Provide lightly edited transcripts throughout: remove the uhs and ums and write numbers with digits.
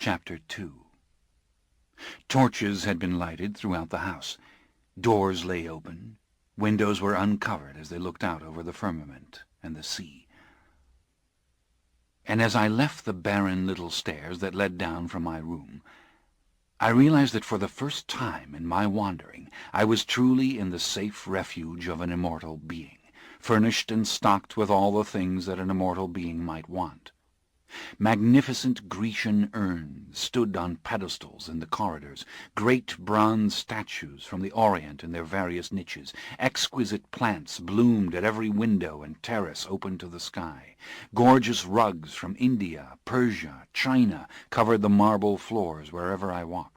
Chapter 2. Torches had been lighted throughout the house. Doors lay open. Windows were uncovered as they looked out over the firmament and the sea. And as I left the barren little stairs that led down from my room, I realized that for the first time in my wandering I was truly in the safe refuge of an immortal being, furnished and stocked with all the things that an immortal being might want. Magnificent Grecian urns stood on pedestals in the corridors, great bronze statues from the Orient in their various niches, exquisite plants bloomed at every window and terrace open to the sky, gorgeous rugs from India, Persia, China covered the marble floors wherever I walked.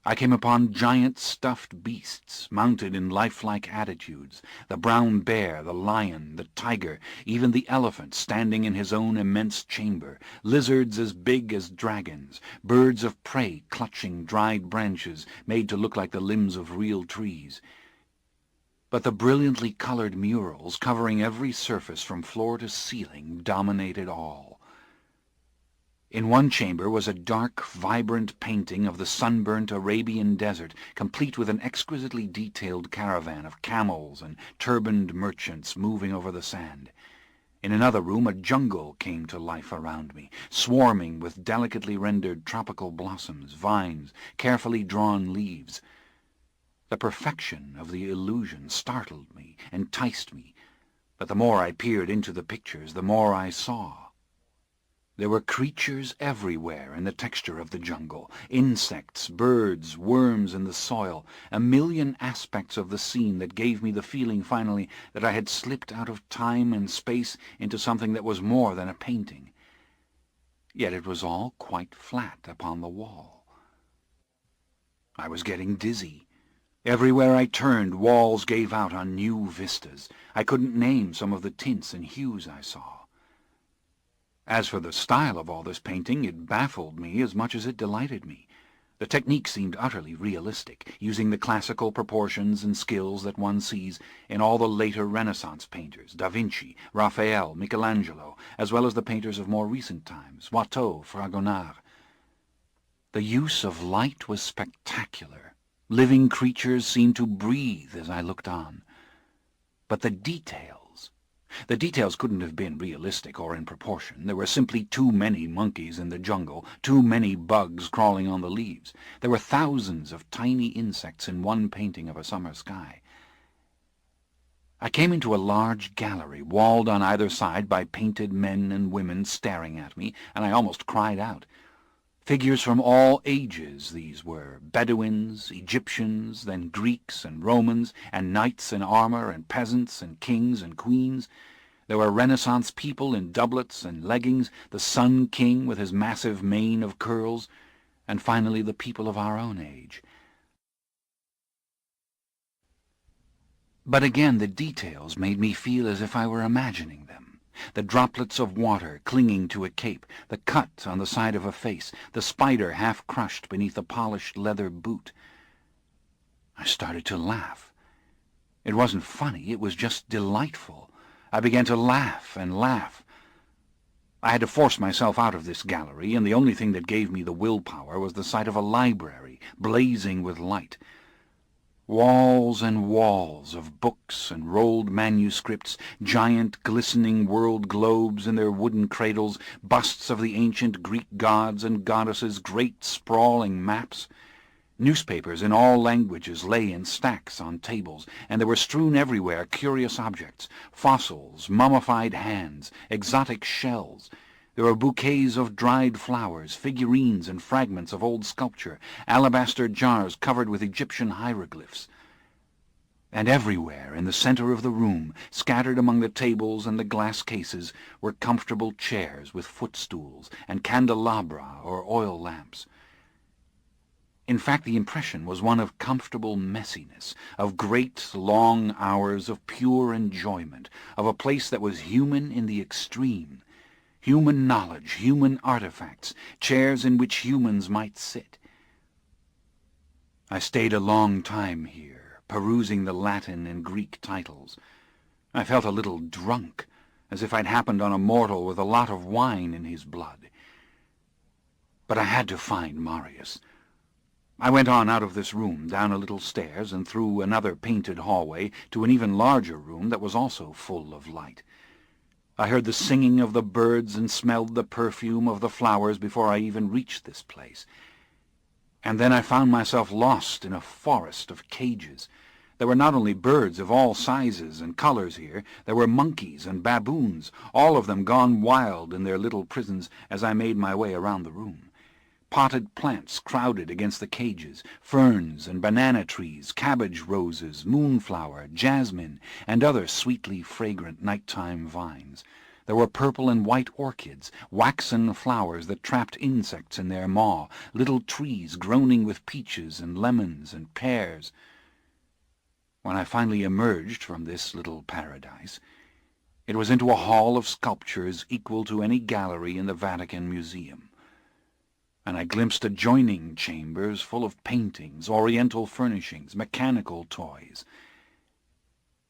I came upon giant stuffed beasts mounted in lifelike attitudes, the brown bear, the lion, the tiger, even the elephant standing in his own immense chamber, lizards as big as dragons, birds of prey clutching dried branches made to look like the limbs of real trees. But the brilliantly colored murals covering every surface from floor to ceiling dominated all. In one chamber was a dark, vibrant painting of the sunburnt Arabian desert, complete with an exquisitely detailed caravan of camels and turbaned merchants moving over the sand. In another room a jungle came to life around me, swarming with delicately rendered tropical blossoms, vines, carefully drawn leaves. The perfection of the illusion startled me, enticed me, but the more I peered into the pictures, the more I saw. There were creatures everywhere in the texture of the jungle, insects, birds, worms in the soil, a million aspects of the scene that gave me the feeling finally that I had slipped out of time and space into something that was more than a painting. Yet it was all quite flat upon the wall. I was getting dizzy. Everywhere I turned, walls gave out on new vistas. I couldn't name some of the tints and hues I saw. As for the style of all this painting, it baffled me as much as it delighted me. The technique seemed utterly realistic, using the classical proportions and skills that one sees in all the later Renaissance painters, Da Vinci, Raphael, Michelangelo, as well as the painters of more recent times, Watteau, Fragonard. The use of light was spectacular. Living creatures seemed to breathe as I looked on. But the details couldn't have been realistic or in proportion. There were simply too many monkeys in the jungle, too many bugs crawling on the leaves. There were thousands of tiny insects in one painting of a summer sky. I came into a large gallery, walled on either side by painted men and women staring at me, and I almost cried out. Figures from all ages these were, Bedouins, Egyptians, then Greeks and Romans, and knights in armor, and peasants, and kings and queens. There were Renaissance people in doublets and leggings, the Sun King with his massive mane of curls, and finally the people of our own age. But again the details made me feel as if I were imagining them. The droplets of water clinging to a cape, the cut on the side of a face, the spider half crushed beneath a polished leather boot. I started to laugh. It wasn't funny, it was just delightful. I began to laugh and laugh. I had to force myself out of this gallery, and the only thing that gave me the willpower was the sight of a library, blazing with light. Walls and walls of books and rolled manuscripts, giant glistening world globes in their wooden cradles, busts of the ancient Greek gods and goddesses, great sprawling maps. Newspapers in all languages lay in stacks on tables, and there were strewn everywhere curious objects, fossils, mummified hands, exotic shells. There were bouquets of dried flowers, figurines and fragments of old sculpture, alabaster jars covered with Egyptian hieroglyphs. And everywhere, in the center of the room, scattered among the tables and the glass cases, were comfortable chairs with footstools and candelabra or oil lamps. In fact, the impression was one of comfortable messiness, of great, long hours of pure enjoyment, of a place that was human in the extreme. Human knowledge, human artifacts, chairs in which humans might sit. I stayed a long time here, perusing the Latin and Greek titles. I felt a little drunk, as if I'd happened on a mortal with a lot of wine in his blood. But I had to find Marius. I went on out of this room, down a little stairs, and through another painted hallway to an even larger room that was also full of light. I heard the singing of the birds and smelled the perfume of the flowers before I even reached this place. And then I found myself lost in a forest of cages. There were not only birds of all sizes and colors here, there were monkeys and baboons, all of them gone wild in their little prisons as I made my way around the room. Potted plants crowded against the cages, ferns and banana trees, cabbage roses, moonflower, jasmine, and other sweetly fragrant nighttime vines. There were purple and white orchids, waxen flowers that trapped insects in their maw, little trees groaning with peaches and lemons and pears. When I finally emerged from this little paradise, it was into a hall of sculptures equal to any gallery in the Vatican Museum, and I glimpsed adjoining chambers full of paintings, oriental furnishings, mechanical toys.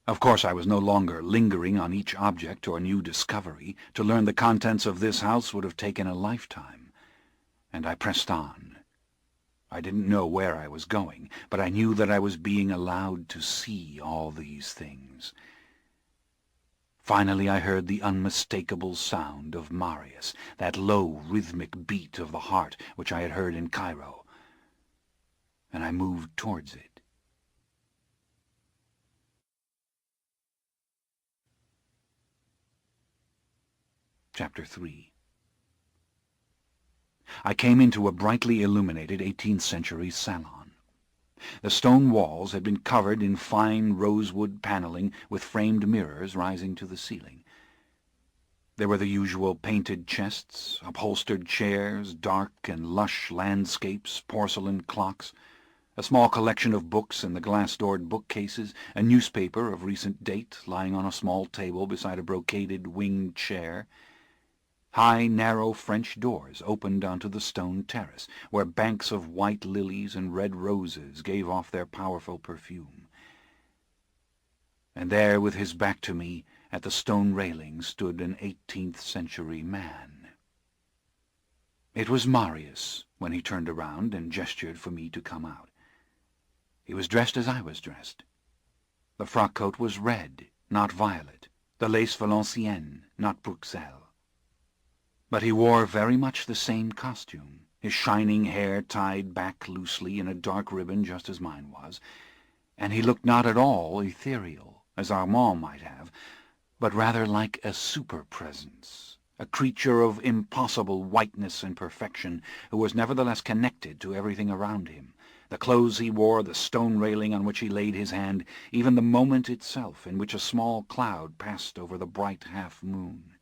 Of course I was no longer lingering on each object or new discovery. To learn the contents of this house would have taken a lifetime, and I pressed on. I didn't know where I was going, but I knew that I was being allowed to see all these things. Finally I heard the unmistakable sound of Marius, that low, rhythmic beat of the heart which I had heard in Cairo, and I moved towards it. Chapter 3. I came into a brightly illuminated 18th century salon. The stone walls had been covered in fine rosewood paneling with framed mirrors rising to the ceiling. There were the usual painted chests, upholstered chairs, dark and lush landscapes, porcelain clocks, a small collection of books in the glass-doored bookcases, a newspaper of recent date lying on a small table beside a brocaded winged chair. High, narrow French doors opened onto the stone terrace, where banks of white lilies and red roses gave off their powerful perfume. And there, with his back to me, at the stone railing, stood an 18th century man. It was Marius when he turned around and gestured for me to come out. He was dressed as I was dressed. The frock-coat was red, not violet, the lace Valenciennes, not Bruxelles. But he wore very much the same costume, his shining hair tied back loosely in a dark ribbon just as mine was, and he looked not at all ethereal, as Armand might have, but rather like a super-presence, a creature of impossible whiteness and perfection, who was nevertheless connected to everything around him, the clothes he wore, the stone railing on which he laid his hand, even the moment itself in which a small cloud passed over the bright half-moon.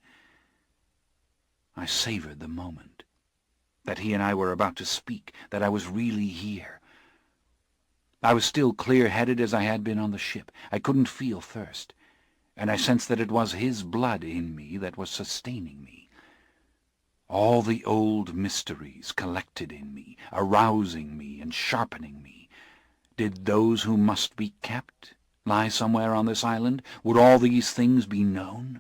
I savoured the moment, that he and I were about to speak, that I was really here. I was still clear-headed as I had been on the ship. I couldn't feel thirst, and I sensed that it was his blood in me that was sustaining me. All the old mysteries collected in me, arousing me and sharpening me. Did those who must be kept lie somewhere on this island? Would all these things be known?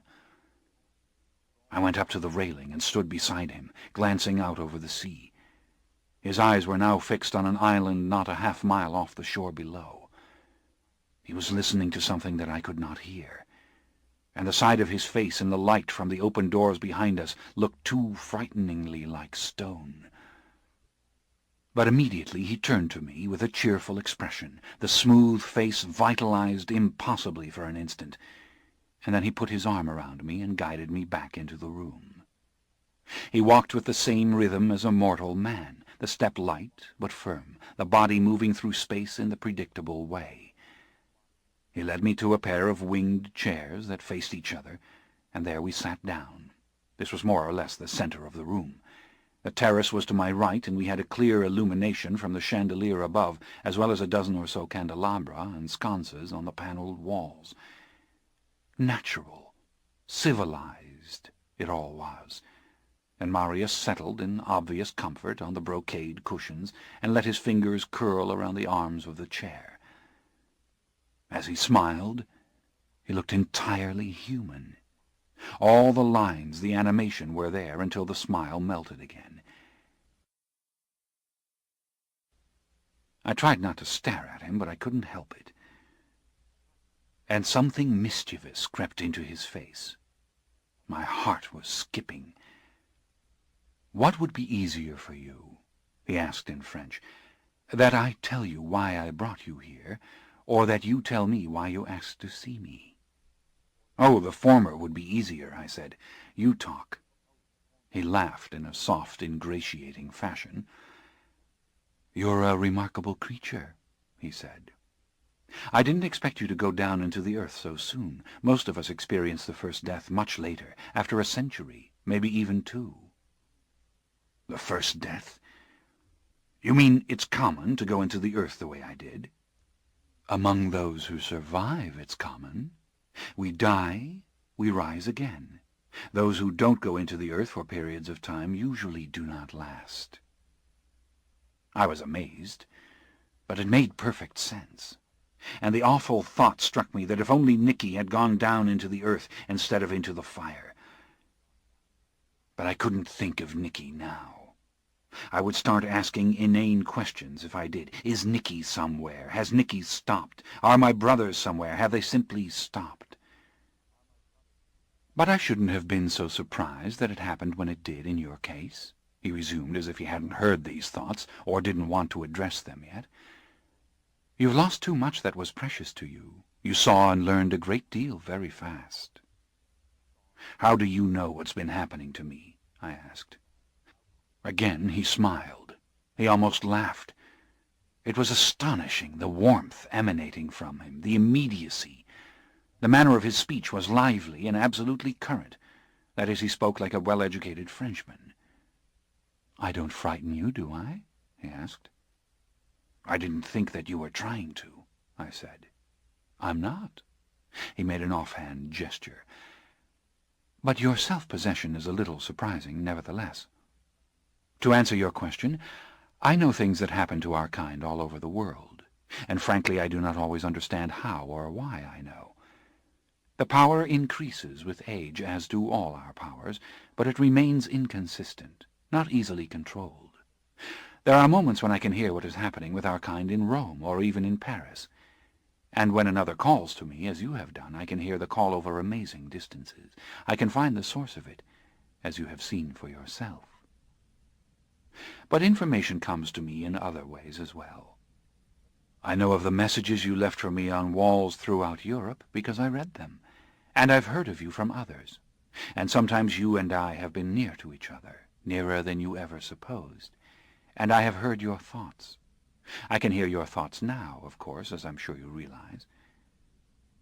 I went up to the railing and stood beside him, glancing out over the sea. His eyes were now fixed on an island not a half-mile off the shore below. He was listening to something that I could not hear, and the side of his face in the light from the open doors behind us looked too frighteningly like stone. But immediately he turned to me with a cheerful expression, the smooth face vitalized impossibly for an instant, and then he put his arm around me and guided me back into the room. He walked with the same rhythm as a mortal man, the step light but firm, the body moving through space in the predictable way. He led me to a pair of winged chairs that faced each other, and there we sat down. This was more or less the center of the room. The terrace was to my right, and we had a clear illumination from the chandelier above, as well as a dozen or so candelabra and sconces on the panelled walls. Natural, civilized, it all was, and Marius settled in obvious comfort on the brocade cushions and let his fingers curl around the arms of the chair. As he smiled, he looked entirely human. All the lines, the animation were there until the smile melted again. I tried not to stare at him, but I couldn't help it. And something mischievous crept into his face. My heart was skipping. "What would be easier for you?" he asked in French. "That I tell you why I brought you here, or that you tell me why you asked to see me?" "Oh, the former would be easier," I said. "You talk." He laughed in a soft, ingratiating fashion. "You're a remarkable creature," he said. "I didn't expect you to go down into the earth so soon. Most of us experience the first death much later, after a century, maybe even 2. "The first death? You mean it's common to go into the earth the way I did?" "Among those who survive, it's common. We die, we rise again. Those who don't go into the earth for periods of time usually do not last." I was amazed, but it made perfect sense. And the awful thought struck me that if only Nicky had gone down into the earth instead of into the fire. But I couldn't think of Nicky now. I would start asking inane questions if I did. Is Nicky somewhere? Has Nicky stopped? Are my brothers somewhere? Have they simply stopped? "But I shouldn't have been so surprised that it happened when it did in your case," he resumed, as if he hadn't heard these thoughts, or didn't want to address them yet. "You've lost too much that was precious to you. You saw and learned a great deal very fast." "How do you know what's been happening to me?" I asked. Again he smiled. He almost laughed. It was astonishing, the warmth emanating from him, the immediacy. The manner of his speech was lively and absolutely current. That is, he spoke like a well-educated Frenchman. "I don't frighten you, do I?" he asked. "I didn't think that you were trying to," I said. "I'm not." He made an offhand gesture. "But your self-possession is a little surprising, nevertheless. To answer your question, I know things that happen to our kind all over the world, and frankly I do not always understand how or why I know. The power increases with age, as do all our powers, but it remains inconsistent, not easily controlled. There are moments when I can hear what is happening with our kind in Rome, or even in Paris, and when another calls to me, as you have done, I can hear the call over amazing distances. I can find the source of it, as you have seen for yourself. But information comes to me in other ways as well. I know of the messages you left for me on walls throughout Europe because I read them, and I've heard of you from others, and sometimes you and I have been near to each other, nearer than you ever supposed, and I have heard your thoughts. I can hear your thoughts now, of course, as I'm sure you realize,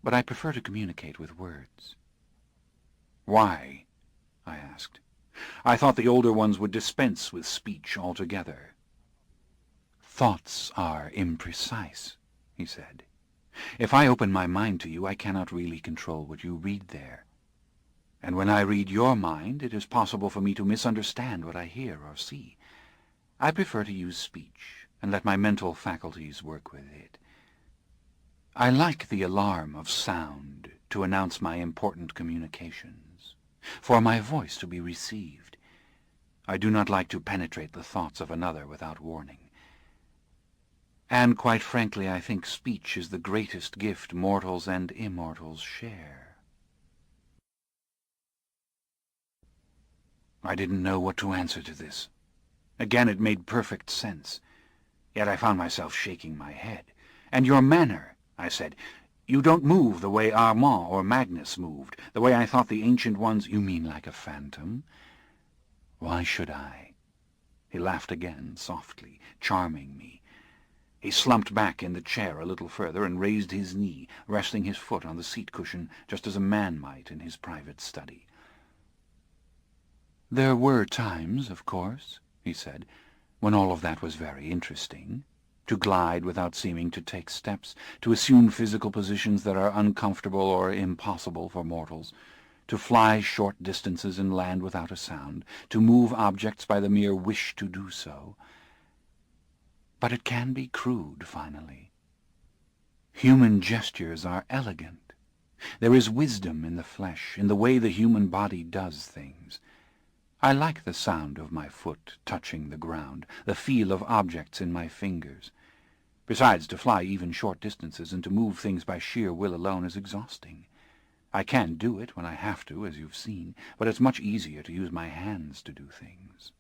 but I prefer to communicate with words." "Why?" I asked. "I thought the older ones would dispense with speech altogether." "Thoughts are imprecise," he said. "If I open my mind to you, I cannot really control what you read there. And when I read your mind, it is possible for me to misunderstand what I hear or see. I prefer to use speech, and let my mental faculties work with it. I like the alarm of sound to announce my important communications, for my voice to be received. I do not like to penetrate the thoughts of another without warning. And quite frankly, I think speech is the greatest gift mortals and immortals share." I didn't know what to answer to this. Again, it made perfect sense. Yet I found myself shaking my head. "And your manner," I said. "You don't move the way Armand or Magnus moved, the way I thought the ancient ones—" "You mean like a phantom? Why should I?" He laughed again, softly, charming me. He slumped back in the chair a little further and raised his knee, resting his foot on the seat cushion just as a man might in his private study. "There were times, of course," he said, "when all of that was very interesting. To glide without seeming to take steps, to assume physical positions that are uncomfortable or impossible for mortals, to fly short distances and land without a sound, to move objects by the mere wish to do so. But it can be crude, finally. Human gestures are elegant. There is wisdom in the flesh, in the way the human body does things. I like the sound of my foot touching the ground, the feel of objects in my fingers. Besides, to fly even short distances and to move things by sheer will alone is exhausting. I can do it when I have to, as you've seen, but it's much easier to use my hands to do things.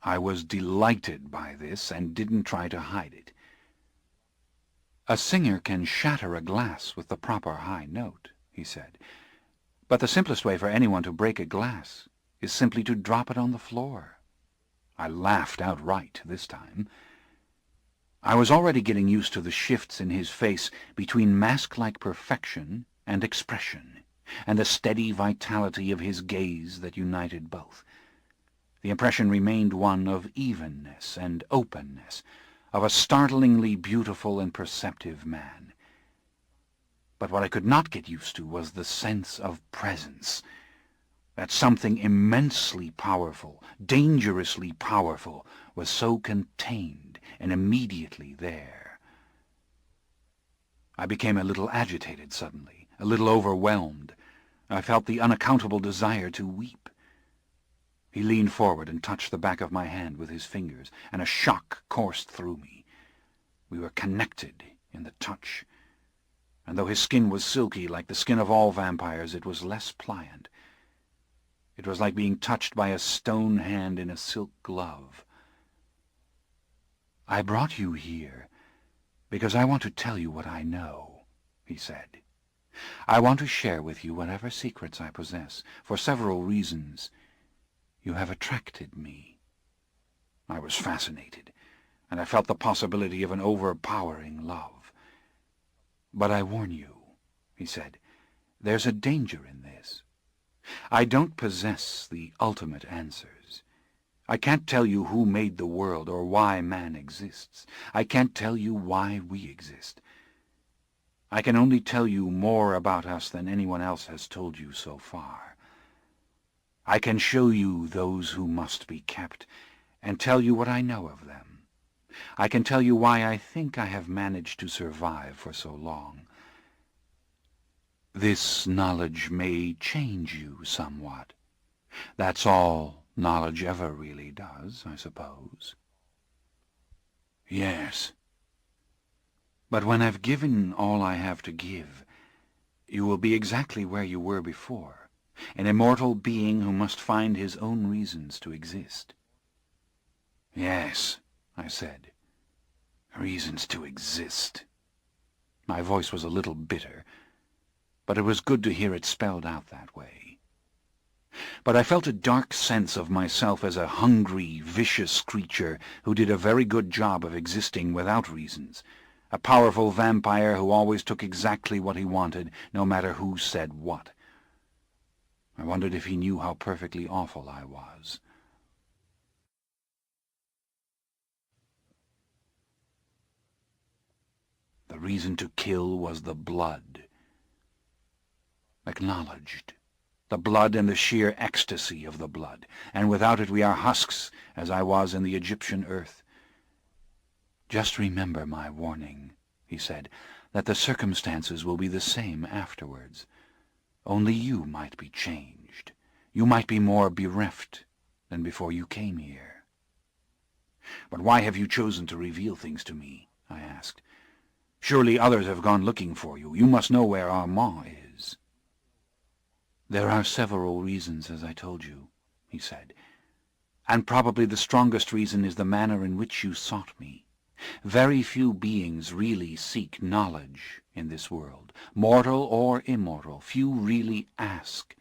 I was delighted by this and didn't try to hide it. A singer can shatter a glass with the proper high note, he said, but the simplest way for anyone to break a glass is simply to drop it on the floor. I laughed outright this time. I was already getting used to the shifts in his face between mask-like perfection and expression, and the steady vitality of his gaze that united both. The impression remained one of evenness and openness, of a startlingly beautiful and perceptive man. But what I could not get used to was the sense of presence, that something immensely powerful, dangerously powerful, was so contained and immediately there. I became a little agitated suddenly, a little overwhelmed. I felt the unaccountable desire to weep. He leaned forward and touched the back of my hand with his fingers, and a shock coursed through me. We were connected in the touch, and though his skin was silky like the skin of all vampires, it was less pliant. It was like being touched by a stone hand in a silk glove. "I brought you here because I want to tell you what I know," he said. "I want to share with you whatever secrets I possess, for several reasons. You have attracted me." I was fascinated, and I felt the possibility of an overpowering love. "But I warn you," he said, "there's a danger in this. I don't possess the ultimate answers. I can't tell you who made the world or why man exists. I can't tell you why we exist. I can only tell you more about us than anyone else has told you so far. I can show you those who must be kept, and tell you what I know of them. I can tell you why I think I have managed to survive for so long. This knowledge may change you somewhat. That's all knowledge ever really does, I suppose." "Yes. But when I've given all I have to give, you will be exactly where you were before, an immortal being who must find his own reasons to exist." "Yes," I said. "Reasons to exist." My voice was a little bitter, but it was good to hear it spelled out that way. But I felt a dark sense of myself as a hungry, vicious creature who did a very good job of existing without reasons, a powerful vampire who always took exactly what he wanted, no matter who said what. I wondered if he knew how perfectly awful I was. The reason to kill was the blood. Acknowledged. The blood and the sheer ecstasy of the blood, and without it we are husks, as I was in the Egyptian earth. "Just remember my warning," he said, "that the circumstances will be the same afterwards. Only you might be changed. You might be more bereft than before you came here." "But why have you chosen to reveal things to me?" I asked. "Surely others have gone looking for you. You must know where Armand is." "There are several reasons, as I told you," he said, "and probably the strongest reason is the manner in which you sought me. Very few beings really seek knowledge in this world, mortal or immortal. Few really ask.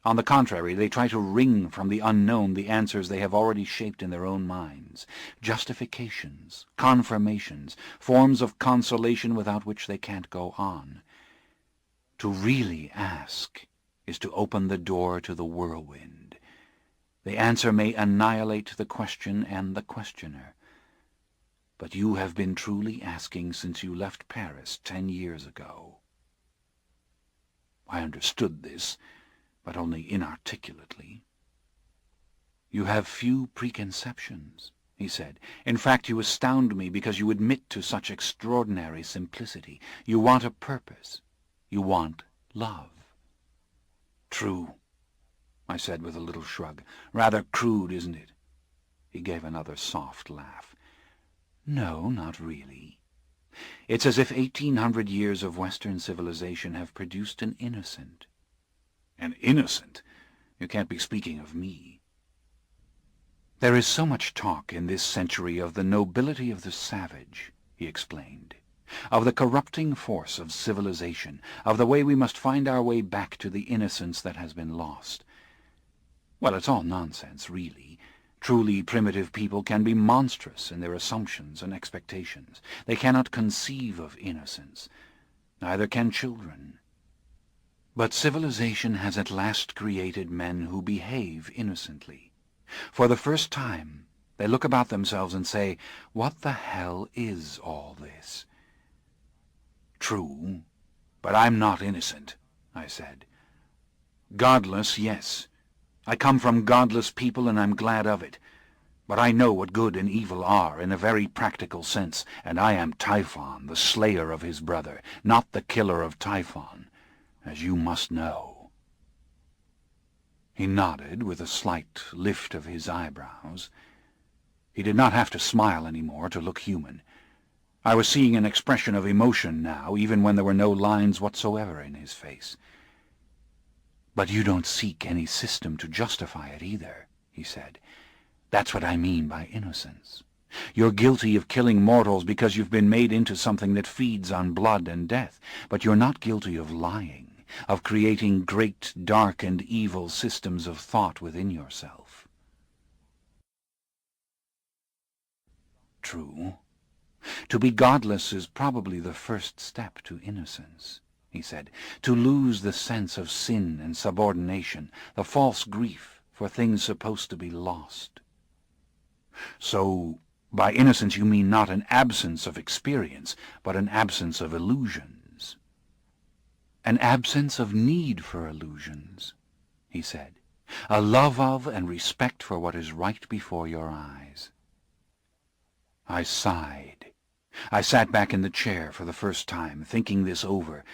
On the contrary, they try to wring from the unknown the answers they have already shaped in their own minds, justifications, confirmations, forms of consolation without which they can't go on. To really ask is to open the door to the whirlwind. The answer may annihilate the question and the questioner. But you have been truly asking since you left Paris 10 years ago." I understood this, but only inarticulately. "You have few preconceptions," he said. "In fact, you astound me because you admit to such extraordinary simplicity. You want a purpose. You want love." "True," I said with a little shrug. "Rather crude, isn't it?" He gave another soft laugh. No, not really. It's as if 1800 years of Western civilization have produced an innocent. An innocent? You can't be speaking of me. There is so much talk in this century of the nobility of the savage, he explained, of the corrupting force of civilization, of the way we must find our way back to the innocence that has been lost. Well, it's all nonsense, really. Truly primitive people can be monstrous in their assumptions and expectations. They cannot conceive of innocence. Neither can children. But civilization has at last created men who behave innocently. For the first time, they look about themselves and say, "What the hell is all this?" "True, but I'm not innocent," I said. "Godless, yes. I come from godless people and I'm glad of it. But I know what good and evil are in a very practical sense, and I am Typhon, the slayer of his brother, not the killer of Typhon, as you must know." He nodded with a slight lift of his eyebrows. He did not have to smile any more to look human. I was seeing an expression of emotion now, even when there were no lines whatsoever in his face. "But you don't seek any system to justify it either," he said. "That's what I mean by innocence. You're guilty of killing mortals because you've been made into something that feeds on blood and death, but you're not guilty of lying, of creating great, dark, and evil systems of thought within yourself." "True. To be godless is probably the first step to innocence," he said. "To lose the sense of sin and subordination, the false grief for things supposed to be lost." "So, by innocence you mean not an absence of experience, but an absence of illusions." "An absence of need for illusions," he said. "A love of and respect for what is right before your eyes." I sighed. I sat back in the chair for the first time, thinking this over,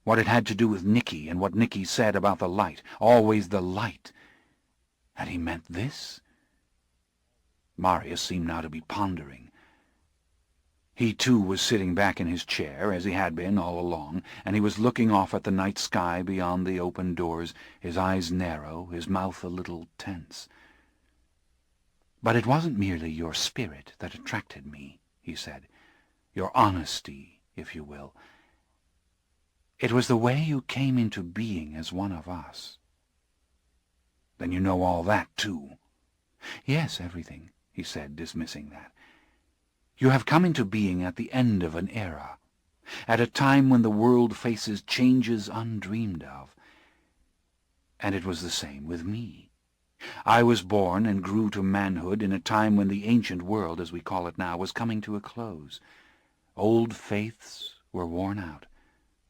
what it had to do with Nicky and what Nicky said about the light, always the light. Had he meant this? Marius seemed now to be pondering. He, too, was sitting back in his chair, as he had been all along, and he was looking off at the night sky beyond the open doors, his eyes narrow, his mouth a little tense. "But it wasn't merely your spirit that attracted me," he said. "Your honesty, if you will. It was the way you came into being as one of us." "Then you know all that, too?" "Yes, everything," he said, dismissing that. "You have come into being at the end of an era, at a time when the world faces changes undreamed of. And it was the same with me. I was born and grew to manhood in a time when the ancient world, as we call it now, was coming to a close. Old faiths were worn out.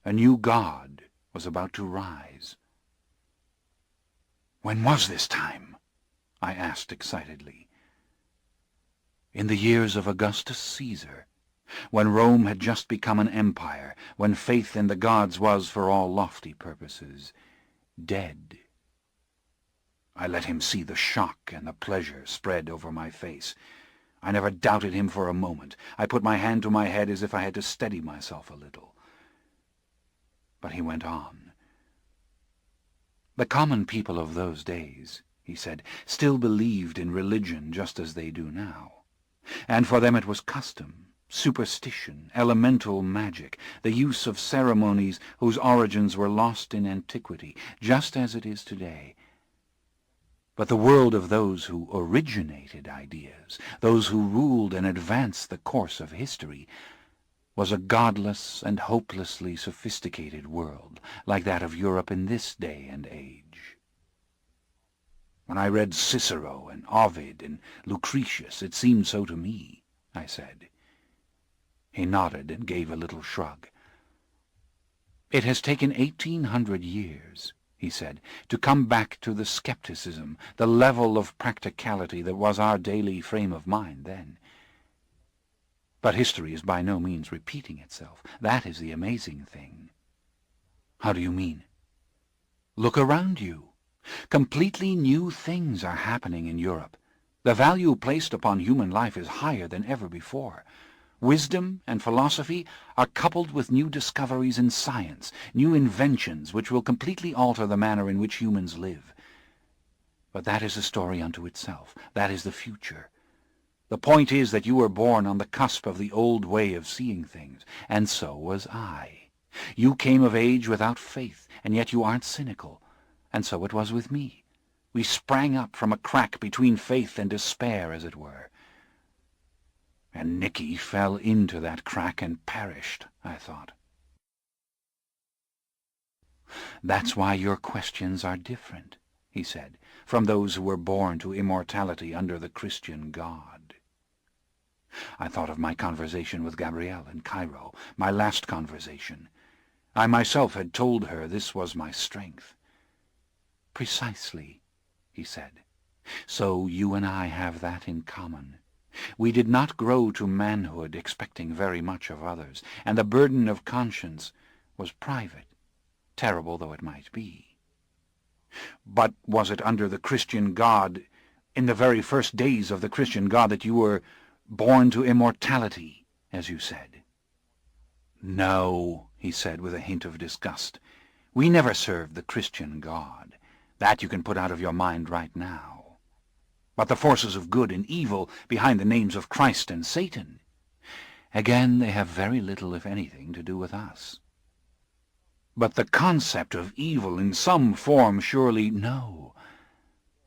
A new God was about to rise." "When was this time?" I asked excitedly. "In the years of Augustus Caesar, when Rome had just become an empire, when faith in the gods was, for all lofty purposes, dead." I let him see the shock and the pleasure spread over my face. I never doubted him for a moment. I put my hand to my head as if I had to steady myself a little. But he went on. "The common people of those days," he said, "still believed in religion just as they do now. And for them it was custom, superstition, elemental magic, the use of ceremonies whose origins were lost in antiquity, just as it is today. But the world of those who originated ideas, those who ruled and advanced the course of history, was a godless and hopelessly sophisticated world, like that of Europe in this day and age. When I read Cicero and Ovid and Lucretius, it seemed so to me," I said. He nodded and gave a little shrug. "It has taken 1800 years," he said, "to come back to the skepticism, the level of practicality that was our daily frame of mind then. But history is by no means repeating itself. That is the amazing thing." "How do you mean?" "Look around you. Completely new things are happening in Europe. The value placed upon human life is higher than ever before. Wisdom and philosophy are coupled with new discoveries in science, new inventions which will completely alter the manner in which humans live. But that is a story unto itself. That is the future. The point is that you were born on the cusp of the old way of seeing things, and so was I. You came of age without faith, and yet you aren't cynical, and so it was with me. We sprang up from a crack between faith and despair, as it were. And Nicky fell into that crack and perished, I thought. That's why your questions are different, he said, from those who were born to immortality under the Christian God. I thought of my conversation with Gabrielle in Cairo, my last conversation. I myself had told her this was my strength. Precisely, he said. So you and I have that in common. We did not grow to manhood expecting very much of others, and the burden of conscience was private, terrible though it might be. But was it under the Christian God, in the very first days of the Christian God, that you were born to immortality, as you said? No, he said with a hint of disgust. We never served the Christian God. That you can put out of your mind right now. But the forces of good and evil behind the names of Christ and Satan, again, they have very little, if anything, to do with us. But the concept of evil in some form, surely, no.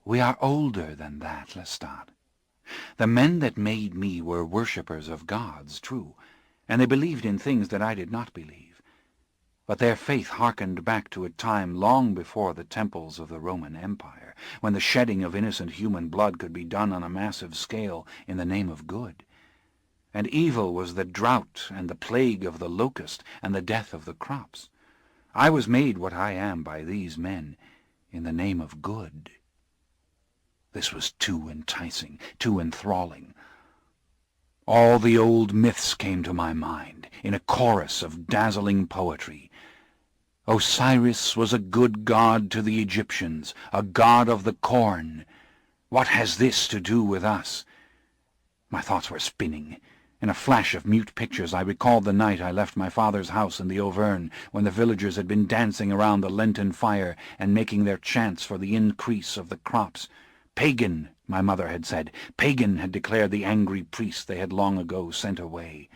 We are older than that, Lestat. The men that made me were worshippers of gods, true, and they believed in things that I did not believe. But their faith hearkened back to a time long before the temples of the Roman Empire, when the shedding of innocent human blood could be done on a massive scale in the name of good. And evil was the drought and the plague of the locust and the death of the crops. I was made what I am by these men in the name of good. This was too enticing, too enthralling. All the old myths came to my mind in a chorus of dazzling poetry. Osiris was a good god to the Egyptians, a god of the corn. What has this to do with us? My thoughts were spinning. In a flash of mute pictures I recalled the night I left my father's house in the Auvergne, when the villagers had been dancing around the Lenten fire and making their chants for the increase of the crops. Pagan, my mother had said. Pagan had declared the angry priest they had long ago sent away.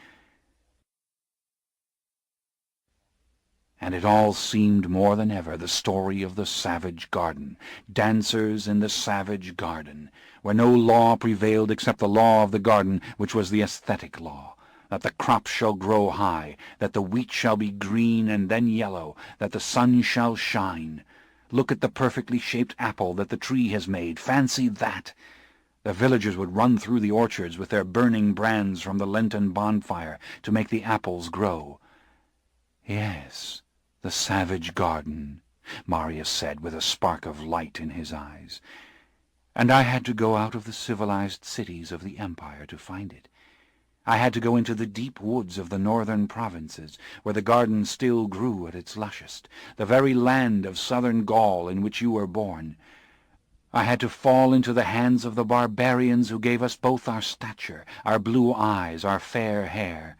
And it all seemed more than ever the story of the savage garden, dancers in the savage garden, where no law prevailed except the law of the garden, which was the aesthetic law, that the crops shall grow high, that the wheat shall be green and then yellow, that the sun shall shine. Look at the perfectly shaped apple that the tree has made. Fancy that! The villagers would run through the orchards with their burning brands from the Lenten bonfire to make the apples grow. Yes, the savage garden, Marius said with a spark of light in his eyes. And I had to go out of the civilized cities of the empire to find it. I had to go into the deep woods of the northern provinces, where the garden still grew at its lushest, the very land of southern Gaul in which you were born. I had to fall into the hands of the barbarians who gave us both our stature, our blue eyes, our fair hair.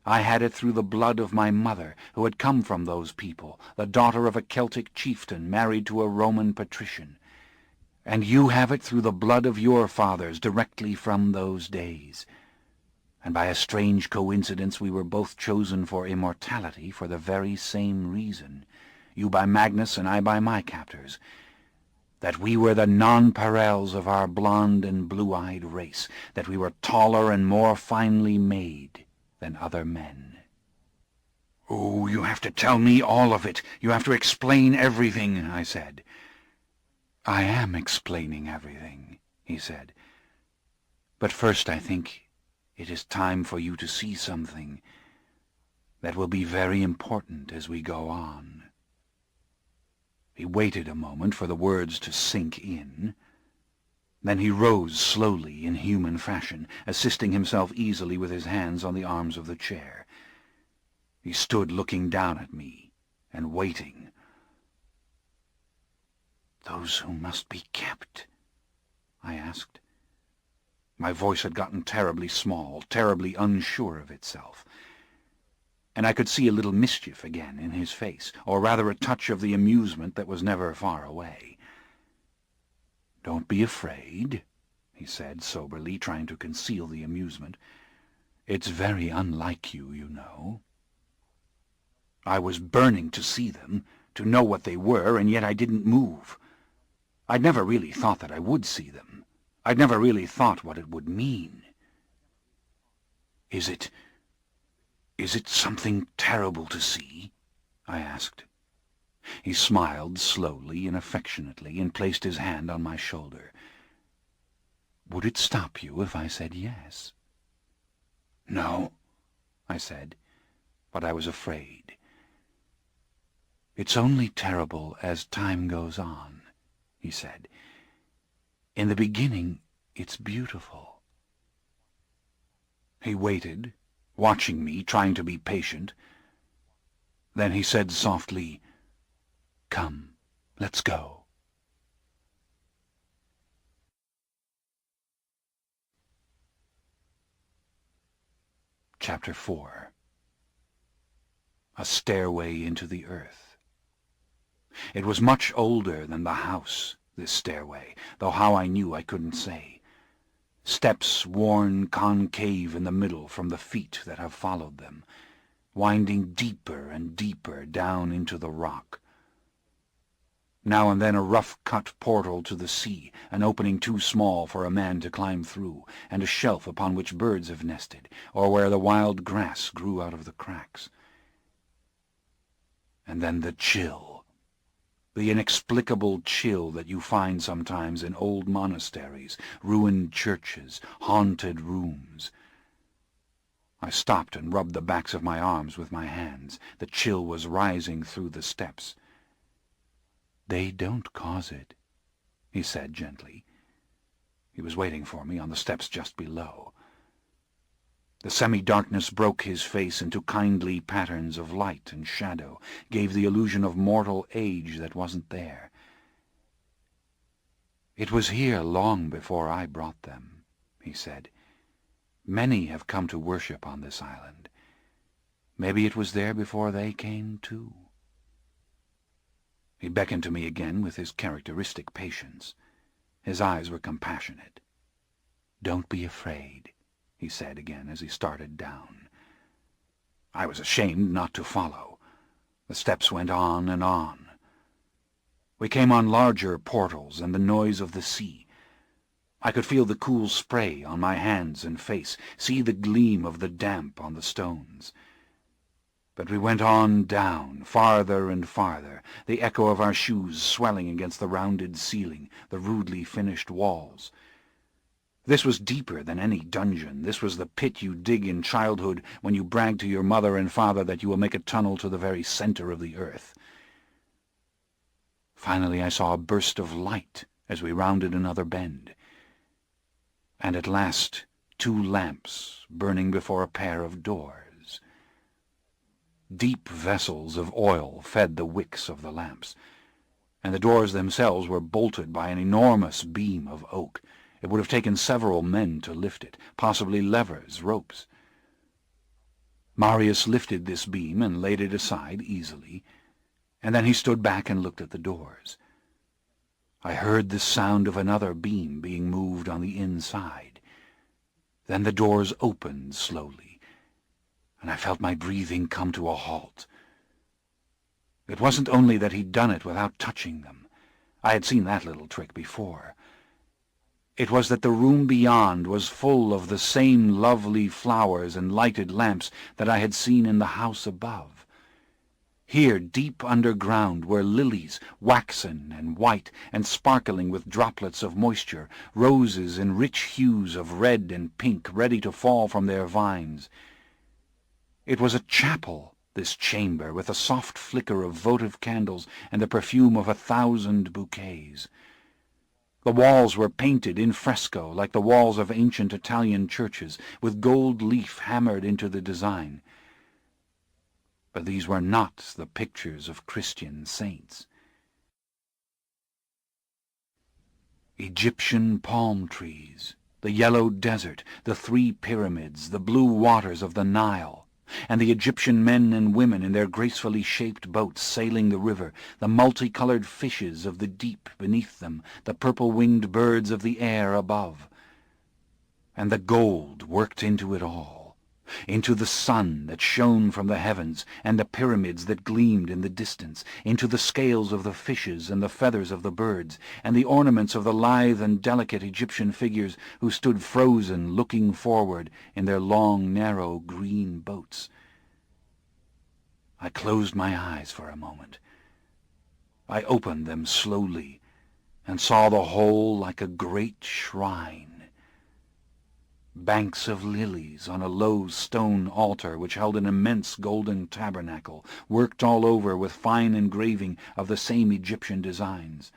I had it through the blood of my mother, who had come from those people, the daughter of a Celtic chieftain married to a Roman patrician. And you have it through the blood of your fathers, directly from those days. And by a strange coincidence we were both chosen for immortality for the very same reason, you by Magnus and I by my captors, that we were the nonpareils of our blonde and blue-eyed race, that we were taller and more finely made than other men. "Oh, you have to tell me all of it. You have to explain everything," I said. "I am explaining everything," he said. "But first I think it is time for you to see something that will be very important as we go on." He waited a moment for the words to sink in. Then he rose slowly in human fashion, assisting himself easily with his hands on the arms of the chair. He stood looking down at me and waiting. "Those who must be kept?" I asked. My voice had gotten terribly small, terribly unsure of itself. And I could see a little mischief again in his face, or rather a touch of the amusement that was never far away. "Don't be afraid," he said soberly, trying to conceal the amusement. "It's very unlike you, you know." I was burning to see them, to know what they were, and yet I didn't move. I'd never really thought that I would see them. I'd never really thought what it would mean. Is it something terrible to see?" I asked. He smiled slowly and affectionately and placed his hand on my shoulder. "Would it stop you if I said yes?" "No," I said, but I was afraid. "It's only terrible as time goes on," he said. "In the beginning, it's beautiful." He waited, watching me, trying to be patient. Then he said softly, "Come, let's go." Chapter 4. A Stairway into the Earth. It was much older than the house, this stairway, though how I knew I couldn't say. Steps worn concave in the middle from the feet that have followed them, winding deeper and deeper down into the rock. Now and then a rough-cut portal to the sea, an opening too small for a man to climb through, and a shelf upon which birds have nested, or where the wild grass grew out of the cracks. And then the chill. The inexplicable chill that you find sometimes in old monasteries, ruined churches, haunted rooms. I stopped and rubbed the backs of my arms with my hands. The chill was rising through the steps. "They don't cause it," he said gently. He was waiting for me on the steps just below. The semi-darkness broke his face into kindly patterns of light and shadow, gave the illusion of mortal age that wasn't there. "It was here long before I brought them," he said. "Many have come to worship on this island. Maybe it was there before they came, too." He beckoned to me again with his characteristic patience. His eyes were compassionate. "Don't be afraid," he said again as he started down. I was ashamed not to follow. The steps went on and on. We came on larger portals and the noise of the sea. I could feel the cool spray on my hands and face, see the gleam of the damp on the stones. But we went on down, farther and farther, the echo of our shoes swelling against the rounded ceiling, the rudely finished walls. This was deeper than any dungeon. This was the pit you dig in childhood when you brag to your mother and father that you will make a tunnel to the very center of the earth. Finally I saw a burst of light as we rounded another bend. And at last 2 lamps burning before a pair of doors. Deep vessels of oil fed the wicks of the lamps, and the doors themselves were bolted by an enormous beam of oak. It would have taken several men to lift it, possibly levers, ropes. Marius lifted this beam and laid it aside easily, and then he stood back and looked at the doors. I heard the sound of another beam being moved on the inside. Then the doors opened slowly, and I felt my breathing come to a halt. It wasn't only that he'd done it without touching them. I had seen that little trick before. It was that the room beyond was full of the same lovely flowers and lighted lamps that I had seen in the house above. Here, deep underground, were lilies, waxen and white and sparkling with droplets of moisture, roses in rich hues of red and pink ready to fall from their vines. It was a chapel, this chamber, with a soft flicker of votive candles and the perfume of 1,000 bouquets. The walls were painted in fresco, like the walls of ancient Italian churches, with gold leaf hammered into the design. But these were not the pictures of Christian saints. Egyptian palm trees, the yellow desert, the 3 pyramids, the blue waters of the Nile, and the Egyptian men and women in their gracefully shaped boats sailing the river, the multicolored fishes of the deep beneath them, the purple-winged birds of the air above, and the gold worked into it all, into the sun that shone from the heavens, and the pyramids that gleamed in the distance, into the scales of the fishes and the feathers of the birds, and the ornaments of the lithe and delicate Egyptian figures who stood frozen, looking forward in their long, narrow, green boats. I closed my eyes for a moment. I opened them slowly, and saw the whole like a great shrine. Banks of lilies on a low stone altar which held an immense golden tabernacle, worked all over with fine engraving of the same Egyptian designs.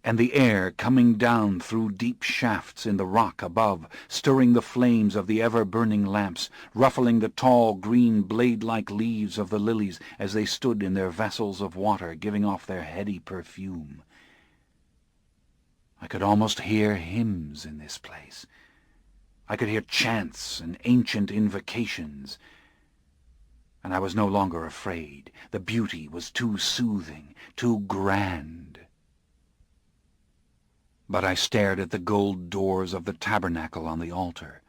And the air coming down through deep shafts in the rock above, stirring the flames of the ever-burning lamps, ruffling the tall green blade-like leaves of the lilies as they stood in their vessels of water, giving off their heady perfume. I could almost hear hymns in this place. I could hear chants and ancient invocations, and I was no longer afraid. The beauty was too soothing, too grand. But I stared at the gold doors of the tabernacle on the altar.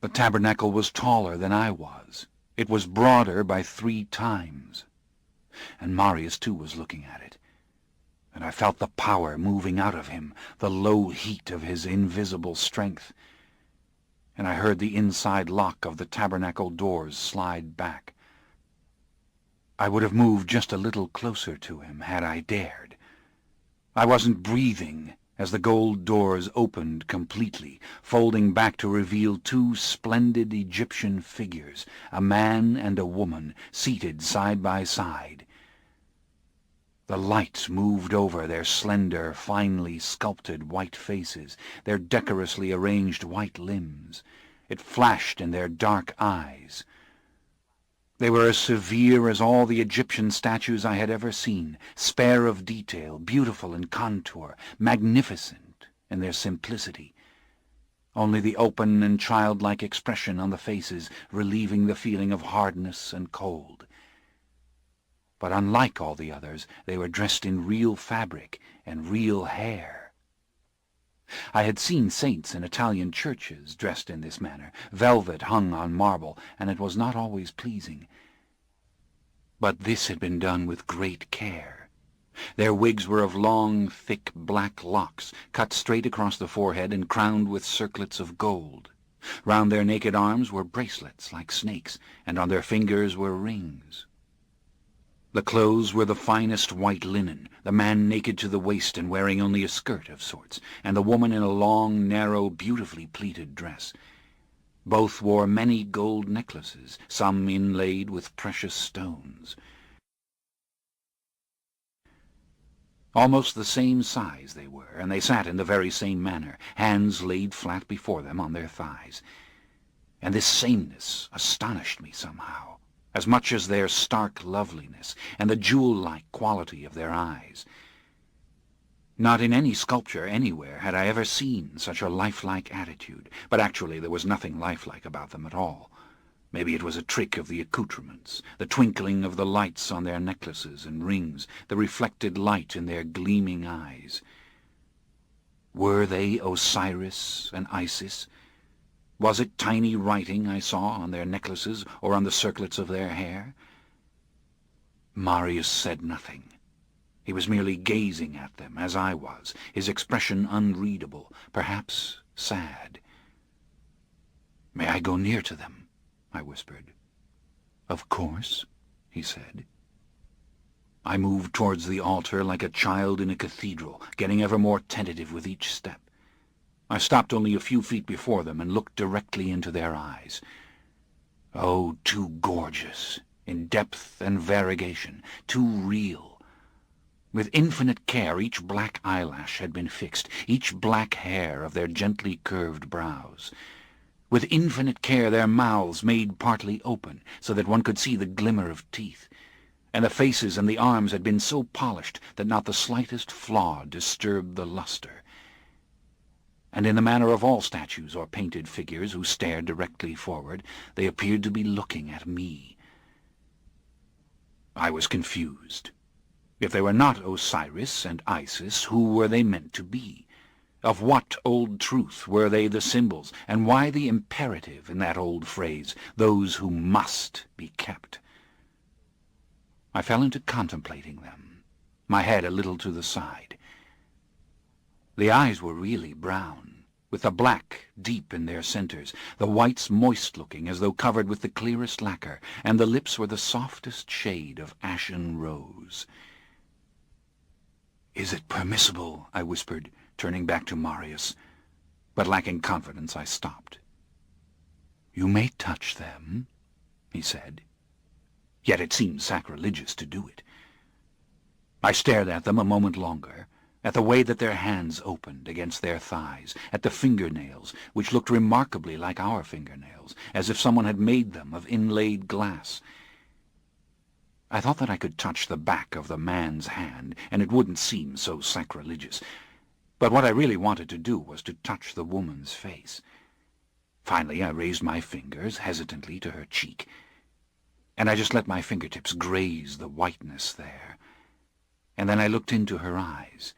The tabernacle was taller than I was. It was broader by 3 times. And Marius, too, was looking at it. And I felt the power moving out of him, the low heat of his invisible strength. And I heard the inside lock of the tabernacle doors slide back. I would have moved just a little closer to him had I dared. I wasn't breathing as the gold doors opened completely, folding back to reveal 2 splendid Egyptian figures, a man and a woman, seated side by side. The light moved over their slender, finely sculpted white faces, their decorously arranged white limbs. It flashed in their dark eyes. They were as severe as all the Egyptian statues I had ever seen, spare of detail, beautiful in contour, magnificent in their simplicity. Only the open and childlike expression on the faces relieving the feeling of hardness and cold. But unlike all the others, they were dressed in real fabric and real hair. I had seen saints in Italian churches dressed in this manner, velvet hung on marble, and it was not always pleasing. But this had been done with great care. Their wigs were of long, thick black locks, cut straight across the forehead and crowned with circlets of gold. Round their naked arms were bracelets like snakes, and on their fingers were rings. The clothes were the finest white linen, the man naked to the waist and wearing only a skirt of sorts, and the woman in a long, narrow, beautifully pleated dress. Both wore many gold necklaces, some inlaid with precious stones. Almost the same size they were, and they sat in the very same manner, hands laid flat before them on their thighs. And this sameness astonished me somehow, as much as their stark loveliness and the jewel-like quality of their eyes. Not in any sculpture anywhere had I ever seen such a lifelike attitude, but actually there was nothing lifelike about them at all. Maybe it was a trick of the accoutrements, the twinkling of the lights on their necklaces and rings, the reflected light in their gleaming eyes. Were they Osiris and Isis? Was it tiny writing I saw on their necklaces or on the circlets of their hair? Marius said nothing. He was merely gazing at them, as I was, his expression unreadable, perhaps sad. "May I go near to them?" I whispered. "Of course," he said. I moved towards the altar like a child in a cathedral, getting ever more tentative with each step. I stopped only a few feet before them and looked directly into their eyes. Oh, too gorgeous, in depth and variegation, too real. With infinite care each black eyelash had been fixed, each black hair of their gently curved brows. With infinite care their mouths made partly open, so that one could see the glimmer of teeth, and the faces and the arms had been so polished that not the slightest flaw disturbed the luster. and in the manner of all statues or painted figures who stared directly forward, they appeared to be looking at me. I was confused. If they were not Osiris and Isis, who were they meant to be? Of what old truth were they the symbols, and why the imperative in that old phrase, those who must be kept? I fell into contemplating them, my head a little to the side. The eyes were really brown, with the black deep in their centres, the whites moist-looking as though covered with the clearest lacquer, and the lips were the softest shade of ashen rose. "Is it permissible?" I whispered, turning back to Marius, but lacking confidence I stopped. "You may touch them," he said. Yet it seemed sacrilegious to do it. I stared at them a moment longer, at the way that their hands opened against their thighs, at the fingernails, which looked remarkably like our fingernails, as if someone had made them of inlaid glass. I thought that I could touch the back of the man's hand, and it wouldn't seem so sacrilegious. But what I really wanted to do was to touch the woman's face. Finally I raised my fingers hesitantly to her cheek, and I just let my fingertips graze the whiteness there. And then I looked into her eyes.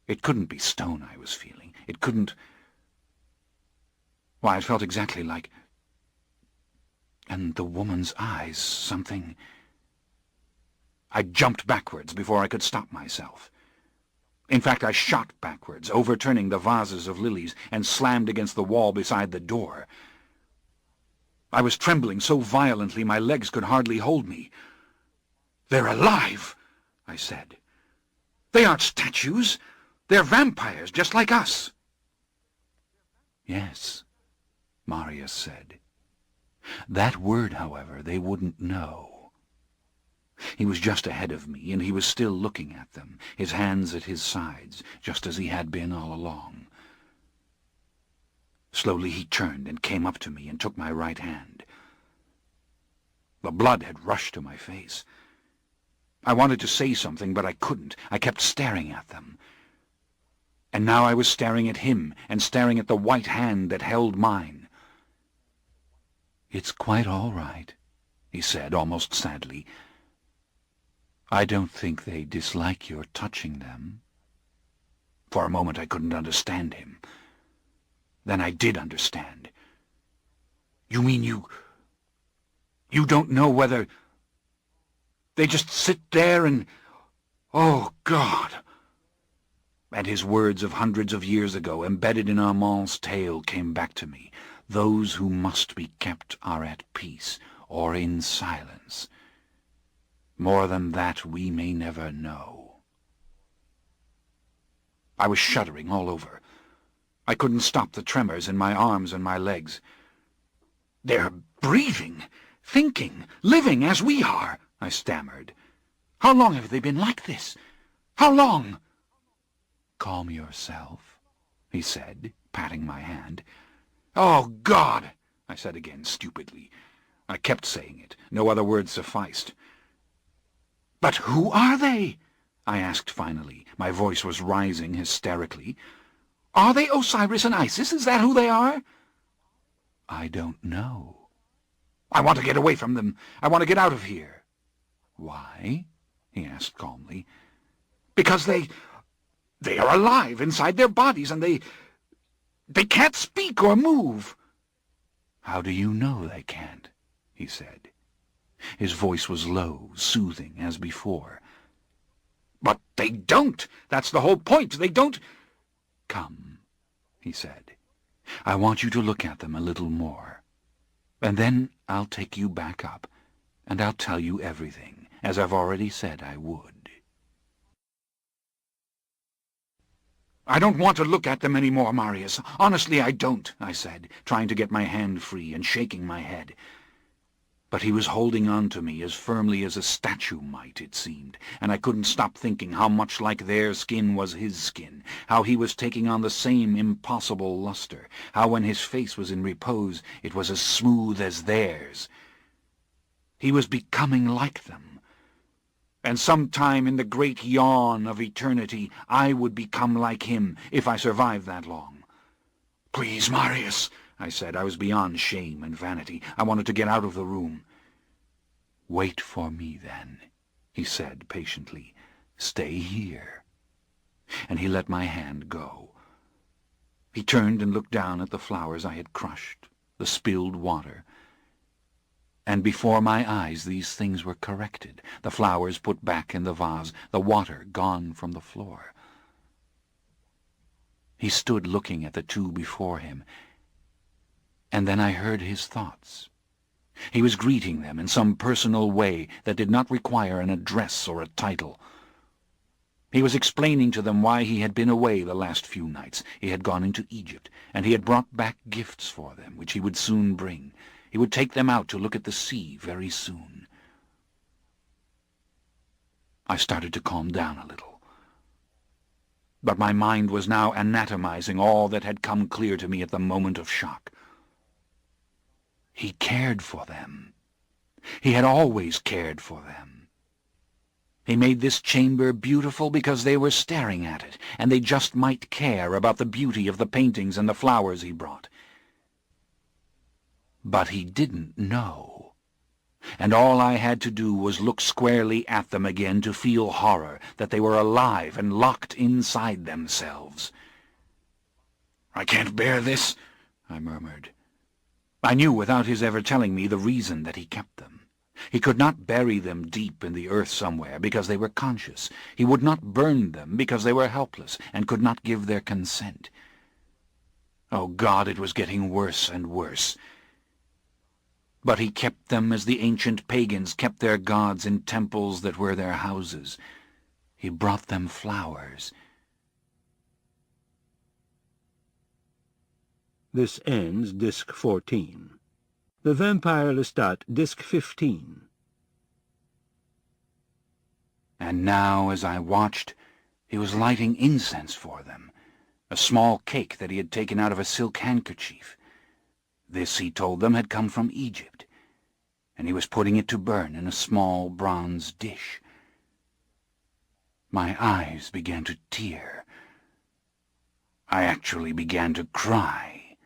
It couldn't be stone I was feeling. It couldn't... Why, it felt exactly like... And the woman's eyes, something... I jumped backwards before I could stop myself. In fact, I shot backwards, overturning the vases of lilies, and slammed against the wall beside the door. I was trembling so violently my legs could hardly hold me. "They're alive," I said. "They aren't statues. They're vampires, just like us." "Yes," Marius said. That word, however, they wouldn't know. He was just ahead of me, and he was still looking at them, his hands at his sides, just as he had been all along. Slowly he turned and came up to me and took my right hand. The blood had rushed to my face. I wanted to say something, but I couldn't. I kept staring at them. And now I was staring at him, and staring at the white hand that held mine. "It's quite all right," he said, almost sadly. "I don't think they dislike your touching them." For a moment I couldn't understand him. Then I did understand. "You mean you don't know whether... They just sit there and... Oh, God!" And his words of hundreds of years ago, embedded in Armand's tale, came back to me. Those who must be kept are at peace, or in silence. More than that we may never know. I was shuddering all over. I couldn't stop the tremors in my arms and my legs. "They're breathing, thinking, living as we are," I stammered. "How long have they been like this? How long?" "Calm yourself," he said, patting my hand. "Oh, God!" I said again, stupidly. I kept saying it. No other words sufficed. "But who are they?" I asked finally. My voice was rising hysterically. "Are they Osiris and Isis? Is that who they are?" "I don't know." "I want to get away from them. I want to get out of here." "Why?" he asked calmly. "Because they are alive inside their bodies, and they can't speak or move." "How do you know they can't?" he said. His voice was low, soothing, as before. "But they don't! That's the whole point! They don't—" "Come," he said. "I want you to look at them a little more. And then I'll take you back up, and I'll tell you everything, as I've already said I would." "I don't want to look at them any more, Marius. Honestly, I don't," I said, trying to get my hand free and shaking my head. But he was holding on to me as firmly as a statue might, it seemed, and I couldn't stop thinking how much like their skin was his skin, how he was taking on the same impossible luster, how when his face was in repose it was as smooth as theirs. He was becoming like them. And sometime in the great yawn of eternity, I would become like him, if I survived that long. "Please, Marius," I said. I was beyond shame and vanity. I wanted to get out of the room. "Wait for me, then," he said patiently. "Stay here." And he let my hand go. He turned and looked down at the flowers I had crushed, the spilled water. And before my eyes these things were corrected, the flowers put back in the vase, the water gone from the floor. He stood looking at the two before him, and then I heard his thoughts. He was greeting them in some personal way that did not require an address or a title. He was explaining to them why he had been away the last few nights. He had gone into Egypt, and he had brought back gifts for them, which he would soon bring. He would take them out to look at the sea very soon. I started to calm down a little. But my mind was now anatomizing all that had come clear to me at the moment of shock. He cared for them. He had always cared for them. He made this chamber beautiful because they were staring at it, and they just might care about the beauty of the paintings and the flowers he brought. But he didn't know, and all I had to do was look squarely at them again to feel horror, that they were alive and locked inside themselves. "I can't bear this," I murmured. I knew without his ever telling me the reason that he kept them. He could not bury them deep in the earth somewhere because they were conscious. He would not burn them because they were helpless and could not give their consent. Oh God, it was getting worse and worse. But he kept them as the ancient pagans kept their gods in temples that were their houses. He brought them flowers. This ends Disc 14. The Vampire Lestat, Disc 15. And now, as I watched, he was lighting incense for them, a small cake that he had taken out of a silk handkerchief. This, he told them, had come from Egypt, and he was putting it to burn in a small bronze dish. My eyes began to tear. I actually began to cry.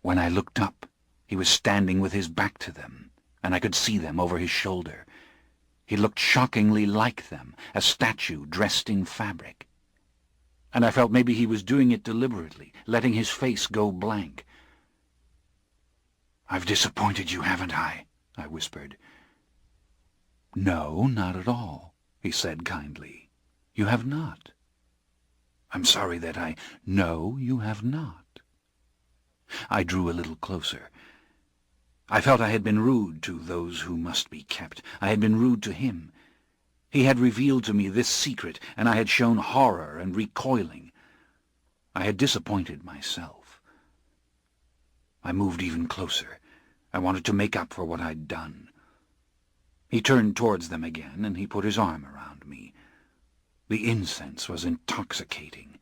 When I looked up, he was standing with his back to them, and I could see them over his shoulder. He looked shockingly like them, a statue dressed in fabric. And I felt maybe he was doing it deliberately, letting his face go blank. "I've disappointed you, haven't I?" I whispered. "No, not at all," he said kindly. "You have not." "I'm sorry that I—" "No, you have not." I drew a little closer. I felt I had been rude to those who must be kept. I had been rude to him. He had revealed to me this secret, and I had shown horror and recoiling. I had disappointed myself. I moved even closer. I wanted to make up for what I'd done. He turned towards them again, and he put his arm around me. The incense was intoxicating.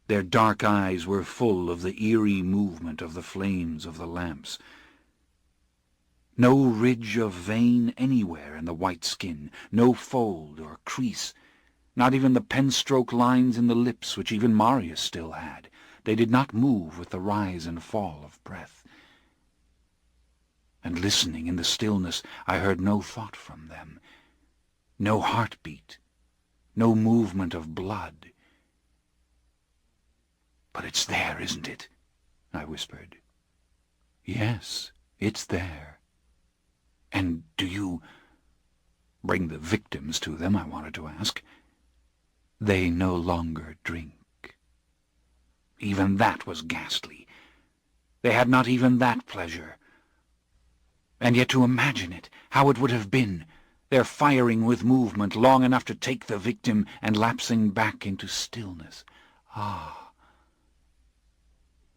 Their dark eyes were full of the eerie movement of the flames of the lamps. No ridge of vein anywhere in the white skin, no fold or crease, not even the pen-stroke lines in the lips which even Marius still had. They did not move with the rise and fall of breath. And listening in the stillness, I heard no thought from them, no heartbeat, no movement of blood. "But it's there, isn't it?" I whispered. "Yes, it's there." "And do you bring the victims to them?" I wanted to ask. "They no longer drink." Even that was ghastly. They had not even that pleasure. And yet to imagine it, how it would have been, their firing with movement long enough to take the victim and lapsing back into stillness. Ah!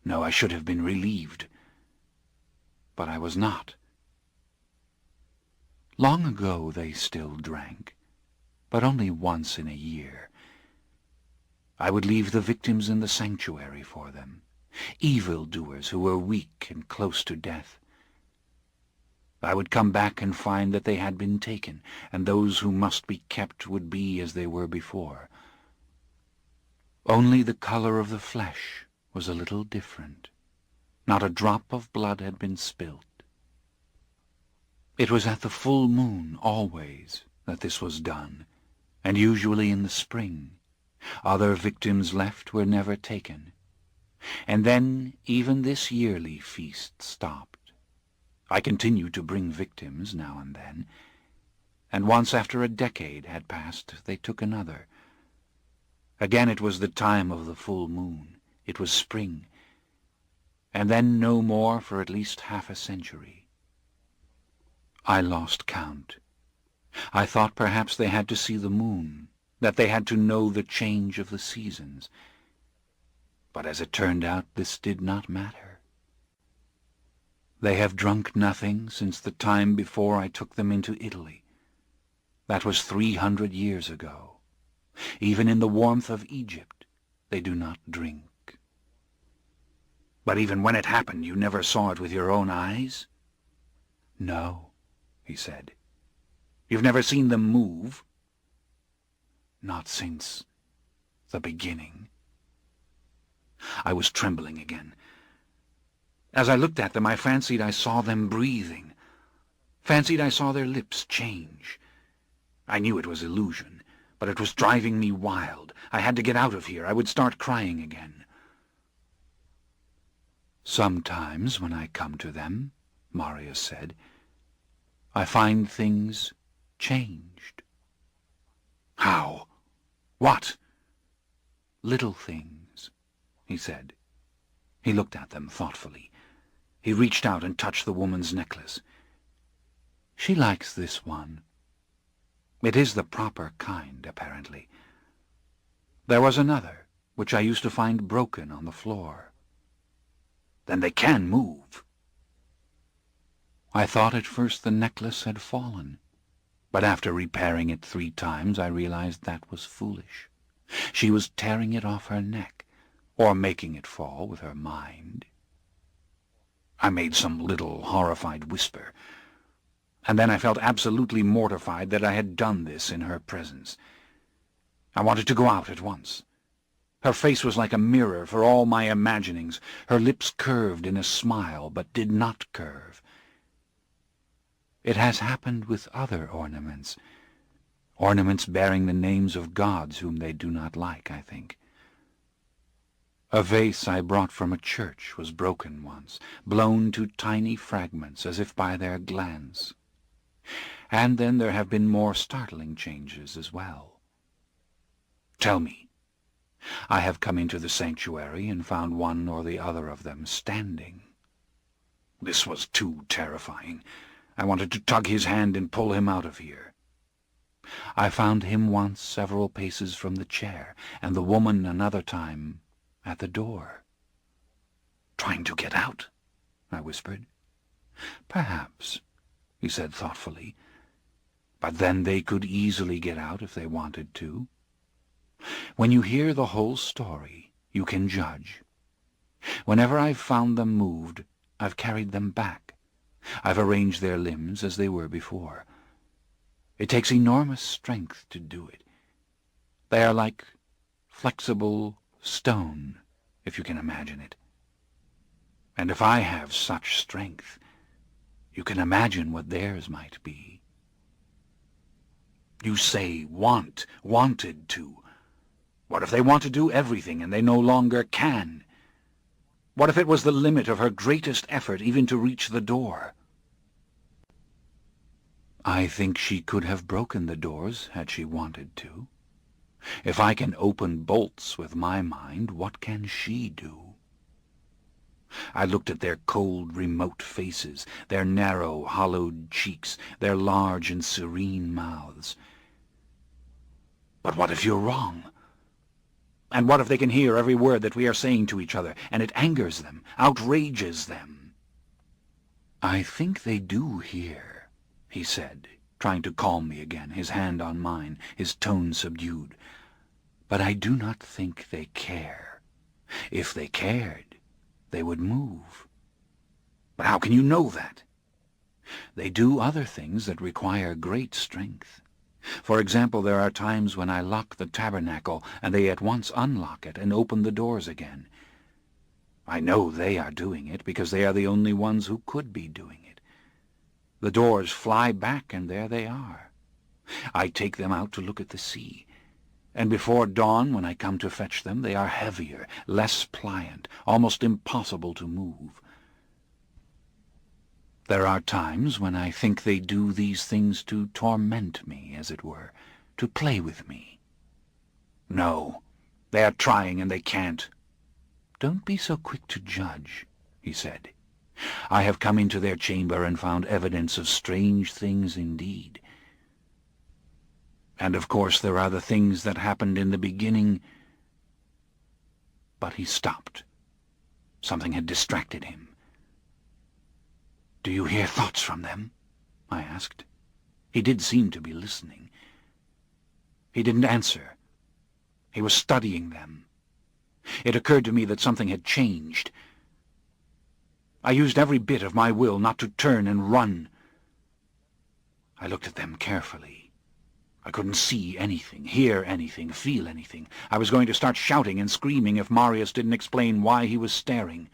No, I should have been relieved. But I was not. Long ago they still drank, but only once in a year. I would leave the victims in the sanctuary for them, evildoers who were weak and close to death. I would come back and find that they had been taken, and those who must be kept would be as they were before. Only the color of the flesh was a little different. Not a drop of blood had been spilt. It was at the full moon, always, that this was done, and usually in the spring. Other victims left were never taken. And then even this yearly feast stopped. I continued to bring victims now and then, and once after a decade had passed they took another. Again it was the time of the full moon. It was spring, and then no more for at least half a century. I lost count. I thought perhaps they had to see the moon, that they had to know the change of the seasons. But as it turned out, this did not matter. They have drunk nothing since the time before I took them into Italy. That was 300 years ago. Even in the warmth of Egypt, they do not drink. But even when it happened, you never saw it with your own eyes? No, he said. You've never seen them move? Not since the beginning. I was trembling again. As I looked at them, I fancied I saw them breathing, fancied I saw their lips change. I knew it was illusion, but it was driving me wild. I had to get out of here. I would start crying again. Sometimes when I come to them, Marius said, I find things changed. How? What? Little things, he said. He looked at them thoughtfully. He reached out and touched the woman's necklace. She likes this one. It is the proper kind, apparently. There was another, which I used to find broken on the floor. Then they can move. I thought at first the necklace had fallen, but after repairing it 3 times I realized that was foolish. She was tearing it off her neck, or making it fall with her mind. I made some little horrified whisper, and then I felt absolutely mortified that I had done this in her presence. I wanted to go out at once. Her face was like a mirror for all my imaginings. Her lips curved in a smile, but did not curve. It has happened with other ornaments bearing the names of gods whom they do not like, I think. A vase I brought from a church was broken once, blown to tiny fragments as if by their glance. And then there have been more startling changes as well. Tell me. I have come into the sanctuary and found one or the other of them standing. This was too terrifying. I wanted to tug his hand and pull him out of here. I found him once several paces from the chair, and the woman another time at the door. Trying to get out, I whispered. Perhaps, he said thoughtfully, but then they could easily get out if they wanted to. When you hear the whole story, you can judge. Whenever I've found them moved, I've carried them back. I've arranged their limbs as they were before. It takes enormous strength to do it. They are like flexible stone, if you can imagine it. And if I have such strength, you can imagine what theirs might be. You say wanted to. What if they want to do everything and they no longer can? What if it was the limit of her greatest effort even to reach the door? I think she could have broken the doors had she wanted to. If I can open bolts with my mind, what can she do? I looked at their cold, remote faces, their narrow, hollowed cheeks, their large and serene mouths. But what if you're wrong? And what if they can hear every word that we are saying to each other, and it angers them, outrages them? I think they do hear, he said, trying to calm me again, his hand on mine, his tone subdued. But I do not think they care. If they cared, they would move. But how can you know that? They do other things that require great strength. For example, there are times when I lock the tabernacle, and they at once unlock it and open the doors again. I know they are doing it, because they are the only ones who could be doing it. The doors fly back, and there they are. I take them out to look at the sea, and before dawn, when I come to fetch them, they are heavier, less pliant, almost impossible to move. There are times when I think they do these things to torment me, as it were, to play with me. No, they are trying, and they can't. Don't be so quick to judge, he said. I have come into their chamber and found evidence of strange things indeed. And of course there are the things that happened in the beginning. But he stopped. Something had distracted him. Do you hear thoughts from them? I asked. He did seem to be listening. He didn't answer. He was studying them. It occurred to me that something had changed. I used every bit of my will not to turn and run. I looked at them carefully. I couldn't see anything, hear anything, feel anything. I was going to start shouting and screaming if Marius didn't explain why he was staring.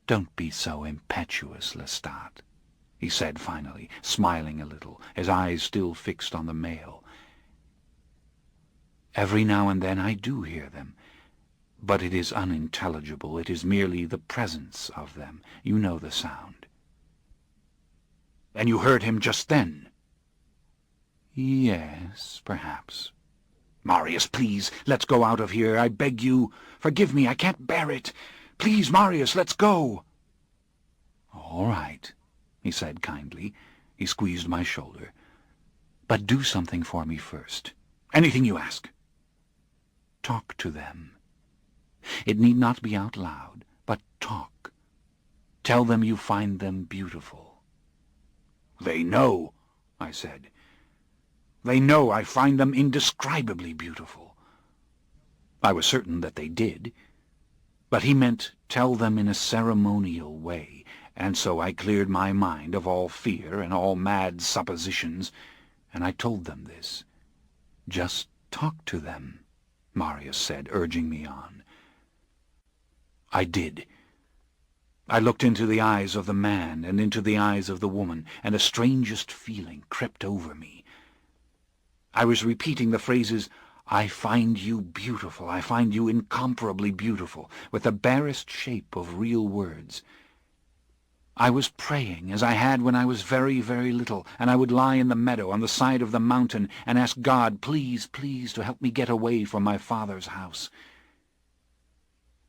"Don't be so impetuous, Lestat," he said finally, smiling a little, his eyes still fixed on the male. "Every now and then I do hear them, but it is unintelligible. It is merely the presence of them. You know the sound." "And you heard him just then?" "Yes, perhaps." "Marius, please, let's go out of here. I beg you. Forgive me, I can't bear it. Please, Marius, let's go." "All right," he said kindly. He squeezed my shoulder. "But do something for me first. Anything you ask." Talk to them. It need not be out loud, but talk. Tell them you find them beautiful. "They know," I said. "They know I find them indescribably beautiful." I was certain that they did, but he meant tell them in a ceremonial way, and so I cleared my mind of all fear and all mad suppositions, and I told them this. "Just talk to them," Marius said, urging me on. I did. I looked into the eyes of the man and into the eyes of the woman, and the strangest feeling crept over me. I was repeating the phrases, "I find you beautiful, I find you incomparably beautiful," with the barest shape of real words. I was praying as I had when I was very, very little, and I would lie in the meadow on the side of the mountain and ask God, please, please, to help me get away from my father's house.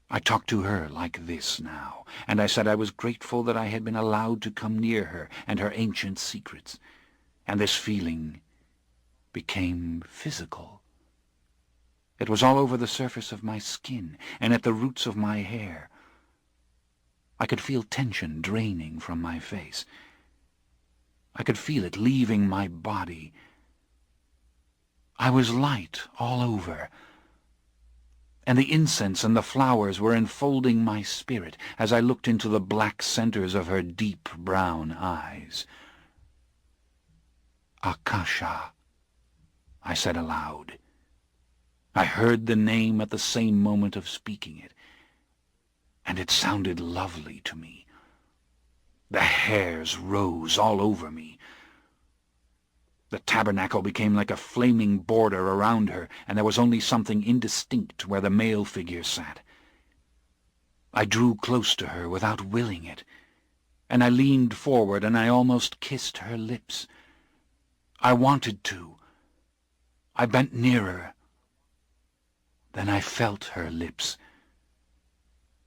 I talked to her like this now, and I said I was grateful that I had been allowed to come near her and her ancient secrets, and this feeling became physical. It was all over the surface of my skin and at the roots of my hair. I could feel tension draining from my face. I could feel it leaving my body. I was light all over, and the incense and the flowers were enfolding my spirit as I looked into the black centers of her deep brown eyes. "Akasha," I said aloud. I heard the name at the same moment of speaking it, and it sounded lovely to me. The hairs rose all over me. The tabernacle became like a flaming border around her, and there was only something indistinct where the male figure sat. I drew close to her without willing it, and I leaned forward and I almost kissed her lips. I wanted to. I bent nearer. Then I felt her lips.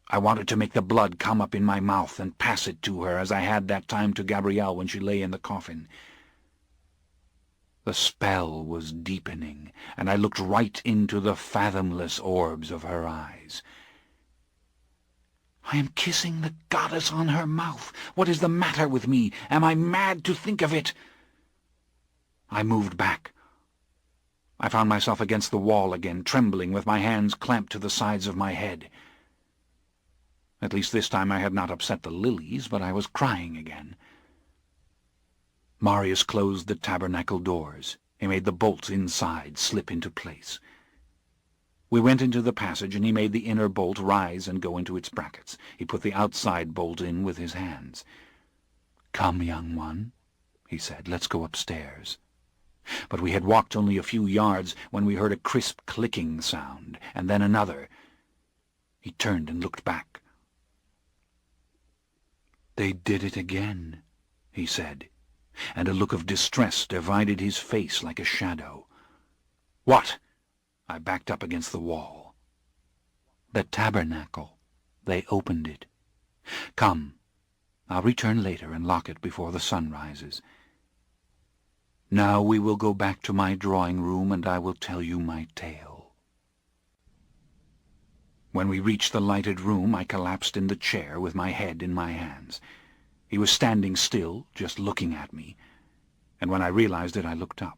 I wanted to make the blood come up in my mouth and pass it to her as I had that time to Gabrielle when she lay in the coffin. The spell was deepening, and I looked right into the fathomless orbs of her eyes. I am kissing the goddess on her mouth. What is the matter with me? Am I mad to think of it? I moved back. I found myself against the wall again, trembling with my hands clamped to the sides of my head. At least this time I had not upset the lilies, but I was crying again. Marius closed the tabernacle doors. He made the bolts inside slip into place. We went into the passage, and he made the inner bolt rise and go into its brackets. He put the outside bolt in with his hands. "Come, young one," he said, "let's go upstairs." But we had walked only a few yards when we heard a crisp clicking sound, and then another. He turned and looked back. "They did it again," he said, and a look of distress divided his face like a shadow. "What?" I backed up against the wall. "The tabernacle. They opened it. Come, I'll return later and lock it before the sun rises. Now we will go back to my drawing-room, and I will tell you my tale." When we reached the lighted room, I collapsed in the chair with my head in my hands. He was standing still, just looking at me, and when I realized it, I looked up.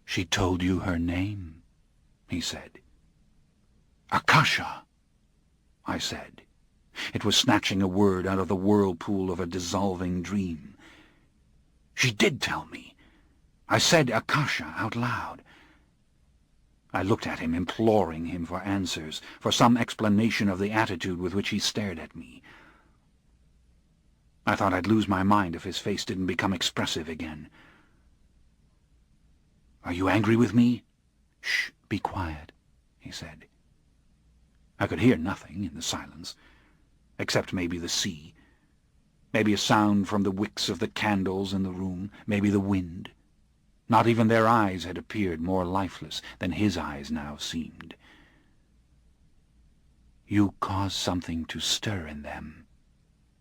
"She told you her name," he said. "Akasha," I said. It was snatching a word out of the whirlpool of a dissolving dream. She did tell me. I said Akasha out loud. I looked at him, imploring him for answers, for some explanation of the attitude with which he stared at me. I thought I'd lose my mind if his face didn't become expressive again. "Are you angry with me?" "Shh, be quiet," he said. I could hear nothing in the silence, except maybe the sea, maybe a sound from the wicks of the candles in the room, maybe the wind. Not even their eyes had appeared more lifeless than his eyes now seemed. "You caused something to stir in them,"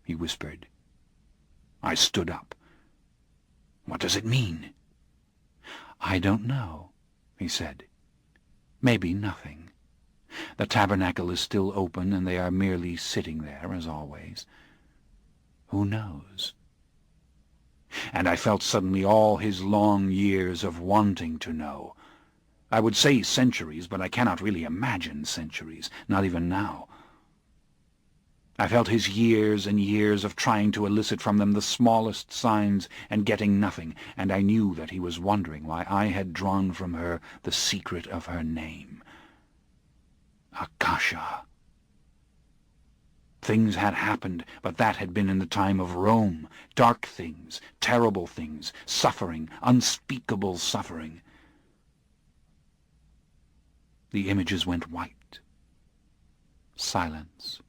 he whispered. I stood up. "What does it mean?" "I don't know," he said. "Maybe nothing. The tabernacle is still open, and they are merely sitting there, as always. Who knows?" And I felt suddenly all his long years of wanting to know. I would say centuries, but I cannot really imagine centuries, not even now. I felt his years and years of trying to elicit from them the smallest signs and getting nothing, and I knew that he was wondering why I had drawn from her the secret of her name. Akasha. Things had happened, but that had been in the time of Rome. Dark things, terrible things, suffering, unspeakable suffering. The images went white. Silence.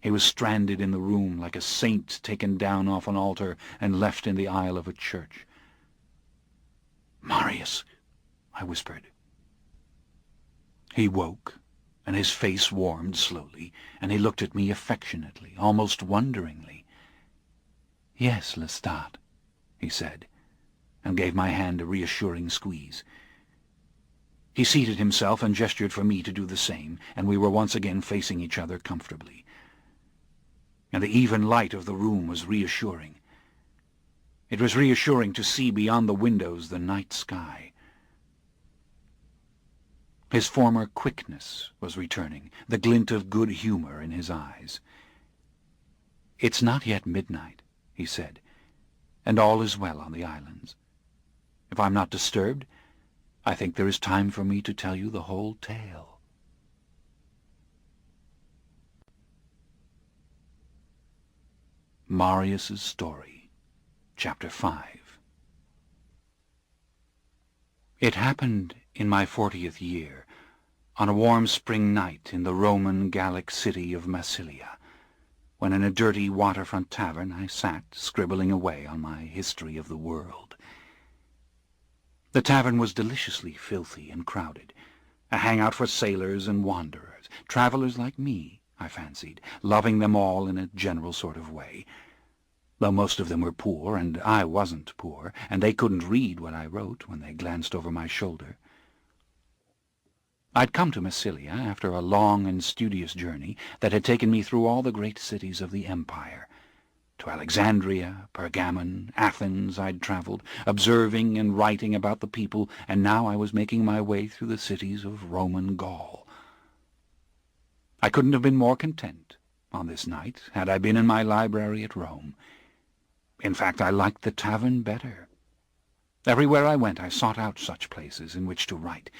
He was stranded in the room like a saint taken down off an altar and left in the aisle of a church. "Marius," I whispered. He woke, and his face warmed slowly, and he looked at me affectionately, almost wonderingly. "Yes, Lestat," he said, and gave my hand a reassuring squeeze. He seated himself and gestured for me to do the same, and we were once again facing each other comfortably. And the even light of the room was reassuring. It was reassuring to see beyond the windows the night sky. His former quickness was returning, the glint of good humor in his eyes. "It's not yet midnight," he said, "and all is well on the islands. If I'm not disturbed, I think there is time for me to tell you the whole tale." Marius's Story, Chapter 5. It happened in my 40th year, on a warm spring night in the Roman Gallic city of Massilia, when in a dirty waterfront tavern I sat scribbling away on my history of the world. The tavern was deliciously filthy and crowded, a hangout for sailors and wanderers, travelers like me, I fancied, loving them all in a general sort of way, though most of them were poor, and I wasn't poor, and they couldn't read what I wrote when they glanced over my shoulder. I'd come to Massilia after a long and studious journey that had taken me through all the great cities of the empire. To Alexandria, Pergamon, Athens I'd travelled, observing and writing about the people, and now I was making my way through the cities of Roman Gaul. I couldn't have been more content on this night had I been in my library at Rome. In fact, I liked the tavern better. Everywhere I went I sought out such places in which to write,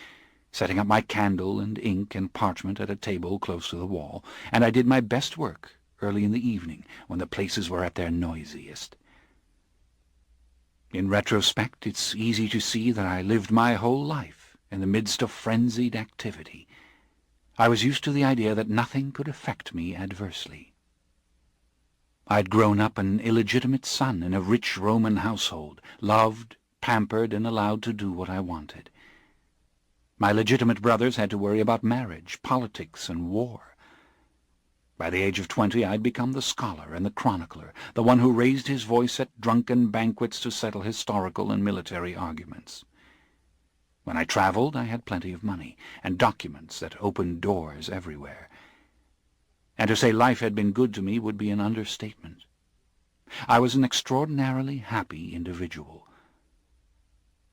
setting up my candle and ink and parchment at a table close to the wall, and I did my best work early in the evening when the places were at their noisiest. In retrospect, it's easy to see that I lived my whole life in the midst of frenzied activity. I was used to the idea that nothing could affect me adversely. I'd grown up an illegitimate son in a rich Roman household, loved, pampered, and allowed to do what I wanted. My legitimate brothers had to worry about marriage, politics, and war. By the age of 20, I'd become the scholar and the chronicler, the one who raised his voice at drunken banquets to settle historical and military arguments. When I traveled, I had plenty of money, and documents that opened doors everywhere. And to say life had been good to me would be an understatement. I was an extraordinarily happy individual.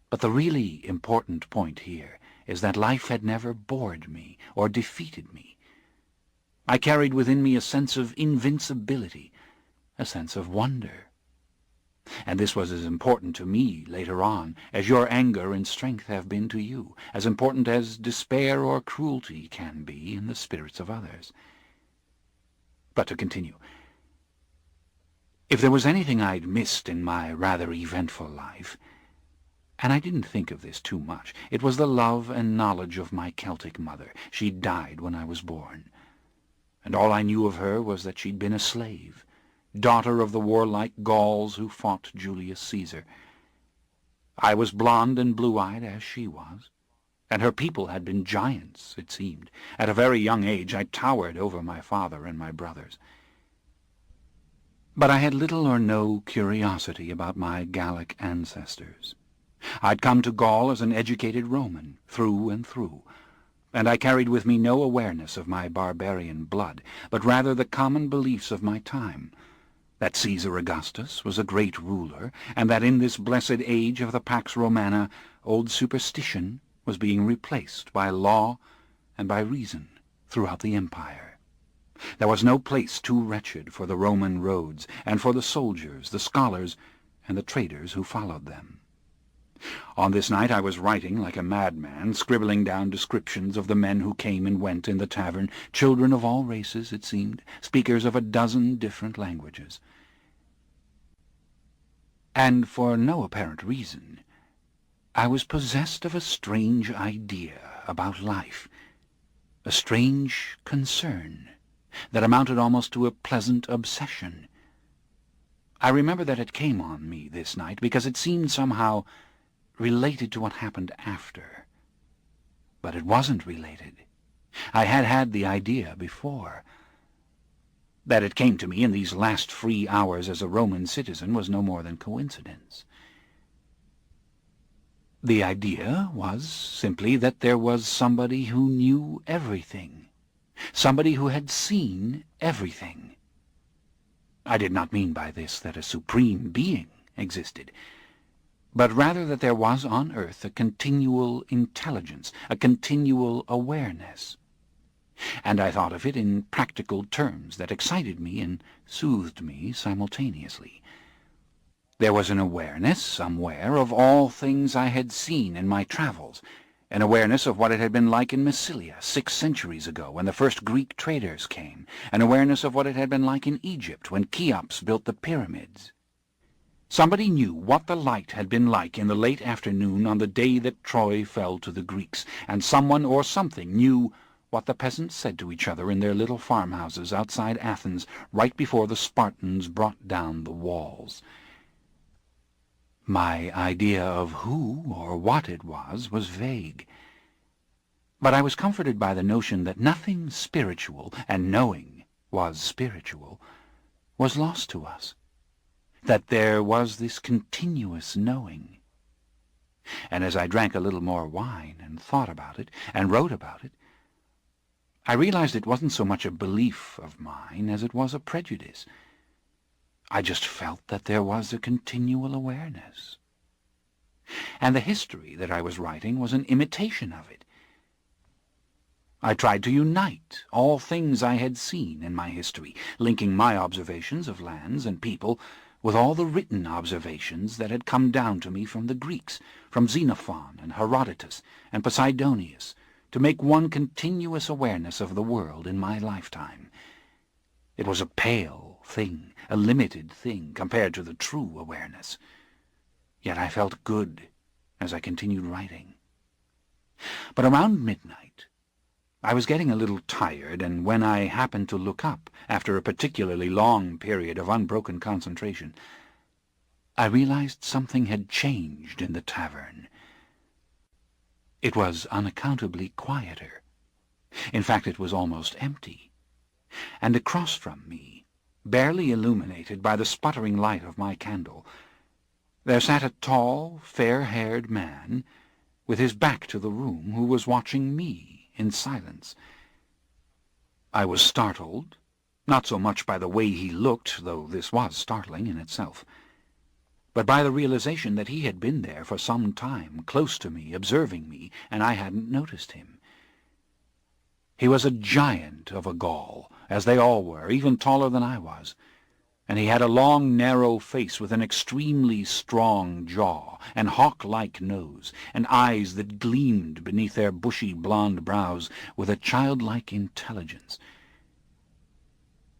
But the really important point here is that life had never bored me or defeated me. I carried within me a sense of invincibility, a sense of wonder. And this was as important to me later on as your anger and strength have been to you, as important as despair or cruelty can be in the spirits of others. But to continue, if there was anything I'd missed in my rather eventful life, and I didn't think of this too much, it was the love and knowledge of my Celtic mother. She died when I was born, and all I knew of her was that she'd been a slave, daughter of the warlike Gauls who fought Julius Caesar. I was blonde and blue-eyed as she was, and her people had been giants, it seemed. At a very young age I towered over my father and my brothers. But I had little or no curiosity about my Gallic ancestors. I'd come to Gaul as an educated Roman, through and through, and I carried with me no awareness of my barbarian blood, but rather the common beliefs of my time, that Caesar Augustus was a great ruler, and that in this blessed age of the Pax Romana old superstition was being replaced by law and by reason throughout the empire. There was no place too wretched for the Roman roads, and for the soldiers, the scholars, and the traders who followed them. On this night I was writing like a madman, scribbling down descriptions of the men who came and went in the tavern, children of all races, it seemed, speakers of a dozen different languages. And for no apparent reason, I was possessed of a strange idea about life, a strange concern that amounted almost to a pleasant obsession. I remember that it came on me this night because it seemed somehow related to what happened after. But it wasn't related. I had had the idea before. That it came to me in these last free hours as a Roman citizen was no more than coincidence. The idea was simply that there was somebody who knew everything, somebody who had seen everything. I did not mean by this that a supreme being existed, but rather that there was on earth a continual intelligence, a continual awareness. And I thought of it in practical terms that excited me and soothed me simultaneously. There was an awareness somewhere of all things I had seen in my travels, an awareness of what it had been like in Massilia 6 centuries ago when the first Greek traders came, an awareness of what it had been like in Egypt when Cheops built the pyramids. Somebody knew what the light had been like in the late afternoon on the day that Troy fell to the Greeks, and someone or something knew what the peasants said to each other in their little farmhouses outside Athens right before the Spartans brought down the walls. My idea of who or what it was vague, but I was comforted by the notion that nothing spiritual, and knowing was spiritual, was lost to us, that there was this continuous knowing. And as I drank a little more wine and thought about it and wrote about it, I realized it wasn't so much a belief of mine as it was a prejudice. I just felt that there was a continual awareness. And the history that I was writing was an imitation of it. I tried to unite all things I had seen in my history, linking my observations of lands and people with all the written observations that had come down to me from the Greeks, from Xenophon and Herodotus and Posidonius, to make one continuous awareness of the world in my lifetime. It was a pale thing, a limited thing, compared to the true awareness. Yet I felt good as I continued writing. But around midnight, I was getting a little tired, and when I happened to look up, after a particularly long period of unbroken concentration, I realized something had changed in the tavern. It was unaccountably quieter. In fact, it was almost empty. And across from me, barely illuminated by the sputtering light of my candle, there sat a tall, fair-haired man, with his back to the room, who was watching me in silence. I was startled, not so much by the way he looked, though this was startling in itself, but by the realization that he had been there for some time, close to me, observing me, and I hadn't noticed him. He was a giant of a Gaul, as they all were, even taller than I was, and he had a long, narrow face with an extremely strong jaw, and hawk-like nose, and eyes that gleamed beneath their bushy blond brows with a childlike intelligence.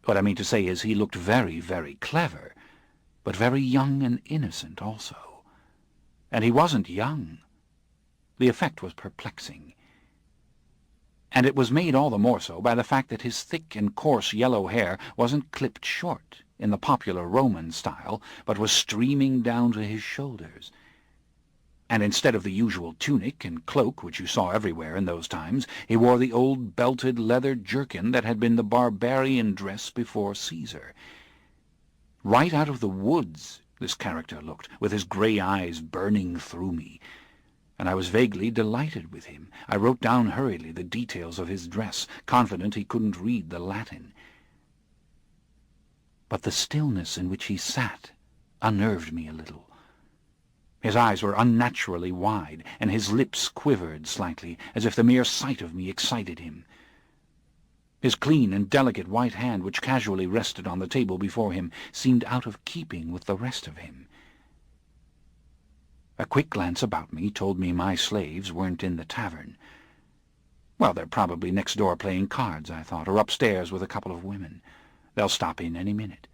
What I mean to say is he looked very, very clever, but very young and innocent also. And he wasn't young. The effect was perplexing. And it was made all the more so by the fact that his thick and coarse yellow hair wasn't clipped short in the popular Roman style, but was streaming down to his shoulders. And instead of the usual tunic and cloak which you saw everywhere in those times, he wore the old belted leather jerkin that had been the barbarian dress before Caesar. Right out of the woods this character looked, with his grey eyes burning through me, and I was vaguely delighted with him. I wrote down hurriedly the details of his dress, confident he couldn't read the Latin. But the stillness in which he sat unnerved me a little. His eyes were unnaturally wide, and his lips quivered slightly, as if the mere sight of me excited him. His clean and delicate white hand, which casually rested on the table before him, seemed out of keeping with the rest of him. A quick glance about me told me my slaves weren't in the tavern. Well, they're probably next door playing cards, I thought, or upstairs with a couple of women. They'll stop in any minute.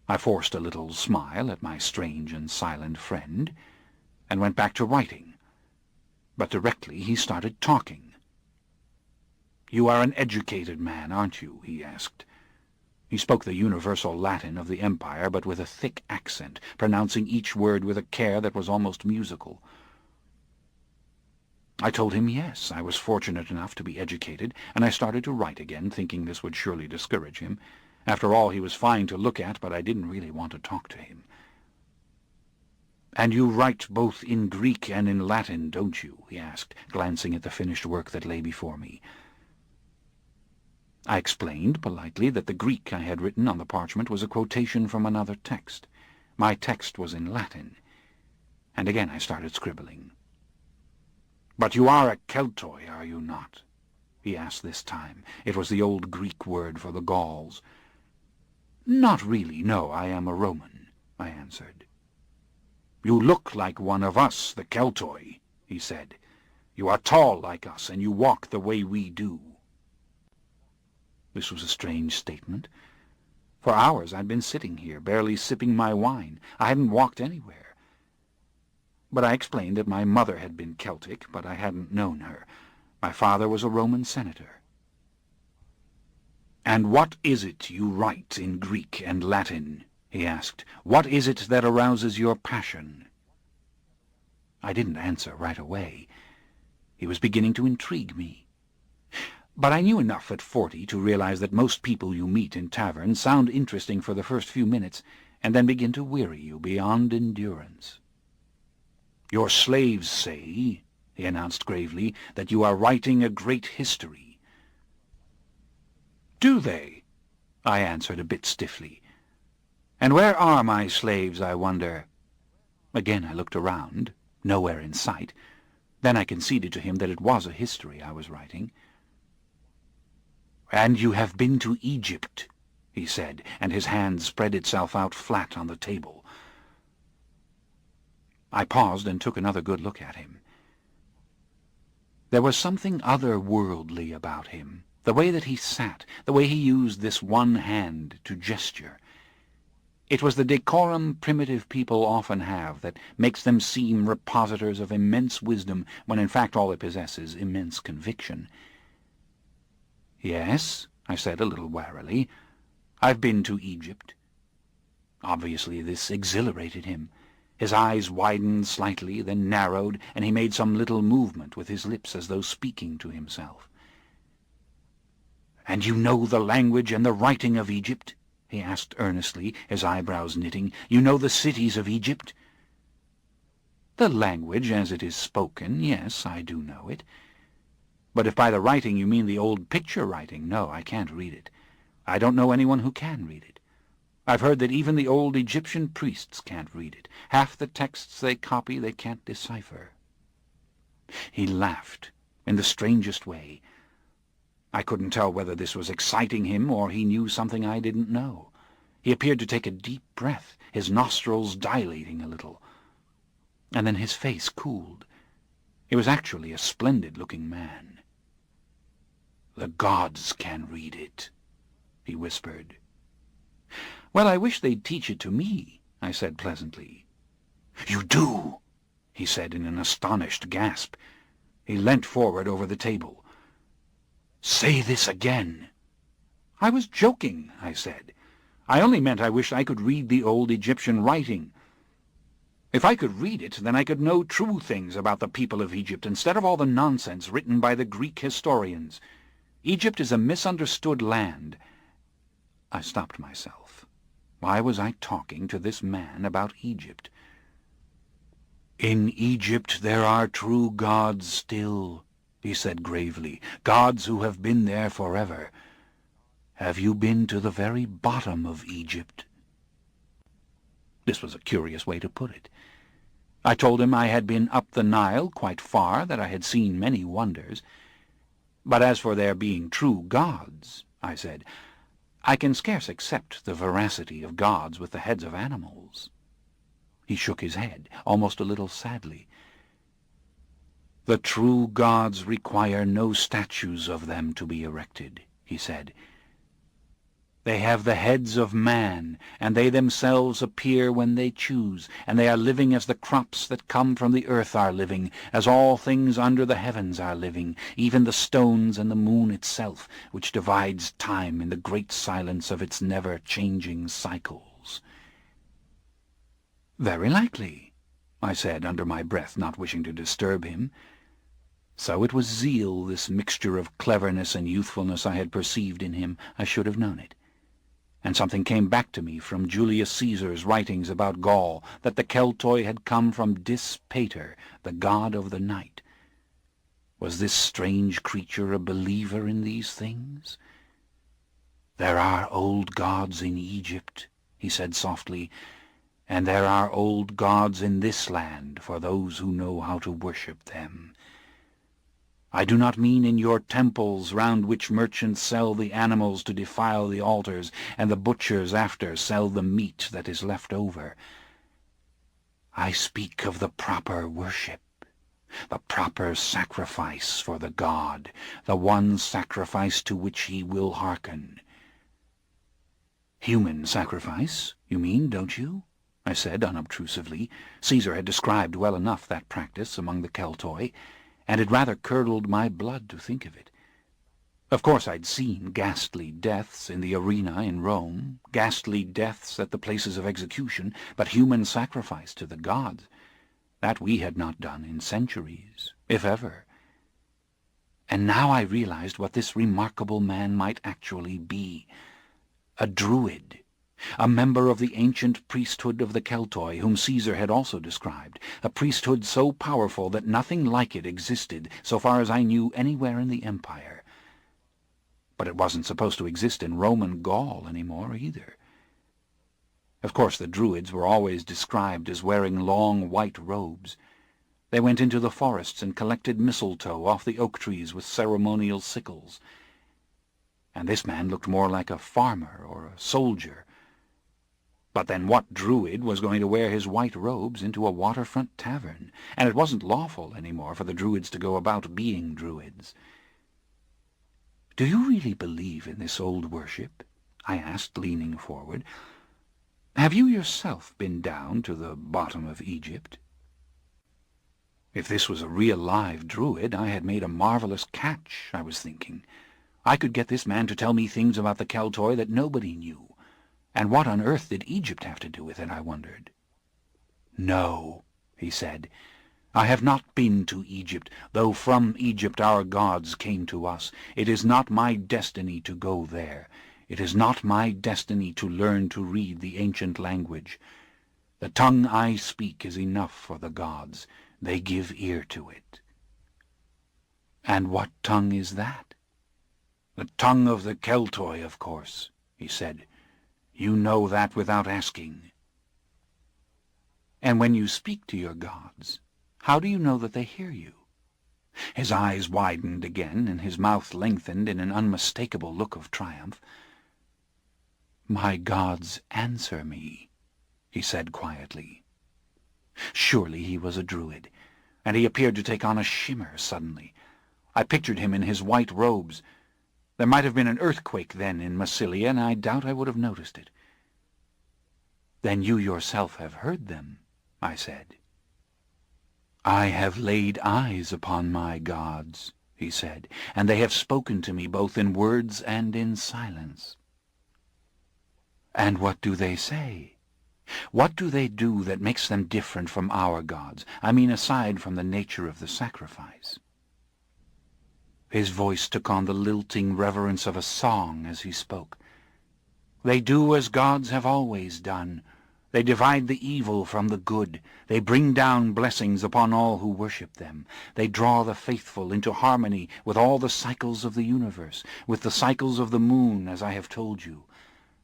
I forced a little smile at my strange and silent friend, and went back to writing. But directly he started talking. "You are an educated man, aren't you?" he asked. He spoke the universal Latin of the Empire, but with a thick accent, pronouncing each word with a care that was almost musical. I told him yes, I was fortunate enough to be educated, and I started to write again, thinking this would surely discourage him. After all, he was fine to look at, but I didn't really want to talk to him. "And you write both in Greek and in Latin, don't you?" he asked, glancing at the finished work that lay before me. I explained politely that the Greek I had written on the parchment was a quotation from another text. My text was in Latin, and again I started scribbling. "But you are a Keltoi, are you not?" he asked this time. It was the old Greek word for the Gauls. "Not really, no, I am a Roman," I answered. "You look like one of us, the Keltoi," he said. "You are tall like us, and you walk the way we do." This was a strange statement. For hours I'd been sitting here, barely sipping my wine. I hadn't walked anywhere. But I explained that my mother had been Celtic, but I hadn't known her. My father was a Roman senator. "And what is it you write in Greek and Latin?" he asked. "What is it that arouses your passion?" I didn't answer right away. He was beginning to intrigue me. But I knew enough at 40 to realize that most people you meet in taverns sound interesting for the first few minutes, and then begin to weary you beyond endurance. "Your slaves say," he announced gravely, "that you are writing a great history." "Do they?" I answered a bit stiffly. "And where are my slaves, I wonder?" Again I looked around. Nowhere in sight. Then I conceded to him that it was a history I was writing. "And you have been to Egypt," he said, and his hand spread itself out flat on the table. I paused and took another good look at him. There was something otherworldly about him, the way that he sat, the way he used this one hand to gesture. It was the decorum primitive people often have that makes them seem repositors of immense wisdom when in fact all they possess is immense conviction. "Yes," I said a little warily, "I've been to Egypt." Obviously this exhilarated him. His eyes widened slightly, then narrowed, and he made some little movement with his lips as though speaking to himself. "And you know the language and the writing of Egypt?" he asked earnestly, his eyebrows knitting. "You know the cities of Egypt?" "The language as it is spoken, yes, I do know it. But if by the writing you mean the old picture writing, no, I can't read it. I don't know anyone who can read it. I've heard that even the old Egyptian priests can't read it. Half the texts they copy they can't decipher." He laughed, in the strangest way. I couldn't tell whether this was exciting him or he knew something I didn't know. He appeared to take a deep breath, his nostrils dilating a little. And then his face cooled. He was actually a splendid-looking man. "The gods can read it," he whispered. "Well, I wish they'd teach it to me," I said pleasantly. "You do," he said in an astonished gasp. He leant forward over the table. "Say this again." "I was joking," I said. "I only meant I wished I could read the old Egyptian writing. If I could read it, then I could know true things about the people of Egypt instead of all the nonsense written by the Greek historians. Egypt is a misunderstood land." I stopped myself. Why was I talking to this man about Egypt? "In Egypt there are true gods still," he said gravely, "gods who have been there forever. Have you been to the very bottom of Egypt?" This was a curious way to put it. I told him I had been up the Nile quite far, that I had seen many wonders. "But as for their being true gods," I said, "I can scarce accept the veracity of gods with the heads of animals." He shook his head, almost a little sadly. "The true gods require no statues of them to be erected," he said. "They have the heads of man, and they themselves appear when they choose, and they are living as the crops that come from the earth are living, as all things under the heavens are living, even the stones and the moon itself, which divides time in the great silence of its never-changing cycles." "Very likely," I said under my breath, not wishing to disturb him. So it was zeal, this mixture of cleverness and youthfulness I had perceived in him. I should have known it. And something came back to me from Julius Caesar's writings about Gaul, that the Keltoi had come from Dis Pater, the god of the night. Was this strange creature a believer in these things? "There are old gods in Egypt," he said softly, "and there are old gods in this land for those who know how to worship them. I do not mean in your temples, round which merchants sell the animals to defile the altars, and the butchers after sell the meat that is left over. I speak of the proper worship, the proper sacrifice for the god, the one sacrifice to which he will hearken." "Human sacrifice, you mean, don't you?" I said unobtrusively. Caesar had described well enough that practice among the Keltoi, and it rather curdled my blood to think of it. Of course I'd seen ghastly deaths in the arena in Rome, ghastly deaths at the places of execution, but human sacrifice to the gods, that we had not done in centuries, if ever. And now I realized what this remarkable man might actually be. A druid, a member of the ancient priesthood of the Keltoi, whom Caesar had also described, a priesthood so powerful that nothing like it existed, so far as I knew, anywhere in the empire. But it wasn't supposed to exist in Roman Gaul anymore, either. Of course the Druids were always described as wearing long white robes. They went into the forests and collected mistletoe off the oak trees with ceremonial sickles. And this man looked more like a farmer or a soldier. But then what druid was going to wear his white robes into a waterfront tavern? And it wasn't lawful any more for the druids to go about being druids. "Do you really believe in this old worship?" I asked, leaning forward. "Have you yourself been down to the bottom of Egypt?" If this was a real live druid, I had made a marvelous catch, I was thinking. I could get this man to tell me things about the Keltoi that nobody knew. And what on earth did Egypt have to do with it, I wondered. "No," he said, "I have not been to Egypt, though from Egypt our gods came to us. It is not my destiny to go there. It is not my destiny to learn to read the ancient language. The tongue I speak is enough for the gods. They give ear to it." "And what tongue is that?" "The tongue of the Keltoi, of course," he said. "You know that without asking." "And when you speak to your gods, how do you know that they hear you?" His eyes widened again, and his mouth lengthened in an unmistakable look of triumph. "My gods answer me," he said quietly. Surely he was a druid, and he appeared to take on a shimmer suddenly. I pictured him in his white robes. There might have been an earthquake then in Massilia, and I doubt I would have noticed it. "Then you yourself have heard them," I said. "I have laid eyes upon my gods," he said, "and they have spoken to me both in words and in silence." "And what do they say? What do they do that makes them different from our gods? I mean, aside from the nature of the sacrifice." His voice took on the lilting reverence of a song as he spoke. "They do as gods have always done. They divide the evil from the good. They bring down blessings upon all who worship them. They draw the faithful into harmony with all the cycles of the universe, with the cycles of the moon, as I have told you.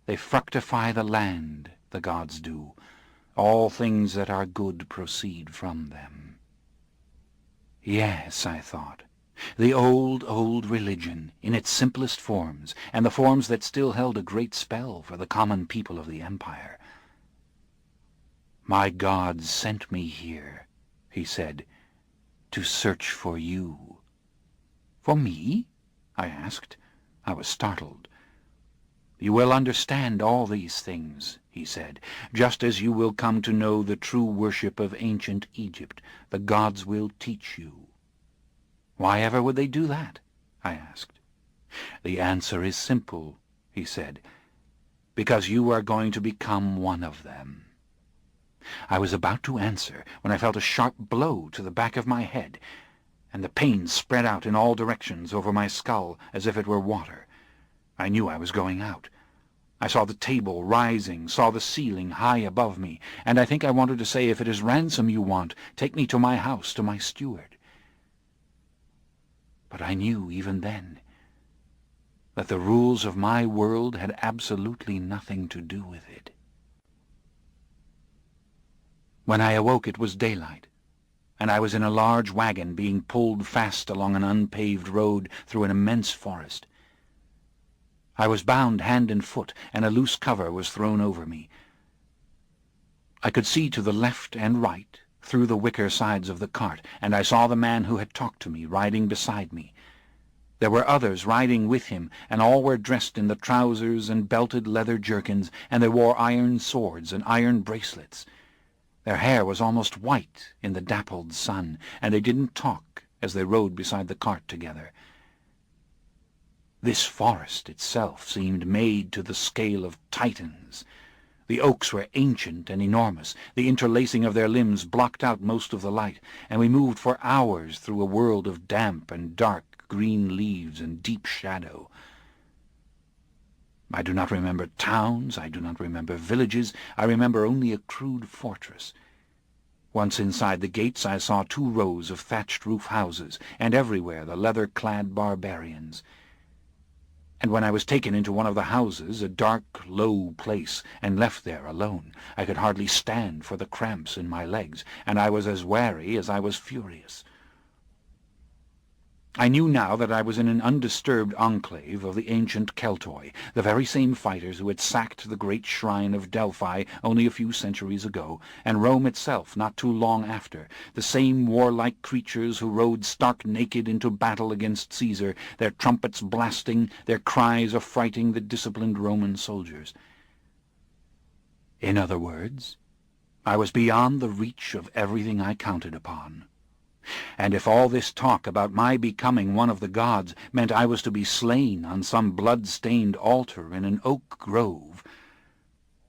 They fructify the land, the gods do. All things that are good proceed from them." Yes, I thought. The old religion, in its simplest forms, and the forms that still held a great spell for the common people of the empire. "My gods sent me here," he said, "to search for you." "For me?" I asked. I was startled. "You will understand all these things," he said, "just as you will come to know the true worship of ancient Egypt. The gods will teach you." "Why ever would they do that?" I asked. "The answer is simple," he said, "because you are going to become one of them." I was about to answer when I felt a sharp blow to the back of my head, and the pain spread out in all directions over my skull as if it were water. I knew I was going out. I saw the table rising, saw the ceiling high above me, and I think I wanted to say, "If it is ransom you want, take me to my house, to my steward." But I knew even then that the rules of my world had absolutely nothing to do with it. When I awoke it was daylight, and I was in a large wagon being pulled fast along an unpaved road through an immense forest. I was bound hand and foot, and a loose cover was thrown over me. I could see to the left and right through the wicker sides of the cart, and I saw the man who had talked to me riding beside me. There were others riding with him, and all were dressed in the trousers and belted leather jerkins, and they wore iron swords and iron bracelets. Their hair was almost white in the dappled sun, and they didn't talk as they rode beside the cart together. This forest itself seemed made to the scale of Titans. The oaks were ancient and enormous. The interlacing of their limbs blocked out most of the light, and we moved for hours through a world of damp and dark green leaves and deep shadow. I do not remember towns, I do not remember villages, I remember only a crude fortress. Once inside the gates I saw 2 rows of thatched roof houses, and everywhere the leather-clad barbarians. And when I was taken into one of the houses, a dark, low place, and left there alone, I could hardly stand for the cramps in my legs, and I was as wary as I was furious. I knew now that I was in an undisturbed enclave of the ancient Keltoi, the very same fighters who had sacked the great shrine of Delphi only a few centuries ago, and Rome itself not too long after, the same warlike creatures who rode stark naked into battle against Caesar, their trumpets blasting, their cries affrighting the disciplined Roman soldiers. In other words, I was beyond the reach of everything I counted upon. And if all this talk about my becoming one of the gods meant I was to be slain on some blood-stained altar in an oak grove,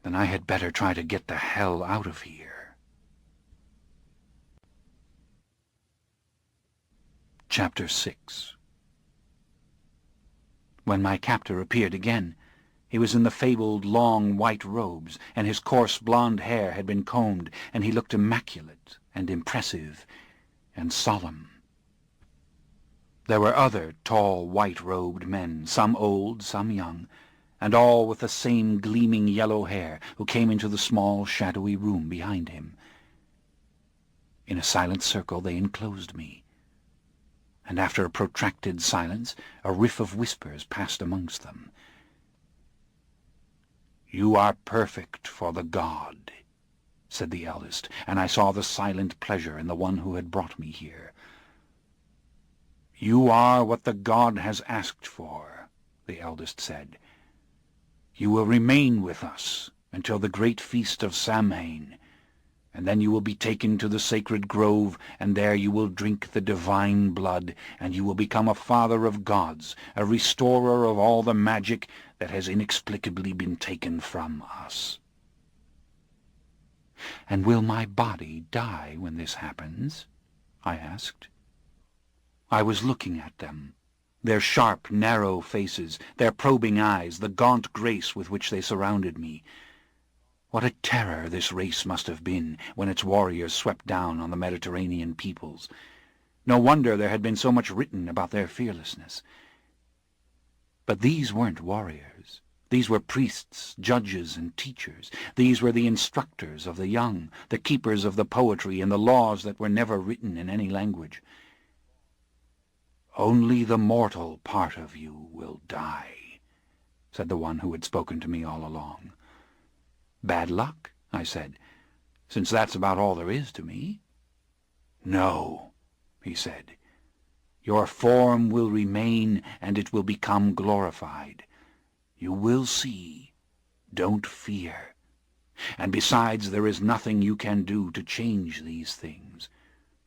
then I had better try to get the hell out of here. Chapter 6. When my captor appeared again, he was in the fabled long white robes, and his coarse blonde hair had been combed, and he looked immaculate and impressive and solemn. There were other tall, white-robed men, some old, some young, and all with the same gleaming yellow hair, who came into the small, shadowy room behind him. In a silent circle they enclosed me, and after a protracted silence, a riff of whispers passed amongst them. "You are perfect for the god," said the eldest, and I saw the silent pleasure in the one who had brought me here. "You are what the god has asked for," the eldest said. "You will remain with us until the great feast of Samhain, and then you will be taken to the sacred grove, and there you will drink the divine blood, and you will become a father of gods, a restorer of all the magic that has inexplicably been taken from us." "And will my body die when this happens?" I asked. I was looking at them, their sharp, narrow faces, their probing eyes, the gaunt grace with which they surrounded me. What a terror this race must have been when its warriors swept down on the Mediterranean peoples. No wonder there had been so much written about their fearlessness. But these weren't warriors. These were priests, judges, and teachers. These were the instructors of the young, the keepers of the poetry and the laws that were never written in any language. "Only the mortal part of you will die," said the one who had spoken to me all along. "Bad luck," I said, "since that's about all there is to me." "No," he said. "Your form will remain, and it will become glorified. You will see. Don't fear. And besides, there is nothing you can do to change these things.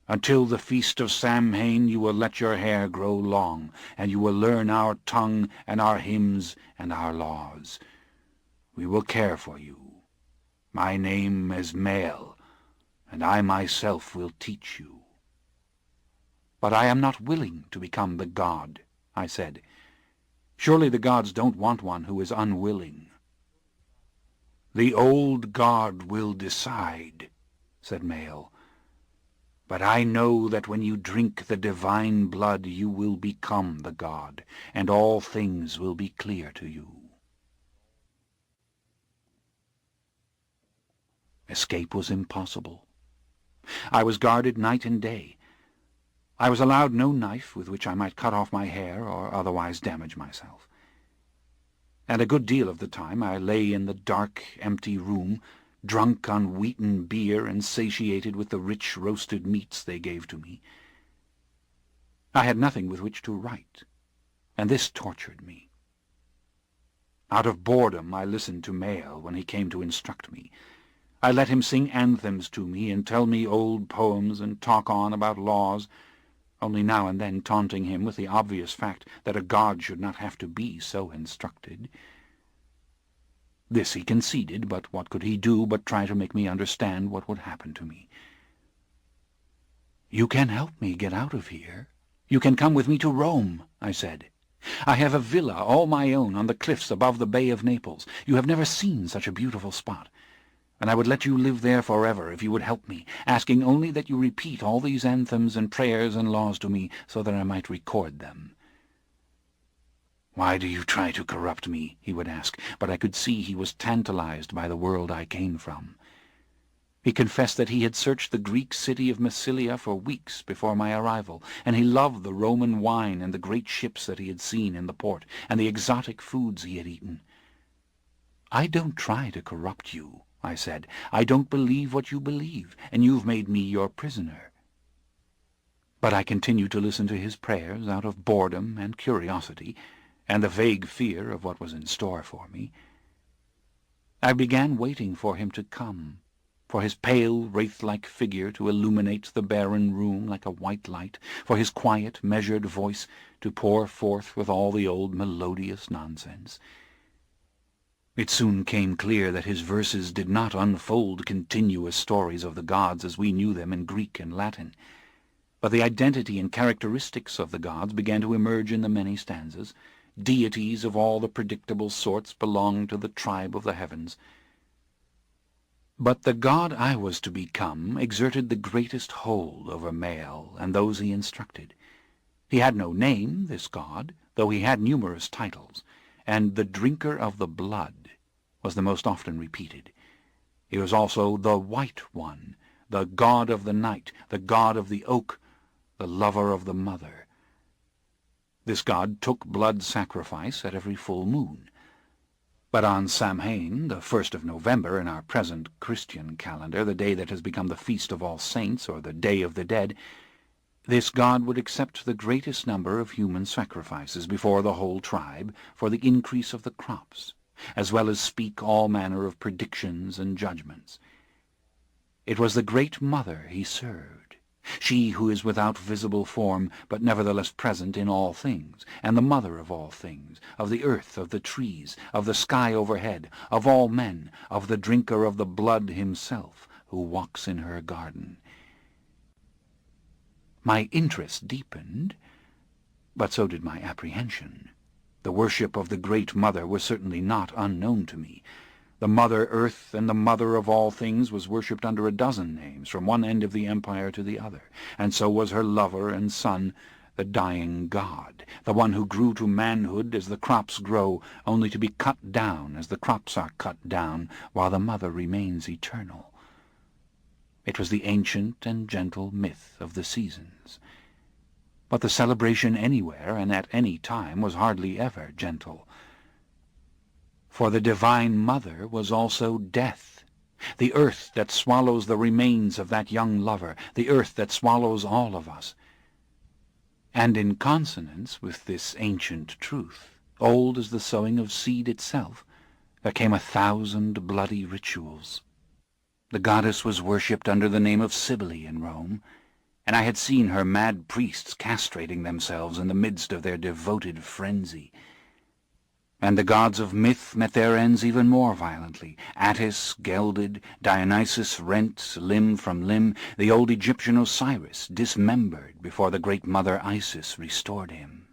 Until the feast of Samhain you will let your hair grow long, and you will learn our tongue and our hymns and our laws. We will care for you. My name is Mael, and I myself will teach you." "But I am not willing to become the god," I said. "Surely the gods don't want one who is unwilling." "The old god will decide," said Mael. "But I know that when you drink the divine blood you will become the god, and all things will be clear to you." Escape was impossible. I was guarded night and day. I was allowed no knife with which I might cut off my hair or otherwise damage myself. And a good deal of the time I lay in the dark, empty room, drunk on wheaten beer and satiated with the rich roasted meats they gave to me. I had nothing with which to write, and this tortured me. Out of boredom I listened to Mael when he came to instruct me. I let him sing anthems to me and tell me old poems and talk on about laws, only now and then taunting him with the obvious fact that a god should not have to be so instructed. This he conceded, but what could he do but try to make me understand what would happen to me? "You can help me get out of here. You can come with me to Rome," I said. "I have a villa all my own on the cliffs above the Bay of Naples. You have never seen such a beautiful spot. And I would let you live there forever if you would help me, asking only that you repeat all these anthems and prayers and laws to me so that I might record them." "Why do you try to corrupt me?" he would ask, but I could see he was tantalized by the world I came from. He confessed that he had searched the Greek city of Massilia for weeks before my arrival, and he loved the Roman wine and the great ships that he had seen in the port, and the exotic foods he had eaten. "I don't try to corrupt you," I said. "I don't believe what you believe, and you've made me your prisoner." But I continued to listen to his prayers out of boredom and curiosity, and the vague fear of what was in store for me. I began waiting for him to come, for his pale, wraith-like figure to illuminate the barren room like a white light, for his quiet, measured voice to pour forth with all the old melodious nonsense. It soon came clear that his verses did not unfold continuous stories of the gods as we knew them in Greek and Latin, but the identity and characteristics of the gods began to emerge in the many stanzas. Deities of all the predictable sorts belonged to the tribe of the heavens. But the god I was to become exerted the greatest hold over Mael and those he instructed. He had no name, this god, though he had numerous titles, and the drinker of the blood was the most often repeated. He was also the White One, the god of the night, the god of the oak, the lover of the mother. This god took blood sacrifice at every full moon. But on Samhain, the 1st of November in our present Christian calendar, the day that has become the Feast of All Saints, or the Day of the Dead, this god would accept the greatest number of human sacrifices before the whole tribe for the increase of the crops, as well as speak all manner of predictions and judgments. It was the Great Mother he served, she who is without visible form, but nevertheless present in all things, and the mother of all things, of the earth, of the trees, of the sky overhead, of all men, of the drinker of the blood himself, who walks in her garden. My interest deepened, but so did my apprehension. The worship of the Great Mother was certainly not unknown to me. The Mother Earth and the Mother of all things was worshipped under a dozen names, from one end of the empire to the other, and so was her lover and son, the dying god, the one who grew to manhood as the crops grow, only to be cut down as the crops are cut down, while the mother remains eternal. It was the ancient and gentle myth of the seasons. But the celebration anywhere and at any time was hardly ever gentle. For the Divine Mother was also death, the earth that swallows the remains of that young lover, the earth that swallows all of us. And in consonance with this ancient truth, old as the sowing of seed itself, there came 1,000 bloody rituals. The goddess was worshipped under the name of Cybele in Rome, and I had seen her mad priests castrating themselves in the midst of their devoted frenzy. And the gods of myth met their ends even more violently. Attis gelded, Dionysus rent limb from limb, the old Egyptian Osiris dismembered before the great mother Isis restored him.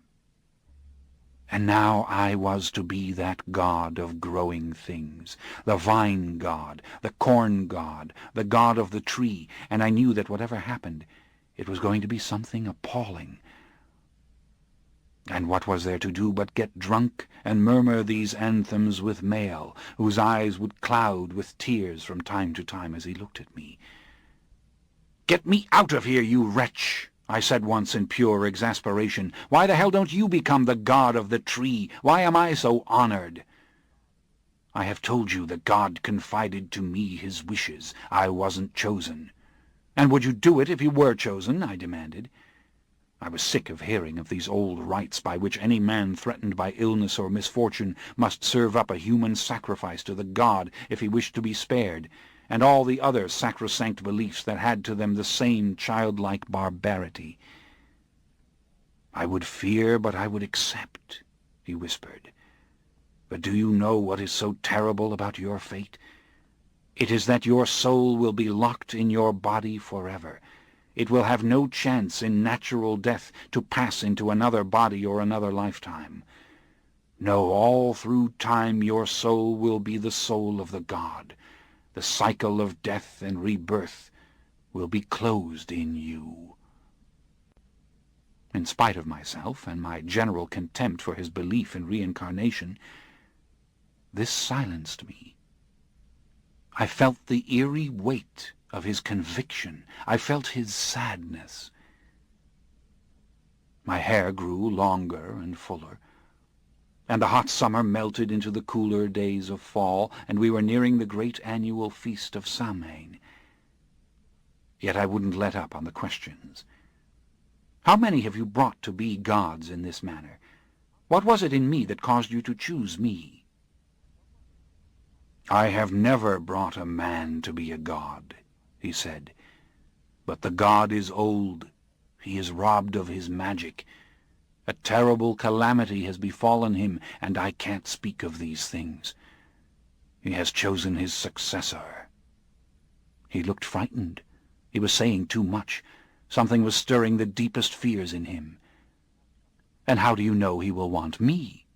And now I was to be that god of growing things, the vine god, the corn god, the god of the tree, and I knew that whatever happened, it was going to be something appalling. And what was there to do but get drunk and murmur these anthems with Mael, whose eyes would cloud with tears from time to time as he looked at me. "Get me out of here, you wretch!" I said once in pure exasperation. "Why the hell don't you become the god of the tree? Why am I so honored?" "I have told you that God confided to me his wishes. I wasn't chosen." "And would you do it if you were chosen?" I demanded. I was sick of hearing of these old rites by which any man threatened by illness or misfortune must serve up a human sacrifice to the god if he wished to be spared, and all the other sacrosanct beliefs that had to them the same childlike barbarity. "I would fear, but I would accept," he whispered. "But do you know what is so terrible about your fate? It is that your soul will be locked in your body forever. It will have no chance in natural death to pass into another body or another lifetime. No, all through time your soul will be the soul of the god. The cycle of death and rebirth will be closed in you." In spite of myself and my general contempt for his belief in reincarnation, this silenced me. I felt the eerie weight of his conviction. I felt his sadness. My hair grew longer and fuller, and the hot summer melted into the cooler days of fall, and we were nearing the great annual feast of Samhain. Yet I wouldn't let up on the questions. How many have you brought to be gods in this manner? What was it in me that caused you to choose me? I have never brought a man to be a god, he said. But the god is old. He is robbed of his magic. A terrible calamity has befallen him, and I can't speak of these things. He has chosen his successor. He looked frightened. He was saying too much. Something was stirring the deepest fears in him. And how do you know he will want me?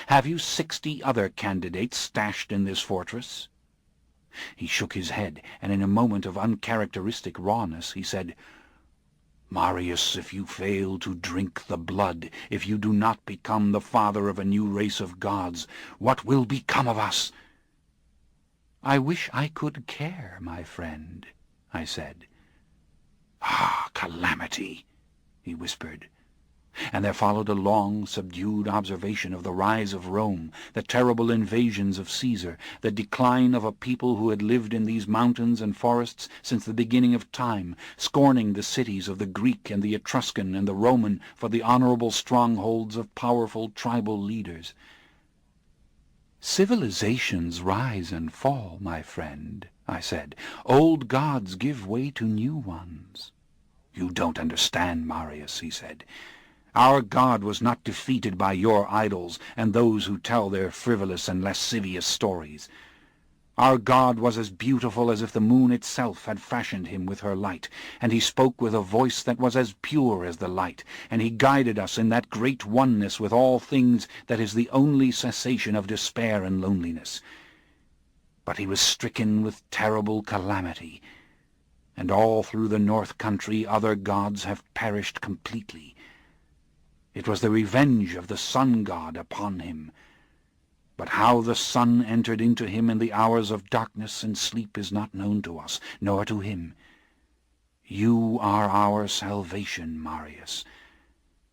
Have you 60 other candidates stashed in this fortress? He shook his head, and in a moment of uncharacteristic rawness he said, Marius, if you fail to drink the blood, if you do not become the father of a new race of gods, what will become of us? I wish I could care, my friend, I said. Ah, calamity, he whispered. And there followed a long, subdued observation of the rise of Rome, the terrible invasions of Caesar, the decline of a people who had lived in these mountains and forests since the beginning of time, scorning the cities of the Greek and the Etruscan and the Roman for the honorable strongholds of powerful tribal leaders. Civilizations rise and fall, my friend, I said. Old gods give way to new ones. You don't understand, Marius, he said. Our God was not defeated by your idols and those who tell their frivolous and lascivious stories. Our God was as beautiful as if the moon itself had fashioned him with her light, and he spoke with a voice that was as pure as the light, and he guided us in that great oneness with all things that is the only cessation of despair and loneliness. But he was stricken with terrible calamity, and all through the north country other gods have perished completely. It was the revenge of the sun god upon him. But how the sun entered into him in the hours of darkness and sleep is not known to us, nor to him. You are our salvation, Marius.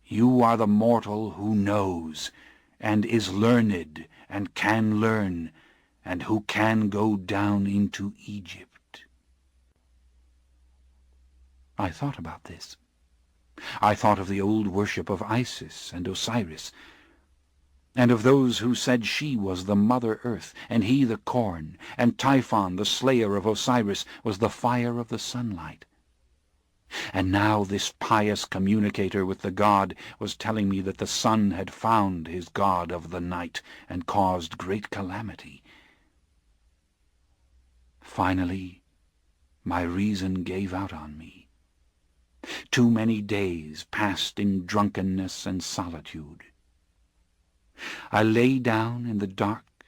You are the mortal who knows, and is learned, and can learn, and who can go down into Egypt. I thought about this. I thought of the old worship of Isis and Osiris, and of those who said she was the Mother Earth, and he the corn, and Typhon, the slayer of Osiris, was the fire of the sunlight. And now this pious communicator with the god was telling me that the sun had found his god of the night and caused great calamity. Finally, my reason gave out on me. Too many days passed in drunkenness and solitude. I lay down in the dark,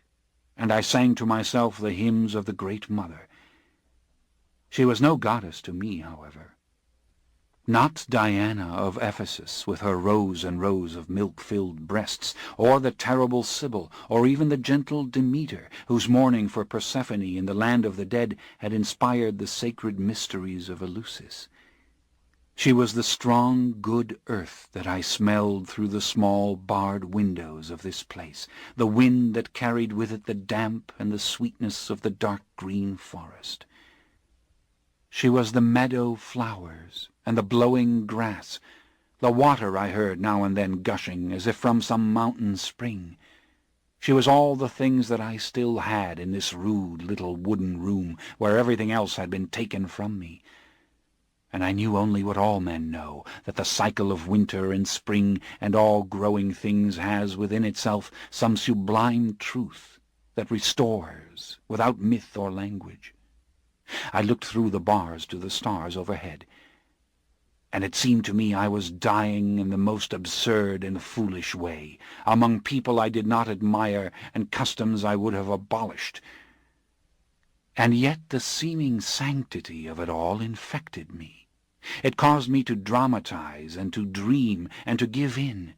and I sang to myself the hymns of the Great Mother. She was no goddess to me, however. Not Diana of Ephesus, with her rows and rows of milk-filled breasts, or the terrible Sibyl, or even the gentle Demeter, whose mourning for Persephone in the land of the dead had inspired the sacred mysteries of Eleusis. She was the strong, good earth that I smelled through the small barred windows of this place, the wind that carried with it the damp and the sweetness of the dark green forest. She was the meadow flowers and the blowing grass, the water I heard now and then gushing as if from some mountain spring. She was all the things that I still had in this rude little wooden room where everything else had been taken from me. And I knew only what all men know, that the cycle of winter and spring and all growing things has within itself some sublime truth that restores without myth or language. I looked through the bars to the stars overhead, and it seemed to me I was dying in the most absurd and foolish way, among people I did not admire and customs I would have abolished. And yet the seeming sanctity of it all infected me. It caused me to dramatize and to dream and to give in,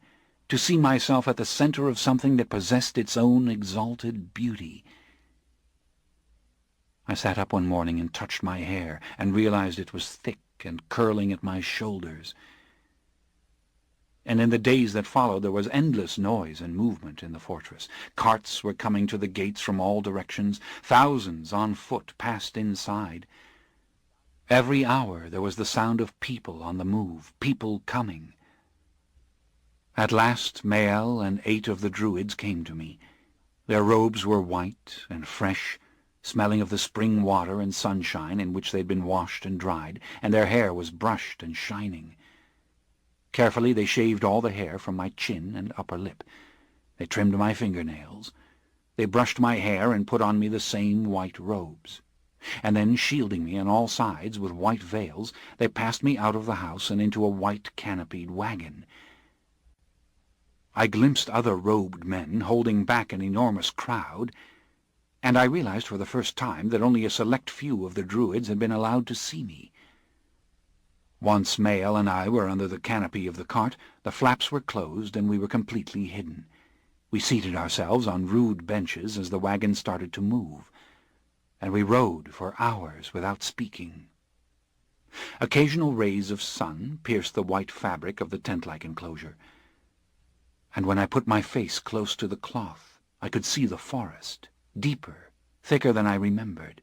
to see myself at the center of something that possessed its own exalted beauty. I sat up one morning and touched my hair and realized it was thick and curling at my shoulders. And in the days that followed there was endless noise and movement in the fortress. Carts were coming to the gates from all directions. Thousands on foot passed inside. Every hour there was the sound of people on the move, people coming. At last Mael and 8 of the Druids came to me. Their robes were white and fresh, smelling of the spring water and sunshine in which they'd been washed and dried, and their hair was brushed and shining. Carefully they shaved all the hair from my chin and upper lip. They trimmed my fingernails. They brushed my hair and put on me the same white robes. And then, shielding me on all sides with white veils, they passed me out of the house and into a white canopied wagon. I glimpsed other robed men holding back an enormous crowd, and I realized for the first time that only a select few of the Druids had been allowed to see me. Once Mael and I were under the canopy of the cart, the flaps were closed and we were completely hidden. We seated ourselves on rude benches as the wagon started to move, and we rode for hours without speaking. Occasional rays of sun pierced the white fabric of the tent-like enclosure, and when I put my face close to the cloth, I could see the forest, deeper, thicker than I remembered.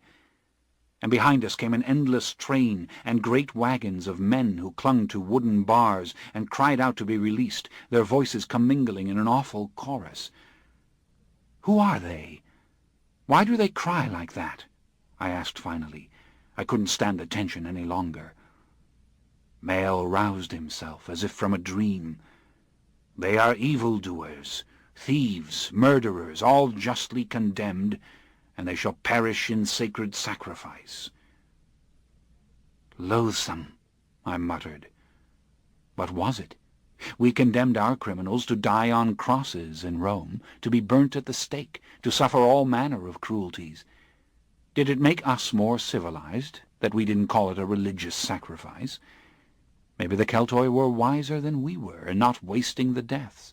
And behind us came an endless train and great wagons of men who clung to wooden bars and cried out to be released, their voices commingling in an awful chorus. "Who are they? Why do they cry like that?" I asked finally. I couldn't stand the tension any longer. Mael roused himself as if from a dream. "They are evildoers, thieves, murderers, all justly condemned, and they shall perish in sacred sacrifice." "Loathsome," I muttered. What was it? We condemned our criminals to die on crosses in Rome, to be burnt at the stake, to suffer all manner of cruelties. Did it make us more civilized that we didn't call it a religious sacrifice? Maybe the Keltoi were wiser than we were, and not wasting the deaths.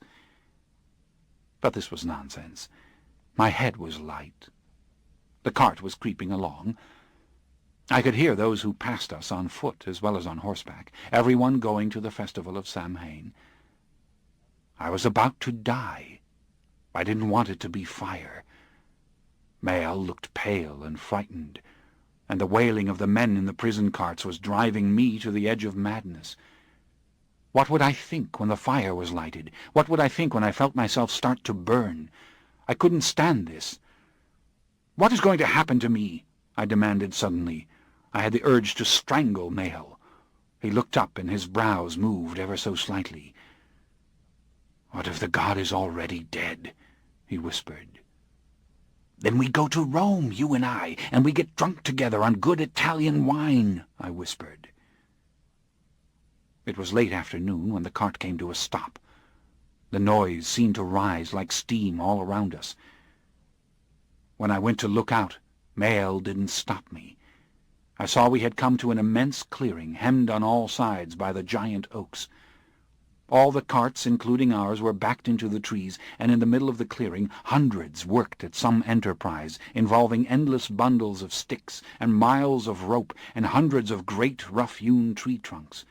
But this was nonsense. My head was light. The cart was creeping along. I could hear those who passed us on foot as well as on horseback, everyone going to the festival of Samhain. I was about to die. I didn't want it to be fire. Mael looked pale and frightened, and the wailing of the men in the prison carts was driving me to the edge of madness. What would I think when the fire was lighted? What would I think when I felt myself start to burn? I couldn't stand this. "What is going to happen to me?" I demanded suddenly. I had the urge to strangle Mael. He looked up and his brows moved ever so slightly. "What if the god is already dead?" he whispered. "Then we go to Rome, you and I, and we get drunk together on good Italian wine," I whispered. It was late afternoon when the cart came to a stop. The noise seemed to rise like steam all around us. When I went to look out, Mael didn't stop me. I saw we had come to an immense clearing, hemmed on all sides by the giant oaks. All the carts, including ours, were backed into the trees, and in the middle of the clearing hundreds worked at some enterprise involving endless bundles of sticks and miles of rope and hundreds of great rough-hewn tree trunks.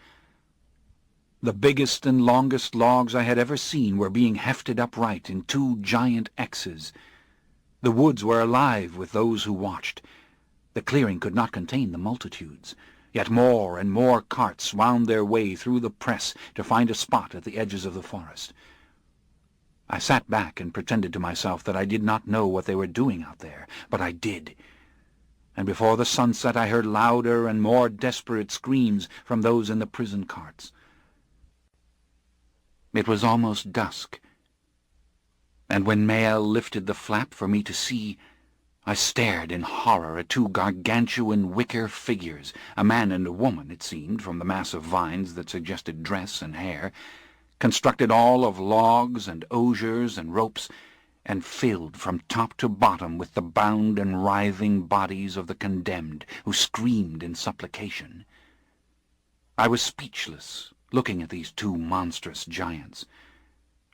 The biggest and longest logs I had ever seen were being hefted upright in 2 giant X's. The woods were alive with those who watched. The clearing could not contain the multitudes, yet more and more carts wound their way through the press to find a spot at the edges of the forest. I sat back and pretended to myself that I did not know what they were doing out there, but I did. And before the sunset I heard louder and more desperate screams from those in the prison carts. It was almost dusk, and when Mael lifted the flap for me to see, I stared in horror at 2 gargantuan wicker figures, a man and a woman, it seemed, from the mass of vines that suggested dress and hair, constructed all of logs and osiers and ropes, and filled from top to bottom with the bound and writhing bodies of the condemned, who screamed in supplication. I was speechless, looking at these two monstrous giants.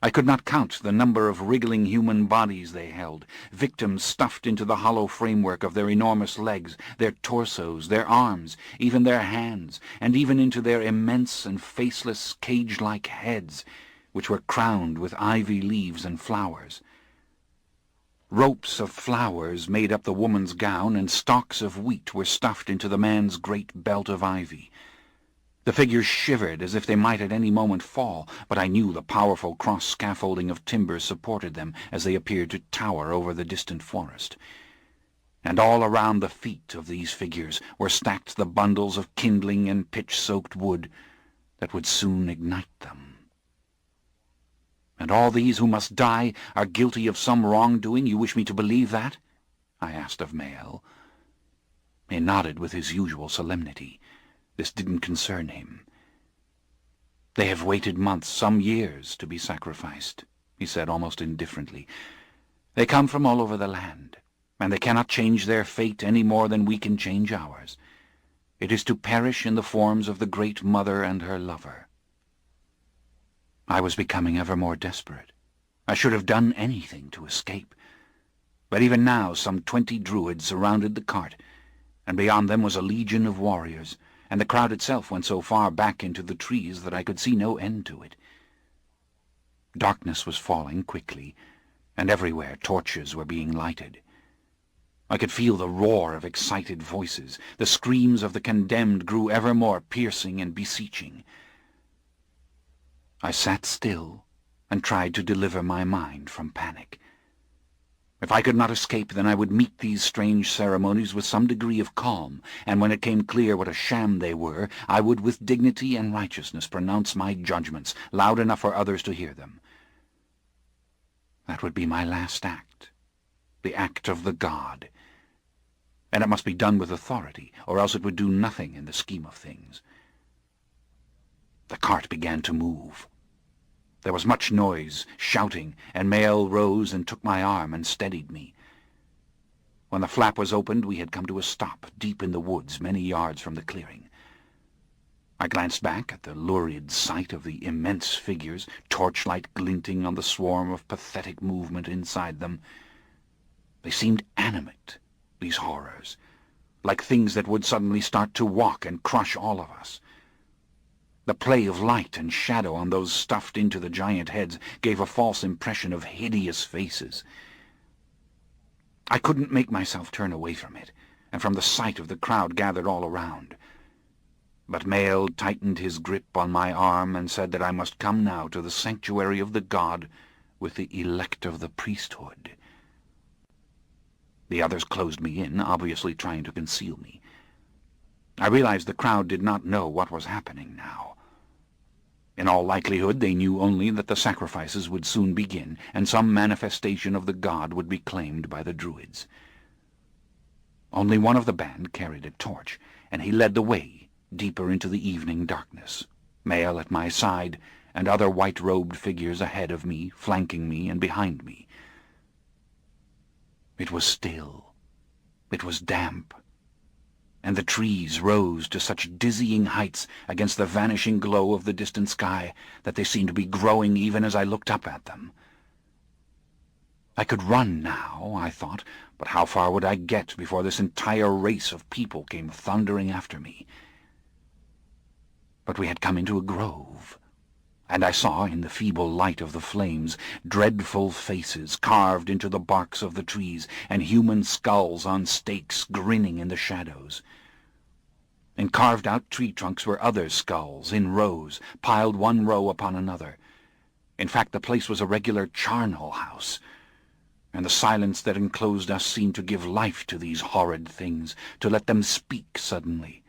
I could not count the number of wriggling human bodies they held, victims stuffed into the hollow framework of their enormous legs, their torsos, their arms, even their hands, and even into their immense and faceless cage-like heads, which were crowned with ivy leaves and flowers. Ropes of flowers made up the woman's gown, and stalks of wheat were stuffed into the man's great belt of ivy. The figures shivered as if they might at any moment fall, but I knew the powerful cross-scaffolding of timber supported them as they appeared to tower over the distant forest. And all around the feet of these figures were stacked the bundles of kindling and pitch-soaked wood that would soon ignite them. "And all these who must die are guilty of some wrongdoing? You wish me to believe that?" I asked of Mael. He nodded with his usual solemnity. This didn't concern him. "They have waited months, some years, to be sacrificed," he said almost indifferently. "They come from all over the land, and they cannot change their fate any more than we can change ours. It is to perish in the forms of the Great Mother and her lover." I was becoming ever more desperate. I should have done anything to escape. But even now some 20 druids surrounded the cart, and beyond them was a legion of warriors, and the crowd itself went so far back into the trees that I could see no end to it. Darkness was falling quickly, and everywhere torches were being lighted. I could feel the roar of excited voices. The screams of the condemned grew ever more piercing and beseeching. I sat still and tried to deliver my mind from panic. If I could not escape, then I would meet these strange ceremonies with some degree of calm, and when it came clear what a sham they were, I would with dignity and righteousness pronounce my judgments, loud enough for others to hear them. That would be my last act, the act of the god. And it must be done with authority, or else it would do nothing in the scheme of things. The cart began to move. There was much noise, shouting, and Mael rose and took my arm and steadied me. When the flap was opened, we had come to a stop, deep in the woods, many yards from the clearing. I glanced back at the lurid sight of the immense figures, torchlight glinting on the swarm of pathetic movement inside them. They seemed animate, these horrors, like things that would suddenly start to walk and crush all of us. The play of light and shadow on those stuffed into the giant heads gave a false impression of hideous faces. I couldn't make myself turn away from it, and from the sight of the crowd gathered all around. But Mael tightened his grip on my arm and said that I must come now to the sanctuary of the god with the elect of the priesthood. The others closed me in, obviously trying to conceal me. I realized the crowd did not know what was happening now. In all likelihood, they knew only that the sacrifices would soon begin, and some manifestation of the god would be claimed by the druids. Only one of the band carried a torch, and he led the way deeper into the evening darkness, Mael at my side, and other white-robed figures ahead of me, flanking me, and behind me. It was still. It was damp. And the trees rose to such dizzying heights against the vanishing glow of the distant sky that they seemed to be growing even as I looked up at them. I could run now, I thought, but how far would I get before this entire race of people came thundering after me? But we had come into a grove, and I saw, in the feeble light of the flames, dreadful faces carved into the barks of the trees, and human skulls on stakes grinning in the shadows. In carved-out tree trunks were other skulls, in rows, piled one row upon another. In fact, the place was a regular charnel house, and the silence that enclosed us seemed to give life to these horrid things, to let them speak suddenly.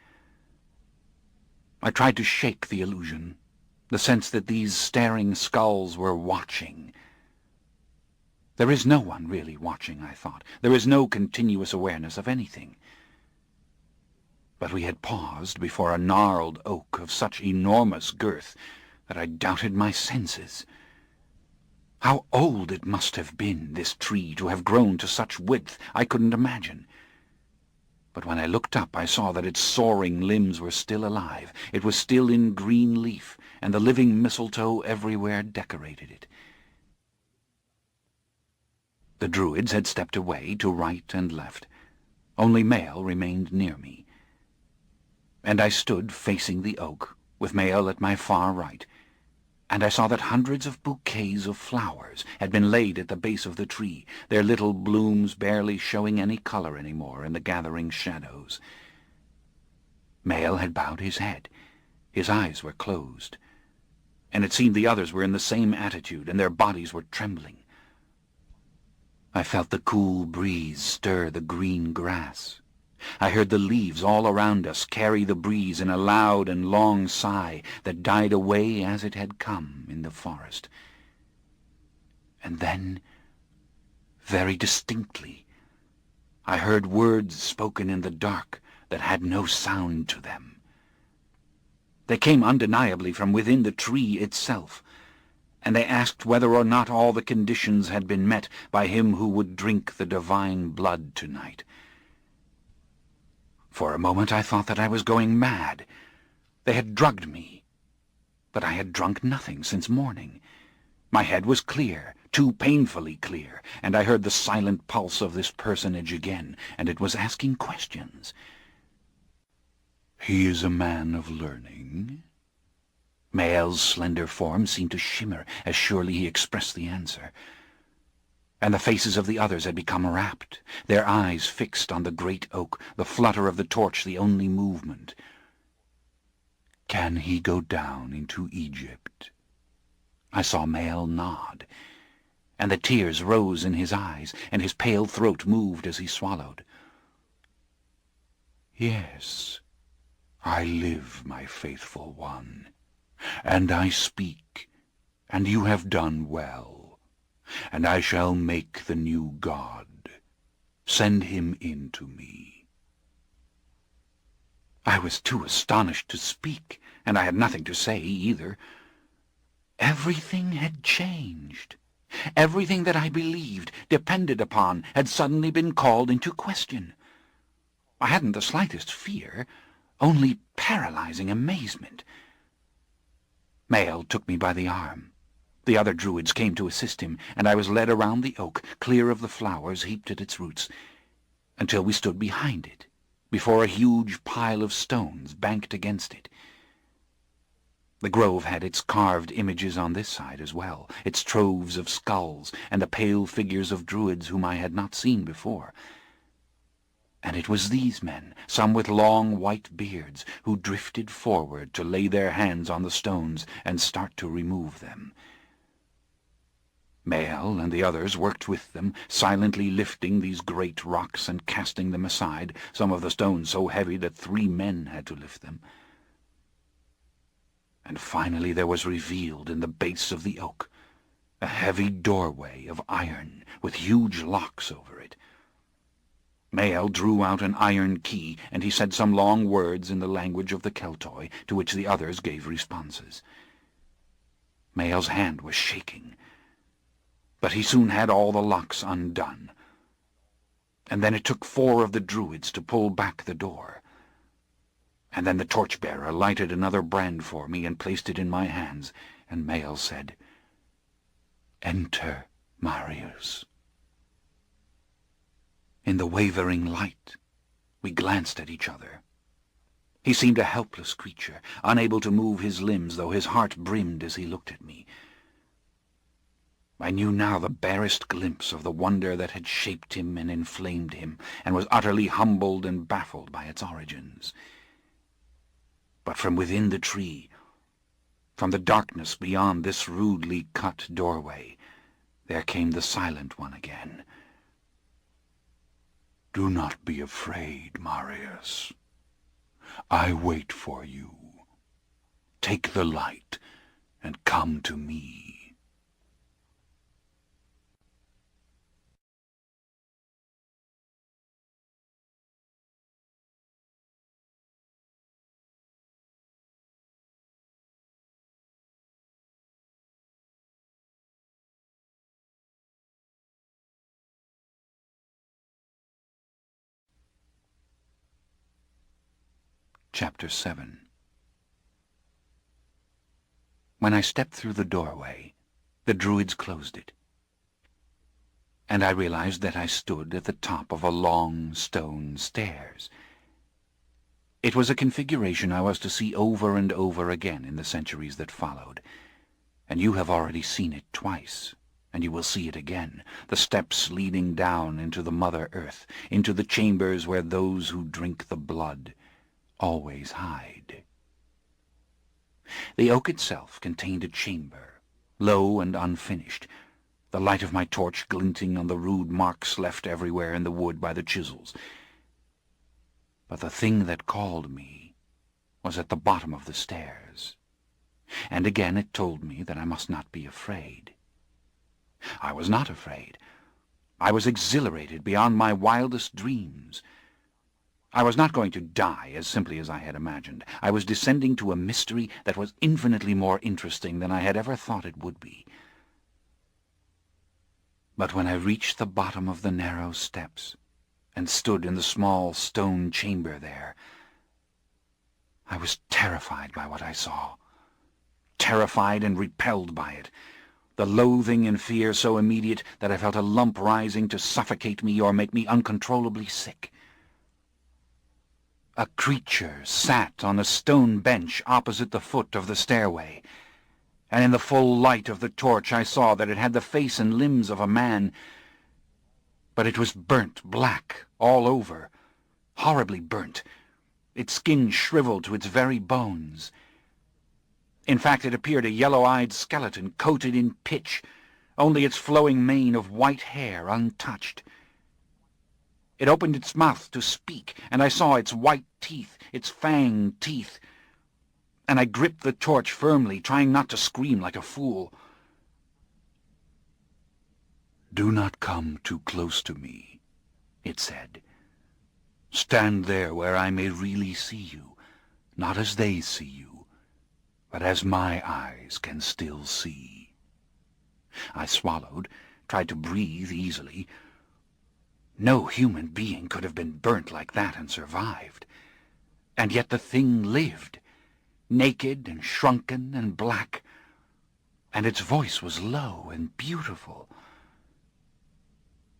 I tried to shake the illusion, the sense that these staring skulls were watching. There is no one really watching, I thought. There is no continuous awareness of anything. But we had paused before a gnarled oak of such enormous girth that I doubted my senses. How old it must have been, this tree, to have grown to such width, I couldn't imagine. but when I looked up I saw that its soaring limbs were still alive. It was still in green leaf, and the living mistletoe everywhere decorated it. The druids had stepped away to right and left. Only Mael remained near me. And I stood facing the oak, with Mael at my far right, and I saw that hundreds of bouquets of flowers had been laid at the base of the tree, their little blooms barely showing any color any more in the gathering shadows. Mael had bowed his head. His eyes were closed, and it seemed the others were in the same attitude, and their bodies were trembling. I felt the cool breeze stir the green grass. I heard the leaves all around us carry the breeze in a loud and long sigh that died away as it had come in the forest. And then, very distinctly, I heard words spoken in the dark that had no sound to them. They came undeniably from within the tree itself, and they asked whether or not all the conditions had been met by him who would drink the divine blood tonight. For a moment I thought that I was going mad. They had drugged me, but I had drunk nothing since morning. My head was clear, too painfully clear, and I heard the silent pulse of this personage again, and it was asking questions. "He is a man of learning?" Mael's slender form seemed to shimmer as surely he expressed the answer. And the faces of the others had become rapt, their eyes fixed on the great oak, the flutter of the torch the only movement. "Can he go down into Egypt?" I saw Mael nod, and the tears rose in his eyes, and his pale throat moved as he swallowed. "Yes, I live, my faithful one, and I speak, and you have done well. And I shall make the new god. Send him in to me." I was too astonished to speak, and I had nothing to say either. Everything had changed. Everything that I believed, depended upon, had suddenly been called into question. I hadn't the slightest fear, only paralyzing amazement. Mael took me by the arm. The other druids came to assist him, and I was led around the oak, clear of the flowers heaped at its roots, until we stood behind it, before a huge pile of stones banked against it. The grove had its carved images on this side as well, its troves of skulls, and the pale figures of druids whom I had not seen before. And it was these men, some with long white beards, who drifted forward to lay their hands on the stones and start to remove them. Mael and the others worked with them, silently lifting these great rocks and casting them aside, some of the stones so heavy that 3 men had to lift them. And finally there was revealed in the base of the oak a heavy doorway of iron with huge locks over it. Mael drew out an iron key, and he said some long words in the language of the Keltoi, to which the others gave responses. Mael's hand was shaking, but he soon had all the locks undone. And then it took 4 of the druids to pull back the door. And then the torchbearer lighted another brand for me and placed it in my hands, and Mael said, "Enter, Marius." In the wavering light, we glanced at each other. He seemed a helpless creature, unable to move his limbs, though his heart brimmed as he looked at me. I knew now the barest glimpse of the wonder that had shaped him and inflamed him, and was utterly humbled and baffled by its origins. But from within the tree, from the darkness beyond this rudely cut doorway, there came the Silent One again. "Do not be afraid, Marius. I wait for you. Take the light and come to me." Chapter 7. When I stepped through the doorway, the Druids closed it, and I realized that I stood at the top of a long stone stairs. It was a configuration I was to see over and over again in the centuries that followed, and you have already seen it twice, and you will see it again, the steps leading down into the Mother Earth, into the chambers where those who drink the blood always hide. The oak itself contained a chamber, low and unfinished, the light of my torch glinting on the rude marks left everywhere in the wood by the chisels. But the thing that called me was at the bottom of the stairs, and again it told me that I must not be afraid. I was not afraid. I was exhilarated beyond my wildest dreams. I was not going to die as simply as I had imagined. I was descending to a mystery that was infinitely more interesting than I had ever thought it would be. But when I reached the bottom of the narrow steps and stood in the small stone chamber there, I was terrified by what I saw, terrified and repelled by it, the loathing and fear so immediate that I felt a lump rising to suffocate me or make me uncontrollably sick. A creature sat on a stone bench opposite the foot of the stairway, and in the full light of the torch I saw that it had the face and limbs of a man, but it was burnt black all over, horribly burnt, its skin shriveled to its very bones. In fact, it appeared a yellow-eyed skeleton coated in pitch, only its flowing mane of white hair untouched. It opened its mouth to speak, and I saw its white teeth, its fanged teeth, and I gripped the torch firmly, trying not to scream like a fool. "Do not come too close to me," it said. "Stand there where I may really see you, not as they see you, but as my eyes can still see." I swallowed, tried to breathe easily. No human being could have been burnt like that and survived. And yet the thing lived, naked and shrunken and black, and its voice was low and beautiful.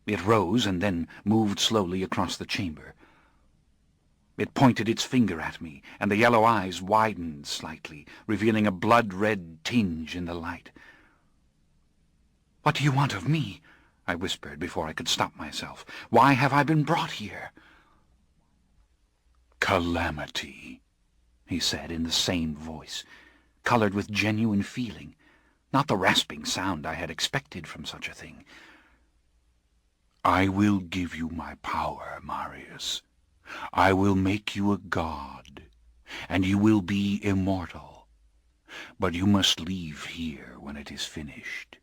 It rose and then moved slowly across the chamber. It pointed its finger at me, and the yellow eyes widened slightly, revealing a blood-red tinge in the light. "What do you want of me?" I whispered before I could stop myself. "Why have I been brought here?" "Calamity," he said in the same voice, colored with genuine feeling, not the rasping sound I had expected from such a thing. "I will give you my power, Marius. I will make you a god, and you will be immortal. But you must leave here when it is finished.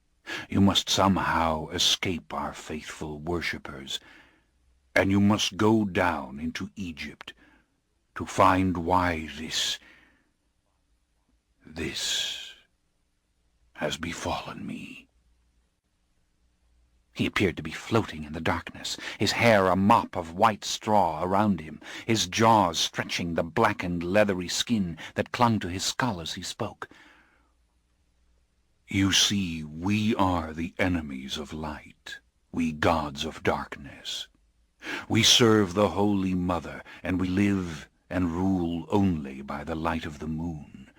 You must somehow escape our faithful worshippers, and you must go down into Egypt to find why this has befallen me." He appeared to be floating in the darkness, his hair a mop of white straw around him, his jaws stretching the blackened, leathery skin that clung to his skull as he spoke. "You see, we are the enemies of light, we gods of darkness. We serve the Holy Mother, and we live and rule only by the light of the moon.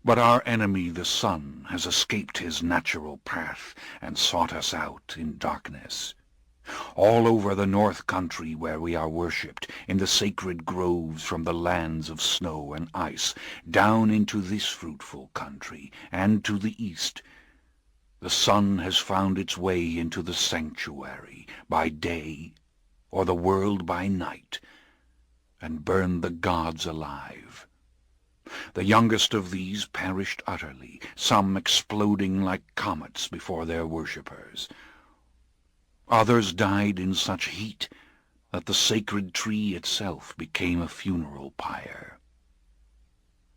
But our enemy, the sun, has escaped his natural path and sought us out in darkness. All over the north country where we are worshipped, in the sacred groves from the lands of snow and ice, down into this fruitful country, and to the east, the sun has found its way into the sanctuary by day, or the world by night, and burned the gods alive. The youngest of these perished utterly, some exploding like comets before their worshippers. Others died in such heat that the sacred tree itself became a funeral pyre.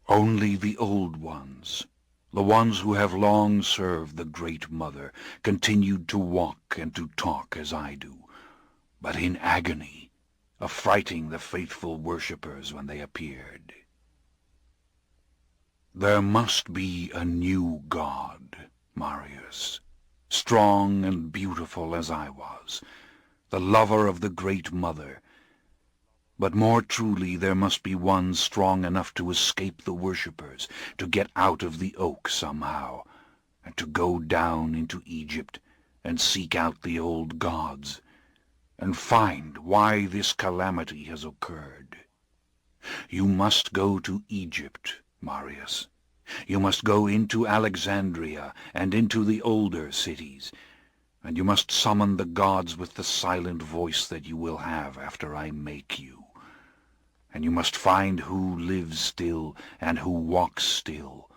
Only the old ones, the ones who have long served the Great Mother, continued to walk and to talk as I do, but in agony, affrighting the faithful worshippers when they appeared. There must be a new god, Marius, strong and beautiful as I was, the lover of the Great Mother. But more truly there must be one strong enough to escape the worshippers, to get out of the oak somehow, and to go down into Egypt and seek out the old gods, and find why this calamity has occurred. You must go to Egypt, Marius. You must go into Alexandria and into the older cities, and you must summon the gods with the silent voice that you will have after I make you. And you must find who lives still and who walks still,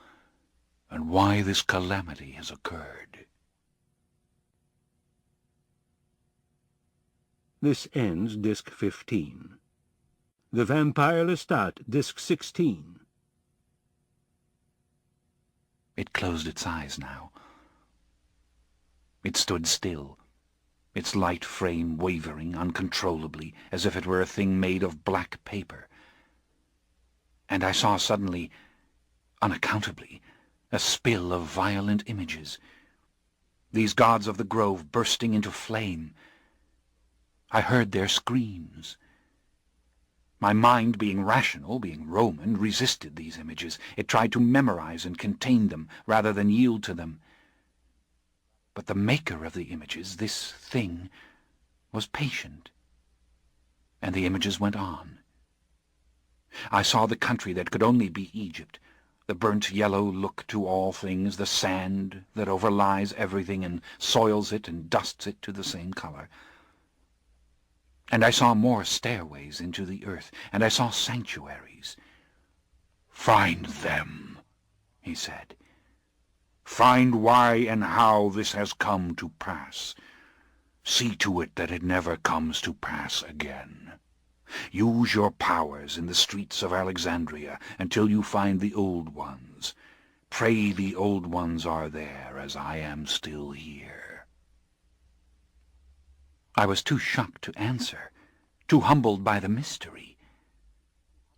and why this calamity has occurred. This ends Disc 15. The Vampire Lestat, Disc 16. It closed its eyes now. It stood still, its light frame wavering uncontrollably, as if it were a thing made of black paper. And I saw suddenly, unaccountably, a spill of violent images. These gods of the grove bursting into flame. I heard their screams. My mind, being rational, being Roman, resisted these images. It tried to memorize and contain them, rather than yield to them. But the maker of the images, this thing, was patient, and the images went on. I saw the country that could only be Egypt, the burnt yellow look to all things, the sand that overlies everything and soils it and dusts it to the same color. And I saw more stairways into the earth, and I saw sanctuaries. "Find them," he said. "Find why and how this has come to pass. See to it that it never comes to pass again. Use your powers in the streets of Alexandria until you find the old ones. Pray the old ones are there, as I am still here." I was too shocked to answer, too humbled by the mystery.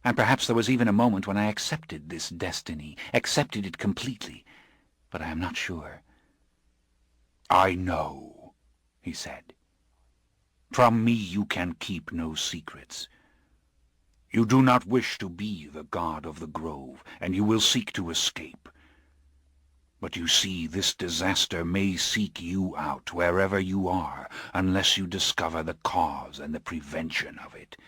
And perhaps there was even a moment when I accepted this destiny, accepted it completely, but I am not sure. "I know," he said. "From me you can keep no secrets. You do not wish to be the god of the grove, and you will seek to escape. But you see, this disaster may seek you out wherever you are, unless you discover the cause and the prevention of it.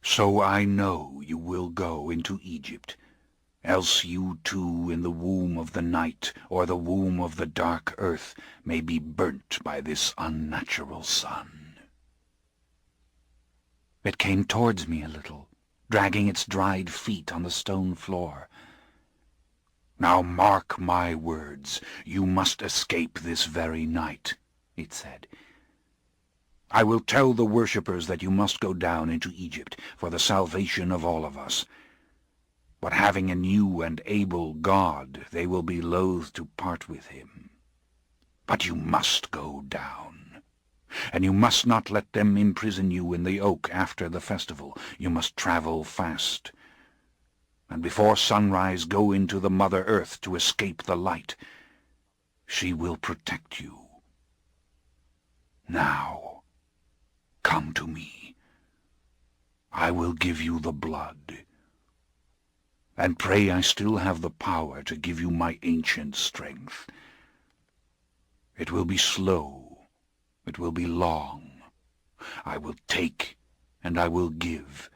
So I know you will go into Egypt, else you too in the womb of the night or the womb of the dark earth may be burnt by this unnatural sun." It came towards me a little, dragging its dried feet on the stone floor. "Now mark my words, you must escape this very night," it said. "I will tell the worshippers that you must go down into Egypt for the salvation of all of us. But having a new and able God, they will be loath to part with him. But you must go down. And you must not let them imprison you in the oak after the festival. You must travel fast. And before sunrise go into the Mother Earth to escape the light. She will protect you. Now, come to me. I will give you the blood. And pray I still have the power to give you my ancient strength. It will be slow. It will be long. I will take, and I will give,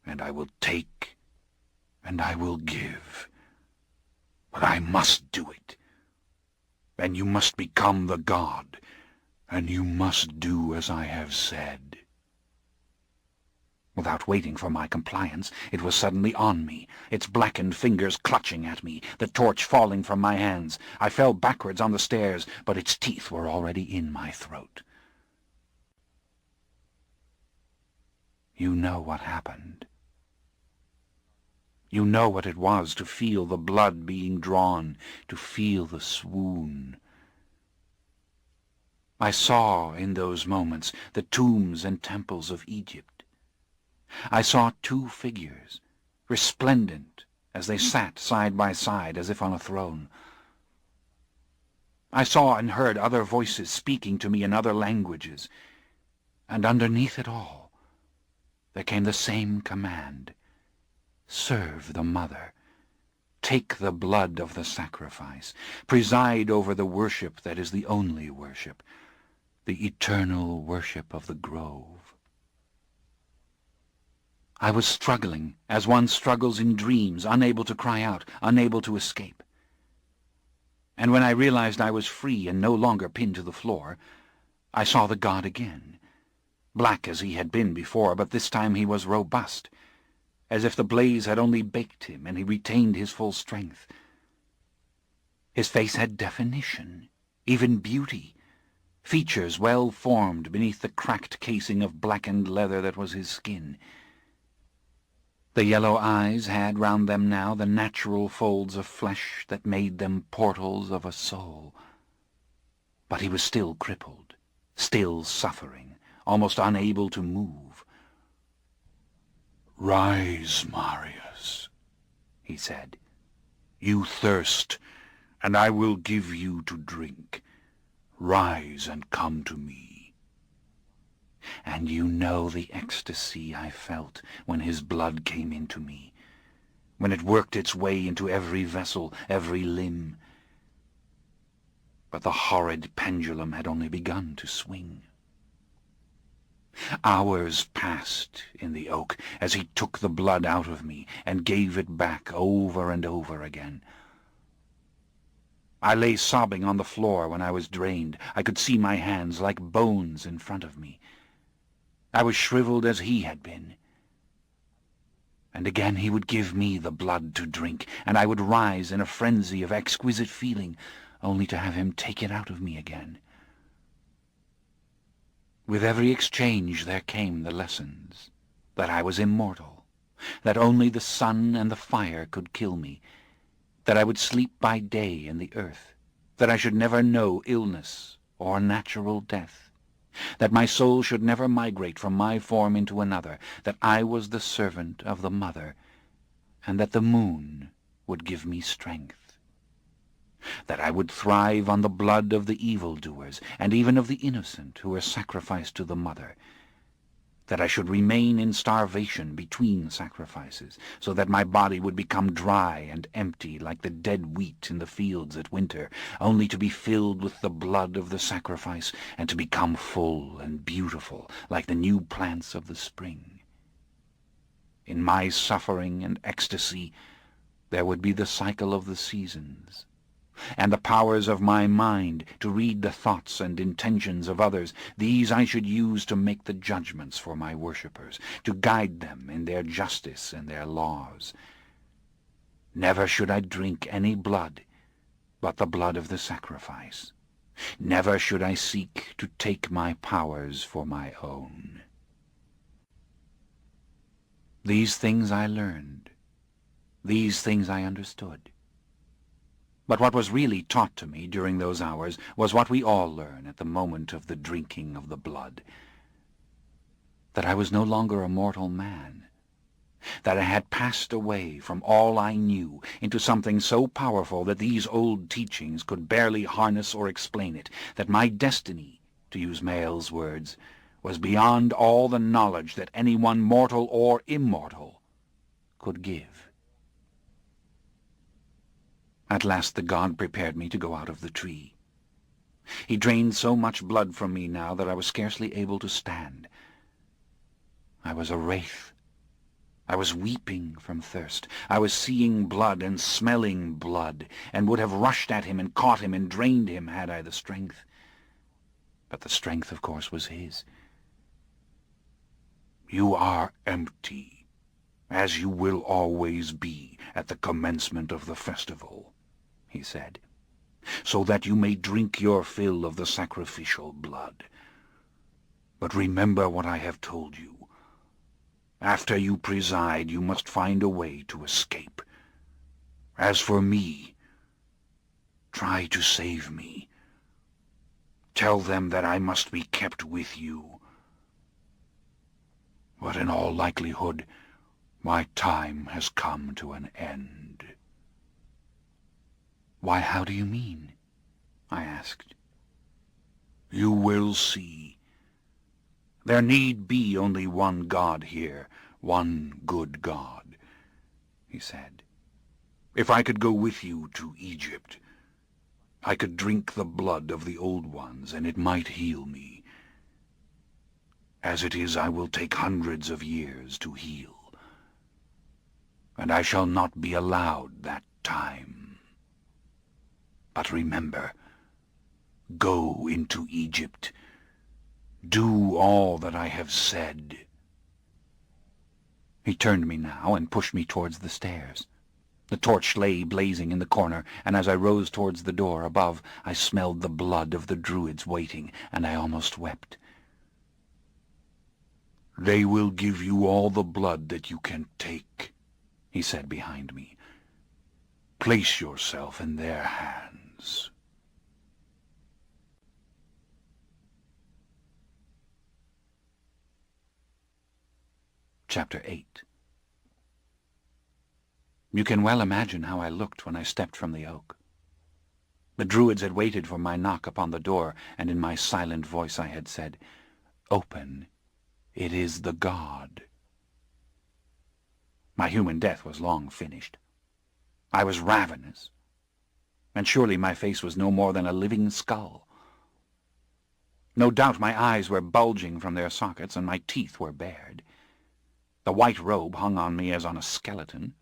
and I will take, and I will give. But I must do it. And you must become the god, and you must do as I have said." Without waiting for my compliance, it was suddenly on me, its blackened fingers clutching at me, the torch falling from my hands. I fell backwards on the stairs, but its teeth were already in my throat. You know what happened. You know what it was to feel the blood being drawn, to feel the swoon. I saw in those moments the tombs and temples of Egypt. I saw two figures, resplendent as they sat side by side as if on a throne. I saw and heard other voices speaking to me in other languages, and underneath it all there came the same command: serve the Mother, take the blood of the sacrifice, preside over the worship that is the only worship, the eternal worship of the grove. I was struggling, as one struggles in dreams, unable to cry out, unable to escape. And when I realized I was free and no longer pinned to the floor, I saw the god again, black as he had been before, but this time he was robust, as if the blaze had only baked him and he retained his full strength. His face had definition, even beauty, features well formed beneath the cracked casing of blackened leather that was his skin. The yellow eyes had round them now the natural folds of flesh that made them portals of a soul. But he was still crippled, still suffering, almost unable to move. "Rise, Marius," he said. "You thirst, and I will give you to drink. Rise and come to me." And you know the ecstasy I felt when his blood came into me, when it worked its way into every vessel, every limb. But the horrid pendulum had only begun to swing. Hours passed in the oak as he took the blood out of me and gave it back over and over again. I lay sobbing on the floor when I was drained. I could see my hands like bones in front of me. I was shriveled as he had been. And again he would give me the blood to drink, and I would rise in a frenzy of exquisite feeling, only to have him take it out of me again. With every exchange there came the lessons, that I was immortal, that only the sun and the fire could kill me, that I would sleep by day in the earth, that I should never know illness or natural death, that my soul should never migrate from my form into another, that I was the servant of the Mother, and that the moon would give me strength, that I would thrive on the blood of the evildoers, and even of the innocent who were sacrificed to the Mother, that I should remain in starvation between sacrifices, so that my body would become dry and empty like the dead wheat in the fields at winter, only to be filled with the blood of the sacrifice and to become full and beautiful like the new plants of the spring. In my suffering and ecstasy there would be the cycle of the seasons, and the powers of my mind to read the thoughts and intentions of others. These I should use to make the judgments for my worshippers, to guide them in their justice and their laws. Never should I drink any blood but the blood of the sacrifice. Never should I seek to take my powers for my own. These things I learned. These things I understood. But what was really taught to me during those hours was what we all learn at the moment of the drinking of the blood: that I was no longer a mortal man, that I had passed away from all I knew into something so powerful that these old teachings could barely harness or explain it, that my destiny, to use Mael's words, was beyond all the knowledge that anyone mortal or immortal could give. At last the god prepared me to go out of the tree. He drained so much blood from me now that I was scarcely able to stand. I was a wraith. I was weeping from thirst. I was seeing blood and smelling blood, and would have rushed at him and caught him and drained him had I the strength. But the strength, of course, was his. "You are empty, as you will always be at the commencement of the festival," he said, "so that you may drink your fill of the sacrificial blood. But remember what I have told you. After you preside, you must find a way to escape. As for me, try to save me. Tell them that I must be kept with you. But in all likelihood, my time has come to an end." "Why, how do you mean?" I asked. "You will see. There need be only one God here, one good God," he said. "If I could go with you to Egypt, I could drink the blood of the old ones, and it might heal me. As it is, I will take hundreds of years to heal, and I shall not be allowed that time. But remember, go into Egypt. Do all that I have said." He turned me now and pushed me towards the stairs. The torch lay blazing in the corner, and as I rose towards the door above, I smelled the blood of the Druids waiting, and I almost wept. "They will give you all the blood that you can take," he said behind me. "Place yourself in their hands." Chapter 8. You can well imagine how I looked when I stepped from the oak. The Druids had waited for my knock upon the door, and in my silent voice I had said, "Open, it is the god." My human death was long finished. I was ravenous, and surely my face was no more than a living skull. No doubt my eyes were bulging from their sockets, and my teeth were bared. The white robe hung on me as on a skeleton,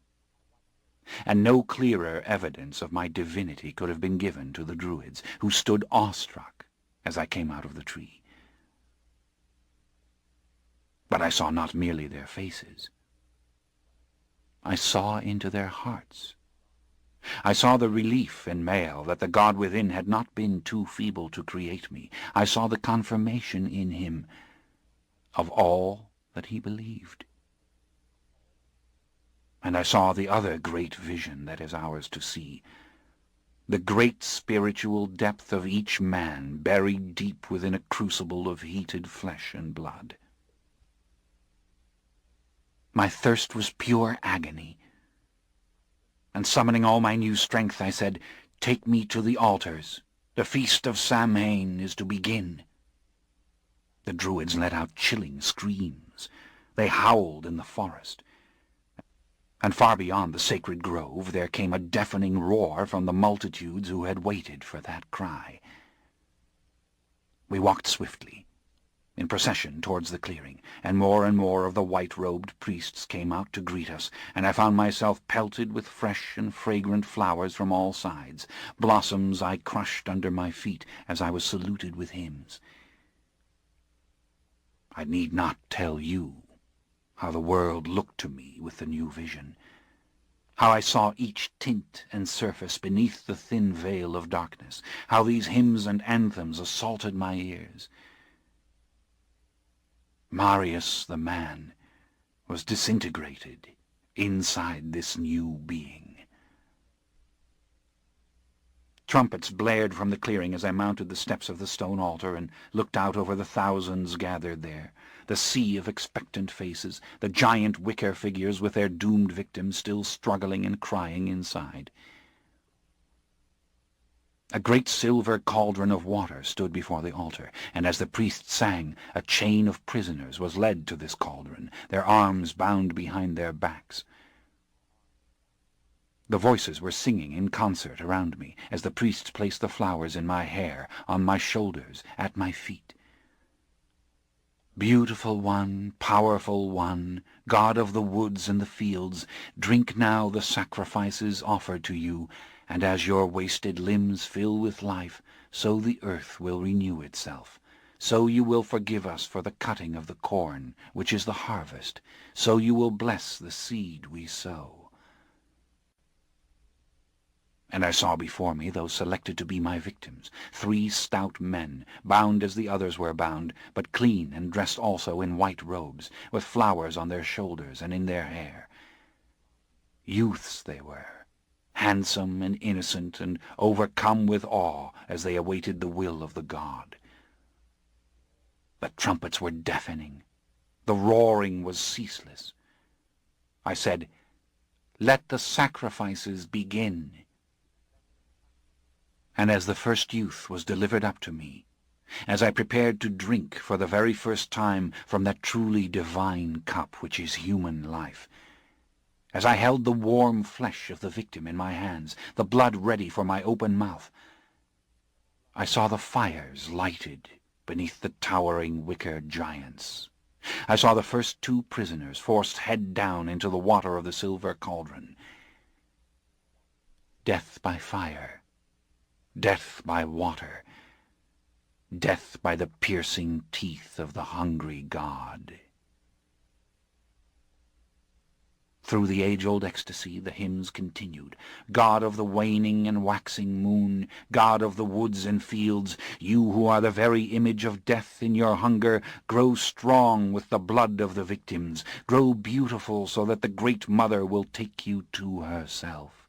and no clearer evidence of my divinity could have been given to the Druids, who stood awestruck as I came out of the tree. But I saw not merely their faces. I saw into their hearts. I saw the relief in Mael that the God within had not been too feeble to create me. I saw the confirmation in him of all that he believed. And I saw the other great vision that is ours to see, the great spiritual depth of each man buried deep within a crucible of heated flesh and blood. My thirst was pure agony, and summoning all my new strength, I said, "Take me to the altars. The feast of Samhain is to begin." The Druids let out chilling screams. They howled in the forest, and far beyond the sacred grove there came a deafening roar from the multitudes who had waited for that cry. We walked swiftly, in procession towards the clearing, and more of the white-robed priests came out to greet us, and I found myself pelted with fresh and fragrant flowers from all sides, blossoms I crushed under my feet as I was saluted with hymns. I need not tell you how the world looked to me with the new vision, how I saw each tint and surface beneath the thin veil of darkness, how these hymns and anthems assaulted my ears. Marius, the man, was disintegrated inside this new being. Trumpets blared from the clearing as I mounted the steps of the stone altar and looked out over the thousands gathered there, the sea of expectant faces, the giant wicker figures with their doomed victims still struggling and crying inside. A great silver cauldron of water stood before the altar, and as the priests sang, a chain of prisoners was led to this cauldron, their arms bound behind their backs. The voices were singing in concert around me as the priests placed the flowers in my hair, on my shoulders, at my feet. "Beautiful one, powerful one, God of the woods and the fields, drink now the sacrifices offered to you, and as your wasted limbs fill with life, so the earth will renew itself. So you will forgive us for the cutting of the corn, which is the harvest. So you will bless the seed we sow." And I saw before me those selected to be my victims, 3 stout men, bound as the others were bound, but clean and dressed also in white robes, with flowers on their shoulders and in their hair. Youths they were, handsome and innocent and overcome with awe as they awaited the will of the god. The trumpets were deafening. The roaring was ceaseless. I said, "Let the sacrifices begin." And as the first youth was delivered up to me, as I prepared to drink for the very first time from that truly divine cup which is human life, as I held the warm flesh of the victim in my hands, the blood ready for my open mouth, I saw the fires lighted beneath the towering wicker giants. I saw the first 2 prisoners forced head down into the water of the silver cauldron. Death by fire, death by water, death by the piercing teeth of the hungry god. Through the age-old ecstasy the hymns continued. God of the waning and waxing moon, God of the woods and fields, you who are the very image of death in your hunger, grow strong with the blood of the victims. Grow beautiful so that the Great Mother will take you to herself.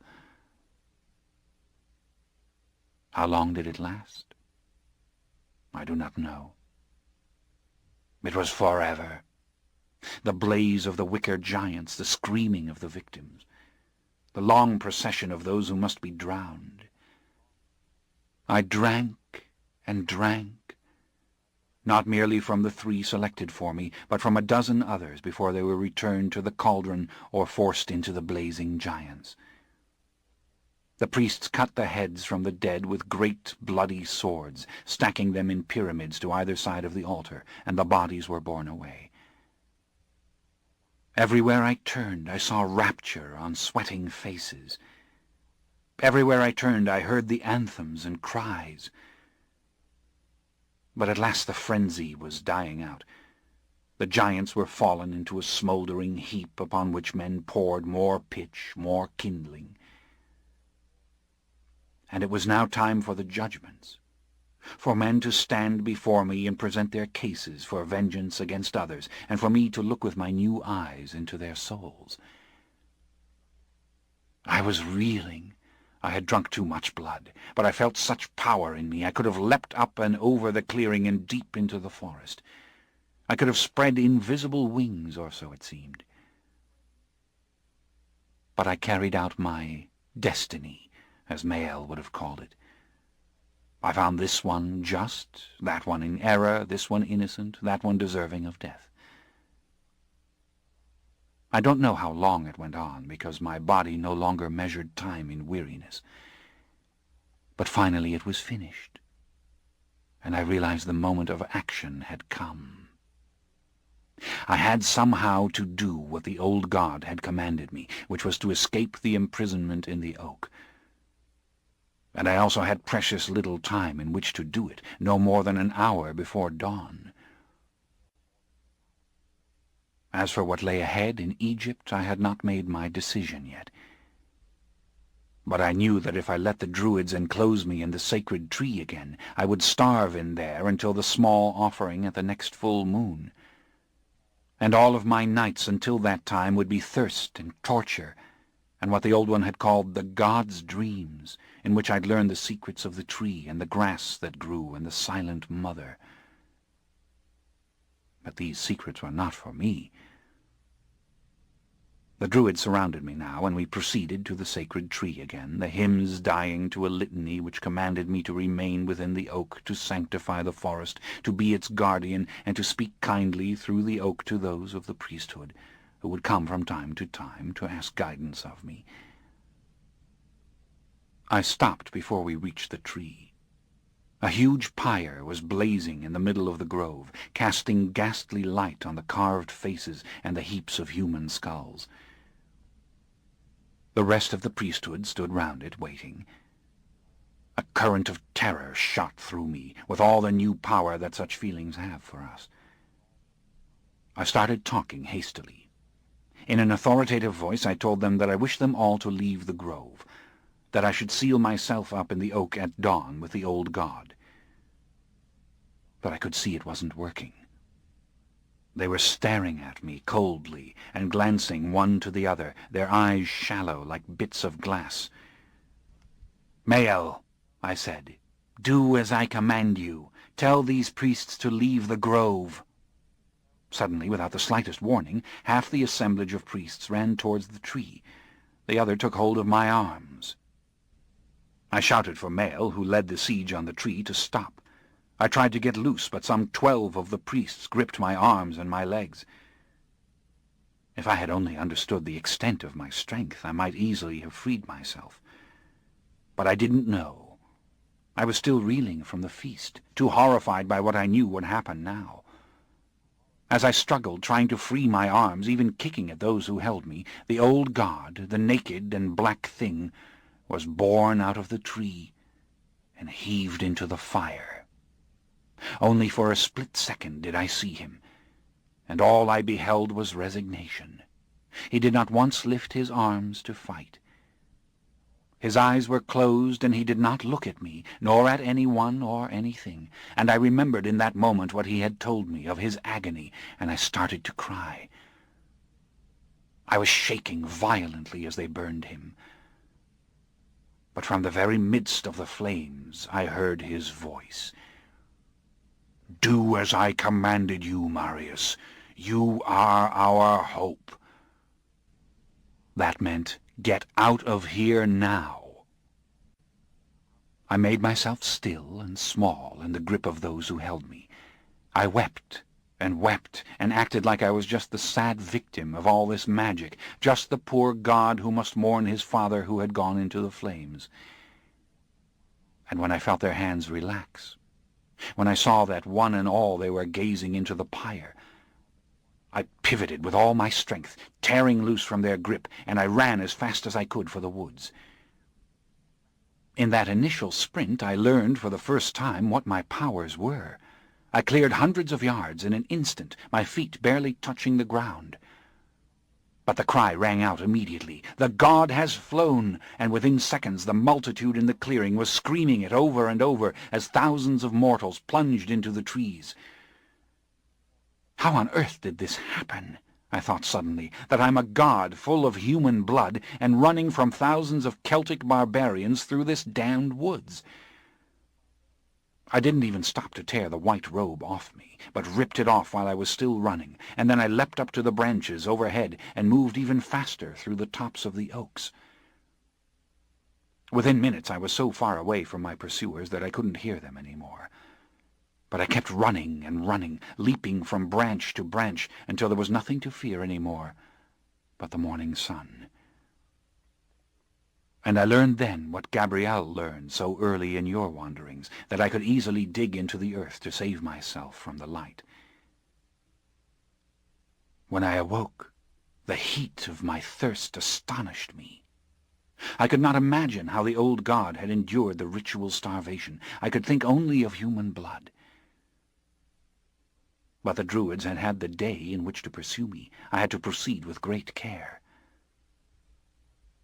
How long did it last? I do not know. It was forever. The blaze of the wicker giants, the screaming of the victims, the long procession of those who must be drowned. I drank and drank, not merely from the 3 selected for me, but from a dozen others before they were returned to the cauldron or forced into the blazing giants. The priests cut the heads from the dead with great bloody swords, stacking them in pyramids to either side of the altar, and the bodies were borne away. Everywhere I turned I saw rapture on sweating faces. Everywhere I turned I heard the anthems and cries. But at last the frenzy was dying out. The giants were fallen into a smouldering heap upon which men poured more pitch, more kindling. And it was now time for the judgments, for men to stand before me and present their cases for vengeance against others, and for me to look with my new eyes into their souls. I was reeling. I had drunk too much blood, but I felt such power in me I could have leapt up and over the clearing and deep into the forest. I could have spread invisible wings, or so it seemed. But I carried out my destiny, as Mael would have called it. I found this one just, that one in error, this one innocent, that one deserving of death. I don't know how long it went on, because my body no longer measured time in weariness. But finally it was finished, and I realized the moment of action had come. I had somehow to do what the old god had commanded me, which was to escape the imprisonment in the oak. And I also had precious little time in which to do it, no more than an hour before dawn. As for what lay ahead in Egypt, I had not made my decision yet. But I knew that if I let the Druids enclose me in the sacred tree again, I would starve in there until the small offering at the next full moon. And all of my nights until that time would be thirst and torture, and what the old one had called the god's dreams, in which I'd learned the secrets of the tree and the grass that grew and the silent mother. But these secrets were not for me. The Druids surrounded me now, and we proceeded to the sacred tree again, the hymns dying to a litany which commanded me to remain within the oak, to sanctify the forest, to be its guardian, and to speak kindly through the oak to those of the priesthood, who would come from time to ask guidance of me. I stopped before we reached the tree. A huge pyre was blazing in the middle of the grove, casting ghastly light on the carved faces and the heaps of human skulls. The rest of the priesthood stood round it, waiting. A current of terror shot through me, with all the new power that such feelings have for us. I started talking hastily. In an authoritative voice I told them that I wished them all to leave the grove, that I should seal myself up in the oak at dawn with the old god. But I could see it wasn't working. They were staring at me coldly and glancing one to the other, their eyes shallow like bits of glass. "Mael," I said, "do as I command you. Tell these priests to leave the grove." Suddenly, without the slightest warning, half the assemblage of priests ran towards the tree. The other took hold of my arms. I shouted for Mael, who led the siege on the tree, to stop. I tried to get loose, but some 12 of the priests gripped my arms and my legs. If I had only understood the extent of my strength, I might easily have freed myself. But I didn't know. I was still reeling from the feast, too horrified by what I knew would happen now. As I struggled, trying to free my arms, even kicking at those who held me, the old god, the naked and black thing, was borne out of the tree and heaved into the fire. Only for a split second did I see him, and all I beheld was resignation. He did not once lift his arms to fight. His eyes were closed, and he did not look at me, nor at anyone or anything, and I remembered in that moment what he had told me of his agony, and I started to cry. I was shaking violently as they burned him. But from the very midst of the flames I heard his voice. "Do as I commanded you, Marius. You are our hope." That meant, "Get out of here now." I made myself still and small in the grip of those who held me. I wept, and acted like I was just the sad victim of all this magic, just the poor god who must mourn his father who had gone into the flames. And when I felt their hands relax, when I saw that one and all they were gazing into the pyre, I pivoted with all my strength, tearing loose from their grip, and I ran as fast as I could for the woods. In that initial sprint I learned for the first time what my powers were. I cleared hundreds of yards in an instant, my feet barely touching the ground. But the cry rang out immediately, "The god has flown!" and within seconds the multitude in the clearing was screaming it over and over as thousands of mortals plunged into the trees. How on earth did this happen? I thought suddenly, that I'm a god full of human blood and running from thousands of Celtic barbarians through this damned woods. I didn't even stop to tear the white robe off me, but ripped it off while I was still running, and then I leapt up to the branches overhead and moved even faster through the tops of the oaks. Within minutes I was so far away from my pursuers that I couldn't hear them any more. But I kept running and running, leaping from branch to branch, until there was nothing to fear any more but the morning sun. And I learned then what Gabrielle learned so early in your wanderings, that I could easily dig into the earth to save myself from the light. When I awoke, the heat of my thirst astonished me. I could not imagine how the old god had endured the ritual starvation. I could think only of human blood. But the Druids had had the day in which to pursue me. I had to proceed with great care.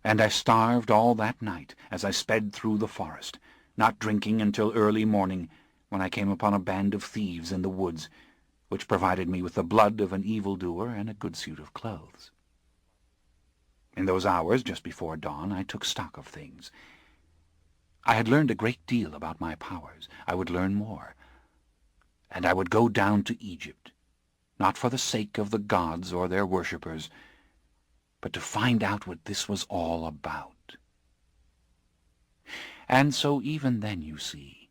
And I starved all that night as I sped through the forest, not drinking until early morning, when I came upon a band of thieves in the woods, which provided me with the blood of an evildoer and a good suit of clothes. In those hours just before dawn I took stock of things. I had learned a great deal about my powers. I would learn more. And I would go down to Egypt, not for the sake of the gods or their worshippers, but to find out what this was all about. And so even then, you see,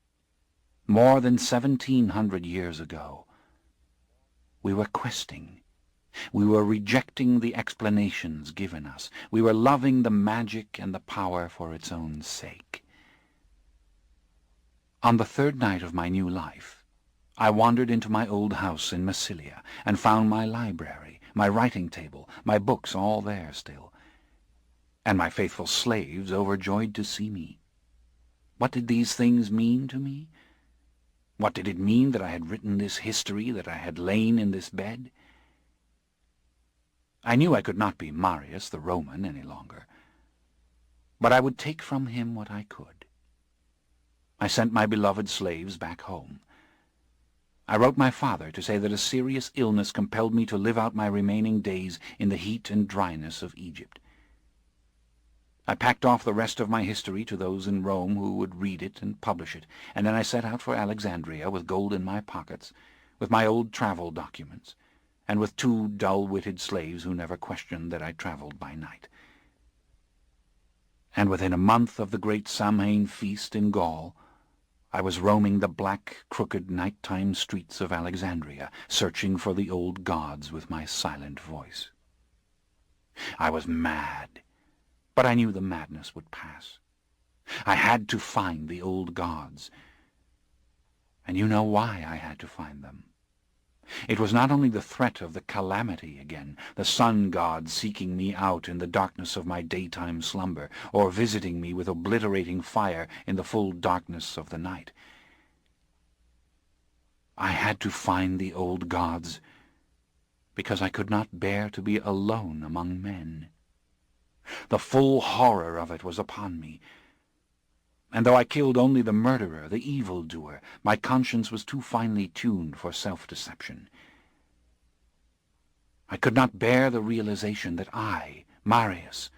more than 1,700 years ago, we were questing. We were rejecting the explanations given us. We were loving the magic and the power for its own sake. On the third night of my new life, I wandered into my old house in Massilia and found my library, my writing table, my books all there still, and my faithful slaves overjoyed to see me. What did these things mean to me? What did it mean that I had written this history, that I had lain in this bed? I knew I could not be Marius the Roman any longer, but I would take from him what I could. I sent my beloved slaves back home. I wrote my father to say that a serious illness compelled me to live out my remaining days in the heat and dryness of Egypt. I packed off the rest of my history to those in Rome who would read it and publish it, and then I set out for Alexandria with gold in my pockets, with my old travel documents, and with 2 dull-witted slaves who never questioned that I travelled by night. And within a month of the great Samhain feast in Gaul, I was roaming the black, crooked, night-time streets of Alexandria, searching for the old gods with my silent voice. I was mad, but I knew the madness would pass. I had to find the old gods, and you know why I had to find them. It was not only the threat of the calamity again, the sun god seeking me out in the darkness of my daytime slumber, or visiting me with obliterating fire in the full darkness of the night. I had to find the old gods, because I could not bear to be alone among men. The full horror of it was upon me, and though I killed only the murderer, the evildoer, my conscience was too finely tuned for self-deception. I could not bear the realization that I, Marius,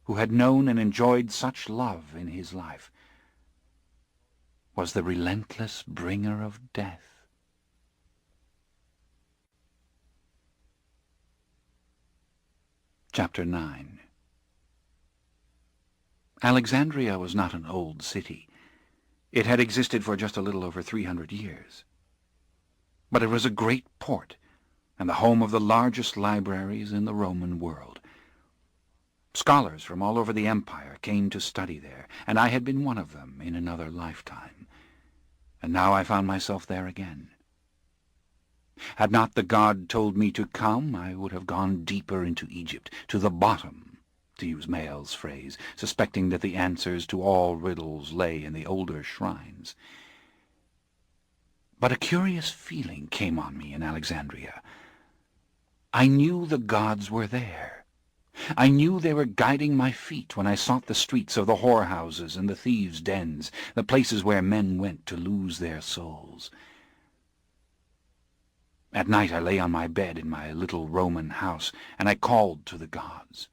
who had known and enjoyed such love in his life, was the relentless bringer of death. Chapter 9. Alexandria was not an old city. It had existed for just a little over 300 years. But it was a great port, and the home of the largest libraries in the Roman world. Scholars from all over the empire came to study there, and I had been one of them in another lifetime. And now I found myself there again. Had not the god told me to come, I would have gone deeper into Egypt, to the bottom, to use Mayle's phrase, suspecting that the answers to all riddles lay in the older shrines. But a curious feeling came on me in Alexandria. I knew the gods were there. I knew they were guiding my feet when I sought the streets of the whorehouses and the thieves' dens, the places where men went to lose their souls. At night I lay on my bed in my little Roman house, and I called to the gods.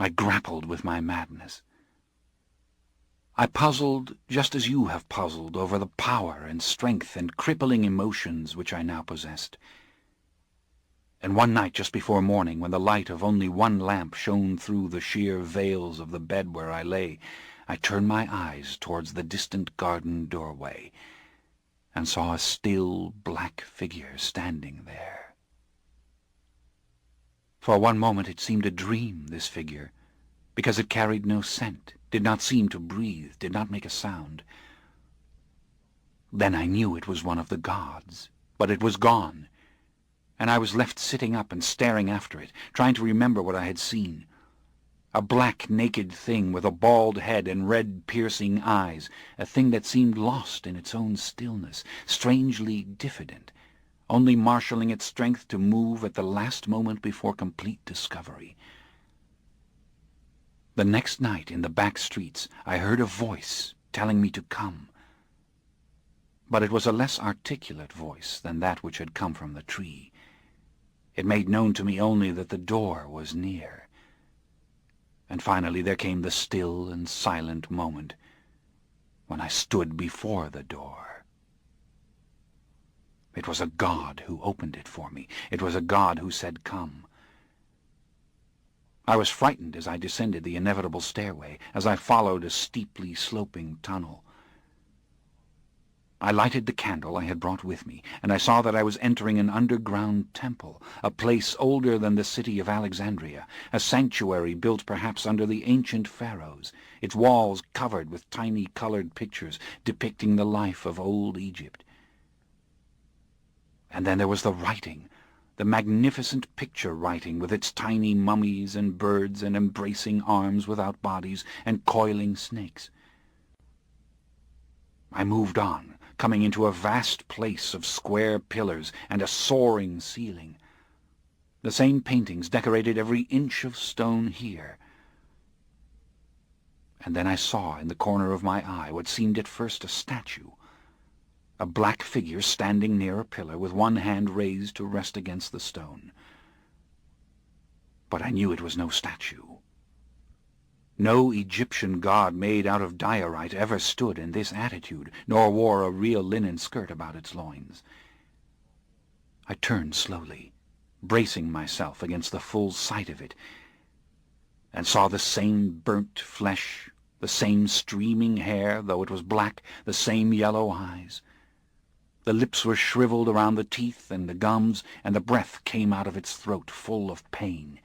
I grappled with my madness. I puzzled just as you have puzzled over the power and strength and crippling emotions which I now possessed. And one night just before morning, when the light of only one lamp shone through the sheer veils of the bed where I lay, I turned my eyes towards the distant garden doorway and saw a still black figure standing there. For one moment it seemed a dream, this figure, because it carried no scent, did not seem to breathe, did not make a sound. Then I knew it was one of the gods, but it was gone, and I was left sitting up and staring after it, trying to remember what I had seen. A black, naked thing with a bald head and red, piercing eyes, a thing that seemed lost in its own stillness, strangely diffident, only marshalling its strength to move at the last moment before complete discovery. The next night in the back streets I heard a voice telling me to come, but it was a less articulate voice than that which had come from the tree. It made known to me only that the door was near. And finally there came the still and silent moment when I stood before the door. It was a god who opened it for me. It was a god who said, "Come." I was frightened as I descended the inevitable stairway, as I followed a steeply sloping tunnel. I lighted the candle I had brought with me, and I saw that I was entering an underground temple, a place older than the city of Alexandria, a sanctuary built perhaps under the ancient pharaohs, its walls covered with tiny colored pictures depicting the life of old Egypt. And then there was the writing, the magnificent picture writing with its tiny mummies and birds and embracing arms without bodies and coiling snakes. I moved on, coming into a vast place of square pillars and a soaring ceiling. The same paintings decorated every inch of stone here. And then I saw in the corner of my eye what seemed at first a statue, a black figure standing near a pillar with one hand raised to rest against the stone. But I knew it was no statue. No Egyptian god made out of diorite ever stood in this attitude, nor wore a real linen skirt about its loins. I turned slowly, bracing myself against the full sight of it, and saw the same burnt flesh, the same streaming hair, though it was black, the same yellow eyes. The lips were shriveled around the teeth and the gums, and the breath came out of its throat full of pain.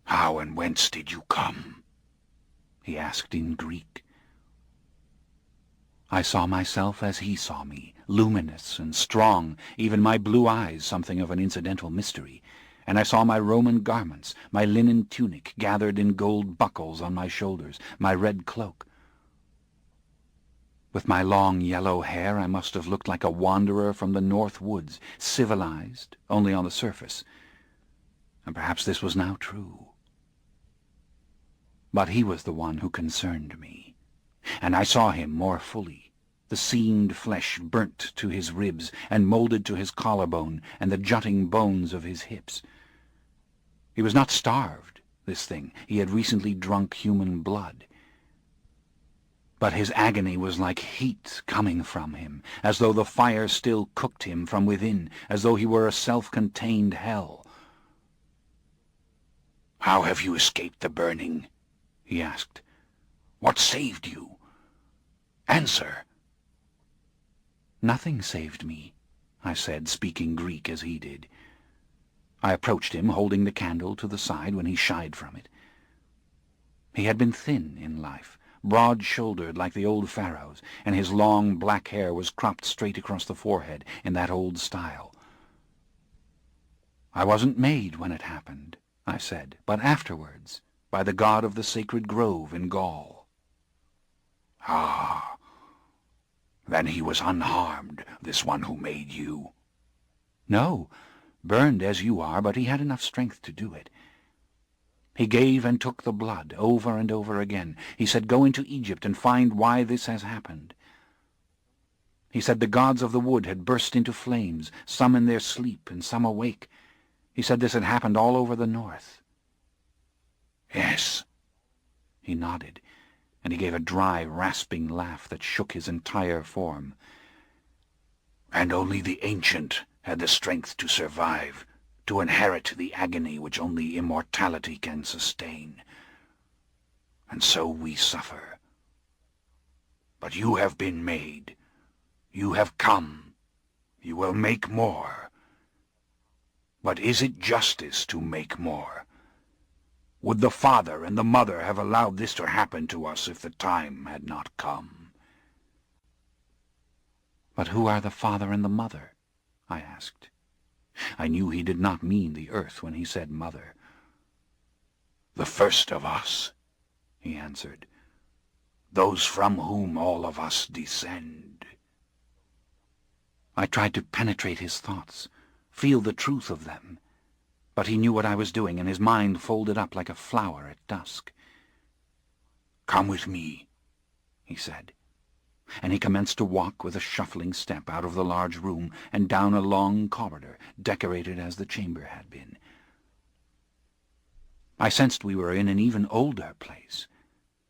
"How and whence did you come?" he asked in Greek. I saw myself as he saw me, luminous and strong, even my blue eyes something of an incidental mystery, and I saw my Roman garments, my linen tunic gathered in gold buckles on my shoulders, my red cloak. With my long yellow hair I must have looked like a wanderer from the north woods, civilized only on the surface, and perhaps this was now true. But he was the one who concerned me, and I saw him more fully, the seamed flesh burnt to his ribs and moulded to his collarbone and the jutting bones of his hips. He was not starved, this thing. He had recently drunk human blood. But his agony was like heat coming from him, as though the fire still cooked him from within, as though he were a self-contained hell. "How have you escaped the burning?" he asked. "What saved you? Answer." "Nothing saved me," I said, speaking Greek as he did. I approached him, holding the candle to the side when he shied from it. He had been thin in life, broad-shouldered like the old pharaohs, and his long black hair was cropped straight across the forehead in that old style. "I wasn't made when it happened," I said, "but afterwards, by the god of the sacred grove in Gaul." "Ah, then he was unharmed, this one who made you?" "No, burned as you are, but he had enough strength to do it. He gave and took the blood over and over again. He said, 'Go into Egypt and find why this has happened.' He said the gods of the wood had burst into flames, some in their sleep and some awake. He said this had happened all over the north." "Yes." He nodded, and he gave a dry, rasping laugh that shook his entire form. "And only the ancient had the strength to survive, to inherit the agony which only immortality can sustain. And so we suffer. But you have been made. You have come. You will make more. But is it justice to make more? Would the father and the mother have allowed this to happen to us if the time had not come?" "But who are the father and the mother?" I asked. I knew he did not mean the earth when he said mother. "The first of us," he answered. "Those from whom all of us descend." I tried to penetrate his thoughts, feel the truth of them, but he knew what I was doing, and his mind folded up like a flower at dusk. "Come with me," he said, and he commenced to walk with a shuffling step out of the large room and down a long corridor, decorated as the chamber had been. I sensed we were in an even older place,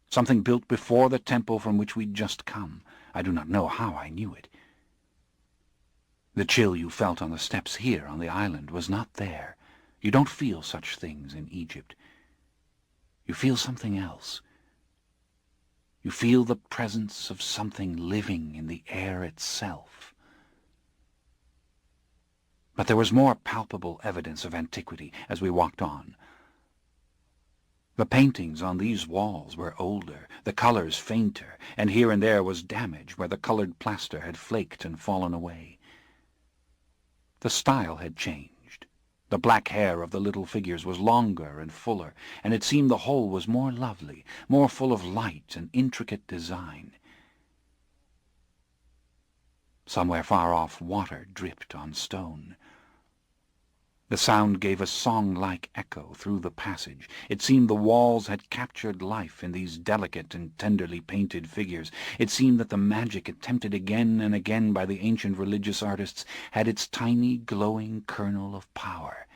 something built before the temple from which we'd just come. I do not know how I knew it. The chill you felt on the steps here on the island was not there. You don't feel such things in Egypt. You feel something else. You feel the presence of something living in the air itself. But there was more palpable evidence of antiquity as we walked on. The paintings on these walls were older, the colors fainter, and here and there was damage where the colored plaster had flaked and fallen away. The style had changed. The black hair of the little figures was longer and fuller, and it seemed the whole was more lovely, more full of light and intricate design. Somewhere far off water dripped on stone. The sound gave a song-like echo through the passage. It seemed the walls had captured life in these delicate and tenderly painted figures. It seemed that the magic attempted again and again by the ancient religious artists had its tiny glowing kernel of power.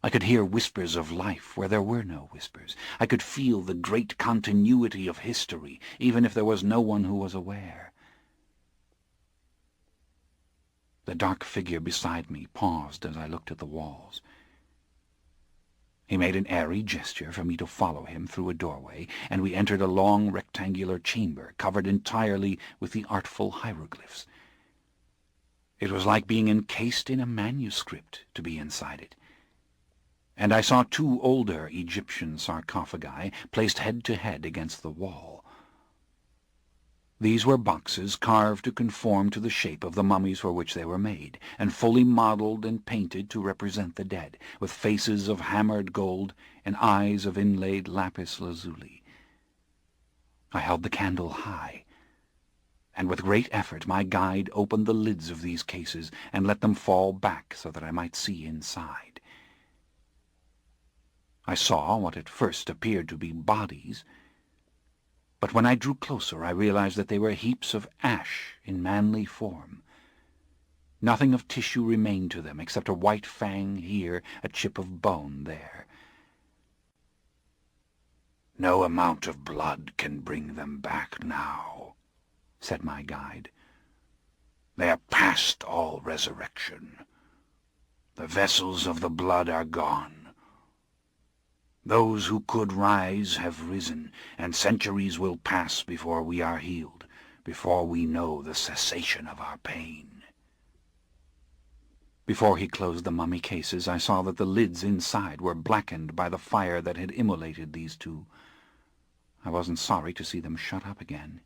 I could hear whispers of life where there were no whispers. I could feel the great continuity of history, even if there was no one who was aware. The dark figure beside me paused as I looked at the walls. He made an airy gesture for me to follow him through a doorway, and we entered a long rectangular chamber covered entirely with the artful hieroglyphs. It was like being encased in a manuscript to be inside it. And I saw 2 older Egyptian sarcophagi placed head to head against the wall. These were boxes carved to conform to the shape of the mummies for which they were made, and fully modelled and painted to represent the dead, with faces of hammered gold and eyes of inlaid lapis lazuli. I held the candle high, and with great effort my guide opened the lids of these cases and let them fall back so that I might see inside. I saw what at first appeared to be bodies, but when I drew closer I realized that they were heaps of ash in manly form. Nothing of tissue remained to them except a white fang here, a chip of bone there. "No amount of blood can bring them back now," said my guide. "They are past all resurrection. The vessels of the blood are gone. Those who could rise have risen, and centuries will pass before we are healed, before we know the cessation of our pain." Before he closed the mummy cases, I saw that the lids inside were blackened by the fire that had immolated these 2. I wasn't sorry to see them shut up again.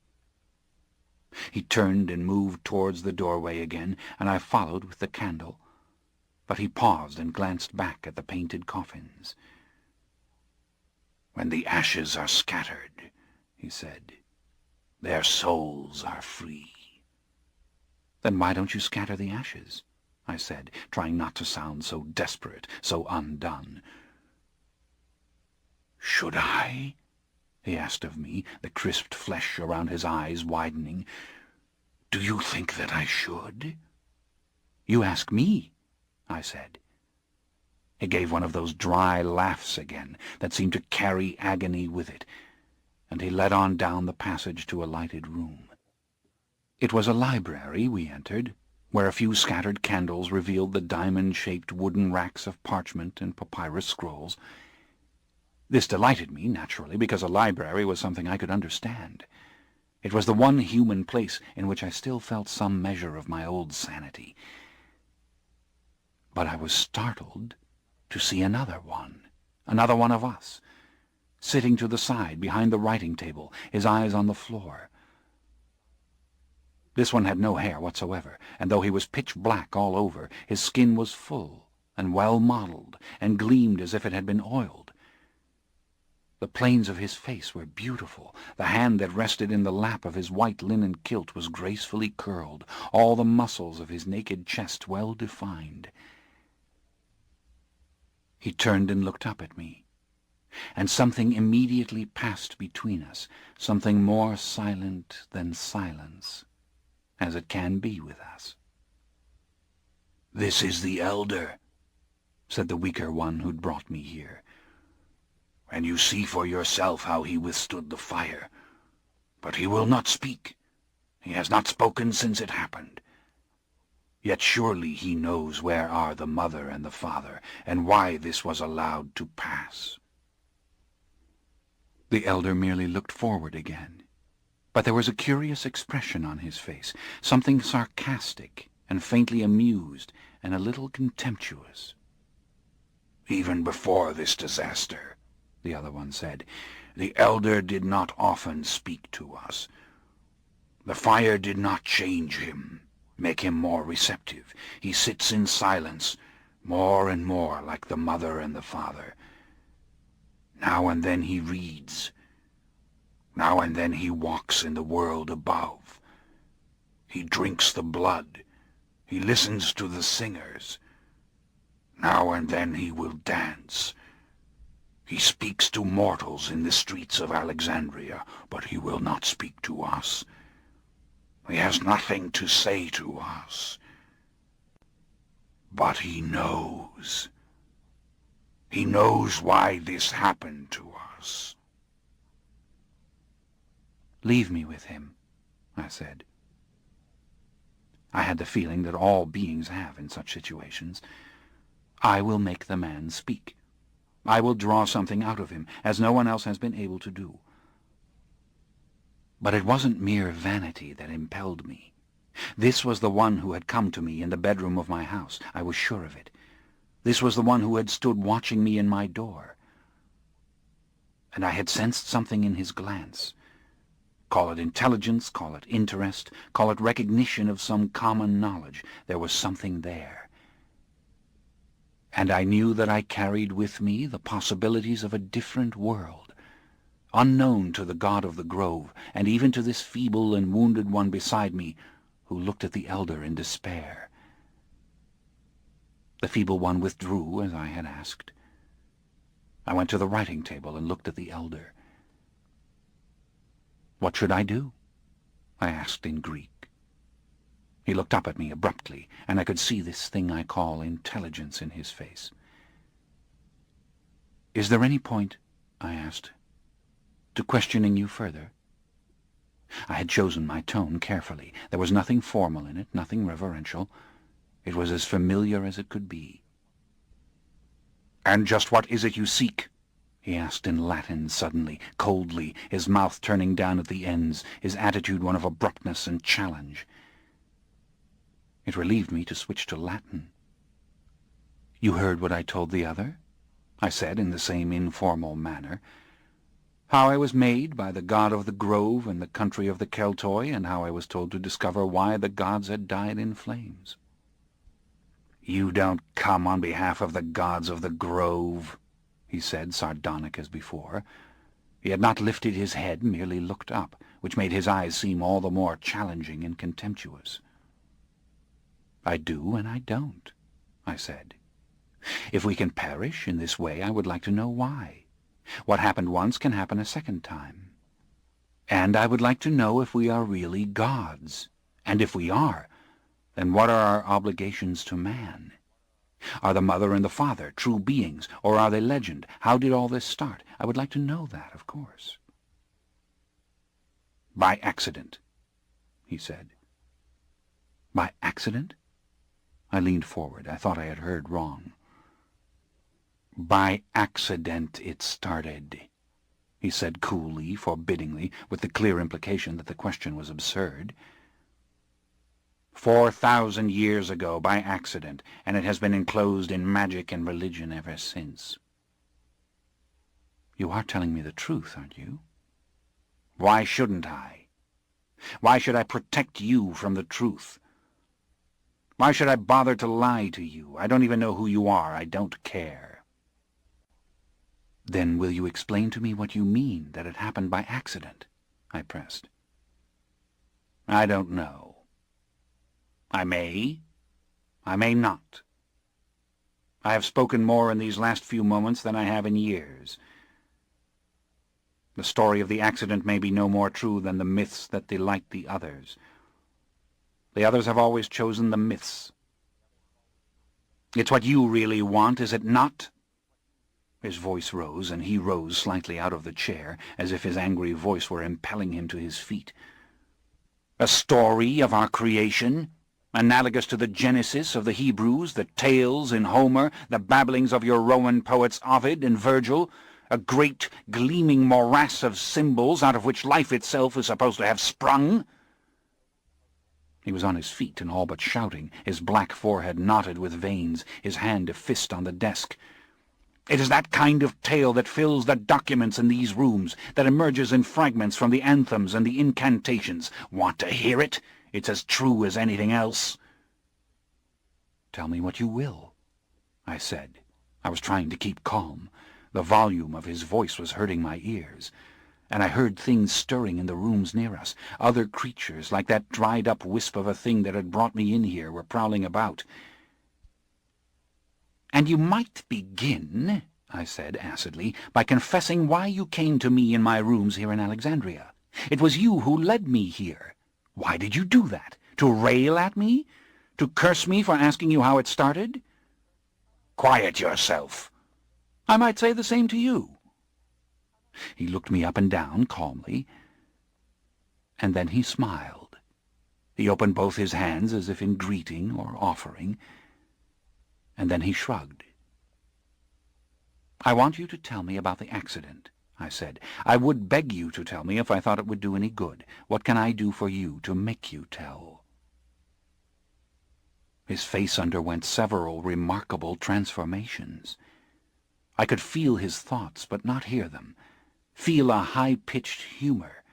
He turned and moved towards the doorway again, and I followed with the candle, but he paused and glanced back at the painted coffins. "When the ashes are scattered," he said, "their souls are free." "Then why don't you scatter the ashes?" I said, trying not to sound so desperate, so undone. "Should I?" he asked of me, the crisped flesh around his eyes widening. "Do you think that I should?" "You ask me," I said. He gave one of those dry laughs again that seemed to carry agony with it, and he led on down the passage to a lighted room. It was a library we entered, where a few scattered candles revealed the diamond-shaped wooden racks of parchment and papyrus scrolls. This delighted me, naturally, because a library was something I could understand. It was the one human place in which I still felt some measure of my old sanity. But I was startled to see another one of us, sitting to the side behind the writing table, his eyes on the floor. This one had no hair whatsoever, and though he was pitch black all over, his skin was full and well modelled, and gleamed as if it had been oiled. The planes of his face were beautiful. The hand that rested in the lap of his white linen kilt was gracefully curled, all the muscles of his naked chest well defined. He turned and looked up at me, and something immediately passed between us, something more silent than silence, as it can be with us. "This is the elder," said the weaker one who'd brought me here, "and you see for yourself how he withstood the fire. But he will not speak. He has not spoken since it happened. Yet surely he knows where are the mother and the father, and why this was allowed to pass." The elder merely looked forward again, but there was a curious expression on his face, something sarcastic and faintly amused and a little contemptuous. "Even before this disaster," the other one said, "the elder did not often speak to us. The fire did not change him, make him more receptive. He sits in silence, more and more like the mother and the father. Now and then he reads. Now and then he walks in the world above. He drinks the blood. He listens to the singers. Now and then he will dance. He speaks to mortals in the streets of Alexandria, but he will not speak to us. He has nothing to say to us. But he knows. He knows why this happened to us." "Leave me with him," I said. I had the feeling that all beings have in such situations. I will make the man speak. I will draw something out of him, as no one else has been able to do. But it wasn't mere vanity that impelled me. This was the one who had come to me in the bedroom of my house. I was sure of it. This was the one who had stood watching me in my door. And I had sensed something in his glance. Call it intelligence, call it interest, call it recognition of some common knowledge. There was something there. And I knew that I carried with me the possibilities of a different world, unknown to the god of the grove, and even to this feeble and wounded one beside me, who looked at the elder in despair. The feeble one withdrew, as I had asked. I went to the writing table and looked at the elder. "What should I do?" I asked in Greek. He looked up at me abruptly, and I could see this thing I call intelligence in his face. "Is there any point," I asked, "to questioning you further?" I had chosen my tone carefully. There was nothing formal in it, nothing reverential. It was as familiar as it could be. "And just what is it you seek?" he asked in Latin suddenly, coldly, his mouth turning down at the ends, his attitude one of abruptness and challenge. It relieved me to switch to Latin. "You heard what I told the other?" I said in the same informal manner. "How I was made by the god of the grove and the country of the Keltoi, and how I was told to discover why the gods had died in flames." "You don't come on behalf of the gods of the grove," he said, sardonic as before. He had not lifted his head, merely looked up, which made his eyes seem all the more challenging and contemptuous. "I do and I don't," I said. "If we can perish in this way, I would like to know why. What happened once can happen a second time. And I would like to know if we are really gods. And if we are, then what are our obligations to man? Are the mother and the father true beings, or are they legend? How did all this start? I would like to know that, of course." "By accident," he said. "By accident?" I leaned forward. I thought I had heard wrong. "By accident it started," he said coolly, forbiddingly, with the clear implication that the question was absurd. 4,000 years ago, by accident, and it has been enclosed in magic and religion ever since." "You are telling me the truth, aren't you?" "Why shouldn't I? Why should I protect you from the truth? Why should I bother to lie to you? I don't even know who you are. I don't care." "Then will you explain to me what you mean, that it happened by accident?" I pressed. "I don't know. I may not. I have spoken more in these last few moments than I have in years. The story of the accident may be no more true than the myths that delight the others. The others have always chosen the myths. It's what you really want, is it not?" His voice rose, and he rose slightly out of the chair, as if his angry voice were impelling him to his feet. "A story of our creation, analogous to the Genesis of the Hebrews, the tales in Homer, the babblings of your Roman poets Ovid and Virgil, a great gleaming morass of symbols out of which life itself is supposed to have sprung?" He was on his feet and all but shouting, his black forehead knotted with veins, his hand a fist on the desk. "It is that kind of tale that fills the documents in these rooms, that emerges in fragments from the anthems and the incantations. Want to hear it? It's as true as anything else." "Tell me what you will," I said. I was trying to keep calm. The volume of his voice was hurting my ears, and I heard things stirring in the rooms near us. Other creatures, like that dried-up wisp of a thing that had brought me in here, were prowling about. "And you might begin," I said acidly, "by confessing why you came to me in my rooms here in Alexandria. It was you who led me here. Why did you do that? To rail at me? To curse me for asking you how it started?" "Quiet yourself." I might say the same to you." He looked me up and down calmly, and then he smiled. He opened both his hands as if in greeting or offering, and then he shrugged. "I want you to tell me about the accident," I said. "I would beg you to tell me if I thought it would do any good. What can I do for you to make you tell?" His face underwent several remarkable transformations. I could feel his thoughts, but not hear them, feel a high-pitched humor.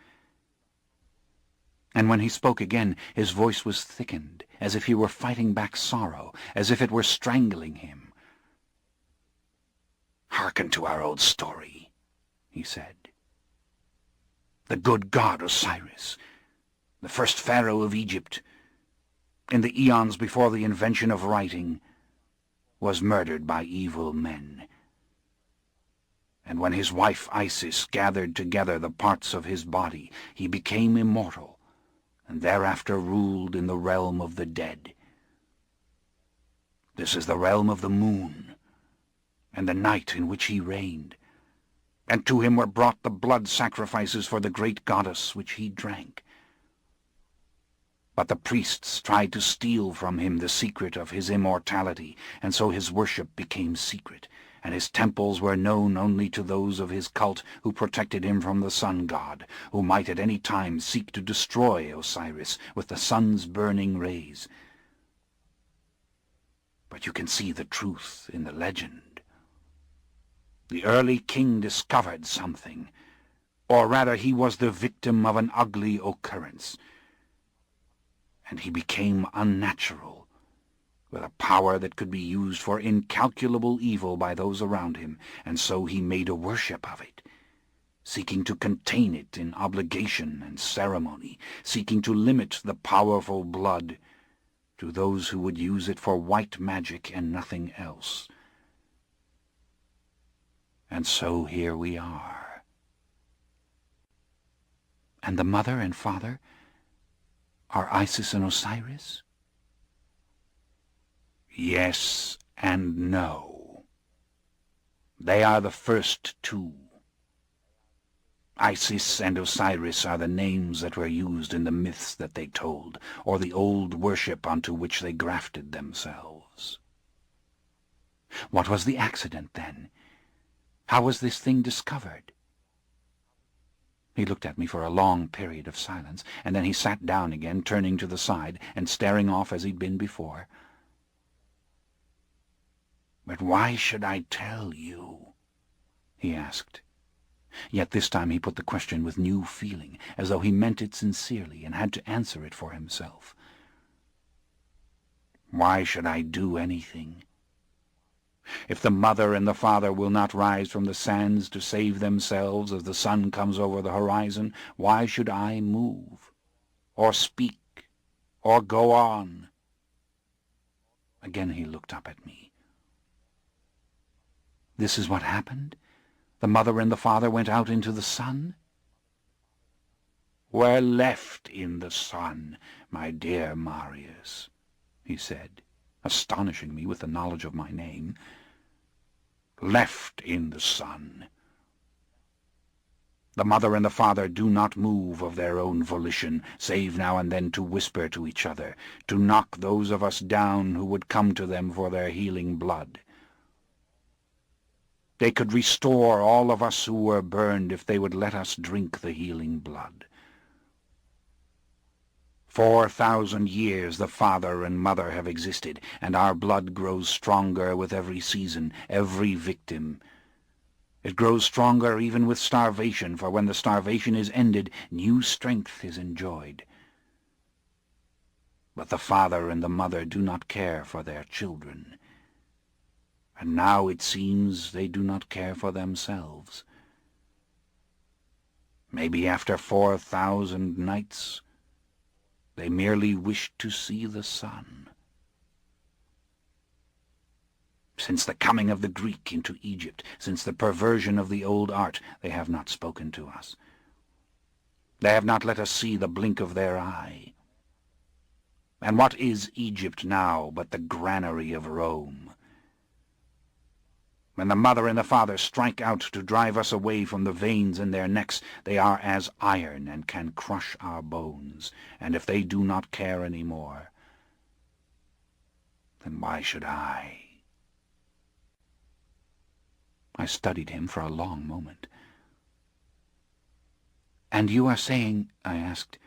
And when he spoke again, his voice was thickened, as if he were fighting back sorrow, as if it were strangling him. "Hearken to our old story," he said. "The good god Osiris, the first pharaoh of Egypt, in the eons before the invention of writing, was murdered by evil men. And when his wife Isis gathered together the parts of his body, he became immortal, and thereafter ruled in the realm of the dead. This is the realm of the moon, and the night in which he reigned, and to him were brought the blood sacrifices for the great goddess which he drank. But the priests tried to steal from him the secret of his immortality, and so his worship became secret, and his temples were known only to those of his cult who protected him from the sun god, who might at any time seek to destroy Osiris with the sun's burning rays. But you can see the truth in the legend. The early king discovered something, or rather he was the victim of an ugly occurrence, and he became unnatural, with a power that could be used for incalculable evil by those around him, and so he made a worship of it, seeking to contain it in obligation and ceremony, seeking to limit the powerful blood to those who would use it for white magic and nothing else. And so here we are. And the mother and father are Isis and Osiris? Yes and no. They are the first two. Isis and Osiris are the names that were used in the myths that they told, or the old worship onto which they grafted themselves. What was the accident, then? How was this thing discovered? He looked at me for a long period of silence, and then he sat down again, turning to the side and staring off as he'd been before. "But why should I tell you?" he asked. Yet this time he put the question with new feeling, as though he meant it sincerely and had to answer it for himself. "Why should I do anything? If the mother and the father will not rise from the sands to save themselves as the sun comes over the horizon, why should I move, or speak, or go on?" Again he looked up at me. "This is what happened? The mother and the father went out into the sun?" "Were left in the sun, my dear Marius," he said, astonishing me with the knowledge of my name. "Left in the sun. The mother and the father do not move of their own volition, save now and then to whisper to each other, to knock those of us down who would come to them for their healing blood. They could restore all of us who were burned if they would let us drink the healing blood. 4,000 years the father and mother have existed, and our blood grows stronger with every season, every victim. It grows stronger even with starvation, for when the starvation is ended, new strength is enjoyed. But the father and the mother do not care for their children. And now it seems they do not care for themselves. Maybe after 4,000 nights, they merely wish to see the sun. Since the coming of the Greek into Egypt, since the perversion of the old art, they have not spoken to us. They have not let us see the blink of their eye. And what is Egypt now but the granary of Rome? When the mother and the father strike out to drive us away from the veins in their necks, they are as iron and can crush our bones. And if they do not care any more, then why should I? I studied him for a long moment. "And you are saying," I asked,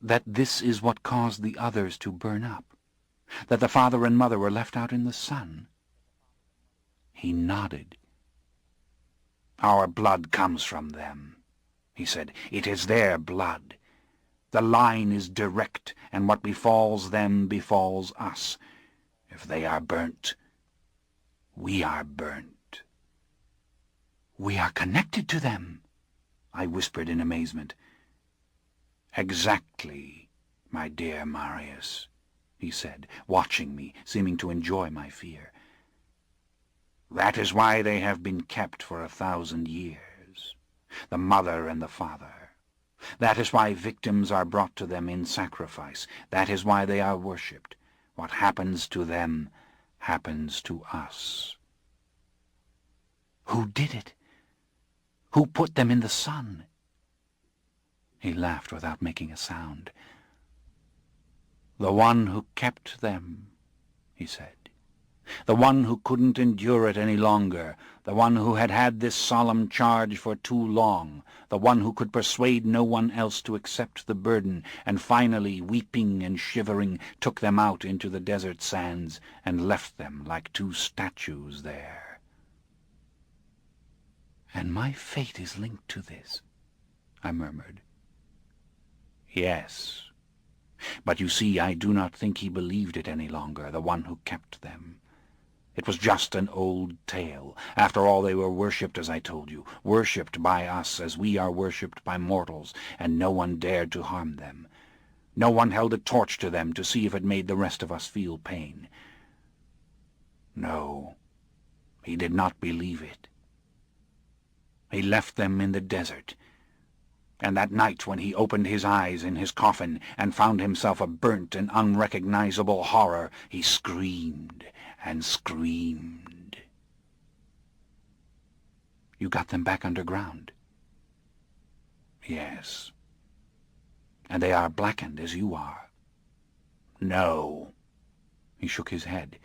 "that this is what caused the others to burn up? That the father and mother were left out in the sun?" He nodded. "Our blood comes from them," he said. "It is their blood. The line is direct, and what befalls them befalls us. If they are burnt, we are burnt." "We are connected to them," I whispered in amazement. "Exactly, my dear Marius," he said, watching me, seeming to enjoy my fear. "That is why they have been kept for 1,000 years, the mother and the father. That is why victims are brought to them in sacrifice. That is why they are worshipped. What happens to them happens to us." "Who did it? Who put them in the sun?" He laughed without making a sound. "The one who kept them," he said. "The one who couldn't endure it any longer, the one who had had this solemn charge for too long, the one who could persuade no one else to accept the burden, and finally, weeping and shivering, took them out into the desert sands and left them like 2 statues there. "And my fate is linked to this," I murmured. "Yes. But you see, I do not think he believed it any longer, the one who kept them. It was just an old tale. After all, they were worshipped, as I told you, worshipped by us as we are worshipped by mortals, and no one dared to harm them. No one held a torch to them to see if it made the rest of us feel pain. No, he did not believe it. He left them in the desert, and that night when he opened his eyes in his coffin and found himself a burnt and unrecognizable horror, he screamed and screamed." "You got them back underground?" "Yes." "And they are blackened as you are?" "No." He shook his head.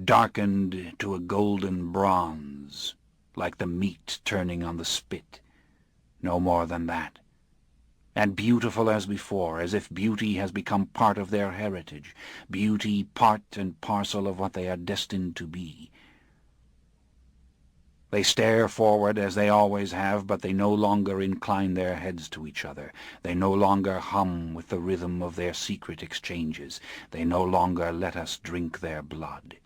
"Darkened to a golden bronze, like the meat turning on the spit. No more than that. And beautiful as before, as if beauty has become part of their heritage, beauty part and parcel of what they are destined to be. They stare forward as they always have, but they no longer incline their heads to each other. They no longer hum with the rhythm of their secret exchanges. They no longer let us drink their blood.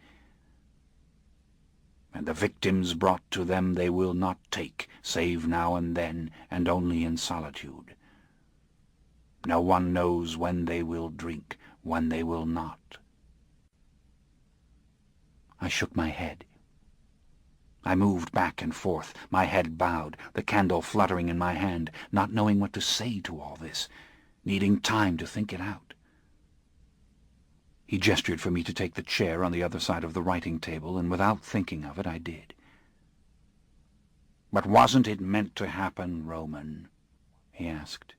And the victims brought to them they will not take, save now and then, and only in solitude. No one knows when they will drink, when they will not." I shook my head. I moved back and forth, my head bowed, the candle fluttering in my hand, not knowing what to say to all this, needing time to think it out. He gestured for me to take the chair on the other side of the writing table, and without thinking of it, I did. "But wasn't it meant to happen, Roman?" he asked.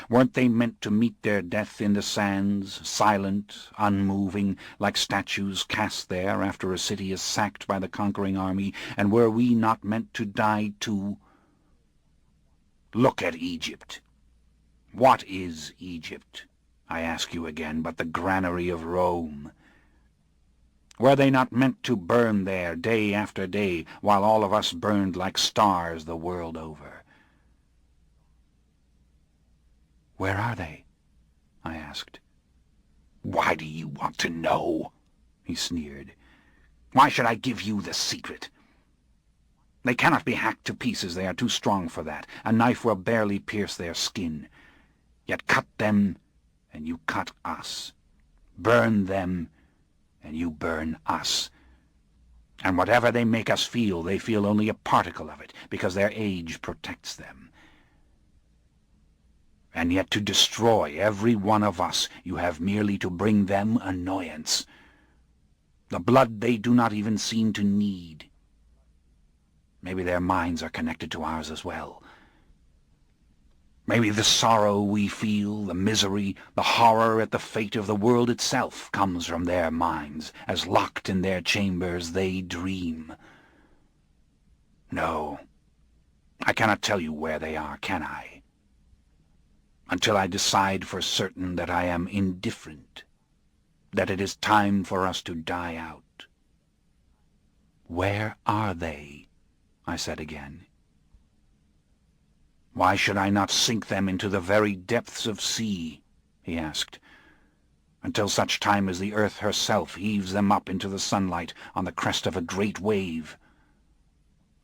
"Weren't they meant to meet their death in the sands, silent, unmoving, like statues cast there after a city is sacked by the conquering army, and were we not meant to die too? Look at Egypt. What is Egypt, I ask you again, but the granary of Rome? Were they not meant to burn there day after day, while all of us burned like stars the world over?" "Where are they?" I asked. "Why do you want to know?" he sneered. "Why should I give you the secret? They cannot be hacked to pieces. They are too strong for that. A knife will barely pierce their skin. Yet cut them, and you cut us. Burn them, and you burn us. And whatever they make us feel, they feel only a particle of it, because their age protects them. And yet to destroy every one of us, you have merely to bring them annoyance. the blood they do not even seem to need. Maybe their minds are connected to ours as well. Maybe the sorrow we feel, the misery, the horror at the fate of the world itself comes from their minds, as locked in their chambers they dream. No, I cannot tell you where they are, can I? Until I decide for certain that I am indifferent, that it is time for us to die out. "Where are they?" I said again. "Why should I not sink them into the very depths of sea?" he asked, "until such time as the earth herself heaves them up into the sunlight on the crest of a great wave?"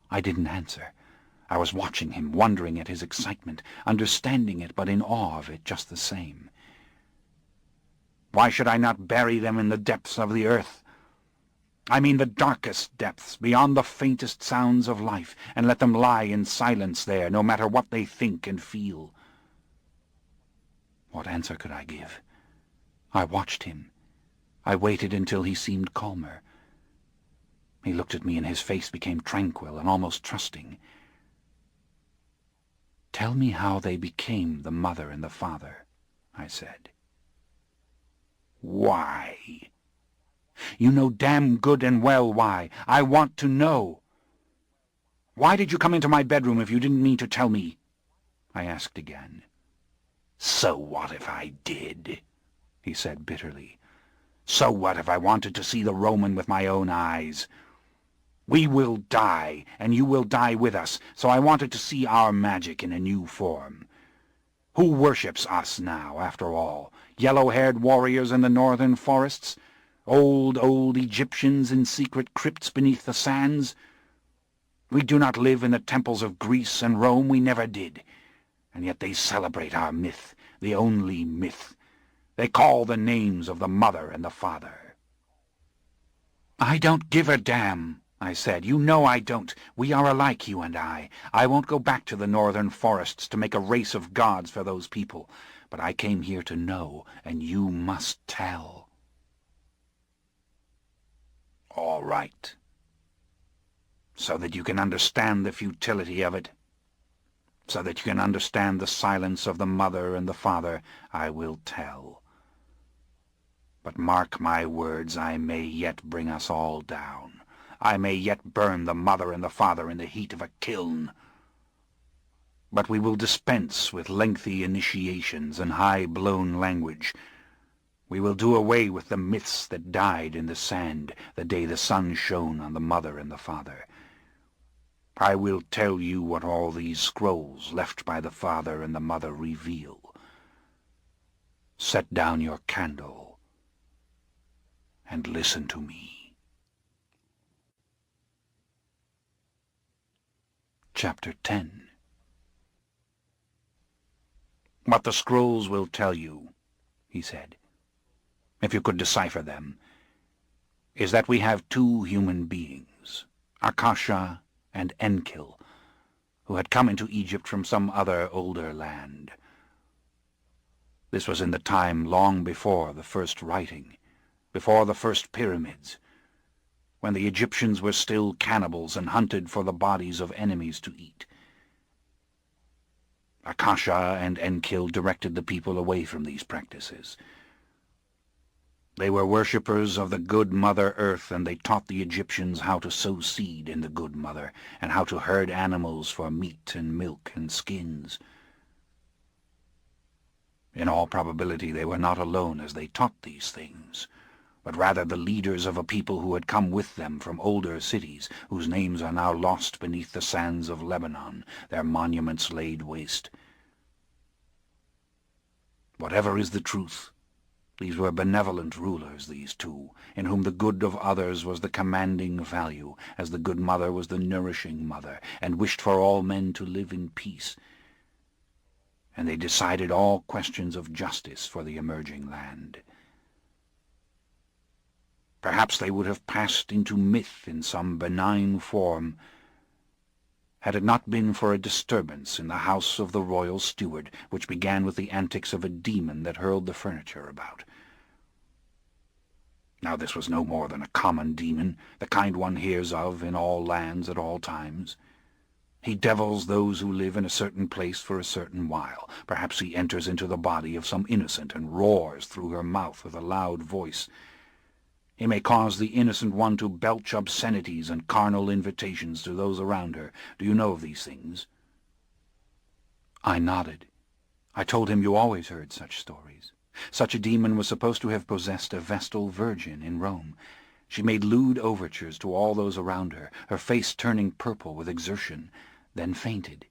I didn't answer. I was watching him, wondering at his excitement, understanding it, but in awe of it just the same. "Why should I not bury them in the depths of the earth? I mean the darkest depths, beyond the faintest sounds of life, and let them lie in silence there, no matter what they think and feel." What answer could I give? I watched him. I waited until he seemed calmer. He looked at me and his face became tranquil and almost trusting. "Tell me how they became the mother and the father," I said. "Why?" "You know damn good and well why. I want to know." "Why did you come into my bedroom if you didn't mean to tell me?" I asked again. "So what if I did?" he said bitterly. "So what if I wanted to see the Roman with my own eyes? We will die, and you will die with us, so I wanted to see our magic in a new form. Who worships us now, after all? Yellow-haired warriors in the northern forests? Old Egyptians in secret crypts beneath the sands? We do not live in the temples of Greece and Rome, we never did. And yet they celebrate our myth, the only myth. They call the names of the mother and the father." "I don't give a damn," I said. "You know I don't. We are alike, you and I. I won't go back to the northern forests to make a race of gods for those people. But I came here to know, and you must tell." "All right. So that you can understand the futility of it, so that you can understand the silence of the mother and the father, I will tell. But mark my words, I may yet bring us all down. I may yet burn the mother and the father in the heat of a kiln. But we will dispense with lengthy initiations and high-blown language. We will do away with the myths that died in the sand the day the sun shone on the mother and the father. I will tell you what all these scrolls left by the father and the mother reveal. Set down your candle and listen to me." Chapter 10. "What the scrolls will tell you," he said, "if you could decipher them, is that we have two human beings, Akasha and Enkil, who had come into Egypt from some other older land. This was in the time long before the first writing, before the first pyramids, when the Egyptians were still cannibals and hunted for the bodies of enemies to eat. Akasha and Enkil directed the people away from these practices. They were worshippers of the good Mother Earth, and they taught the Egyptians how to sow seed in the good Mother, and how to herd animals for meat and milk and skins. In all probability they were not alone as they taught these things, but rather the leaders of a people who had come with them from older cities, whose names are now lost beneath the sands of Lebanon, their monuments laid waste. Whatever is the truth, these were benevolent rulers, these two, in whom the good of others was the commanding value, as the good mother was the nourishing mother, and wished for all men to live in peace. And they decided all questions of justice for the emerging land. Perhaps they would have passed into myth in some benign form, had it not been for a disturbance in the house of the royal steward, which began with the antics of a demon that hurled the furniture about. Now this was no more than a common demon, the kind one hears of in all lands at all times. He devils those who live in a certain place for a certain while. Perhaps he enters into the body of some innocent and roars through her mouth with a loud voice. He may cause the innocent one to belch obscenities and carnal invitations to those around her. Do you know of these things?" I nodded. I told him you always heard such stories. Such a demon was supposed to have possessed a Vestal Virgin in Rome. She made lewd overtures to all those around her, her face turning purple with exertion, then fainted.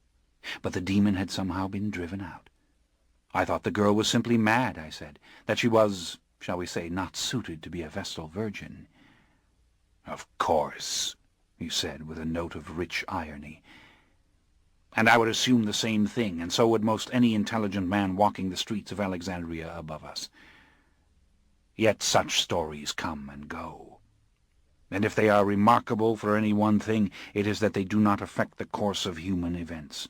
But the demon had somehow been driven out. I thought the girl was simply mad, I said, that she was, shall we say, not suited to be a Vestal Virgin. "Of course," he said with a note of rich irony. "And I would assume the same thing, and so would most any intelligent man walking the streets of Alexandria above us. Yet such stories come and go. And if they are remarkable for any one thing, it is that they do not affect the course of human events.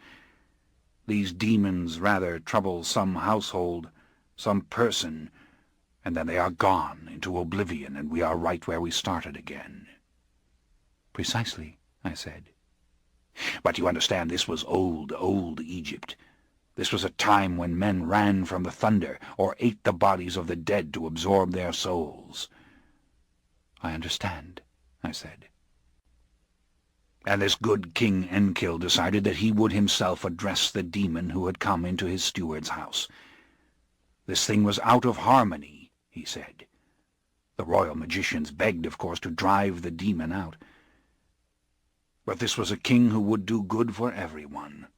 These demons rather trouble some household, some person, and then they are gone into oblivion, and we are right where we started again." "Precisely," I said. "But you understand, this was old Egypt. This was a time when men ran from the thunder, or ate the bodies of the dead to absorb their souls." "I understand," I said. "And this good King Enkil decided that he would himself address the demon who had come into his steward's house. This thing was out of harmony, he said. The royal magicians begged, of course, to drive the demon out. But this was a king who would do good for everyone.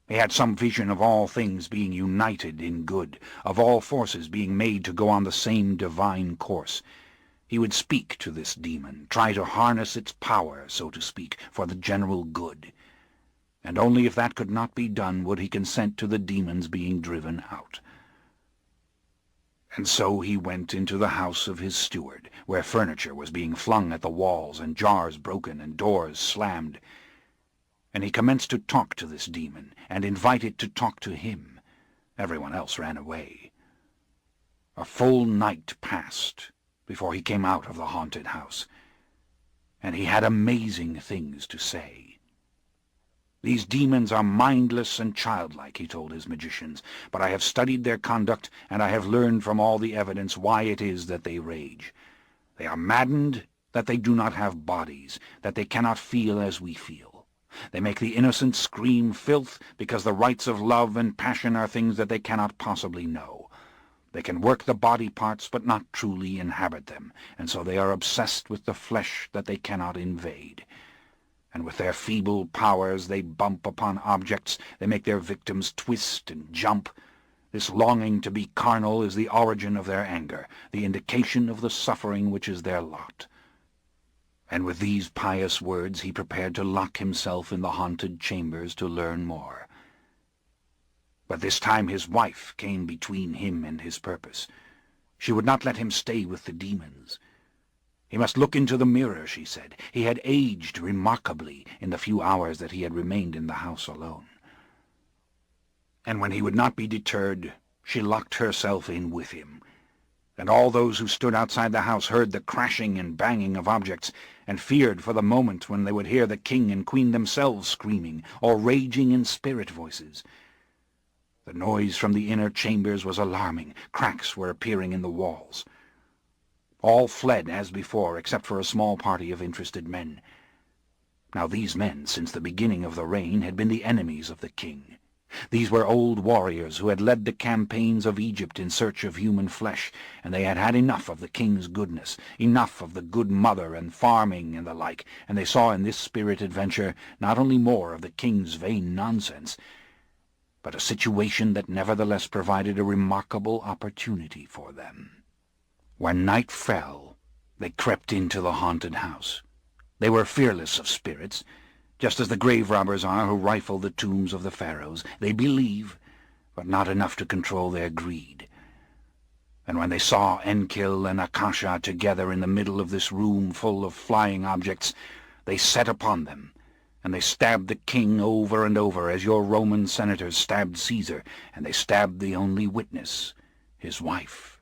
He had some vision of all things being united in good, of all forces being made to go on the same divine course. He would speak to this demon, try to harness its power, so to speak, for the general good. And only if that could not be done would he consent to the demon's being driven out. And so he went into the house of his steward, where furniture was being flung at the walls and jars broken and doors slammed. And he commenced to talk to this demon, and invite it to talk to him. Everyone else ran away. A full night passed before he came out of the haunted house, and he had amazing things to say. "These demons are mindless and childlike," he told his magicians, "but I have studied their conduct, and I have learned from all the evidence why it is that they rage. They are maddened that they do not have bodies, that they cannot feel as we feel. They make the innocent scream filth because the rights of love and passion are things that they cannot possibly know. They can work the body parts but not truly inhabit them, and so they are obsessed with the flesh that they cannot invade. And with their feeble powers they bump upon objects, they make their victims twist and jump. This longing to be carnal is the origin of their anger, the indication of the suffering which is their lot." And with these pious words he prepared to lock himself in the haunted chambers to learn more. But this time his wife came between him and his purpose. She would not let him stay with the demons. He must look into the mirror, she said. He had aged remarkably in the few hours that he had remained in the house alone. And when he would not be deterred, she locked herself in with him. And all those who stood outside the house heard the crashing and banging of objects, and feared for the moment when they would hear the king and queen themselves screaming, or raging in spirit voices. The noise from the inner chambers was alarming. Cracks were appearing in the walls. All fled as before, except for a small party of interested men. Now these men, since the beginning of the reign, had been the enemies of the king. These were old warriors who had led the campaigns of Egypt in search of human flesh, and they had had enough of the king's goodness, enough of the good mother and farming and the like, and they saw in this spirit adventure not only more of the king's vain nonsense, but a situation that nevertheless provided a remarkable opportunity for them. When night fell, they crept into the haunted house. They were fearless of spirits, just as the grave robbers are who rifle the tombs of the pharaohs. They believe, but not enough to control their greed. And when they saw Enkil and Akasha together in the middle of this room full of flying objects, they set upon them, and they stabbed the king over and over as your Roman senators stabbed Caesar, and they stabbed the only witness, his wife.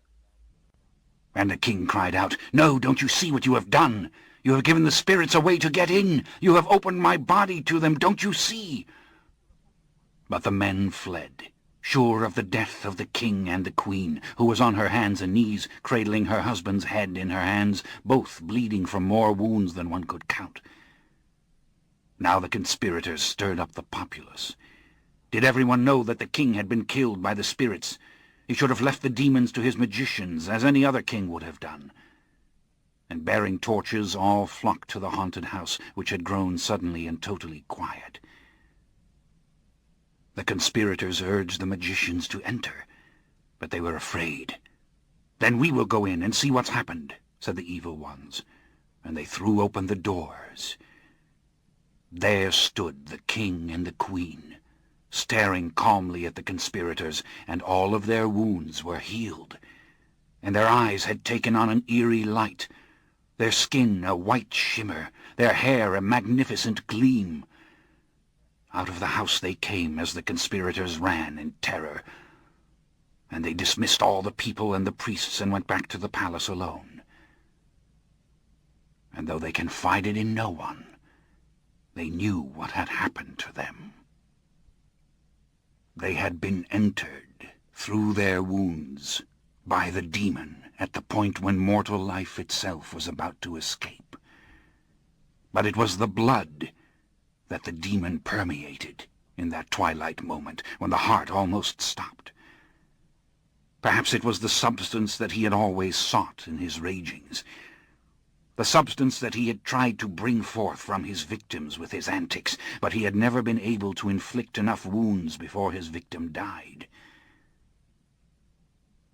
And the king cried out, "No, don't you see what you have done? You have given the spirits a way to get in. You have opened my body to them, don't you see?" But the men fled, sure of the death of the king and the queen, who was on her hands and knees, cradling her husband's head in her hands, both bleeding from more wounds than one could count. Now the conspirators stirred up the populace. Did everyone know that the king had been killed by the spirits? He should have left the demons to his magicians, as any other king would have done. And bearing torches, all flocked to the haunted house, which had grown suddenly and totally quiet. The conspirators urged the magicians to enter, but they were afraid. "Then we will go in and see what's happened," said the evil ones, and they threw open the doors. There stood the king and the queen, staring calmly at the conspirators, and all of their wounds were healed, and their eyes had taken on an eerie light, their skin a white shimmer, their hair a magnificent gleam. Out of the house they came as the conspirators ran in terror, and they dismissed all the people and the priests and went back to the palace alone. And though they confided in no one, they knew what had happened to them. They had been entered through their wounds by the demon at the point when mortal life itself was about to escape. But it was the blood that the demon permeated in that twilight moment when the heart almost stopped. Perhaps it was the substance that he had always sought in his ragings, the substance that he had tried to bring forth from his victims with his antics, but he had never been able to inflict enough wounds before his victim died.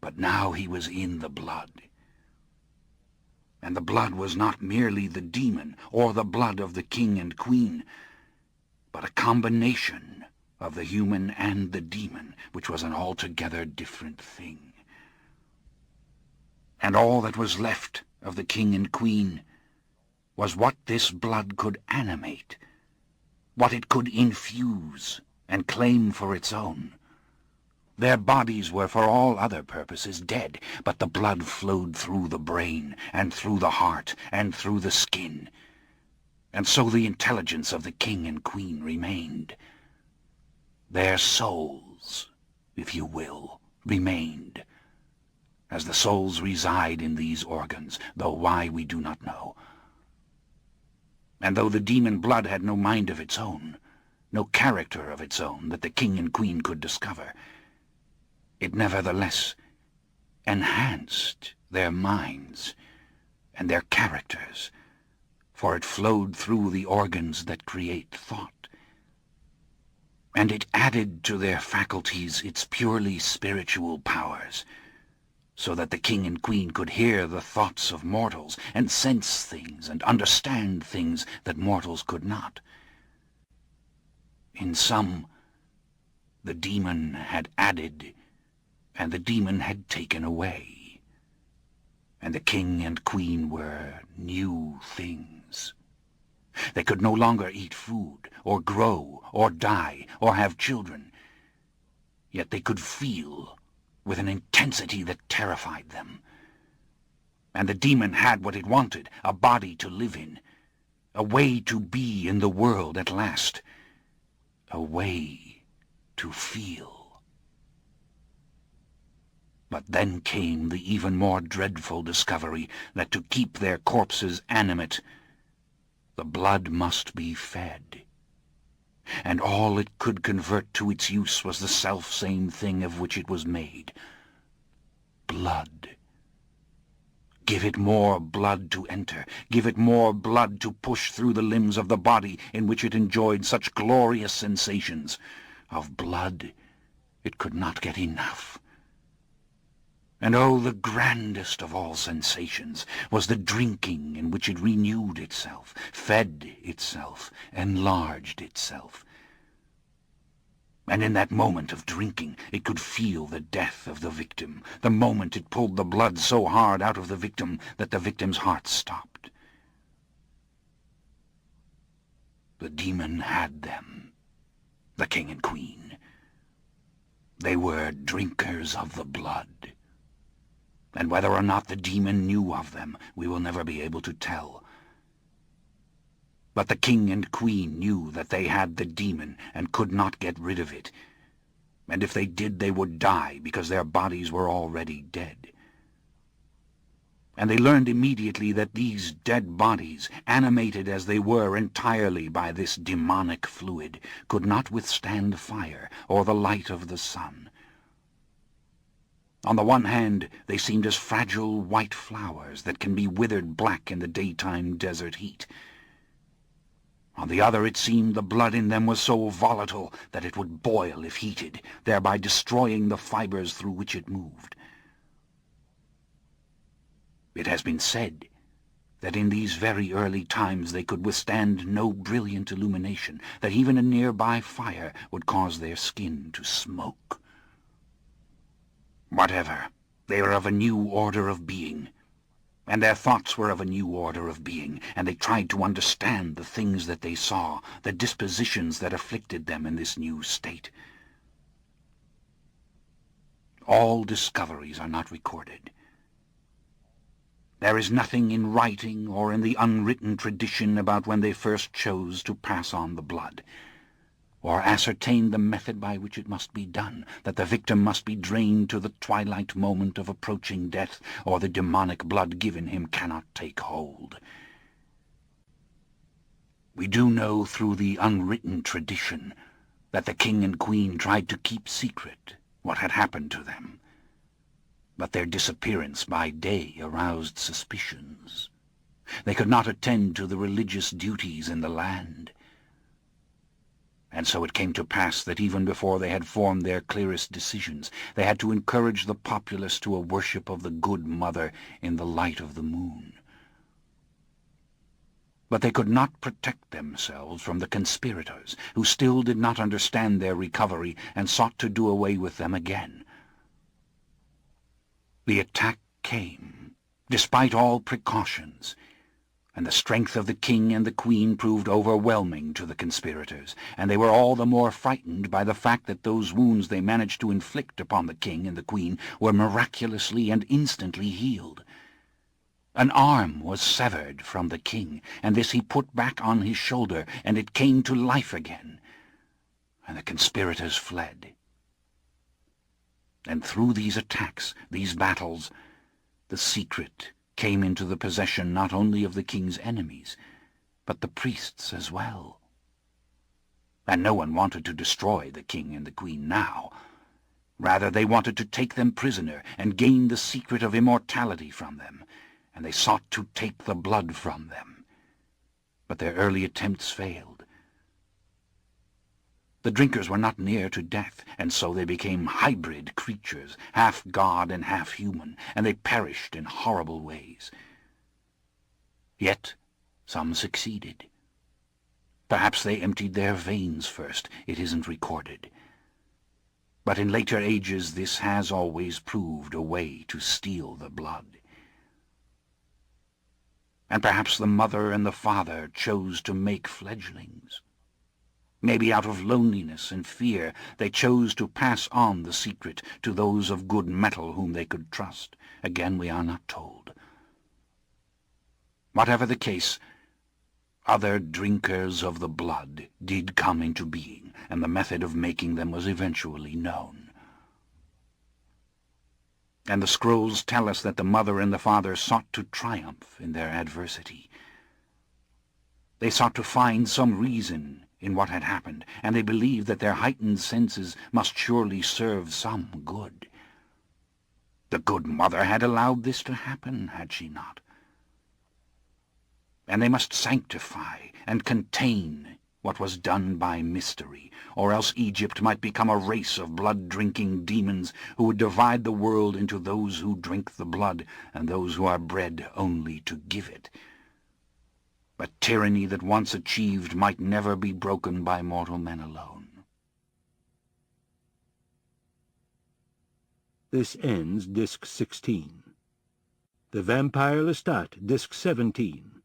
But now he was in the blood. And the blood was not merely the demon or the blood of the king and queen, but a combination of the human and the demon, which was an altogether different thing. And all that was left of the king and queen was what this blood could animate, what it could infuse and claim for its own. Their bodies were for all other purposes dead, but the blood flowed through the brain and through the heart and through the skin. And so the intelligence of the king and queen remained. Their souls, if you will, remained, as the souls reside in these organs, though why we do not know. And though the demon blood had no mind of its own, no character of its own that the king and queen could discover, it nevertheless enhanced their minds and their characters, for it flowed through the organs that create thought, and it added to their faculties its purely spiritual powers, so that the king and queen could hear the thoughts of mortals and sense things and understand things that mortals could not. In sum, the demon had added, and the demon had taken away, and the king and queen were new things. They could no longer eat food, or grow, or die, or have children, yet they could feel with an intensity that terrified them. And the demon had what it wanted, a body to live in, a way to be in the world at last, a way to feel. But then came the even more dreadful discovery that to keep their corpses animate, the blood must be fed. And all it could convert to its use was the self-same thing of which it was made. Blood. Give it more blood to enter. Give it more blood to push through the limbs of the body in which it enjoyed such glorious sensations. Of blood it could not get enough. And oh, the grandest of all sensations was the drinking in which it renewed itself, fed itself, enlarged itself. And in that moment of drinking, it could feel the death of the victim, the moment it pulled the blood so hard out of the victim that the victim's heart stopped. The demon had them, the king and queen. They were drinkers of the blood. and whether or not the demon knew of them, we will never be able to tell. But the king and queen knew that they had the demon and could not get rid of it, and if they did they would die because their bodies were already dead. And they learned immediately that these dead bodies, animated as they were entirely by this demonic fluid, could not withstand fire or the light of the sun. On the one hand, they seemed as fragile white flowers that can be withered black in the daytime desert heat. On the other, it seemed the blood in them was so volatile that it would boil if heated, thereby destroying the fibers through which it moved. It has been said that in these very early times they could withstand no brilliant illumination, that even a nearby fire would cause their skin to smoke. Whatever, they were of a new order of being, and their thoughts were of a new order of being, and they tried to understand the things that they saw, the dispositions that afflicted them in this new state. All discoveries are not recorded. There is nothing in writing or in the unwritten tradition about when they first chose to pass on the blood, or ascertain the method by which it must be done, that the victim must be drained to the twilight moment of approaching death, or the demonic blood given him cannot take hold. We do know through the unwritten tradition that the king and queen tried to keep secret what had happened to them, but their disappearance by day aroused suspicions. They could not attend to the religious duties in the land. And so it came to pass that even before they had formed their clearest decisions, they had to encourage the populace to a worship of the good mother in the light of the moon. But they could not protect themselves from the conspirators, who still did not understand their recovery and sought to do away with them again. The attack came, despite all precautions, and the strength of the king and the queen proved overwhelming to the conspirators, and they were all the more frightened by the fact that those wounds they managed to inflict upon the king and the queen were miraculously and instantly healed. An arm was severed from the king, and this he put back on his shoulder, and it came to life again, and the conspirators fled. And through these attacks, these battles, the secret came into the possession not only of the king's enemies, but the priests as well. And no one wanted to destroy the king and the queen now. Rather, they wanted to take them prisoner and gain the secret of immortality from them, and they sought to take the blood from them. But their early attempts failed. The drinkers were not near to death, and so they became hybrid creatures, half god and half human, and they perished in horrible ways. Yet some succeeded. Perhaps they emptied their veins first, it isn't recorded. But in later ages this has always proved a way to steal the blood. And perhaps the mother and the father chose to make fledglings. Maybe out of loneliness and fear they chose to pass on the secret to those of good mettle whom they could trust. Again, we are not told. Whatever the case, other drinkers of the blood did come into being, and the method of making them was eventually known. And the scrolls tell us that the mother and the father sought to triumph in their adversity. They sought to find some reason in what had happened, and they believed that their heightened senses must surely serve some good. The good mother had allowed this to happen, had she not? And they must sanctify and contain what was done by mystery, or else Egypt might become a race of blood-drinking demons who would divide the world into those who drink the blood and those who are bred only to give it. But tyranny that once achieved might never be broken by mortal men alone. This ends Disc 16. The Vampire Lestat, Disc 17.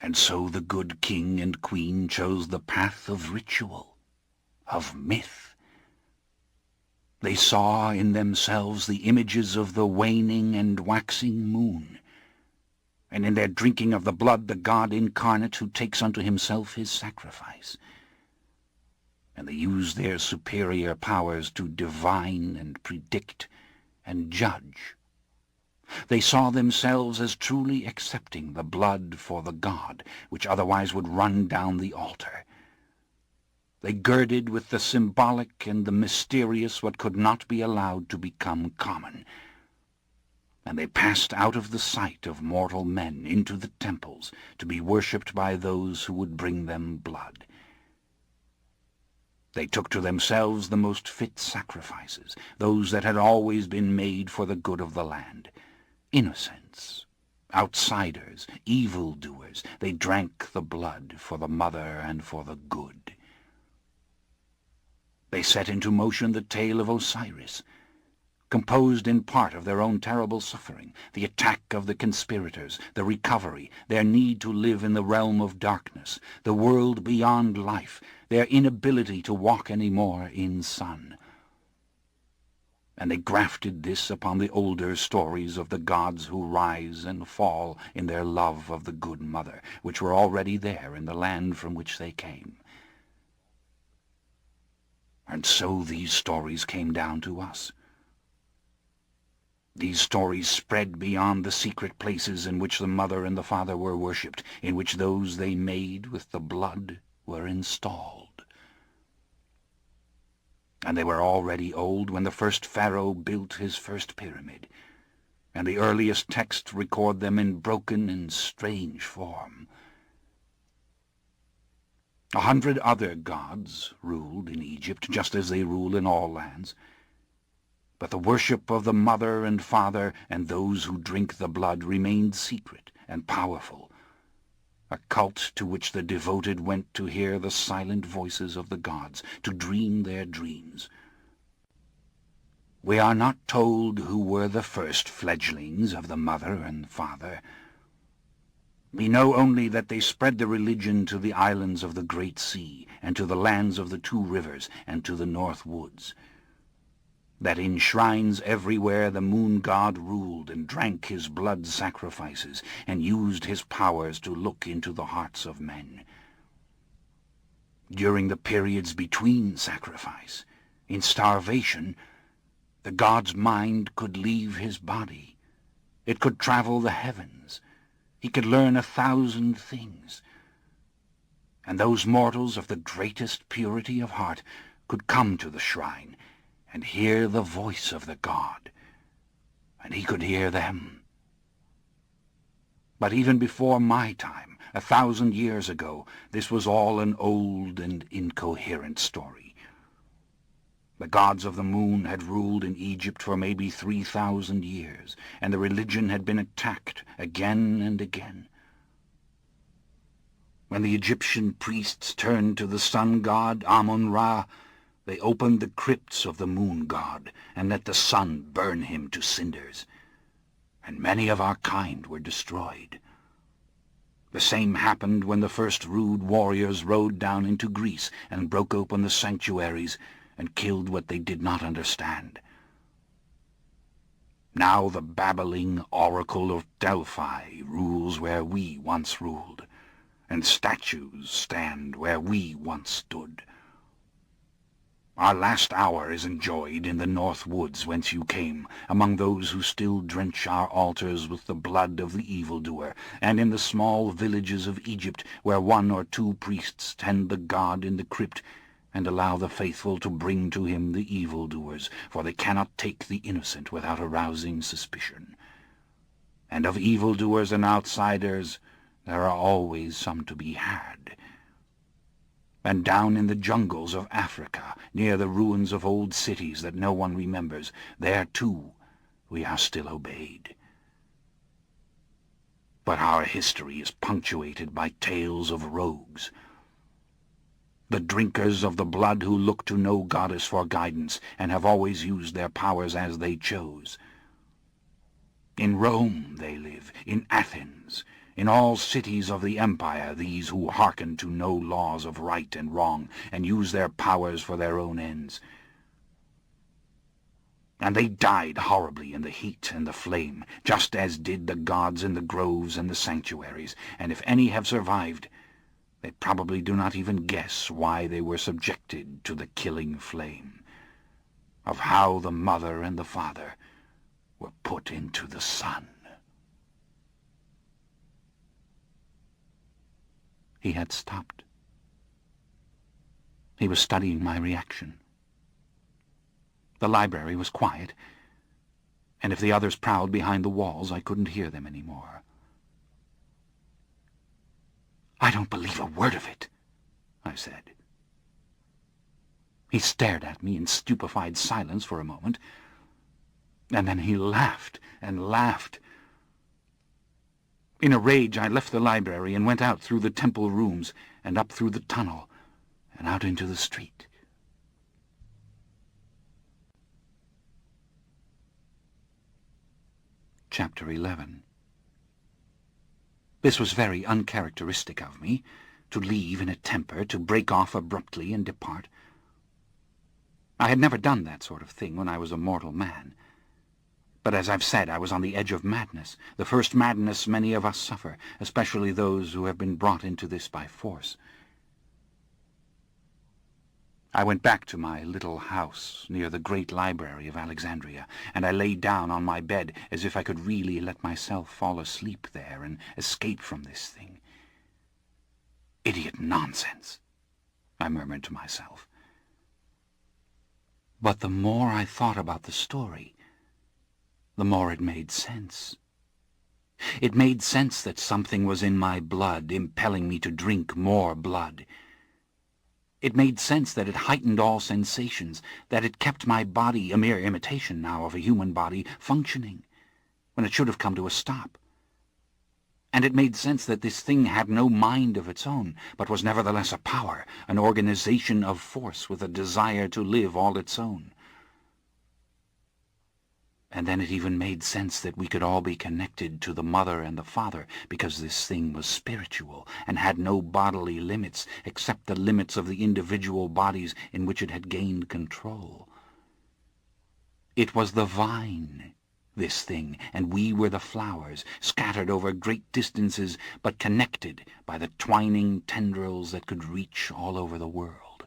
And so the good king and queen chose the path of ritual, of myth. They saw in themselves the images of the waning and waxing moon, and in their drinking of the blood the God incarnate who takes unto himself his sacrifice. And they used their superior powers to divine and predict and judge. They saw themselves as truly accepting the blood for the God, which otherwise would run down the altar. They girded with the symbolic and the mysterious what could not be allowed to become common. And they passed out of the sight of mortal men into the temples to be worshipped by those who would bring them blood. They took to themselves the most fit sacrifices, those that had always been made for the good of the land. Innocents, outsiders, evildoers, they drank the blood for the mother and for the good. They set into motion the tale of Osiris, composed in part of their own terrible suffering, the attack of the conspirators, the recovery, their need to live in the realm of darkness, the world beyond life, their inability to walk any more in sun. And they grafted this upon the older stories of the gods who rise and fall in their love of the good mother, which were already there in the land from which they came. And so these stories came down to us. These stories spread beyond the secret places in which the mother and the father were worshipped, in which those they made with the blood were installed. And they were already old when the first pharaoh built his first pyramid, and the earliest texts record them in broken and strange form. 100 other gods ruled in Egypt, just as they rule in all lands. But the worship of the mother and father and those who drink the blood remained secret and powerful, a cult to which the devoted went to hear the silent voices of the gods, to dream their dreams. We are not told who were the first fledglings of the mother and father. We know only that they spread the religion to the islands of the Great Sea, and to the lands of the two rivers, and to the north woods. That in shrines everywhere the moon god ruled and drank his blood sacrifices, and used his powers to look into the hearts of men. During the periods between sacrifice, in starvation, the god's mind could leave his body. It could travel the heavens. He could learn 1,000 things. And those mortals of the greatest purity of heart could come to the shrine and hear the voice of the god, and he could hear them. But even before my time, 1,000 years ago, this was all an old and incoherent story. The gods of the moon had ruled in Egypt for maybe 3,000 years, and the religion had been attacked again and again. When the Egyptian priests turned to the sun god Amun-Ra, they opened the crypts of the moon god and let the sun burn him to cinders, and many of our kind were destroyed. The same happened when the first rude warriors rode down into Greece and broke open the sanctuaries and killed what they did not understand. Now the babbling oracle of Delphi rules where we once ruled, and statues stand where we once stood. Our last hour is enjoyed in the north woods whence you came, among those who still drench our altars with the blood of the evildoer, and in the small villages of Egypt where 1 or 2 priests tend the god in the crypt and allow the faithful to bring to him the evildoers, for they cannot take the innocent without arousing suspicion. And of evildoers and outsiders there are always some to be had. And down in the jungles of Africa, near the ruins of old cities that no one remembers, there too we are still obeyed. But our history is punctuated by tales of rogues, the drinkers of the blood who look to no goddess for guidance and have always used their powers as they chose. In Rome they live, in Athens, in all cities of the empire, these who hearken to no laws of right and wrong and use their powers for their own ends. And they died horribly in the heat and the flame, just as did the gods in the groves and the sanctuaries, and if any have survived, they probably do not even guess why they were subjected to the killing flame, of how the mother and the father were put into the sun. He had stopped. He was studying my reaction. The library was quiet, and if the others prowled behind the walls, I couldn't hear them anymore. "I don't believe a word of it," I said. He stared at me in stupefied silence for a moment, and then he laughed and laughed. In a rage, I left the library and went out through the temple rooms and up through the tunnel and out into the street. Chapter 11. This was very uncharacteristic of me, to leave in a temper, to break off abruptly and depart. I had never done that sort of thing when I was a mortal man. But as I've said, I was on the edge of madness, the first madness many of us suffer, especially those who have been brought into this by force. I went back to my little house near the great library of Alexandria, and I lay down on my bed as if I could really let myself fall asleep there and escape from this thing. "Idiot nonsense," I murmured to myself. But the more I thought about the story, the more it made sense. It made sense that something was in my blood, impelling me to drink more blood. It made sense that it heightened all sensations, that it kept my body, a mere imitation now of a human body, functioning, when it should have come to a stop. And it made sense that this thing had no mind of its own, but was nevertheless a power, an organization of force with a desire to live all its own. And then it even made sense that we could all be connected to the mother and the father, because this thing was spiritual and had no bodily limits except the limits of the individual bodies in which it had gained control. It was the vine, this thing, and we were the flowers, scattered over great distances, but connected by the twining tendrils that could reach all over the world.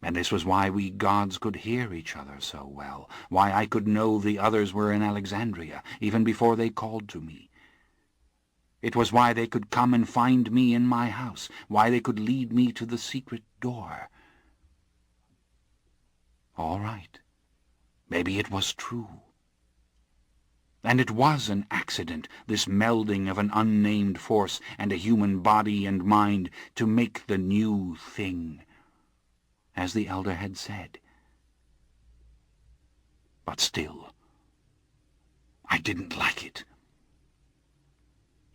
And this was why we gods could hear each other so well, why I could know the others were in Alexandria, even before they called to me. It was why they could come and find me in my house, why they could lead me to the secret door. All right. Maybe it was true. And it was an accident, this melding of an unnamed force and a human body and mind to make the new thing, as the elder had said. But still, I didn't like it.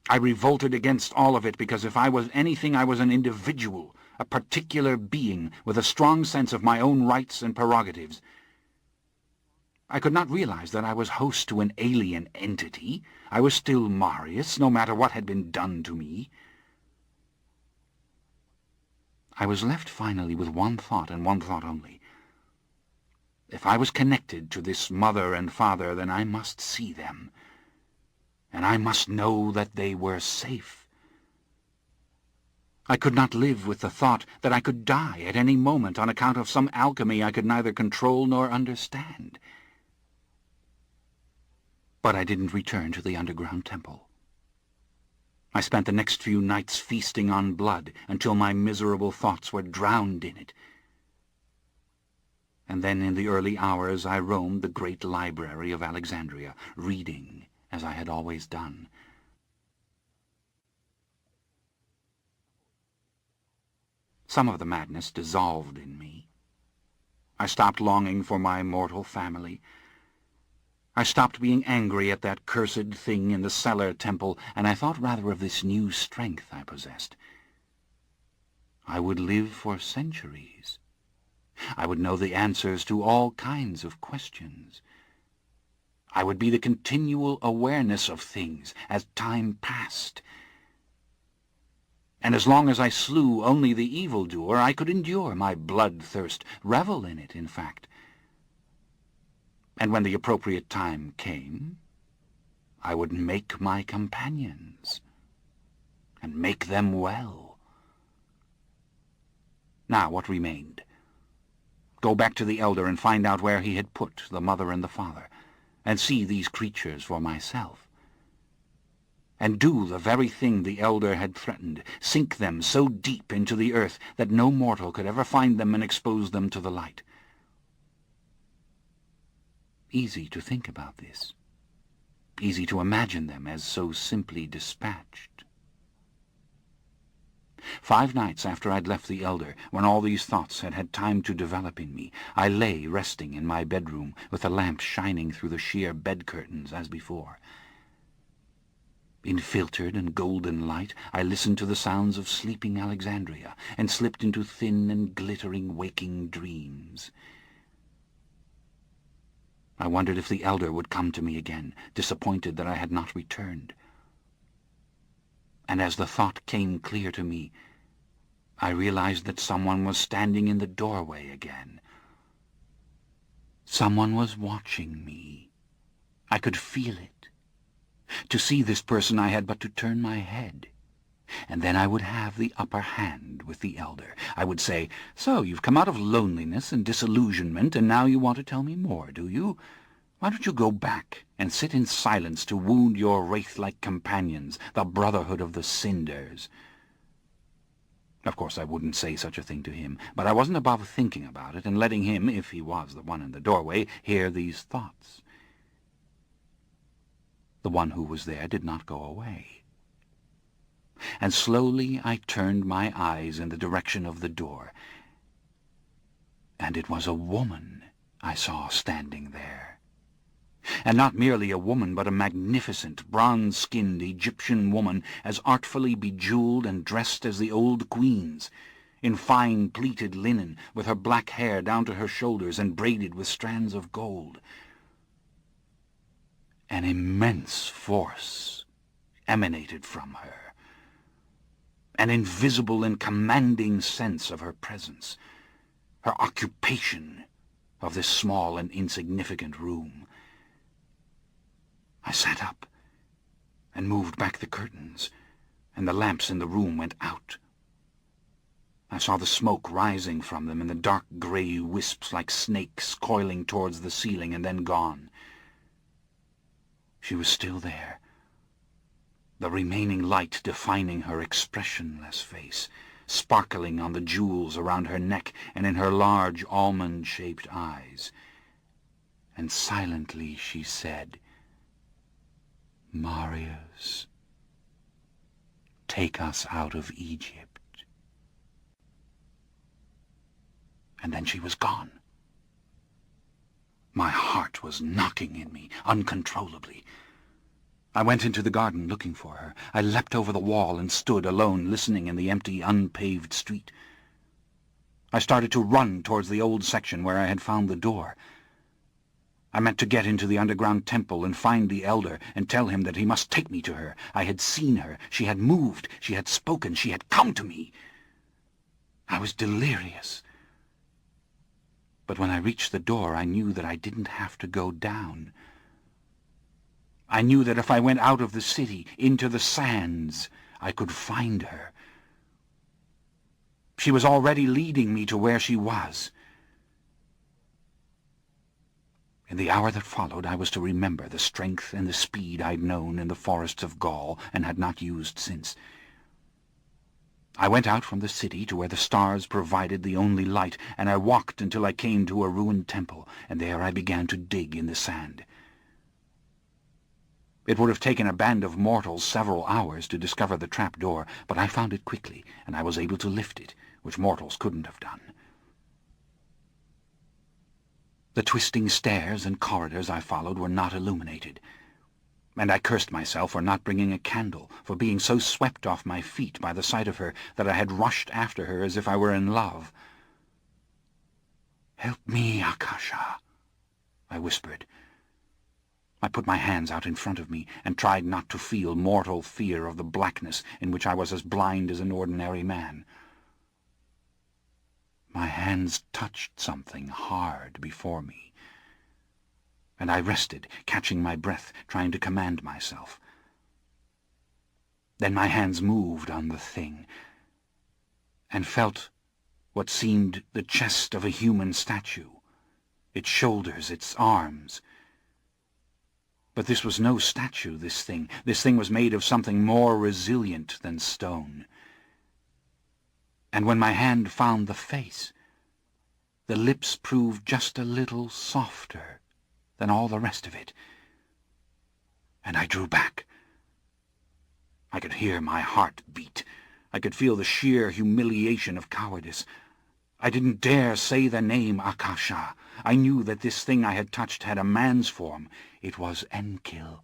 I revolted against all of it because if I was anything, I was an individual, a particular being with a strong sense of my own rights and prerogatives. I could not realize that I was host to an alien entity. I was still Marius, no matter what had been done to me. I was left finally with one thought, and one thought only. If I was connected to this mother and father, then I must see them, and I must know that they were safe. I could not live with the thought that I could die at any moment on account of some alchemy I could neither control nor understand. But I didn't return to the underground temple. I spent the next few nights feasting on blood until my miserable thoughts were drowned in it. And then in the early hours I roamed the great library of Alexandria, reading as I had always done. Some of the madness dissolved in me. I stopped longing for my mortal family. I stopped being angry at that cursed thing in the cellar temple, and I thought rather of this new strength I possessed. I would live for centuries. I would know the answers to all kinds of questions. I would be the continual awareness of things as time passed. And as long as I slew only the evildoer, I could endure my bloodthirst, revel in it, in fact. And when the appropriate time came, I would make my companions, and make them well. Now what remained? Go back to the elder and find out where he had put the mother and the father, and see these creatures for myself. And do the very thing the elder had threatened, sink them so deep into the earth that no mortal could ever find them and expose them to the light. Easy to think about this. Easy to imagine them as so simply dispatched. 5 nights after I'd left the elder, when all these thoughts had had time to develop in me, I lay resting in my bedroom with the lamp shining through the sheer bed curtains as before. In filtered and golden light I listened to the sounds of sleeping Alexandria, and slipped into thin and glittering waking dreams. I wondered if the elder would come to me again, disappointed that I had not returned. And as the thought came clear to me, I realized that someone was standing in the doorway again. Someone was watching me. I could feel it. To see this person I had but to turn my head, and then I would have the upper hand with the elder. I would say, "So you've come out of loneliness and disillusionment, and now you want to tell me more, do you? Why don't you go back and sit in silence to wound your wraith-like companions, the Brotherhood of the Cinders?" Of course I wouldn't say such a thing to him, but I wasn't above thinking about it and letting him, if he was the one in the doorway, hear these thoughts. The one who was there did not go away. And slowly I turned my eyes in the direction of the door, and it was a woman I saw standing there. And not merely a woman, but a magnificent, bronze-skinned Egyptian woman, as artfully bejeweled and dressed as the old queens, in fine pleated linen, with her black hair down to her shoulders and braided with strands of gold. An immense force emanated from her, an invisible and commanding sense of her presence, her occupation of this small and insignificant room. I sat up and moved back the curtains, and the lamps in the room went out. I saw the smoke rising from them and the dark grey wisps like snakes coiling towards the ceiling and then gone. She was still there, the remaining light defining her expressionless face, sparkling on the jewels around her neck and in her large almond-shaped eyes. And silently she said, "Marius, take us out of Egypt." And then she was gone. My heart was knocking in me uncontrollably. I went into the garden looking for her. I leapt over the wall and stood alone, listening in the empty, unpaved street. I started to run towards the old section where I had found the door. I meant to get into the underground temple and find the elder and tell him that he must take me to her. I had seen her. She had moved. She had spoken. She had come to me. I was delirious. But when I reached the door, I knew that I didn't have to go down. I knew that if I went out of the city, into the sands, I could find her. She was already leading me to where she was. In the hour that followed, I was to remember the strength and the speed I'd known in the forests of Gaul and had not used since. I went out from the city to where the stars provided the only light, and I walked until I came to a ruined temple, and there I began to dig in the sand. It would have taken a band of mortals several hours to discover the trap door, but I found it quickly, and I was able to lift it, which mortals couldn't have done. The twisting stairs and corridors I followed were not illuminated, and I cursed myself for not bringing a candle, for being so swept off my feet by the sight of her that I had rushed after her as if I were in love. "Help me, Akasha," I whispered. I put my hands out in front of me and tried not to feel mortal fear of the blackness in which I was as blind as an ordinary man. My hands touched something hard before me. and I rested, catching my breath, trying to command myself. Then my hands moved on the thing, and felt what seemed the chest of a human statue, its shoulders, its arms. But this was no statue, this thing. This thing was made of something more resilient than stone. And when my hand found the face, the lips proved just a little softer than all the rest of it. And I drew back. I could hear my heart beat. I could feel the sheer humiliation of cowardice. I didn't dare say the name Akasha. I knew that this thing I had touched had a man's form. It was Enkil.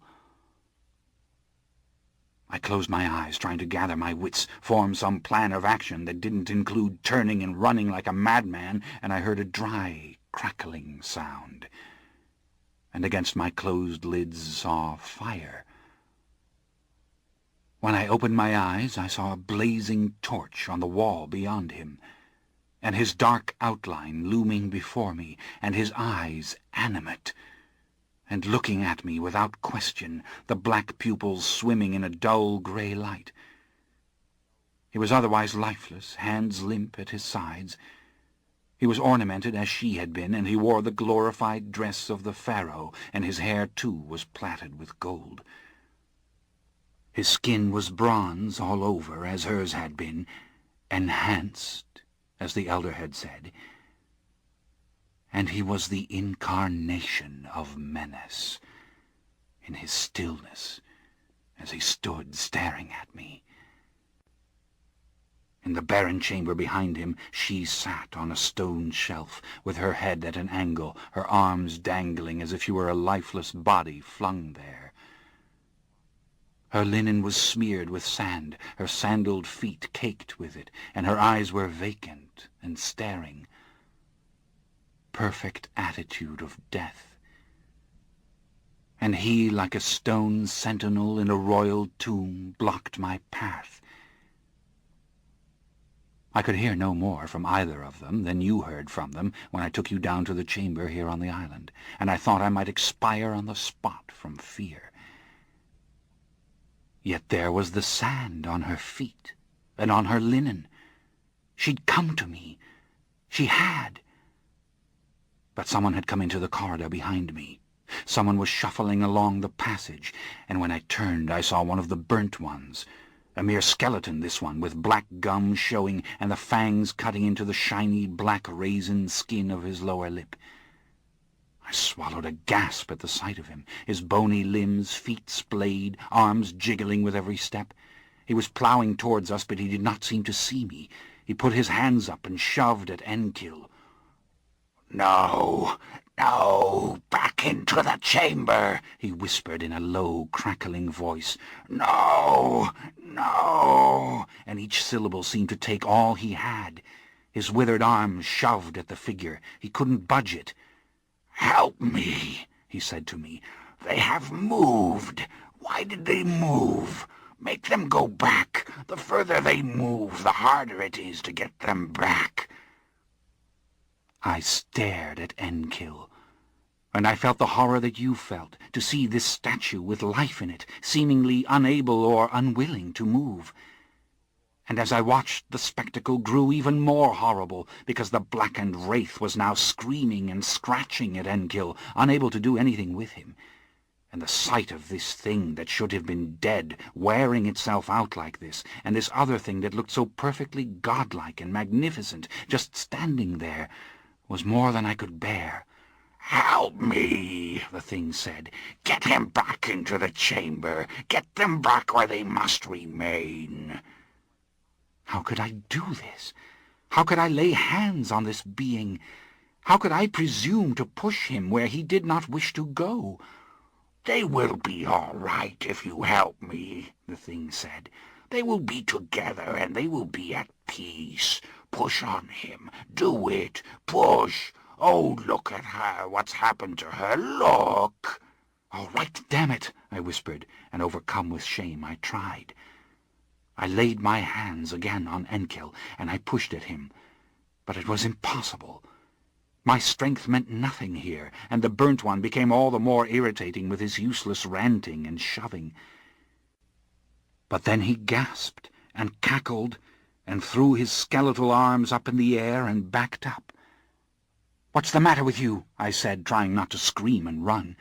I closed my eyes, trying to gather my wits, form some plan of action that didn't include turning and running like a madman, and I heard a dry, crackling sound, and against my closed lids saw fire. When I opened my eyes, I saw a blazing torch on the wall beyond him, and his dark outline looming before me, and his eyes animate, and looking at me without question, the black pupils swimming in a dull grey light. He was otherwise lifeless, hands limp at his sides. He was ornamented as she had been, and he wore the glorified dress of the pharaoh, and his hair too was plaited with gold. His skin was bronze all over, as hers had been, enhanced, as the elder had said, and he was the incarnation of menace, in his stillness, as he stood staring at me. In the barren chamber behind him, she sat on a stone shelf, with her head at an angle, her arms dangling as if she were a lifeless body flung there. Her linen was smeared with sand, her sandaled feet caked with it, and her eyes were vacant and staring. Perfect attitude of death. And he, like a stone sentinel in a royal tomb, blocked my path. I could hear no more from either of them than you heard from them when I took you down to the chamber here on the island, and I thought I might expire on the spot from fear. Yet there was the sand on her feet, and on her linen. She'd come to me. She had. But someone had come into the corridor behind me. Someone was shuffling along the passage, and when I turned I saw one of the burnt ones. A mere skeleton, this one, with black gums showing and the fangs cutting into the shiny black raisin skin of his lower lip. I swallowed a gasp at the sight of him, his bony limbs, feet splayed, arms jiggling with every step. He was ploughing towards us, but he did not seem to see me. He put his hands up and shoved at Enkil. "No, no, back into the chamber," he whispered in a low, crackling voice. "No, no," and each syllable seemed to take all he had. His withered arms shoved at the figure. He couldn't budge it. "Help me," he said to me. "They have moved. Why did they move? Make them go back. The further they move, the harder it is to get them back." I stared at Enkil, and I felt the horror that you felt, to see this statue with life in it, seemingly unable or unwilling to move. And as I watched, the spectacle grew even more horrible, because the blackened wraith was now screaming and scratching at Enkil, unable to do anything with him. And the sight of this thing that should have been dead, wearing itself out like this, and this other thing that looked so perfectly godlike and magnificent, just standing there, was more than I could bear. "Help me," the thing said. "Get him back into the chamber. Get them back where they must remain." How could I do this? How could I lay hands on this being? How could I presume to push him where he did not wish to go? "They will be all right if you help me," the thing said. "They will be together, and they will be at peace. Push on him. Do it. Push. Oh, look at her. What's happened to her? Look." "All right, damn it," I whispered, and overcome with shame I tried. I laid my hands again on Enkil, and I pushed at him, but it was impossible. My strength meant nothing here, and the burnt one became all the more irritating with his useless ranting and shoving. But then he gasped and cackled and threw his skeletal arms up in the air and backed up. "What's the matter with you?" I said, trying not to scream and run.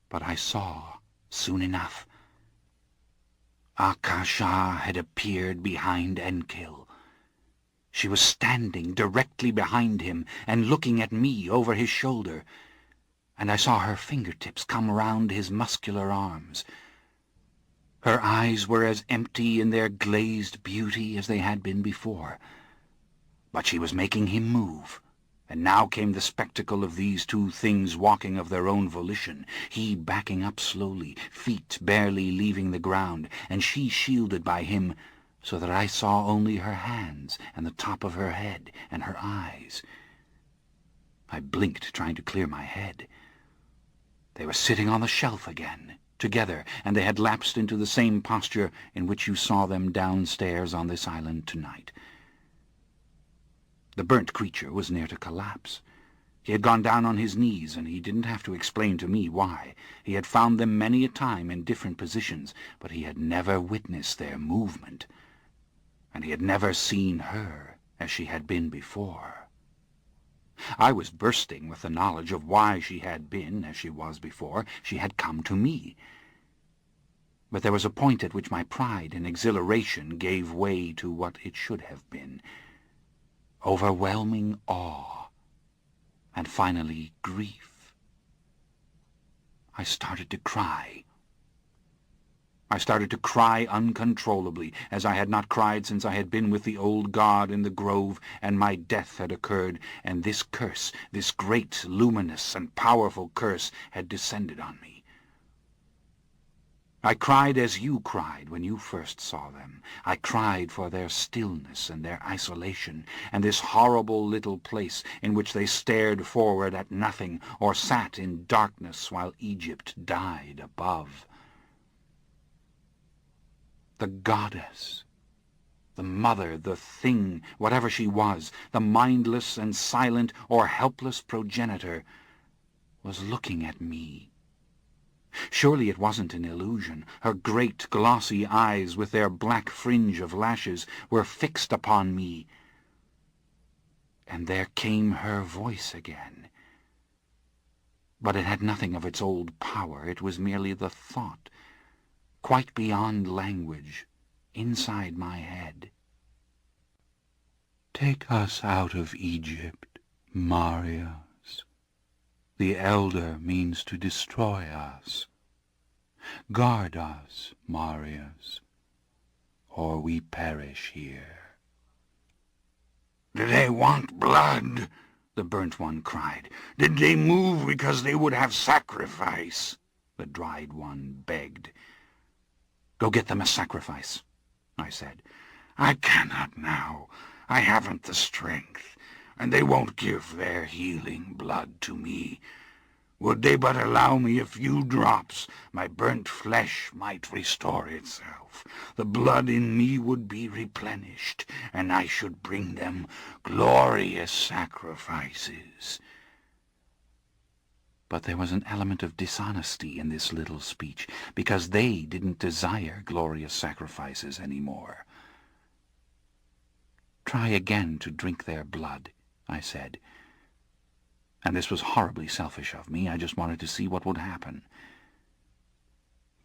But I saw, soon enough. Akasha had appeared behind Enkil. She was standing directly behind him and looking at me over his shoulder, and I saw her fingertips come round his muscular arms. Her eyes were as empty in their glazed beauty as they had been before. But she was making him move, and now came the spectacle of these two things walking of their own volition, he backing up slowly, feet barely leaving the ground, and she shielded by him, so that I saw only her hands and the top of her head and her eyes. I blinked, trying to clear my head. They were sitting on the shelf again, together, and they had lapsed into the same posture in which you saw them downstairs on this island tonight. The burnt creature was near to collapse. He had gone down on his knees, and he didn't have to explain to me why. He had found them many a time in different positions, but he had never witnessed their movement, and he had never seen her as she had been before. I was bursting with the knowledge of why she had been as she was before. She had come to me. But there was a point at which my pride and exhilaration gave way to what it should have been. Overwhelming awe, and finally grief. I started to cry. I started to cry uncontrollably, as I had not cried since I had been with the old god in the grove, and my death had occurred, and this curse, this great, luminous, and powerful curse, had descended on me. I cried as you cried when you first saw them. I cried for their stillness and their isolation, and this horrible little place in which they stared forward at nothing, or sat in darkness while Egypt died above. The goddess, the mother, the thing, whatever she was, the mindless and silent or helpless progenitor, was looking at me. Surely it wasn't an illusion. Her great glossy eyes, with their black fringe of lashes, were fixed upon me. And there came her voice again. But it had nothing of its old power. It was merely the thought, quite beyond language, inside my head. "Take us out of Egypt, Marius. The elder means to destroy us. Guard us, Marius, or we perish here." "Did they want blood?" the burnt one cried. "Did they move because they would have sacrifice?" the dried one begged. "Go get them a sacrifice," I said. "I cannot now. I haven't the strength, and they won't give their healing blood to me. Would they but allow me a few drops, my burnt flesh might restore itself. The blood in me would be replenished, and I should bring them glorious sacrifices." But there was an element of dishonesty in this little speech, because they didn't desire glorious sacrifices any more. "Try again to drink their blood," I said. And this was horribly selfish of me. I just wanted to see what would happen.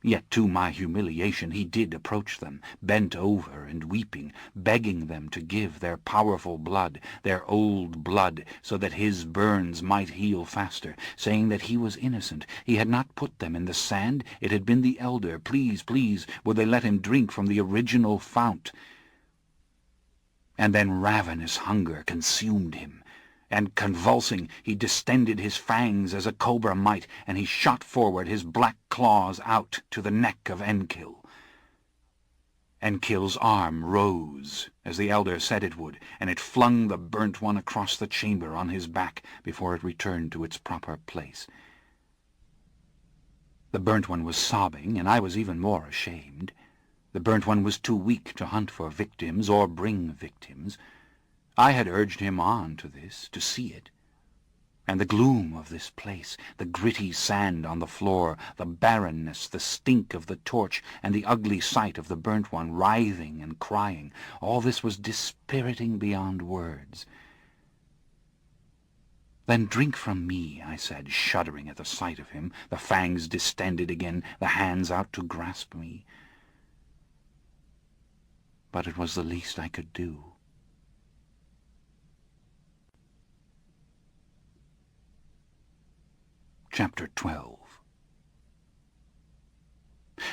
Yet to my humiliation he did approach them, bent over and weeping, begging them to give their powerful blood, their old blood, so that his burns might heal faster, saying that he was innocent. He had not put them in the sand. It had been the elder. Please, please, would they let him drink from the original fount? And then ravenous hunger consumed him, and, convulsing, he distended his fangs as a cobra might, and he shot forward, his black claws out to the neck of Enkil. Enkil's arm rose, as the elder said it would, and it flung the burnt one across the chamber on his back before it returned to its proper place. The burnt one was sobbing, and I was even more ashamed. The burnt one was too weak to hunt for victims or bring victims. I had urged him on to this, to see it. And the gloom of this place, the gritty sand on the floor, the barrenness, the stink of the torch, and the ugly sight of the burnt one writhing and crying, all this was dispiriting beyond words. "Then drink from me," I said, shuddering at the sight of him, the fangs distended again, the hands out to grasp me. But it was the least I could do. Chapter 12.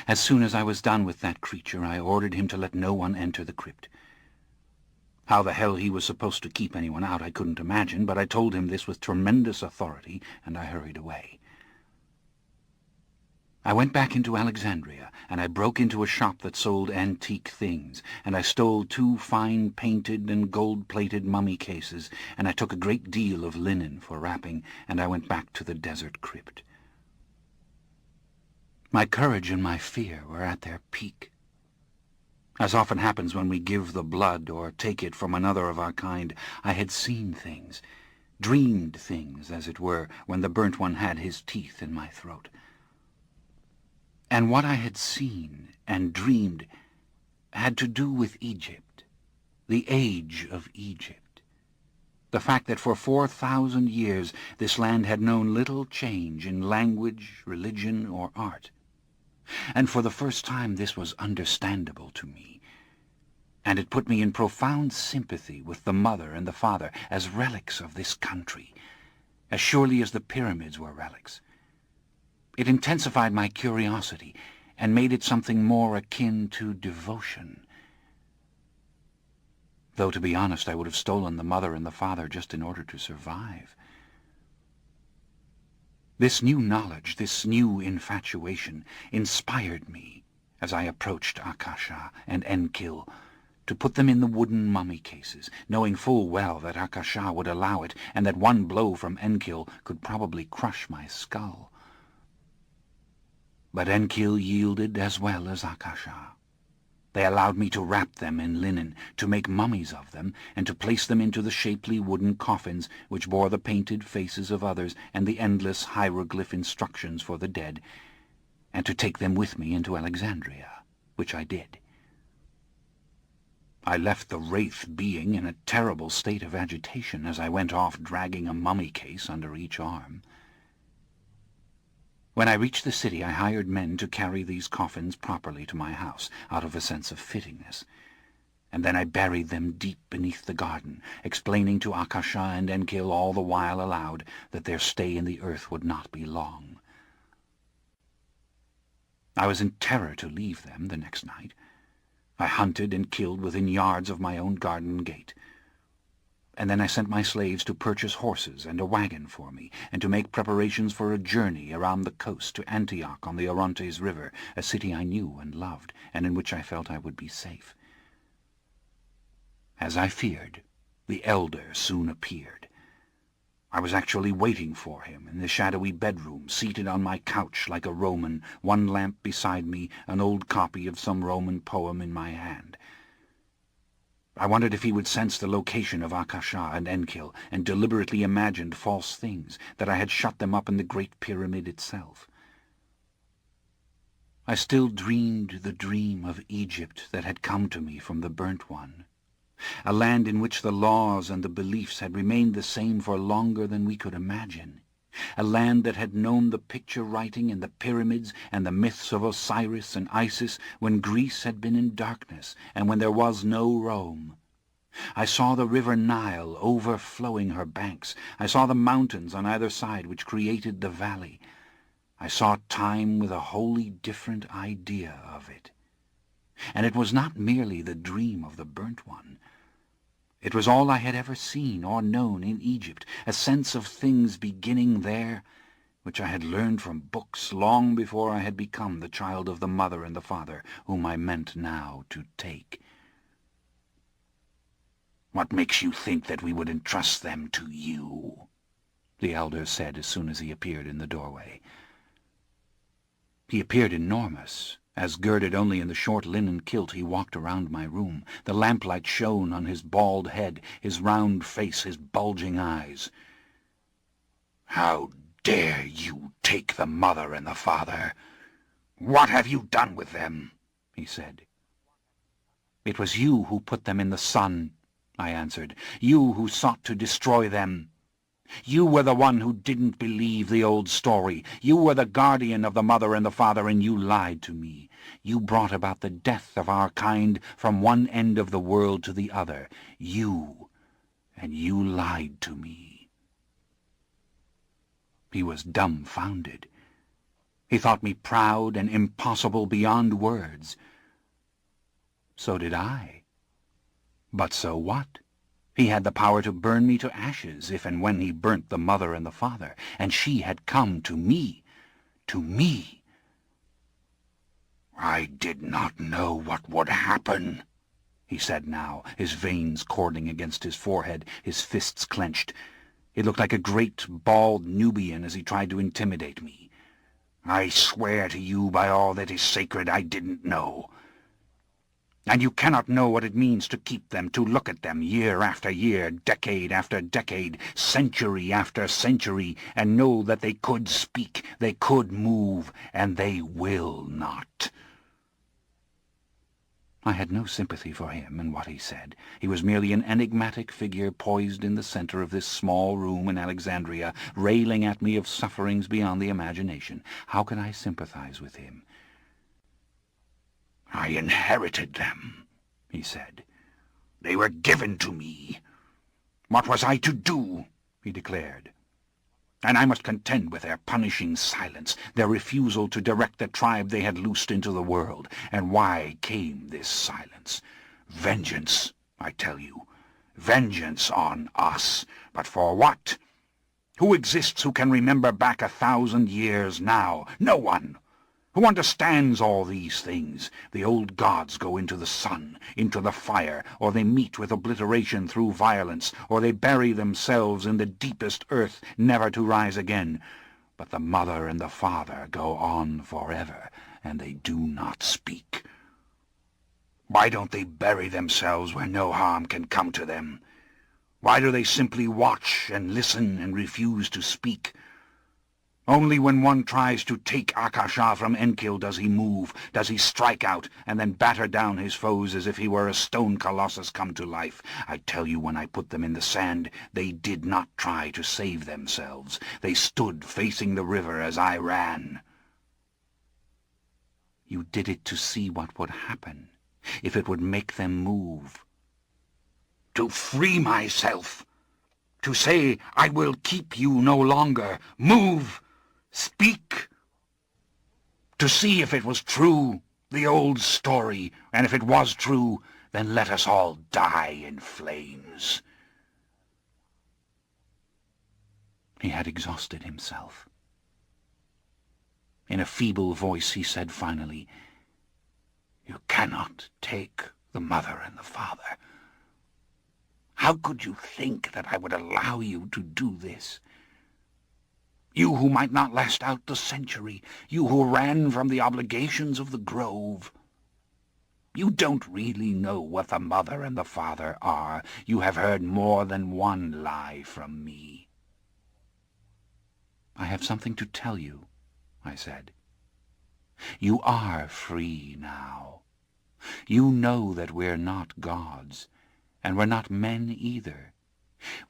As soon as I was done with that creature, I ordered him to let no one enter the crypt. How the hell he was supposed to keep anyone out I couldn't imagine, but I told him this with tremendous authority, and I hurried away. I went back into Alexandria, and I broke into a shop that sold antique things, and I stole 2 fine-painted and gold-plated mummy cases, and I took a great deal of linen for wrapping, and I went back to the desert crypt. My courage and my fear were at their peak. As often happens when we give the blood or take it from another of our kind, I had seen things, dreamed things, as it were, when the burnt one had his teeth in my throat. And what I had seen and dreamed had to do with Egypt, the age of Egypt. The fact that for 4,000 years this land had known little change in language, religion, or art. And for the first time this was understandable to me, and it put me in profound sympathy with the mother and the father as relics of this country, as surely as the pyramids were relics. It intensified my curiosity and made it something more akin to devotion. Though, to be honest, I would have stolen the mother and the father just in order to survive. This new knowledge, this new infatuation, inspired me, as I approached Akasha and Enkil, to put them in the wooden mummy cases, knowing full well that Akasha would allow it, and that one blow from Enkil could probably crush my skull. But Enkil yielded as well as Akasha. They allowed me to wrap them in linen, to make mummies of them, and to place them into the shapely wooden coffins which bore the painted faces of others and the endless hieroglyph instructions for the dead, and to take them with me into Alexandria, which I did. I left the wraith being in a terrible state of agitation as I went off dragging a mummy case under each arm. When I reached the city, I hired men to carry these coffins properly to my house, out of a sense of fittingness, and then I buried them deep beneath the garden, explaining to Akasha and Enkil all the while aloud that their stay in the earth would not be long. I was in terror to leave them the next night. I hunted and killed within yards of my own garden gate. And then I sent my slaves to purchase horses and a wagon for me, and to make preparations for a journey around the coast to Antioch on the Orontes River, a city I knew and loved, and in which I felt I would be safe. As I feared, the elder soon appeared. I was actually waiting for him in the shadowy bedroom, seated on my couch like a Roman, one lamp beside me, an old copy of some Roman poem in my hand. I wondered if he would sense the location of Akasha and Enkil, and deliberately imagined false things, that I had shut them up in the Great Pyramid itself. I still dreamed the dream of Egypt that had come to me from the Burnt One, a land in which the laws and the beliefs had remained the same for longer than we could imagine, a land that had known the picture-writing and the pyramids and the myths of Osiris and Isis when Greece had been in darkness and when there was no Rome. I saw the river Nile overflowing her banks. I saw the mountains on either side which created the valley. I saw time with a wholly different idea of it. And it was not merely the dream of the Burnt One. It was all I had ever seen or known in Egypt, a sense of things beginning there, which I had learned from books long before I had become the child of the mother and the father whom I meant now to take. "What makes you think that we would entrust them to you?" the elder said as soon as he appeared in the doorway. He appeared enormous, As girded only in the short linen kilt, he walked around my room. The lamplight shone on his bald head, his round face, his bulging eyes. "How dare you take the mother and the father? What have you done with them?" he said. "It was you who put them in the sun," I answered. "You who sought to destroy them. You were the one who didn't believe the old story. You were the guardian of the mother and the father, and you lied to me. You brought about the death of our kind from one end of the world to the other. And you lied to me." He was dumbfounded. He thought me proud and impossible beyond words. So did I. But so what? He had the power to burn me to ashes if and when he burnt the mother and the father, and she had come to me. To me. "I did not know what would happen," he said now, his veins cording against his forehead, his fists clenched. It looked like a great, bald Nubian as he tried to intimidate me. "I swear to you by all that is sacred, I didn't know. And you cannot know what it means to keep them, to look at them year after year, decade after decade, century after century, and know that they could speak, they could move, and they will not." I had no sympathy for him and what he said. He was merely an enigmatic figure poised in the center of this small room in Alexandria, railing at me of sufferings beyond the imagination. How could I sympathize with him? "I inherited them," he said. "They were given to me. What was I to do?" he declared. "And I must contend with their punishing silence, their refusal to direct the tribe they had loosed into the world. And why came this silence? Vengeance, I tell you. Vengeance on us. But for what? Who exists who can remember back 1,000 years now? No one. Who understands all these things? The old gods go into the sun, into the fire, or they meet with obliteration through violence, or they bury themselves in the deepest earth, never to rise again. But the mother and the father go on forever, and they do not speak. Why don't they bury themselves where no harm can come to them? Why do they simply watch and listen and refuse to speak? Only when one tries to take Akasha from Enkil does he move, does he strike out, and then batter down his foes as if he were a stone colossus come to life. I tell you, when I put them in the sand, they did not try to save themselves. They stood facing the river as I ran." "You did it to see what would happen, if it would make them move." "To free myself. To say, I will keep you no longer. Move! Speak! To see if it was true, the old story, and if it was true, then let us all die in flames." He had exhausted himself. In a feeble voice he said finally, "You cannot take the mother and the father. How could you think that I would allow you to do this? You who might not last out the century, you who ran from the obligations of the grove. You don't really know what the mother and the father are. You have heard more than one lie from me." "I have something to tell you," I said. "You are free now. You know that we're not gods, and we're not men either.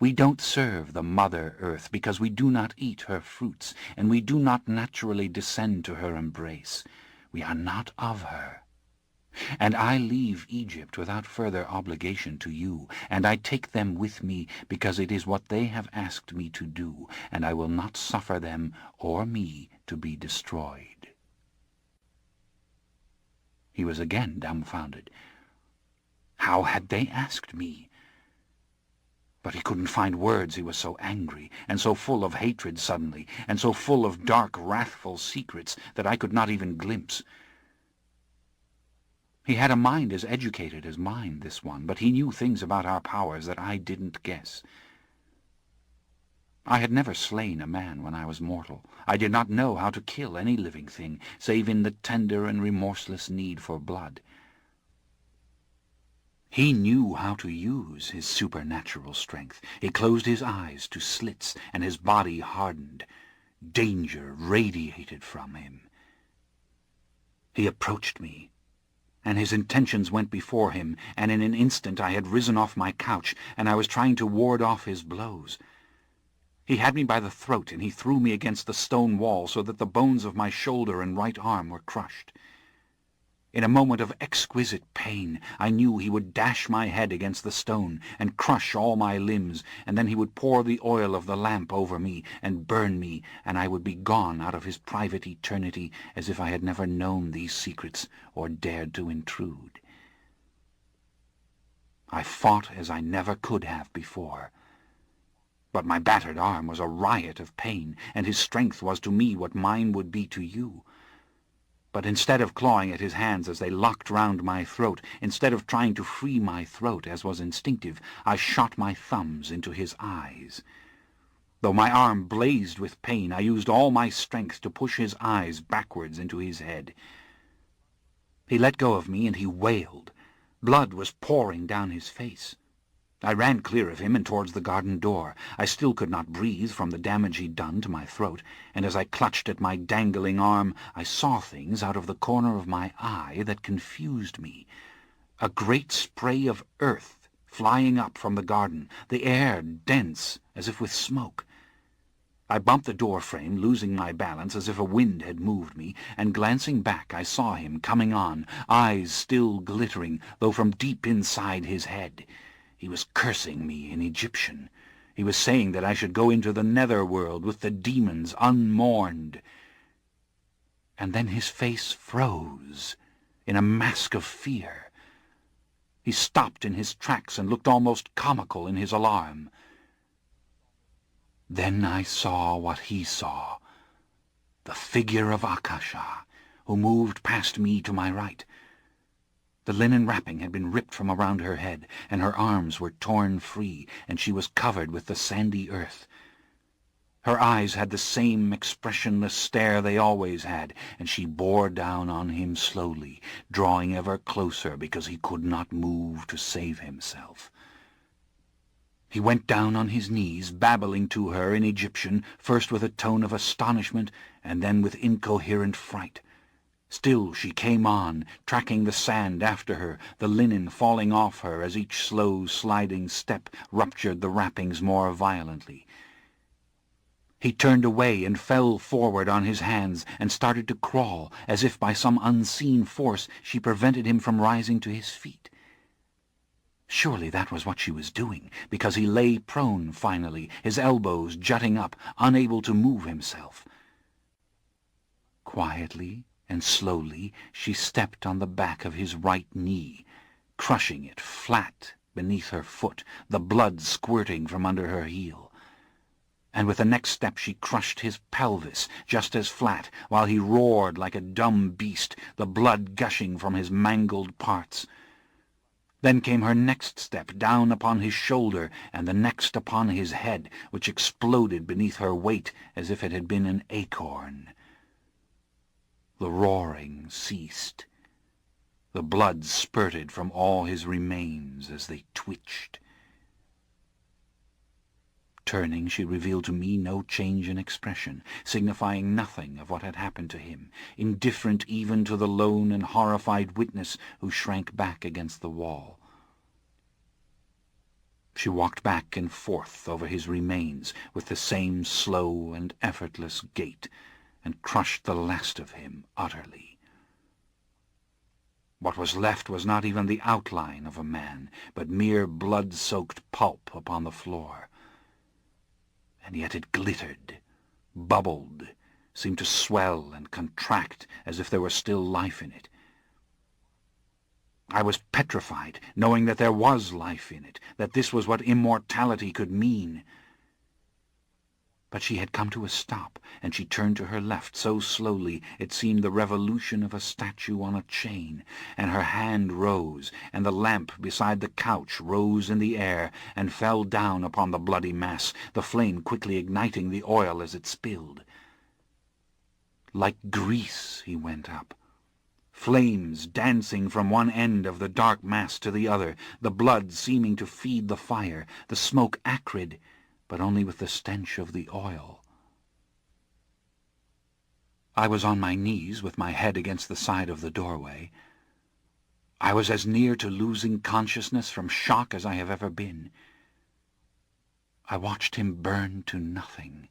We don't serve the Mother Earth because we do not eat her fruits, and we do not naturally descend to her embrace. We are not of her. And I leave Egypt without further obligation to you, and I take them with me because it is what they have asked me to do, and I will not suffer them or me to be destroyed." He was again dumbfounded. How had they asked me? But he couldn't find words, he was so angry, and so full of hatred suddenly, and so full of dark, wrathful secrets that I could not even glimpse. He had a mind as educated as mine, this one, but he knew things about our powers that I didn't guess. I had never slain a man when I was mortal. I did not know how to kill any living thing, save in the tender and remorseless need for blood. He knew how to use his supernatural strength. He closed his eyes to slits, and his body hardened. Danger radiated from him. He approached me, and his intentions went before him, and in an instant I had risen off my couch, and I was trying to ward off his blows. He had me by the throat, and he threw me against the stone wall so that the bones of my shoulder and right arm were crushed. In a moment of exquisite pain, I knew he would dash my head against the stone and crush all my limbs, and then he would pour the oil of the lamp over me and burn me, and I would be gone out of his private eternity as if I had never known these secrets or dared to intrude. I fought as I never could have before. But my battered arm was a riot of pain, and his strength was to me what mine would be to you. But instead of clawing at his hands as they locked round my throat, instead of trying to free my throat as was instinctive, I shot my thumbs into his eyes. Though my arm blazed with pain, I used all my strength to push his eyes backwards into his head. He let go of me, and he wailed. Blood was pouring down his face. I ran clear of him and towards the garden door. I still could not breathe from the damage he'd done to my throat, and as I clutched at my dangling arm, I saw things out of the corner of my eye that confused me. A great spray of earth flying up from the garden, the air dense as if with smoke. I bumped the door frame, losing my balance as if a wind had moved me, and glancing back I saw him coming on, eyes still glittering, though from deep inside his head. He was cursing me in Egyptian. He was saying that I should go into the nether world with the demons unmourned. And then his face froze in a mask of fear. He stopped in his tracks and looked almost comical in his alarm. Then I saw what he saw, the figure of Akasha, who moved past me to my right. The linen wrapping had been ripped from around her head, and her arms were torn free, and she was covered with the sandy earth. Her eyes had the same expressionless stare they always had, and she bore down on him slowly, drawing ever closer because he could not move to save himself. He went down on his knees, babbling to her in Egyptian, first with a tone of astonishment, and then with incoherent fright. Still she came on, tracking the sand after her, the linen falling off her as each slow sliding step ruptured the wrappings more violently. He turned away and fell forward on his hands and started to crawl, as if by some unseen force she prevented him from rising to his feet. Surely that was what she was doing, because he lay prone finally, his elbows jutting up, unable to move himself. Quietly and slowly she stepped on the back of his right knee, crushing it flat beneath her foot, the blood squirting from under her heel. And with the next step she crushed his pelvis just as flat, while he roared like a dumb beast, the blood gushing from his mangled parts. Then came her next step down upon his shoulder, and the next upon his head, which exploded beneath her weight as if it had been an acorn. The roaring ceased. The blood spurted from all his remains as they twitched. Turning, she revealed to me no change in expression, signifying nothing of what had happened to him, indifferent even to the lone and horrified witness who shrank back against the wall. She walked back and forth over his remains with the same slow and effortless gait, and crushed the last of him utterly. What was left was not even the outline of a man, but mere blood-soaked pulp upon the floor. And yet it glittered, bubbled, seemed to swell and contract as if there were still life in it. I was petrified, knowing that there was life in it, that this was what immortality could mean. But she had come to a stop, and she turned to her left so slowly it seemed the revolution of a statue on a chain, and her hand rose, and the lamp beside the couch rose in the air and fell down upon the bloody mass, the flame quickly igniting the oil as it spilled. Like grease he went up, flames dancing from one end of the dark mass to the other, the blood seeming to feed the fire, the smoke acrid, but only with the stench of the oil. I was on my knees with my head against the side of the doorway. I was as near to losing consciousness from shock as I have ever been. I watched him burn to nothing.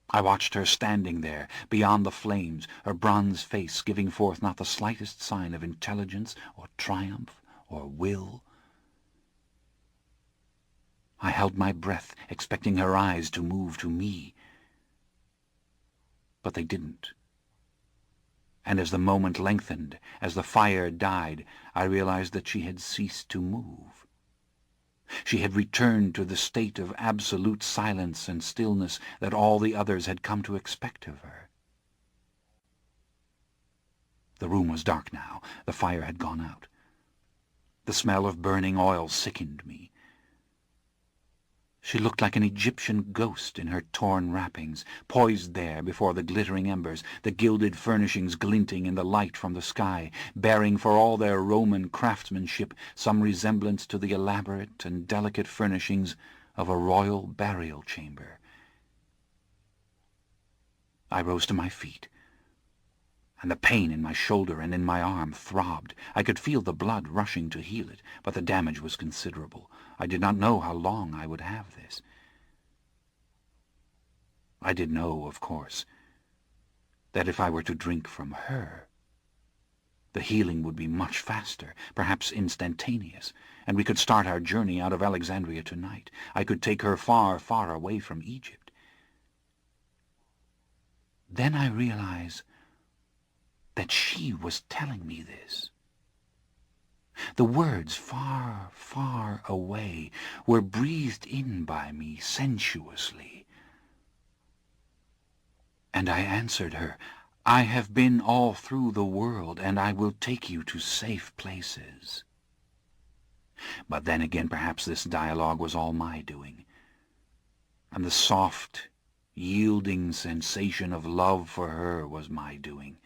I watched her standing there, beyond the flames, her bronze face giving forth not the slightest sign of intelligence or triumph or will. I held my breath, expecting her eyes to move to me. But they didn't. And as the moment lengthened, as the fire died, I realized that she had ceased to move. She had returned to the state of absolute silence and stillness that all the others had come to expect of her. The room was dark now. The fire had gone out. The smell of burning oil sickened me. She looked like an Egyptian ghost in her torn wrappings, poised there before the glittering embers, the gilded furnishings glinting in the light from the sky, bearing for all their Roman craftsmanship some resemblance to the elaborate and delicate furnishings of a royal burial chamber. I rose to my feet, and the pain in my shoulder and in my arm throbbed. I could feel the blood rushing to heal it, but the damage was considerable. I did not know how long I would have this. I did know, of course, that if I were to drink from her, the healing would be much faster, perhaps instantaneous, and we could start our journey out of Alexandria tonight. I could take her far, far away from Egypt. Then I realized that she was telling me this. The words "far, far away" were breathed in by me sensuously. And I answered her, "I have been all through the world, and I will take you to safe places." But then again, perhaps this dialogue was all my doing, and the soft, yielding sensation of love for her was my doing.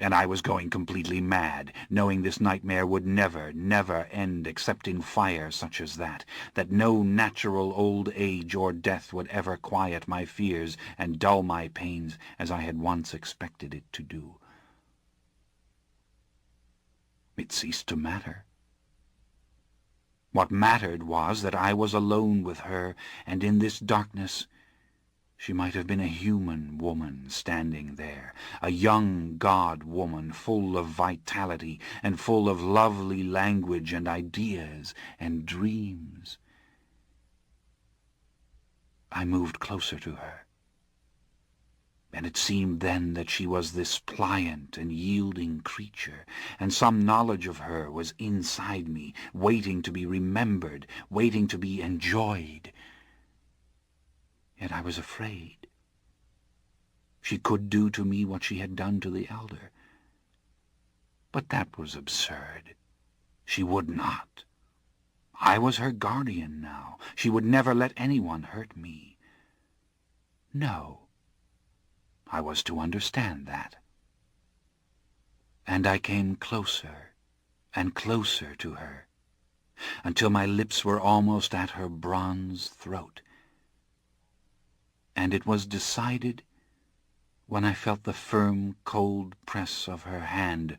And I was going completely mad, knowing this nightmare would never, never end except in fire such as that no natural old age or death would ever quiet my fears and dull my pains as I had once expected it to do. It ceased to matter. What mattered was that I was alone with her, and in this darkness she might have been a human woman standing there, a young god-woman full of vitality and full of lovely language and ideas and dreams. I moved closer to her, and it seemed then that she was this pliant and yielding creature, and some knowledge of her was inside me, waiting to be remembered, waiting to be enjoyed. Yet I was afraid. She could do to me what she had done to the elder. But that was absurd. She would not. I was her guardian now. She would never let anyone hurt me. No. I was to understand that. And I came closer and closer to her, until my lips were almost at her bronze throat. And it was decided when I felt the firm, cold press of her hand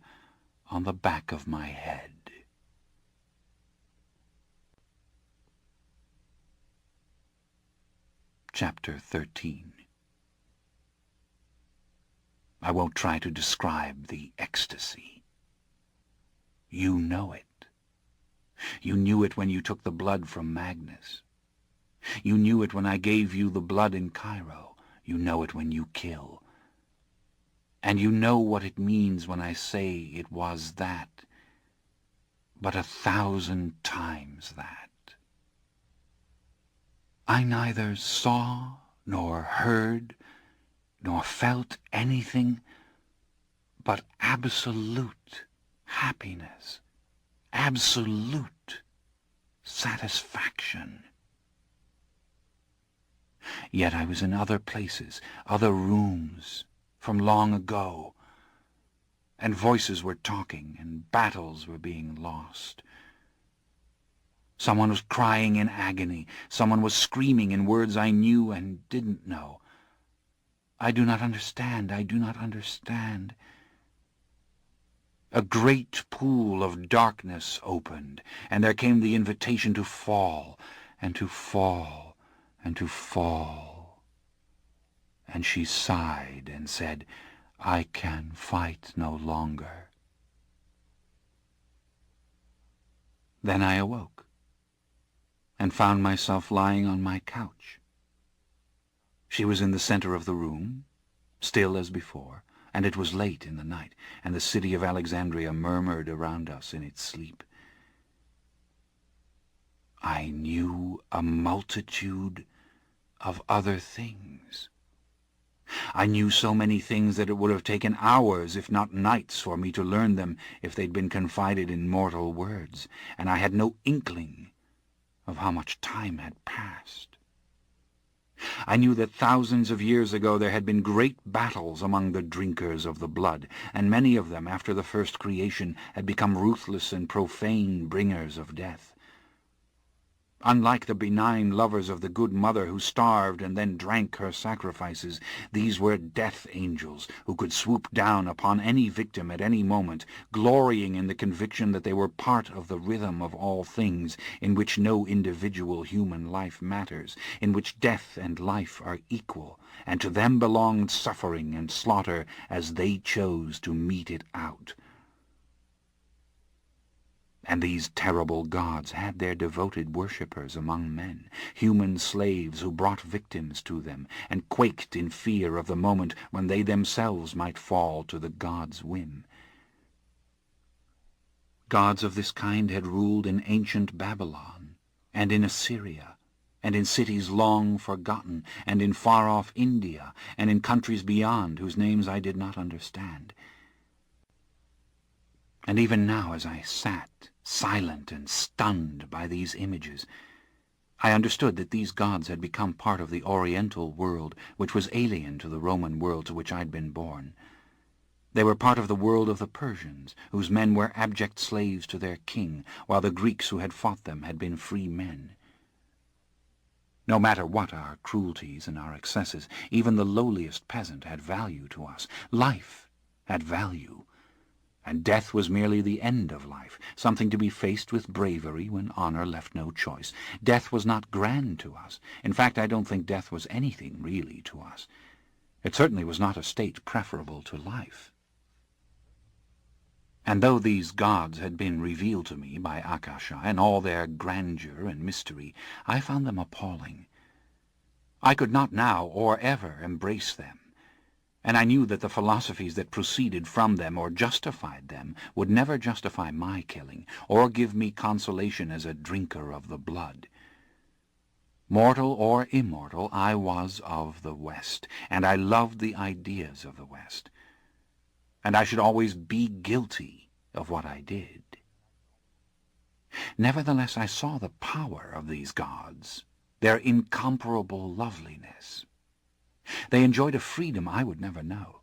on the back of my head. Chapter 13. I won't try to describe the ecstasy. You know it. You knew it when you took the blood from Magnus. You knew it when I gave you the blood in Cairo. You know it when you kill. And you know what it means when I say it was that, but 1,000 times that. I neither saw, nor heard, nor felt anything but absolute happiness, absolute satisfaction. Yet I was in other places, other rooms, from long ago, and voices were talking, and battles were being lost. Someone was crying in agony, someone was screaming in words I knew and didn't know. I do not understand, I do not understand. A great pool of darkness opened, and there came the invitation to fall, and to fall, and to fall. And she sighed and said, I can fight no longer. Then I awoke, and found myself lying on my couch. She was in the center of the room, still as before, and it was late in the night, and the city of Alexandria murmured around us in its sleep. I knew a multitude of other things. I knew so many things that it would have taken hours, if not nights, for me to learn them if they'd been confided in mortal words, and I had no inkling of how much time had passed. I knew that thousands of years ago there had been great battles among the drinkers of the blood, and many of them, after the first creation, had become ruthless and profane bringers of death. Unlike the benign lovers of the good mother who starved and then drank her sacrifices, these were death angels who could swoop down upon any victim at any moment, glorying in the conviction that they were part of the rhythm of all things, in which no individual human life matters, in which death and life are equal, and to them belonged suffering and slaughter as they chose to mete it out. And these terrible gods had their devoted worshippers among men, human slaves who brought victims to them, and quaked in fear of the moment when they themselves might fall to the gods' whim. Gods of this kind had ruled in ancient Babylon, and in Assyria, and in cities long forgotten, and in far-off India, and in countries beyond whose names I did not understand. And even now, as I sat, silent and stunned by these images, I understood that these gods had become part of the Oriental world, which was alien to the Roman world to which I'd been born. They were part of the world of the Persians, whose men were abject slaves to their king, while the Greeks who had fought them had been free men. No matter what our cruelties and our excesses, even the lowliest peasant had value to us. Life had value. And death was merely the end of life, something to be faced with bravery when honor left no choice. Death was not grand to us. In fact, I don't think death was anything really to us. It certainly was not a state preferable to life. And though these gods had been revealed to me by Akasha in all their grandeur and mystery, I found them appalling. I could not now or ever embrace them. And I knew that the philosophies that proceeded from them or justified them would never justify my killing, or give me consolation as a drinker of the blood. Mortal or immortal, I was of the West, and I loved the ideas of the West. And I should always be guilty of what I did. Nevertheless, I saw the power of these gods, their incomparable loveliness. They enjoyed a freedom I would never know,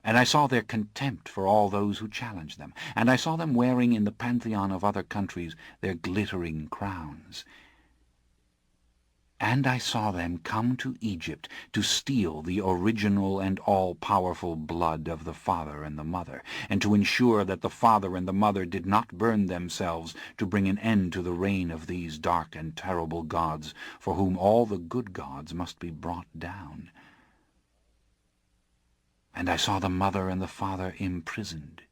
and I saw their contempt for all those who challenged them, and I saw them wearing in the pantheon of other countries their glittering crowns. And I saw them come to Egypt to steal the original and all-powerful blood of the father and the mother, and to ensure that the father and the mother did not burn themselves to bring an end to the reign of these dark and terrible gods, for whom all the good gods must be brought down. And I saw the mother and the father imprisoned.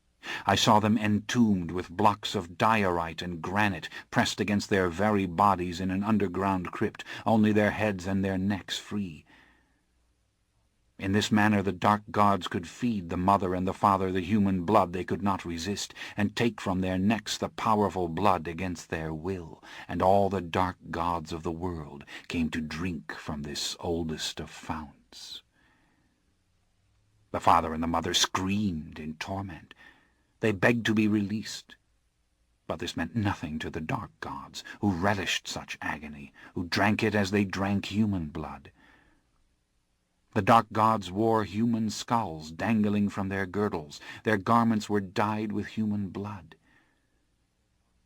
I saw them entombed with blocks of diorite and granite pressed against their very bodies in an underground crypt, only their heads and their necks free. In this manner the dark gods could feed the mother and the father the human blood they could not resist, and take from their necks the powerful blood against their will, and all the dark gods of the world came to drink from this oldest of founts. The father and the mother screamed in torment. They begged to be released. But this meant nothing to the dark gods, who relished such agony, who drank it as they drank human blood. The dark gods wore human skulls dangling from their girdles. Their garments were dyed with human blood.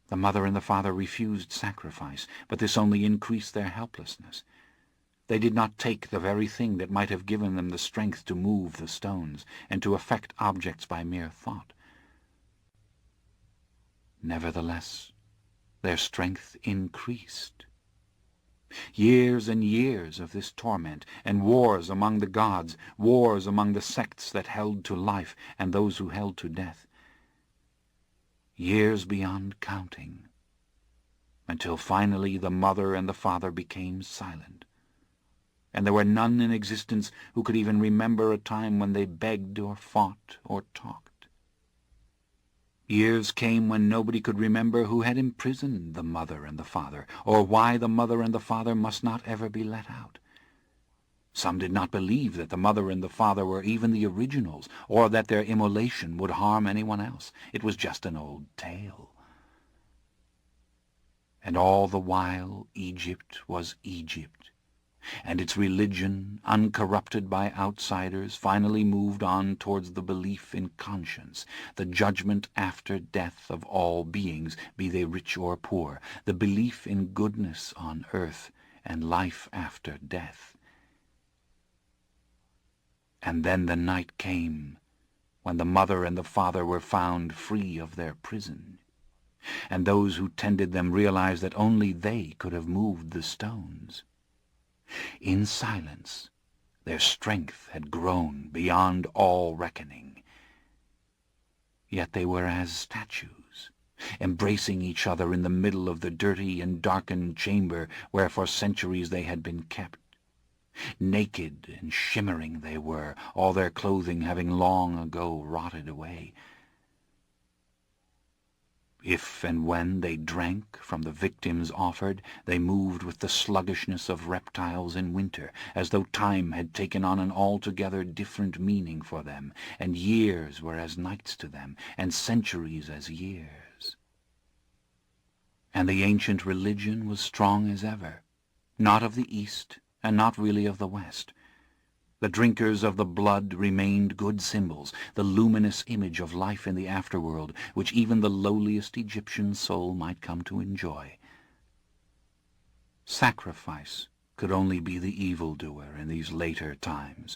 The mother and the father refused sacrifice, but this only increased their helplessness. They did not take the very thing that might have given them the strength to move the stones and to affect objects by mere thought. Nevertheless, their strength increased. Years and years of this torment, and wars among the gods, wars among the sects that held to life and those who held to death. Years beyond counting, until finally the mother and the father became silent, and there were none in existence who could even remember a time when they begged or fought or talked. Years came when nobody could remember who had imprisoned the mother and the father, or why the mother and the father must not ever be let out. Some did not believe that the mother and the father were even the originals, or that their immolation would harm anyone else. It was just an old tale. And all the while Egypt was Egypt, and its religion, uncorrupted by outsiders, finally moved on towards the belief in conscience, the judgment after death of all beings, be they rich or poor, the belief in goodness on earth and life after death. And then the night came when the mother and the father were found free of their prison, and those who tended them realized that only they could have moved the stones. In silence, their strength had grown beyond all reckoning. Yet they were as statues, embracing each other in the middle of the dirty and darkened chamber where for centuries they had been kept. Naked and shimmering they were, all their clothing having long ago rotted away. If and when they drank from the victims offered, they moved with the sluggishness of reptiles in winter, as though time had taken on an altogether different meaning for them, and years were as nights to them, and centuries as years. And the ancient religion was strong as ever, not of the East, and not really of the West. The drinkers of the blood remained good symbols, the luminous image of life in the afterworld, which even the lowliest Egyptian soul might come to enjoy. Sacrifice could only be the evildoer in these later times,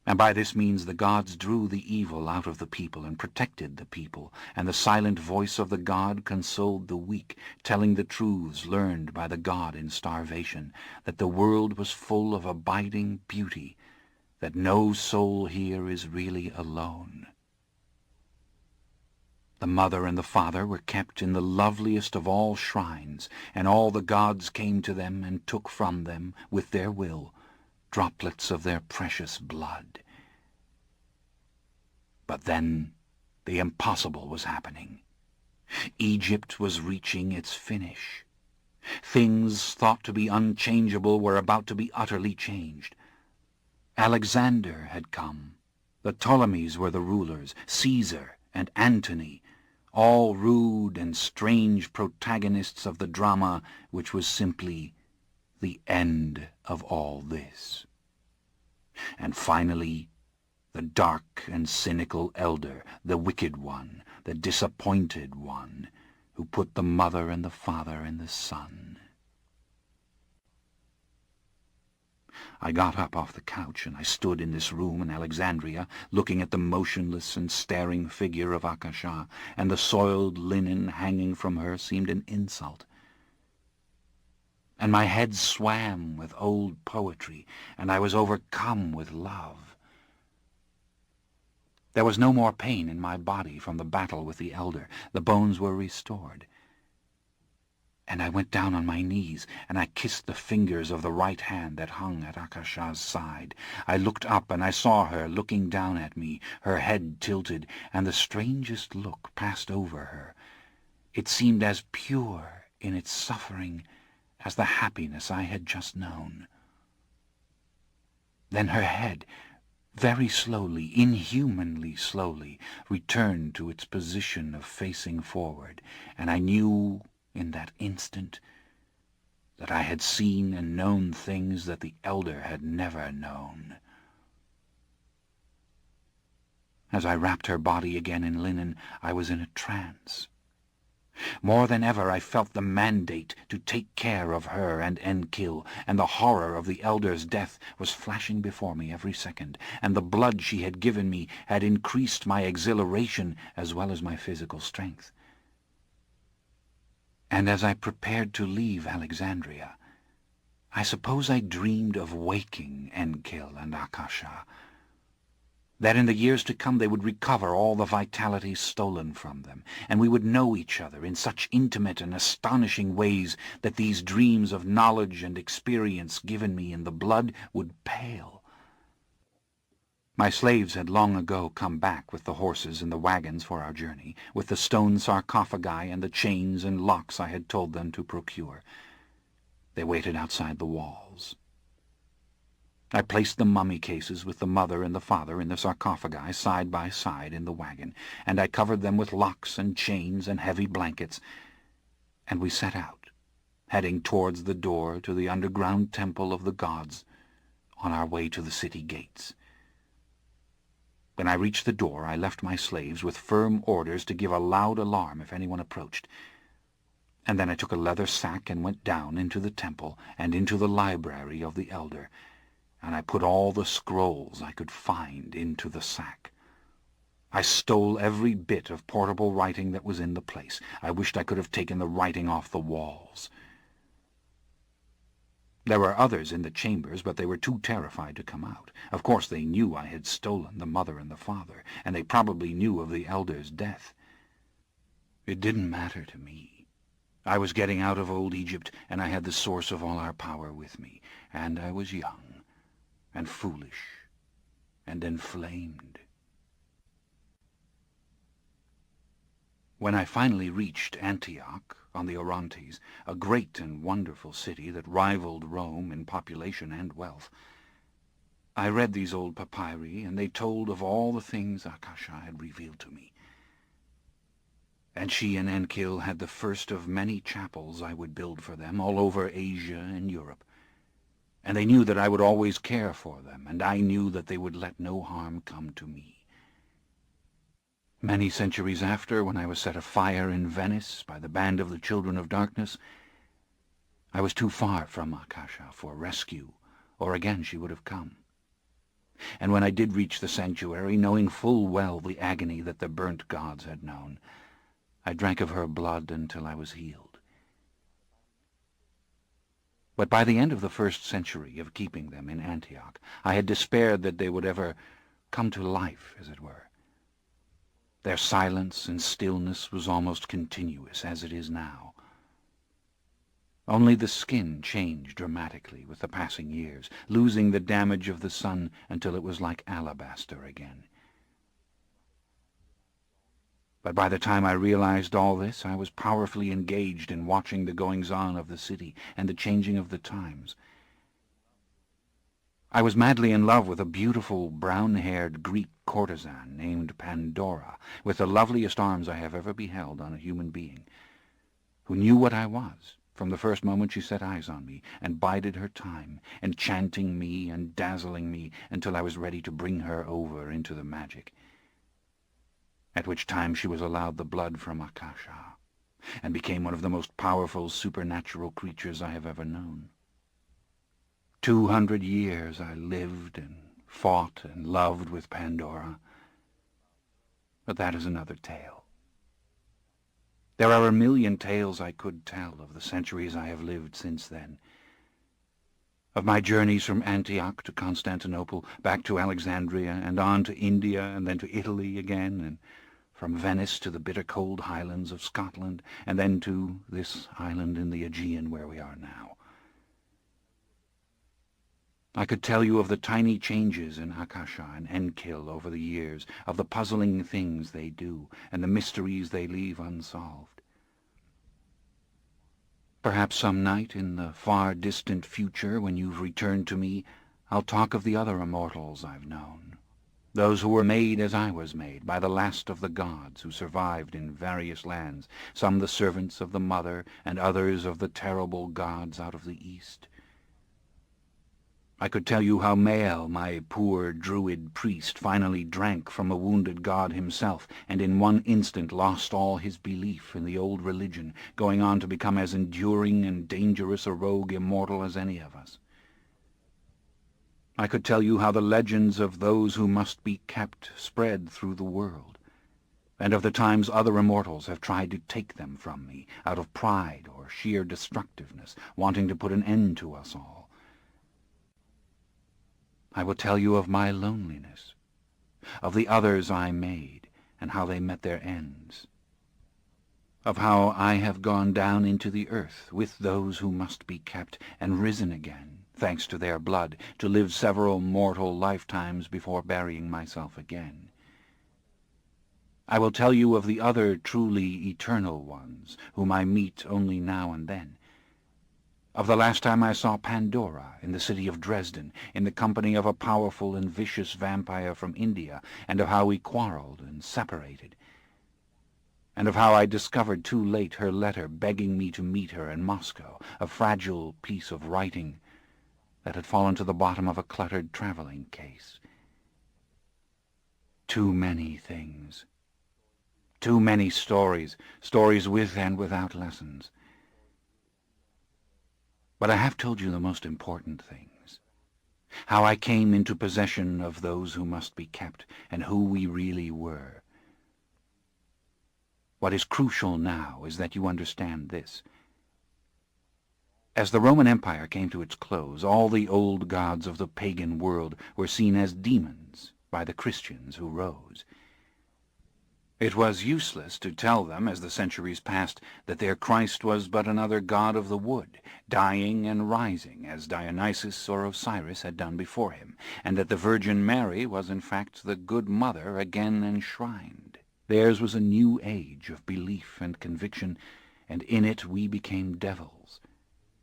and by this means the gods drew the evil out of the people and protected the people, and the silent voice of the god consoled the weak, telling the truths learned by the god in starvation, that the world was full of abiding beauty, that no soul here is really alone. The mother and the father were kept in the loveliest of all shrines, and all the gods came to them and took from them, with their will, droplets of their precious blood. But then the impossible was happening. Egypt was reaching its finish. Things thought to be unchangeable were about to be utterly changed. Alexander had come. The Ptolemies were the rulers, Caesar and Antony, all rude and strange protagonists of the drama which was simply the end of all this. And finally, the dark and cynical elder, the wicked one, the disappointed one, who put the mother and the father in the sun. I got up off the couch, and I stood in this room in Alexandria, looking at the motionless and staring figure of Akasha, and the soiled linen hanging from her seemed an insult. And my head swam with old poetry, and I was overcome with love. There was no more pain in my body from the battle with the elder. The bones were restored. And I went down on my knees, and I kissed the fingers of the right hand that hung at Akasha's side. I looked up, and I saw her looking down at me, her head tilted, and the strangest look passed over her. It seemed as pure in its suffering as the happiness I had just known. Then her head, very slowly, inhumanly slowly, returned to its position of facing forward, and I knew in that instant that I had seen and known things that the elder had never known. As I wrapped her body again in linen, I was in a trance. More than ever I felt the mandate to take care of her and Enkil, and the horror of the elder's death was flashing before me every second, and the blood she had given me had increased my exhilaration as well as my physical strength. And as I prepared to leave Alexandria, I suppose I dreamed of waking Enkil and Akasha, that in the years to come they would recover all the vitality stolen from them, and we would know each other in such intimate and astonishing ways that these dreams of knowledge and experience given me in the blood would pale. My slaves had long ago come back with the horses and the wagons for our journey, with the stone sarcophagi and the chains and locks I had told them to procure. They waited outside the walls. I placed the mummy cases with the mother and the father in the sarcophagi side by side in the wagon, and I covered them with locks and chains and heavy blankets, and we set out, heading towards the door to the underground temple of the gods, on our way to the city gates. When I reached the door, I left my slaves with firm orders to give a loud alarm if anyone approached, and then I took a leather sack and went down into the temple and into the library of the elder, and I put all the scrolls I could find into the sack. I stole every bit of portable writing that was in the place. I wished I could have taken the writing off the walls. There were others in the chambers, but they were too terrified to come out. Of course they knew I had stolen the mother and the father, and they probably knew of the elder's death. It didn't matter to me. I was getting out of old Egypt, and I had the source of all our power with me, and I was young, and foolish, and inflamed. When I finally reached Antioch, on the Orontes, a great and wonderful city that rivaled Rome in population and wealth, I read these old papyri, and they told of all the things Akasha had revealed to me. And she and Enkil had the first of many chapels I would build for them all over Asia and Europe, and they knew that I would always care for them, and I knew that they would let no harm come to me. Many centuries after, when I was set afire in Venice by the band of the Children of Darkness, I was too far from Akasha for rescue, or again she would have come. And when I did reach the sanctuary, knowing full well the agony that the burnt gods had known, I drank of her blood until I was healed. But by the end of the first century of keeping them in Antioch, I had despaired that they would ever come to life, as it were. Their silence and stillness was almost continuous, as it is now. Only the skin changed dramatically with the passing years, losing the damage of the sun until it was like alabaster again. But by the time I realized all this, I was powerfully engaged in watching the goings-on of the city and the changing of the times. I was madly in love with a beautiful, brown-haired Greek courtesan named Pandora, with the loveliest arms I have ever beheld on a human being, who knew what I was from the first moment she set eyes on me, and bided her time, enchanting me and dazzling me until I was ready to bring her over into the magic, at which time she was allowed the blood from Akasha, and became one of the most powerful supernatural creatures I have ever known. 200 years I lived and fought and loved with Pandora, but that is another tale. There are a million tales I could tell of the centuries I have lived since then, of my journeys from Antioch to Constantinople, back to Alexandria, and on to India, and then to Italy again, and from Venice to the bitter cold highlands of Scotland, and then to this island in the Aegean where we are now. I could tell you of the tiny changes in Akasha and Enkil over the years, of the puzzling things they do, and the mysteries they leave unsolved. Perhaps some night in the far distant future, when you've returned to me, I'll talk of the other immortals I've known, those who were made as I was made, by the last of the gods who survived in various lands, some the servants of the Mother, and others of the terrible gods out of the East. I could tell you how Mael, my poor druid priest, finally drank from a wounded god himself, and in one instant lost all his belief in the old religion, going on to become as enduring and dangerous a rogue immortal as any of us. I could tell you how the legends of those who must be kept spread through the world, and of the times other immortals have tried to take them from me, out of pride or sheer destructiveness, wanting to put an end to us all. I will tell you of my loneliness, of the others I made, and how they met their ends, of how I have gone down into the earth with those who must be kept, and risen again, thanks to their blood, to live several mortal lifetimes before burying myself again. I will tell you of the other truly eternal ones, whom I meet only now and then, of the last time I saw Pandora in the city of Dresden, in the company of a powerful and vicious vampire from India, and of how we quarrelled and separated, and of how I discovered too late her letter begging me to meet her in Moscow, a fragile piece of writing that had fallen to the bottom of a cluttered travelling case. Too many things. Too many stories, stories with and without lessons. But I have told you the most important things. How I came into possession of those who must be kept, and who we really were. What is crucial now is that you understand this. As the Roman Empire came to its close, all the old gods of the pagan world were seen as demons by the Christians who rose. It was useless to tell them, as the centuries passed, that their Christ was but another god of the wood, dying and rising, as Dionysus or Osiris had done before him, and that the Virgin Mary was in fact the Good Mother again enshrined. Theirs was a new age of belief and conviction, and in it we became devils,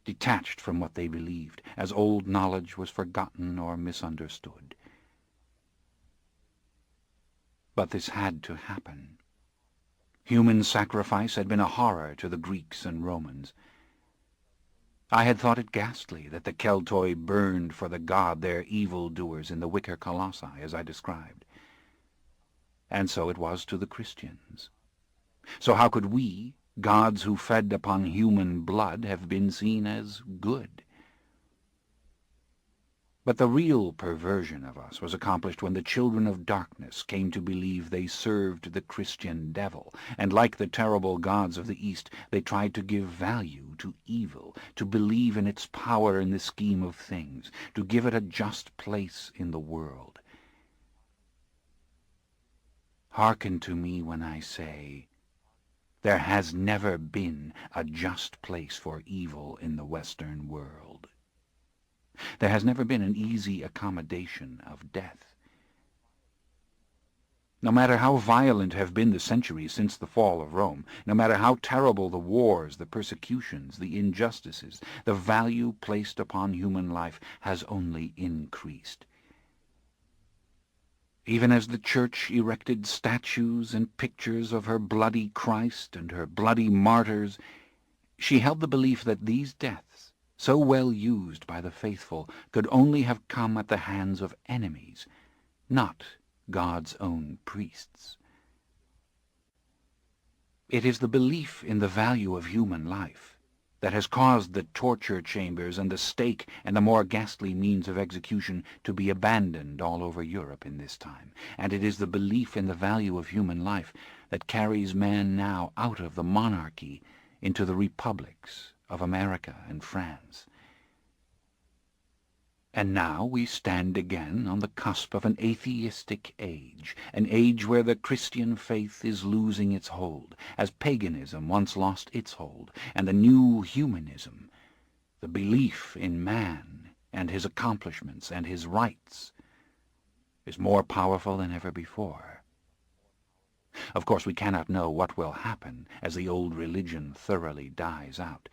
detached from what they believed, as old knowledge was forgotten or misunderstood. But this had to happen. Human sacrifice had been a horror to the Greeks and Romans. I had thought it ghastly that the Keltoi burned for the god their evil-doers in the wicker colossi, as I described. And so it was to the Christians. So how could we, gods who fed upon human blood, have been seen as good? But the real perversion of us was accomplished when the children of darkness came to believe they served the Christian devil, and like the terrible gods of the East, they tried to give value to evil, to believe in its power in the scheme of things, to give it a just place in the world. Hearken to me when I say, there has never been a just place for evil in the Western world. There has never been an easy accommodation of death. No matter how violent have been the centuries since the fall of Rome, no matter how terrible the wars, the persecutions, the injustices, the value placed upon human life has only increased. Even as the Church erected statues and pictures of her bloody Christ and her bloody martyrs, she held the belief that these deaths, so well used by the faithful, could only have come at the hands of enemies, not God's own priests. It is the belief in the value of human life that has caused the torture chambers and the stake and the more ghastly means of execution to be abandoned all over Europe in this time, and it is the belief in the value of human life that carries man now out of the monarchy into the republics of America and France. And now we stand again on the cusp of an atheistic age, an age where the Christian faith is losing its hold, as paganism once lost its hold, and the new humanism, the belief in man and his accomplishments and his rights, is more powerful than ever before. Of course, we cannot know what will happen as the old religion thoroughly dies out.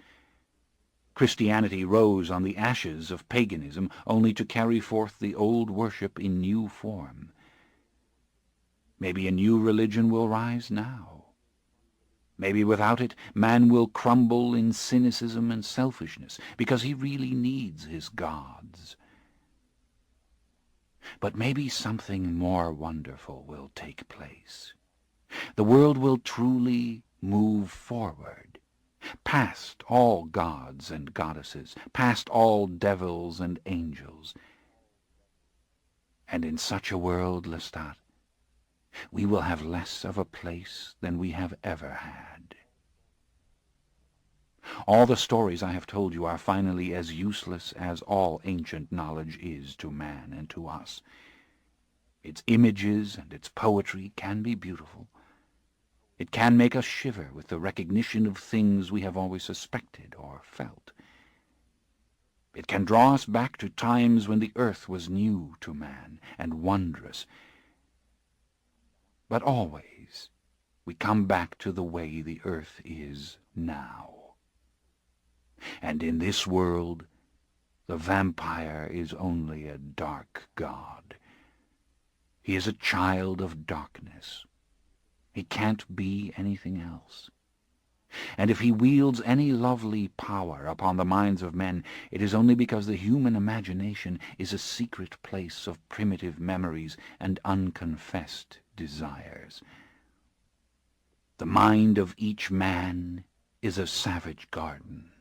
Christianity rose on the ashes of paganism only to carry forth the old worship in new form. Maybe a new religion will rise now. Maybe without it, man will crumble in cynicism and selfishness, because he really needs his gods. But maybe something more wonderful will take place. The world will truly move forward, past all gods and goddesses, past all devils and angels. And in such a world, Lestat, we will have less of a place than we have ever had. All the stories I have told you are finally as useless as all ancient knowledge is to man and to us. Its images and its poetry can be beautiful. It can make us shiver with the recognition of things we have always suspected or felt. It can draw us back to times when the earth was new to man and wondrous. But always we come back to the way the earth is now. And in this world, the vampire is only a dark god. He is a child of darkness. He can't be anything else. And if he wields any lovely power upon the minds of men, it is only because the human imagination is a secret place of primitive memories and unconfessed desires. The mind of each man is a savage garden,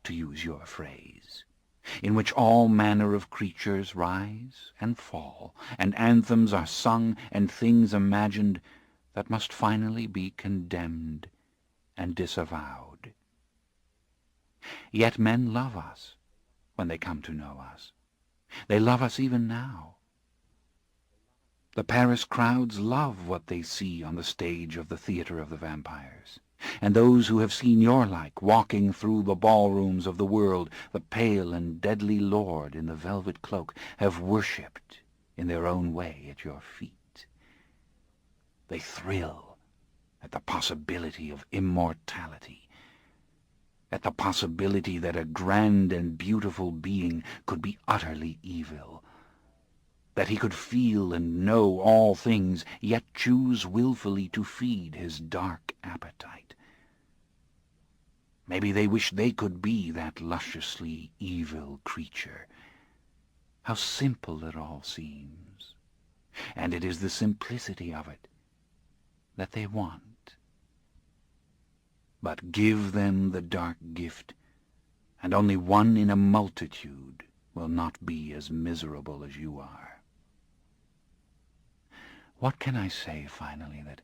to use your phrase, in which all manner of creatures rise and fall, and anthems are sung and things imagined that must finally be condemned and disavowed. Yet men love us when they come to know us. They love us even now. The Paris crowds love what they see on the stage of the Theatre of the Vampires. And those who have seen your like walking through the ballrooms of the world, the pale and deadly lord in the velvet cloak, have worshipped in their own way at your feet. They thrill at the possibility of immortality, at the possibility that a grand and beautiful being could be utterly evil, that he could feel and know all things, yet choose willfully to feed his dark appetite. Maybe they wish they could be that lusciously evil creature. How simple it all seems, and it is the simplicity of it that they want. But give them the dark gift, and only one in a multitude will not be as miserable as you are. What can I say, finally, that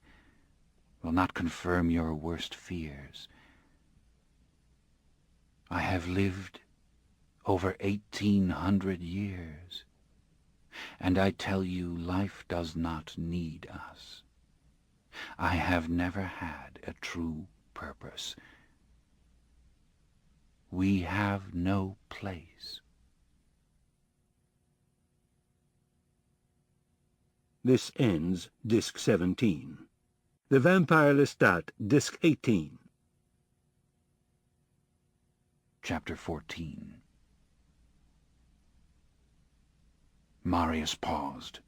will not confirm your worst fears? I have lived over 1,800 years, and I tell you, life does not need us. I have never had a true purpose. We have no place. This ends Disc 17. The Vampire Lestat, Disc 18. Chapter 14. Marius paused.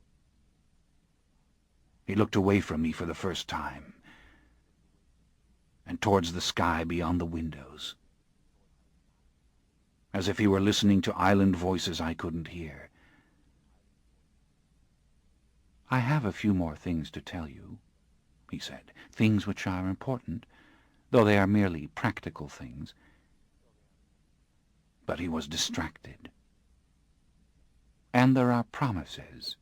He looked away from me for the first time, and towards the sky beyond the windows, as if he were listening to island voices I couldn't hear. "I have a few more things to tell you," he said, "things which are important, though they are merely practical things." But he was distracted. "And there are promises,"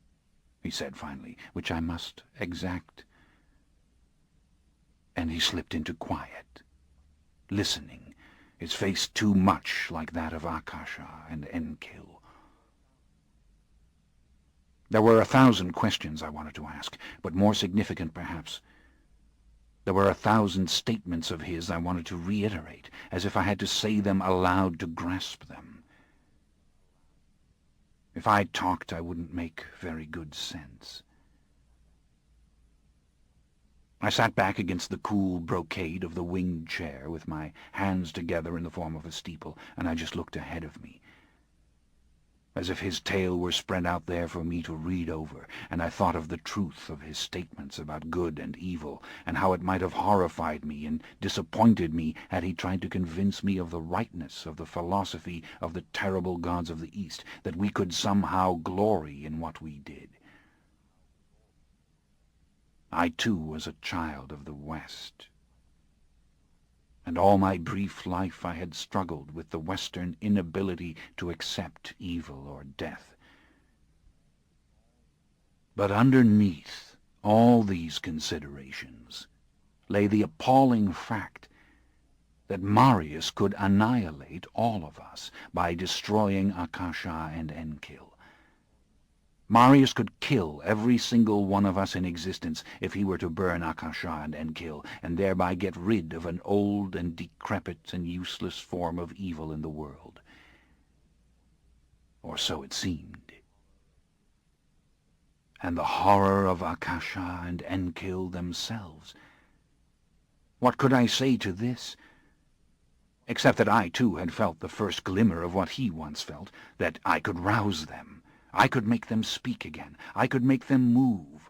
he said finally, "which I must exact." And he slipped into quiet, listening, his face too much like that of Akasha and Enkil. There were 1,000 questions I wanted to ask, but more significant perhaps, there were 1,000 statements of his I wanted to reiterate, as if I had to say them aloud to grasp them. If I talked, I wouldn't make very good sense. I sat back against the cool brocade of the winged chair with my hands together in the form of a steeple, and I just looked ahead of me, as if his tale were spread out there for me to read over, and I thought of the truth of his statements about good and evil, and how it might have horrified me and disappointed me had he tried to convince me of the rightness of the philosophy of the terrible gods of the East, that we could somehow glory in what we did. I, too, was a child of the West, and all my brief life I had struggled with the Western inability to accept evil or death. But underneath all these considerations lay the appalling fact that Marius could annihilate all of us by destroying Akasha and Enkil. Marius could kill every single one of us in existence if he were to burn Akasha and Enkil, and thereby get rid of an old and decrepit and useless form of evil in the world. Or so it seemed. And the horror of Akasha and Enkil themselves. What could I say to this? Except that I, too, had felt the first glimmer of what he once felt, that I could rouse them. I could make them speak again. I could make them move.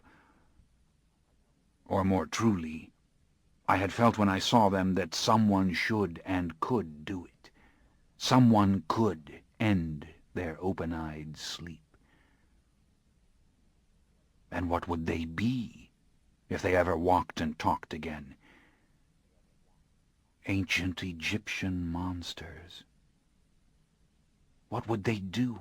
Or more truly, I had felt when I saw them that someone should and could do it. Someone could end their open-eyed sleep. And what would they be if they ever walked and talked again? Ancient Egyptian monsters. What would they do?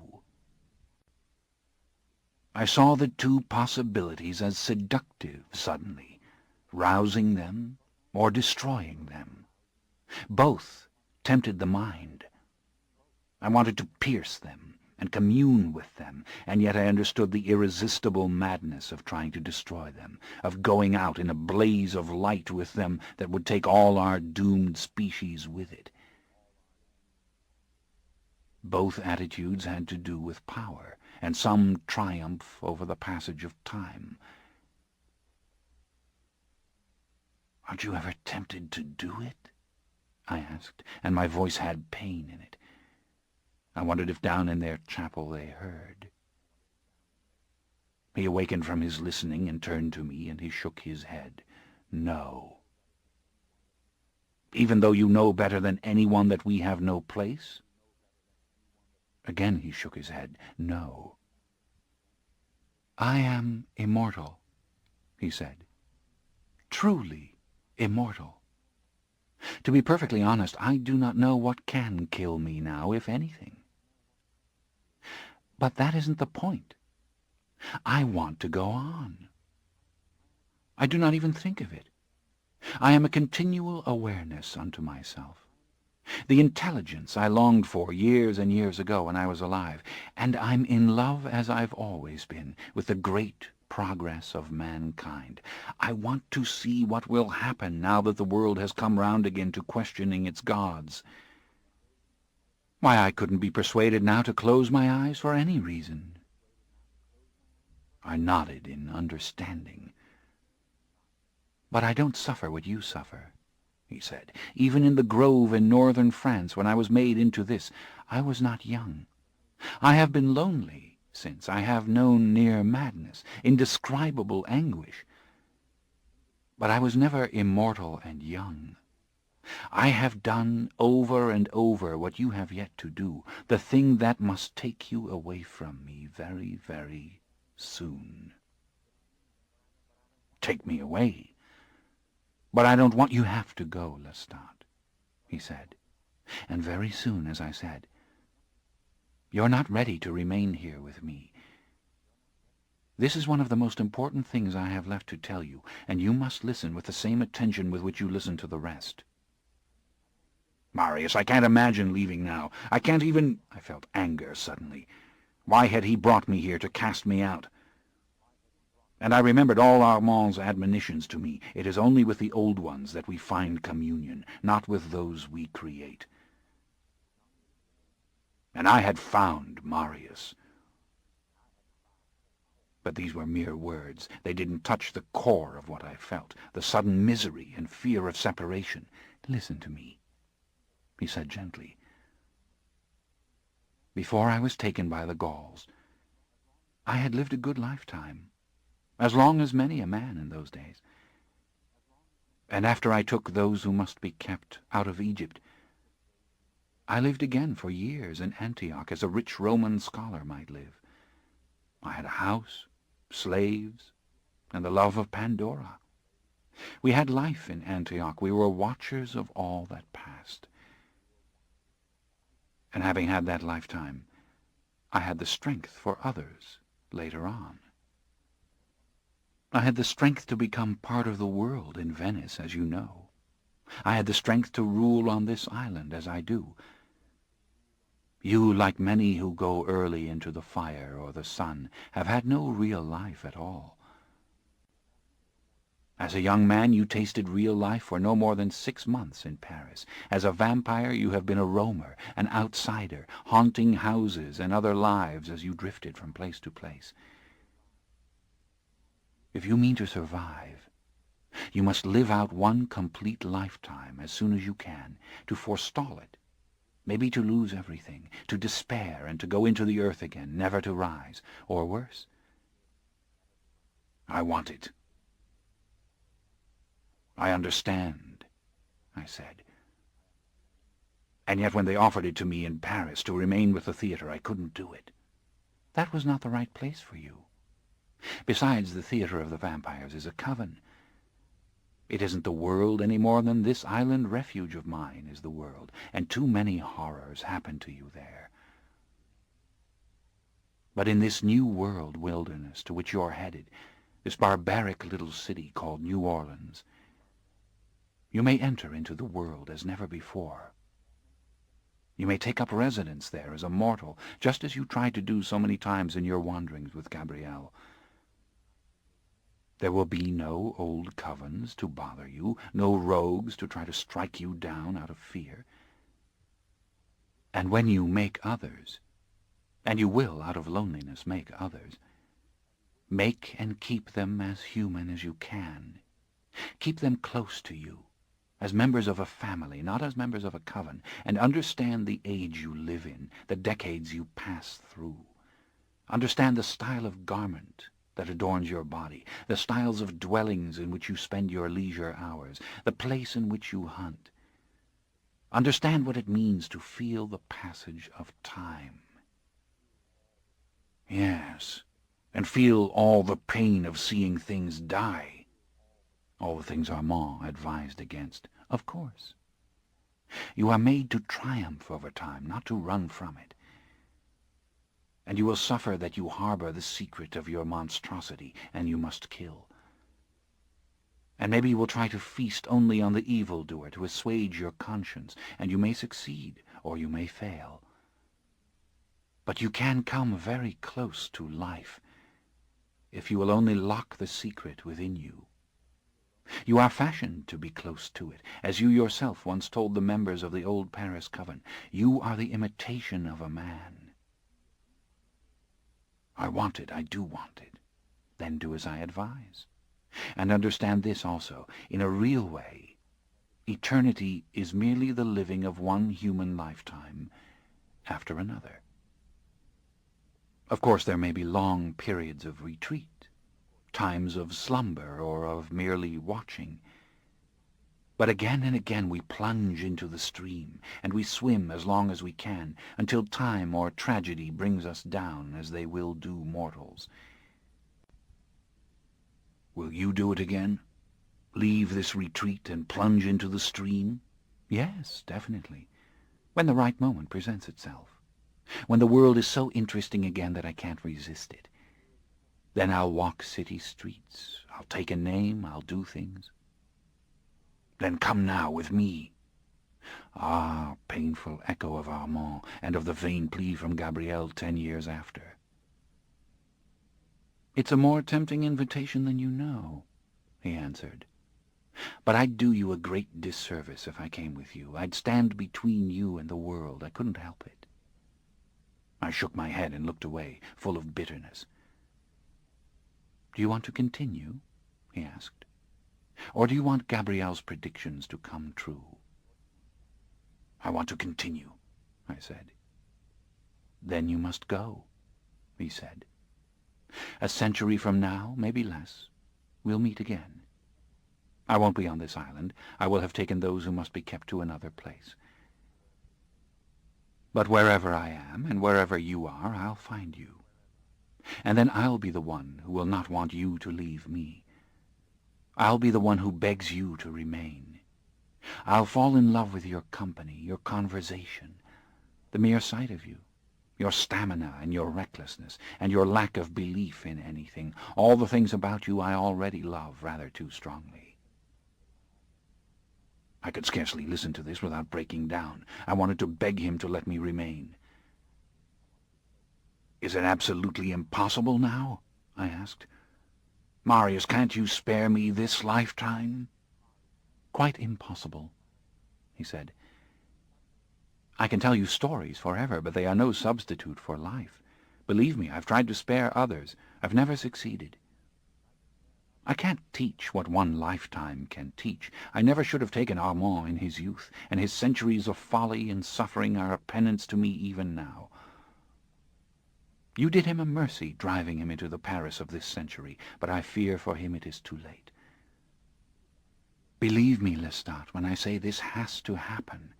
I saw the two possibilities as seductive suddenly, rousing them or destroying them. Both tempted the mind. I wanted to pierce them and commune with them, and yet I understood the irresistible madness of trying to destroy them, of going out in a blaze of light with them that would take all our doomed species with it. Both attitudes had to do with power, and some triumph over the passage of time. "Aren't you ever tempted to do it?" I asked, and my voice had pain in it. I wondered if down in their chapel they heard. He awakened from his listening and turned to me, and he shook his head. "No." "Even though you know better than anyone that we have no place?" Again he shook his head. "No." "I am immortal," he said. "Truly immortal. To be perfectly honest, I do not know what can kill me now, if anything. But that isn't the point. I want to go on. I do not even think of it. I am a continual awareness unto myself. The intelligence I longed for years and years ago when I was alive, and I'm in love as I've always been with the great progress of mankind. I want to see what will happen now that the world has come round again to questioning its gods. Why, I couldn't be persuaded now to close my eyes for any reason." I nodded in understanding. "But I don't suffer what you suffer," he said. "Even in the grove in northern France, when I was made into this, I was not young. I have been lonely since. I have known near madness, indescribable anguish. But I was never immortal and young. I have done over and over what you have yet to do, the thing that must take you away from me very, very soon." "Take me away? But I don't want—" "You have to go, Lestat," he said. "And very soon, as I said. You're not ready to remain here with me. This is one of the most important things I have left to tell you, and you must listen with the same attention with which you listen to the rest." "Marius, I can't imagine leaving now. I can't even—" I felt anger suddenly. Why had he brought me here to cast me out? And I remembered all Armand's admonitions to me. It is only with the old ones that we find communion, not with those we create. And I had found Marius. But these were mere words. They didn't touch the core of what I felt, the sudden misery and fear of separation. "Listen to me," he said gently. "Before I was taken by the Gauls, I had lived a good lifetime, as long as many a man in those days. And after I took those who must be kept out of Egypt, I lived again for years in Antioch as a rich Roman scholar might live. I had a house, slaves, and the love of Pandora. We had life in Antioch. We were watchers of all that passed. And having had that lifetime, I had the strength for others later on. I had the strength to become part of the world in Venice, as you know. I had the strength to rule on this island as I do. You, like many who go early into the fire or the sun, have had no real life at all. As a young man you tasted real life for no more than 6 months in Paris. As a vampire you have been a roamer, an outsider, haunting houses and other lives as you drifted from place to place. If you mean to survive, you must live out one complete lifetime as soon as you can, to forestall it. Maybe to lose everything, to despair and to go into the earth again, never to rise, or worse. I want it. I understand, I said. And yet when they offered it to me in Paris to remain with the theatre, I couldn't do it. That was not the right place for you. Besides, the theatre of the vampires is a coven. It isn't the world any more than this island refuge of mine is the world, and too many horrors happen to you there. But in this new world wilderness to which you're headed, this barbaric little city called New Orleans, you may enter into the world as never before. You may take up residence there as a mortal, just as you tried to do so many times in your wanderings with Gabrielle. There will be no old covens to bother you, no rogues to try to strike you down out of fear. And when you make others, and you will out of loneliness make others, make and keep them as human as you can. Keep them close to you, as members of a family, not as members of a coven, and understand the age you live in, the decades you pass through. Understand the style of garment that adorns your body, the styles of dwellings in which you spend your leisure hours, the place in which you hunt. Understand what it means to feel the passage of time. Yes, and feel all the pain of seeing things die. All the things Armand advised against, of course. You are made to triumph over time, not to run from it. And you will suffer that you harbor the secret of your monstrosity, and you must kill. And maybe you will try to feast only on the evildoer to assuage your conscience, and you may succeed, or you may fail. But you can come very close to life, if you will only lock the secret within you. You are fashioned to be close to it, as you yourself once told the members of the old Paris coven. You are the imitation of a man. I want it, I do want it. Then do as I advise. And understand this also, in a real way, eternity is merely the living of one human lifetime after another. Of course there may be long periods of retreat, times of slumber or of merely watching. But again and again we plunge into the stream, and we swim as long as we can, until time or tragedy brings us down, as they will do mortals. Will you do it again? Leave this retreat and plunge into the stream? Yes, definitely, when the right moment presents itself. When the world is so interesting again that I can't resist it. Then I'll walk city streets, I'll take a name, I'll do things. Then come now with me. Ah, painful echo of Armand, and of the vain plea from Gabrielle 10 years after. "It's a more tempting invitation than you know," he answered. "But I'd do you a great disservice if I came with you. I'd stand between you and the world. I couldn't help it." I shook my head and looked away, full of bitterness. "Do you want to continue?" he asked. "Or do you want Gabrielle's predictions to come true?" "I want to continue," I said. "Then you must go," he said. "A century from now, maybe less, we'll meet again. I won't be on this island. I will have taken those who must be kept to another place. But wherever I am, and wherever you are, I'll find you. And then I'll be the one who will not want you to leave me. I'll be the one who begs you to remain. I'll fall in love with your company, your conversation, the mere sight of you, your stamina and your recklessness, and your lack of belief in anything, all the things about you I already love rather too strongly." I could scarcely listen to this without breaking down. I wanted to beg him to let me remain. "Is it absolutely impossible now?" I asked. "Marius, can't you spare me this lifetime?" "Quite impossible," he said. "I can tell you stories forever, but they are no substitute for life. Believe me, I've tried to spare others. I've never succeeded. I can't teach what one lifetime can teach. I never should have taken Armand in his youth, and his centuries of folly and suffering are a penance to me even now. You did him a mercy, driving him into the Paris of this century, but I fear for him it is too late. Believe me, Lestat, when I say this has to happen.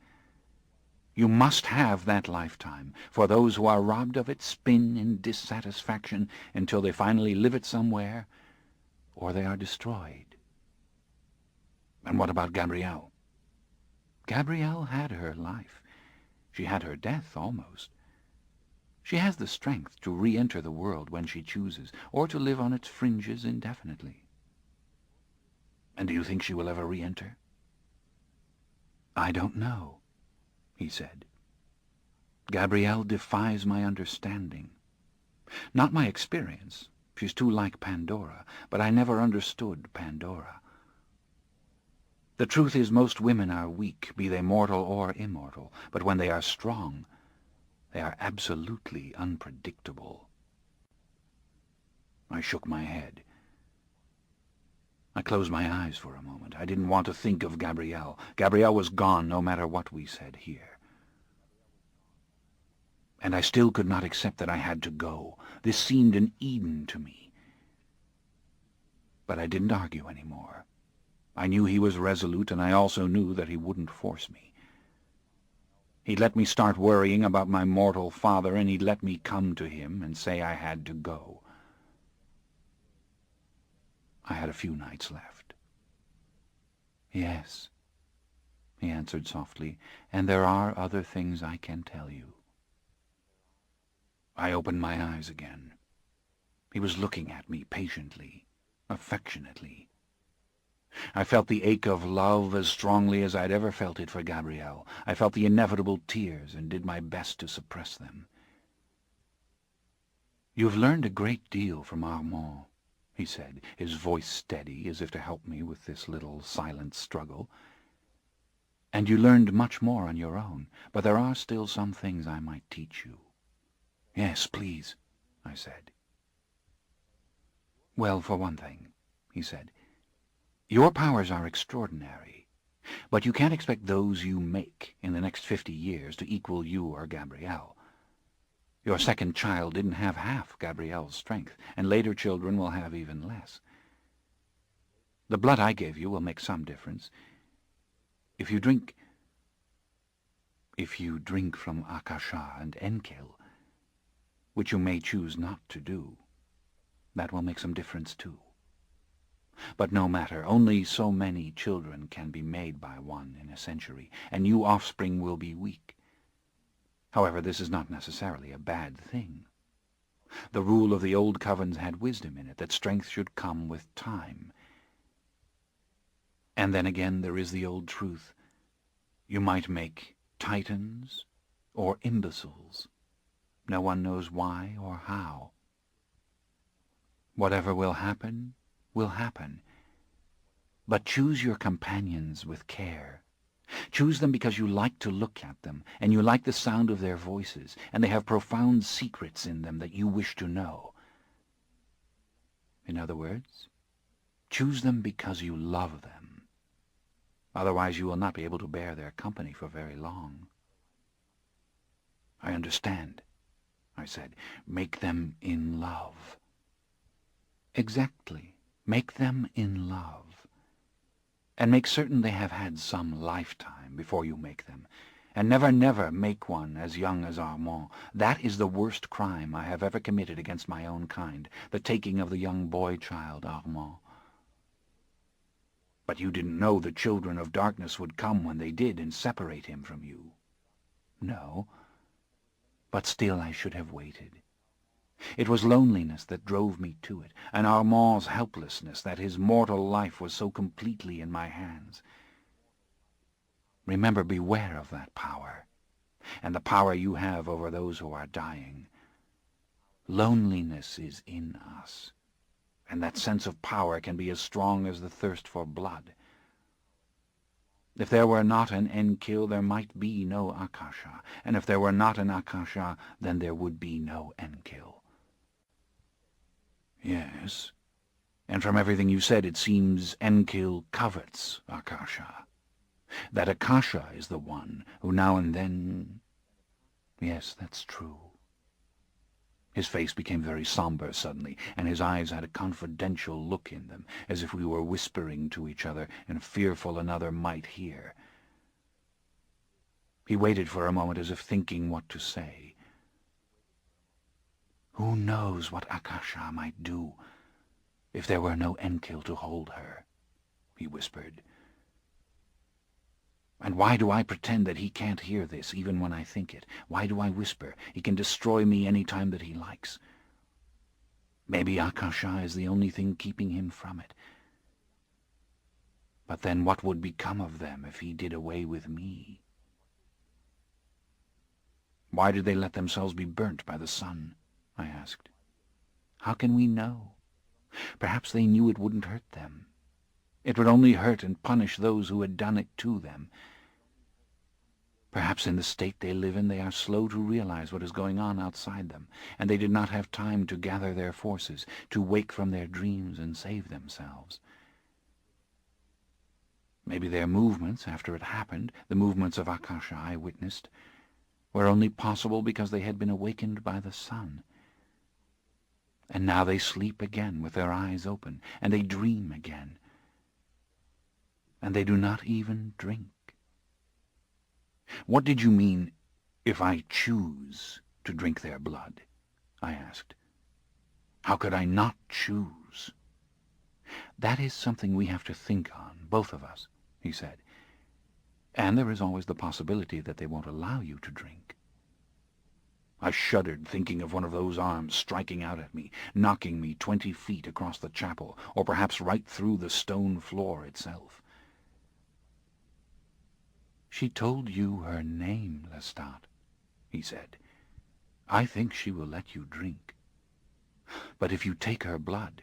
You must have that lifetime, for those who are robbed of it spin in dissatisfaction until they finally live it somewhere, or they are destroyed." "And what about Gabrielle?" "Gabrielle had her life. She had her death, almost. She has the strength to re-enter the world when she chooses, or to live on its fringes indefinitely." "And do you think she will ever re-enter?" "I don't know," he said. "Gabrielle defies my understanding. Not my experience. She's too like Pandora, but I never understood Pandora. The truth is most women are weak, be they mortal or immortal, but when they are strong, they are absolutely unpredictable." I shook my head. I closed my eyes for a moment. I didn't want to think of Gabrielle. Gabrielle was gone no matter what we said here. And I still could not accept that I had to go. This seemed an Eden to me. But I didn't argue any more. I knew he was resolute, and I also knew that he wouldn't force me. He'd let me start worrying about my mortal father, and he'd let me come to him and say I had to go. I had a few nights left. "Yes," he answered softly, "and there are other things I can tell you." I opened my eyes again. He was looking at me patiently, affectionately. I felt the ache of love as strongly as I'd ever felt it for Gabrielle. I felt the inevitable tears and did my best to suppress them. "You've learned a great deal from Armand," he said, his voice steady, as if to help me with this little silent struggle. "And you learned much more on your own, but there are still some things I might teach you." "Yes, please," I said. "Well, for one thing," he said, "your powers are extraordinary, but you can't expect those you make in the next 50 years to equal you or Gabrielle. Your second child didn't have half Gabrielle's strength, and later children will have even less. The blood I gave you will make some difference. If you drink from Akasha and Enkel, which you may choose not to do, that will make some difference too. But no matter, only so many children can be made by one in a century, and new offspring will be weak. However, this is not necessarily a bad thing. The rule of the old covens had wisdom in it, that strength should come with time. And then again there is the old truth. You might make titans or imbeciles. No one knows why or how. Whatever will happen, will happen. But choose your companions with care. Choose them because you like to look at them, and you like the sound of their voices, and they have profound secrets in them that you wish to know. In other words, choose them because you love them. Otherwise you will not be able to bear their company for very long. I understand, I said. Make them in love. Exactly. Make them in love. And make certain they have had some lifetime before you make them. And never, never make one as young as Armand. That is the worst crime I have ever committed against my own kind, the taking of the young boy-child Armand. But you didn't know the children of darkness would come when they did and separate him from you. No, but still I should have waited. It was loneliness that drove me to it, and Armand's helplessness that his mortal life was so completely in my hands. Remember, beware of that power, and the power you have over those who are dying. Loneliness is in us, and that sense of power can be as strong as the thirst for blood. If there were not an Enkill, there might be no Akasha, and if there were not an Akasha, then there would be no Enkill. Yes, and from everything you said it seems Enkill covets Akasha. That Akasha is the one who now and then... Yes, that's true. His face became very somber suddenly, and his eyes had a confidential look in them, as if we were whispering to each other, and fearful another might hear. He waited for a moment as if thinking what to say. Who knows what Akasha might do if there were no Enkill to hold her, he whispered. And why do I pretend that he can't hear this, even when I think it? Why do I whisper? He can destroy me any time that he likes. Maybe Akasha is the only thing keeping him from it. But then what would become of them if he did away with me? Why did they let themselves be burnt by the sun? I asked. How can we know? Perhaps they knew it wouldn't hurt them. It would only hurt and punish those who had done it to them. Perhaps in the state they live in they are slow to realize what is going on outside them, and they did not have time to gather their forces, to wake from their dreams and save themselves. Maybe their movements after it happened, the movements of Akasha I witnessed, were only possible because they had been awakened by the sun. And now they sleep again with their eyes open, and they dream again. And they do not even drink. What did you mean, if I choose to drink their blood? I asked. How could I not choose? That is something we have to think on, both of us, he said. And there is always the possibility that they won't allow you to drink. I shuddered, thinking of one of those arms striking out at me, knocking me 20 feet across the chapel, or perhaps right through the stone floor itself. She told you her name, Lestat, he said. I think she will let you drink. But if you take her blood,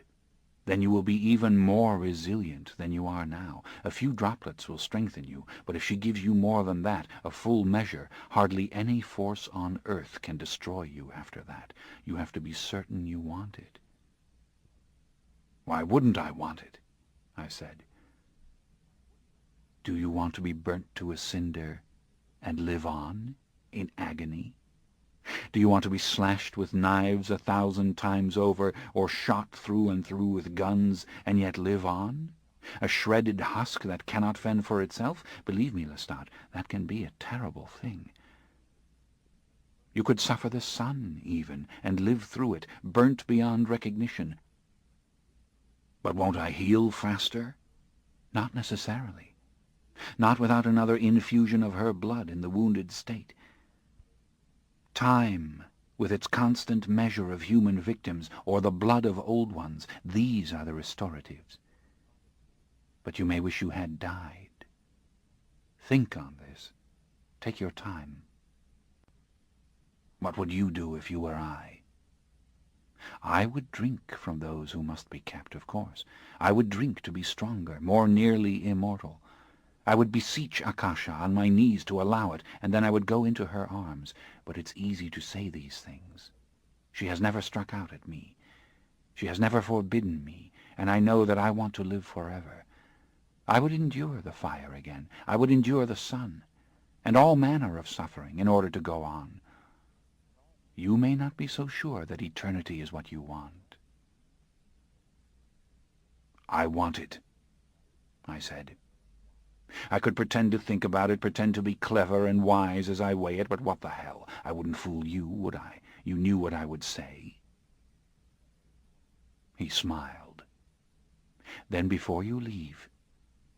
then you will be even more resilient than you are now. A few droplets will strengthen you, but if she gives you more than that, a full measure, hardly any force on earth can destroy you after that. You have to be certain you want it. Why wouldn't I want it? I said. Do you want to be burnt to a cinder and live on in agony? Do you want to be slashed with knives 1,000 times over, or shot through and through with guns, and yet live on? A shredded husk that cannot fend for itself? Believe me, Lestat, that can be a terrible thing. You could suffer the sun, even, and live through it, burnt beyond recognition. But won't I heal faster? Not necessarily. Not without another infusion of her blood in the wounded state. Time, with its constant measure of human victims, or the blood of old ones, these are the restoratives. But you may wish you had died. Think on this. Take your time. What would you do if you were I? I would drink from those who must be kept, of course. I would drink to be stronger, more nearly immortal. I would beseech Akasha on my knees to allow it, and then I would go into her arms. But it's easy to say these things. She has never struck out at me. She has never forbidden me, and I know that I want to live forever. I would endure the fire again. I would endure the sun, and all manner of suffering in order to go on. You may not be so sure that eternity is what you want. I want it, I said. I could pretend to think about it, pretend to be clever and wise as I weigh it, but what the hell? I wouldn't fool you, would I? You knew what I would say. He smiled. Then before you leave,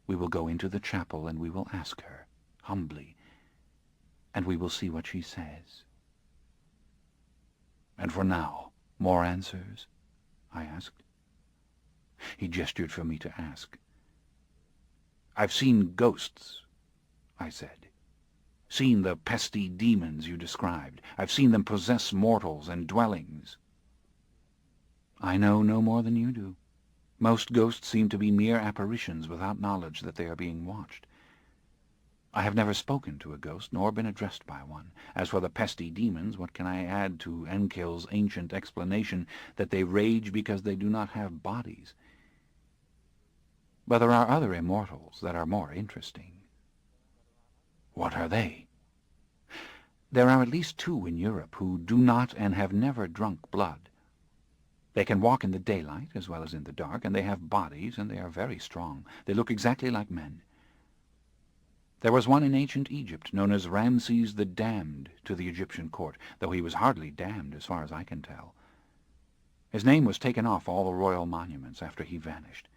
we will go into the chapel and we will ask her, humbly, and we will see what she says. And for now, more answers? I asked. He gestured for me to ask. I've seen ghosts, I said. Seen the pesty demons you described. I've seen them possess mortals and dwellings. I know no more than you do. Most ghosts seem to be mere apparitions without knowledge that they are being watched. I have never spoken to a ghost, nor been addressed by one. As for the pesty demons, what can I add to Enkil's ancient explanation that they rage because they do not have bodies? But there are other immortals that are more interesting. What are they? There are at least 2 in Europe who do not and have never drunk blood. They can walk in the daylight as well as in the dark, and they have bodies, and they are very strong. They look exactly like men. There was one in ancient Egypt, known as Ramses the Damned to the Egyptian court, though he was hardly damned as far as I can tell. His name was taken off all the royal monuments after he vanished.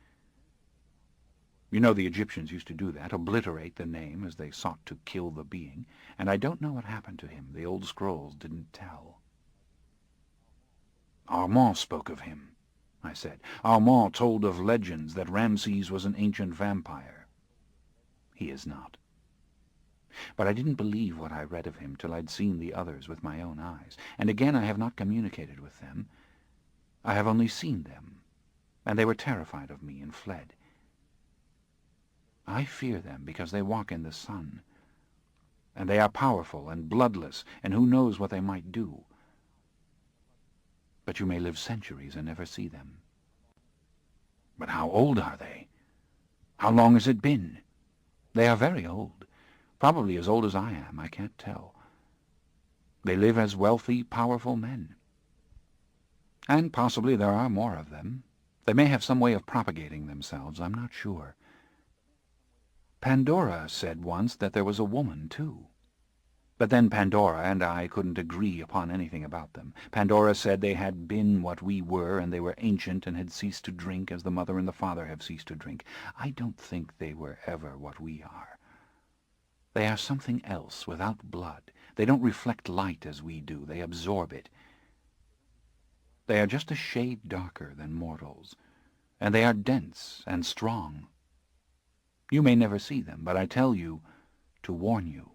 You know the Egyptians used to do that, obliterate the name as they sought to kill the being, and I don't know what happened to him. The old scrolls didn't tell. Armand spoke of him, I said. Armand told of legends that Ramses was an ancient vampire. He is not. But I didn't believe what I read of him till I'd seen the others with my own eyes, and again I have not communicated with them. I have only seen them, and they were terrified of me and fled. I fear them because they walk in the sun, and they are powerful and bloodless, and who knows what they might do. But you may live centuries and never see them. But how old are they? How long has it been? They are very old. Probably as old as I am, I can't tell. They live as wealthy, powerful men. And possibly there are more of them. They may have some way of propagating themselves, I'm not sure. Pandora said once that there was a woman, too. But then Pandora and I couldn't agree upon anything about them. Pandora said they had been what we were, and they were ancient and had ceased to drink as the mother and the father have ceased to drink. I don't think they were ever what we are. They are something else, without blood. They don't reflect light as we do. They absorb it. They are just a shade darker than mortals, and they are dense and strong. You may never see them, but I tell you to warn you.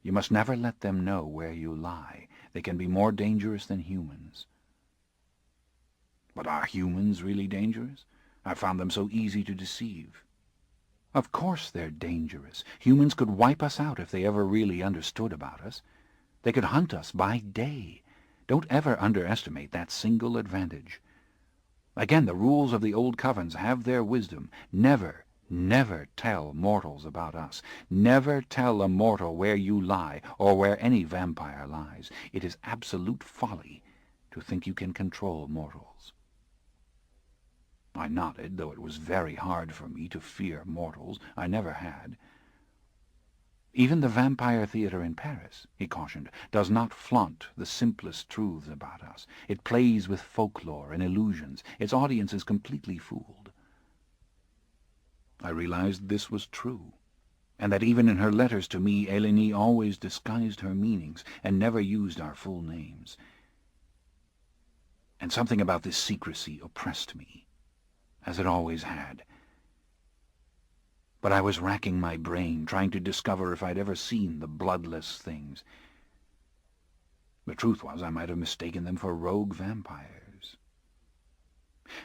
You must never let them know where you lie. They can be more dangerous than humans. But are humans really dangerous? I found them so easy to deceive. Of course they're dangerous. Humans could wipe us out if they ever really understood about us. They could hunt us by day. Don't ever underestimate that single advantage. Again, the rules of the old covens have their wisdom. Never tell mortals about us. Never tell a mortal where you lie, or where any vampire lies. It is absolute folly to think you can control mortals. I nodded, though it was very hard for me to fear mortals. I never had. Even the Vampire Theatre in Paris, he cautioned, does not flaunt the simplest truths about us. It plays with folklore and illusions. Its audience is completely fooled. I realized this was true, and that even in her letters to me, Eleni always disguised her meanings and never used our full names. And something about this secrecy oppressed me, as it always had. But I was racking my brain, trying to discover if I'd ever seen the bloodless things. The truth was, I might have mistaken them for rogue vampires.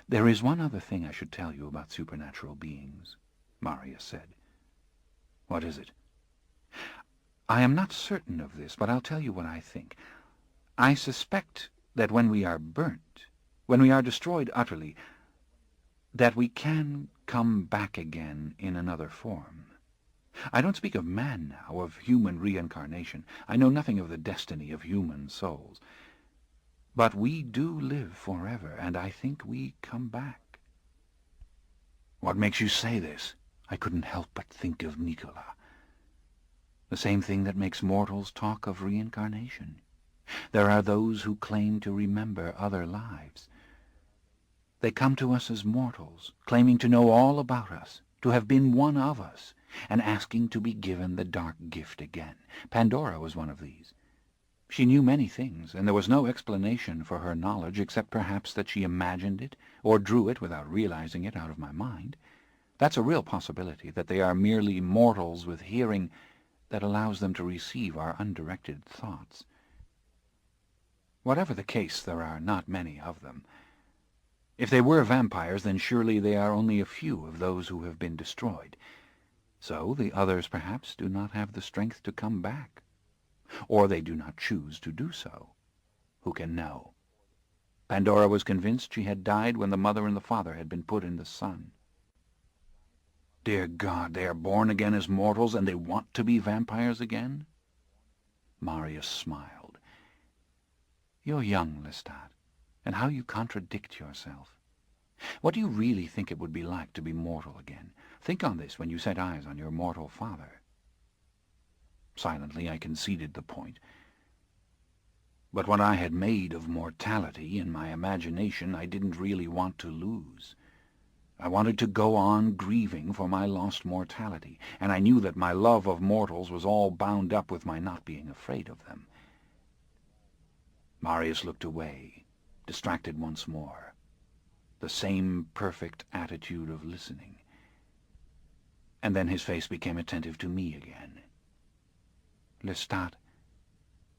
"There is one other thing I should tell you about supernatural beings," Marius said. "What is it?" "I am not certain of this, but I'll tell you what I think. I suspect that when we are burnt, when we are destroyed utterly, that we can come back again in another form. I don't speak of man now, of human reincarnation. I know nothing of the destiny of human souls. But we do live forever, and I think we come back." "What makes you say this?" I couldn't help but think of Nicola. "The same thing that makes mortals talk of reincarnation. There are those who claim to remember other lives. They come to us as mortals, claiming to know all about us, to have been one of us, and asking to be given the dark gift again. Pandora was one of these. She knew many things, and there was no explanation for her knowledge except perhaps that she imagined it, or drew it without realizing it out of my mind. That's a real possibility, that they are merely mortals with hearing that allows them to receive our undirected thoughts. Whatever the case, there are not many of them. If they were vampires, then surely they are only a few of those who have been destroyed. So the others perhaps do not have the strength to come back. Or they do not choose to do so. Who can know? Pandora was convinced she had died when the mother and the father had been put in the sun. Dear God, they are born again as mortals, and they want to be vampires again? Marius smiled. You're young, Lestat, and how you contradict yourself. What do you really think it would be like to be mortal again? Think on this when you set eyes on your mortal father. Silently I conceded the point. But what I had made of mortality in my imagination I didn't really want to lose. I wanted to go on grieving for my lost mortality, and I knew that my love of mortals was all bound up with my not being afraid of them. Marius looked away, distracted once more. The same perfect attitude of listening. And then his face became attentive to me again. Lestat,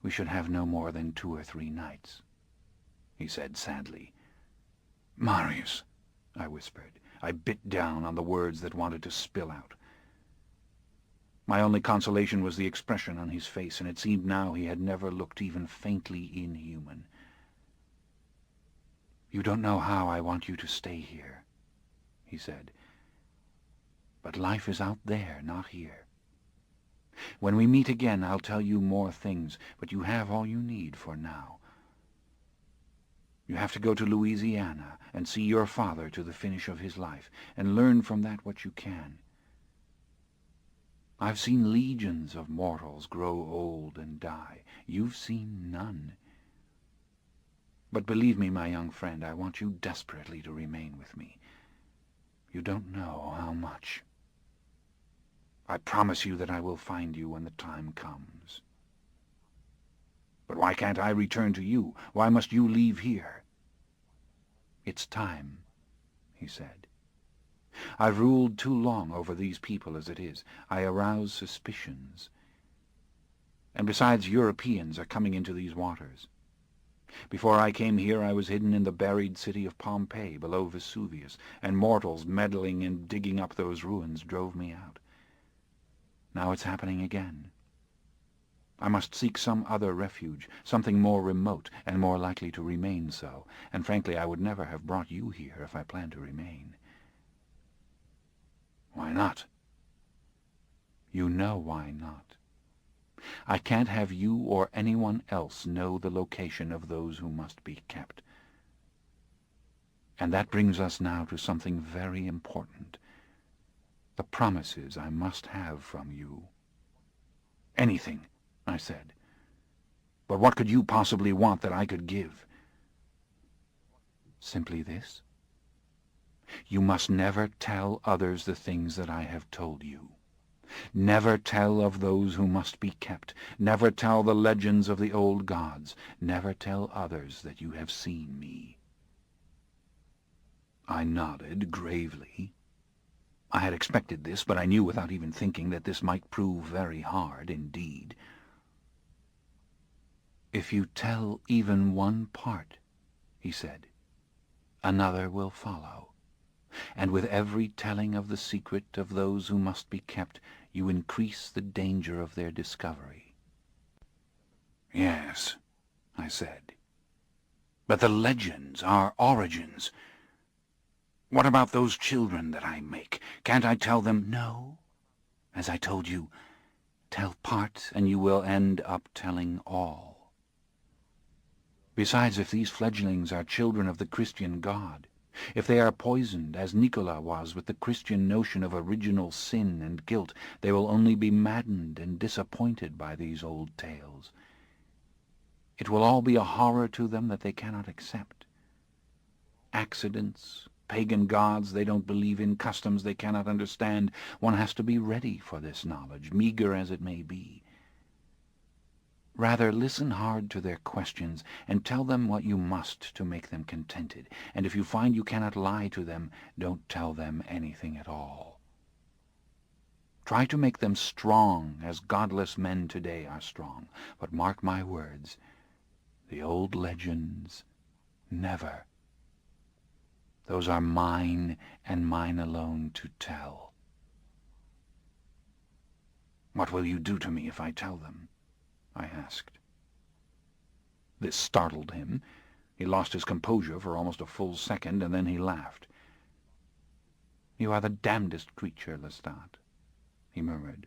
we should have no more than 2 or 3 nights, he said sadly. Marius, I whispered. I bit down on the words that wanted to spill out. My only consolation was the expression on his face, and it seemed now he had never looked even faintly inhuman. You don't know how I want you to stay here, he said. But life is out there, not here. When we meet again, I'll tell you more things, but you have all you need for now. You have to go to Louisiana and see your father to the finish of his life, and learn from that what you can. I've seen legions of mortals grow old and die. You've seen none. But believe me, my young friend, I want you desperately to remain with me. You don't know how much. I promise you that I will find you when the time comes. But why can't I return to you? Why must you leave here? It's time, he said. I've ruled too long over these people as it is. I arouse suspicions. And besides, Europeans are coming into these waters. Before I came here I was hidden in the buried city of Pompeii below Vesuvius, and mortals meddling and digging up those ruins drove me out. Now it's happening again. I must seek some other refuge, something more remote and more likely to remain so, and frankly I would never have brought you here if I planned to remain. Why not? You know why not. I can't have you or anyone else know the location of those who must be kept. And that brings us now to something very important. The promises I must have from you. Anything, I said. But what could you possibly want that I could give? Simply this. You must never tell others the things that I have told you. Never tell of those who must be kept. Never tell the legends of the old gods. Never tell others that you have seen me. I nodded gravely. I had expected this, but I knew without even thinking that this might prove very hard indeed. If you tell even one part, he said, another will follow, and with every telling of the secret of those who must be kept, you increase the danger of their discovery. Yes, I said. But the legends, our origins. What about those children that I make? Can't I tell them? No. As I told you, tell part and you will end up telling all. Besides, if these fledglings are children of the Christian God, if they are poisoned, as Nicola was, with the Christian notion of original sin and guilt, they will only be maddened and disappointed by these old tales. It will all be a horror to them that they cannot accept. Accidents, pagan gods they don't believe in, customs they cannot understand. One has to be ready for this knowledge, meagre as it may be. Rather, listen hard to their questions, and tell them what you must to make them contented, and if you find you cannot lie to them, don't tell them anything at all. Try to make them strong, as godless men today are strong, but mark my words, the old legends, never. Those are mine, and mine alone to tell. What will you do to me if I tell them? I asked. This startled him. He lost his composure for almost a full second, and then he laughed. "You are the damnedest creature, Lestat," he murmured.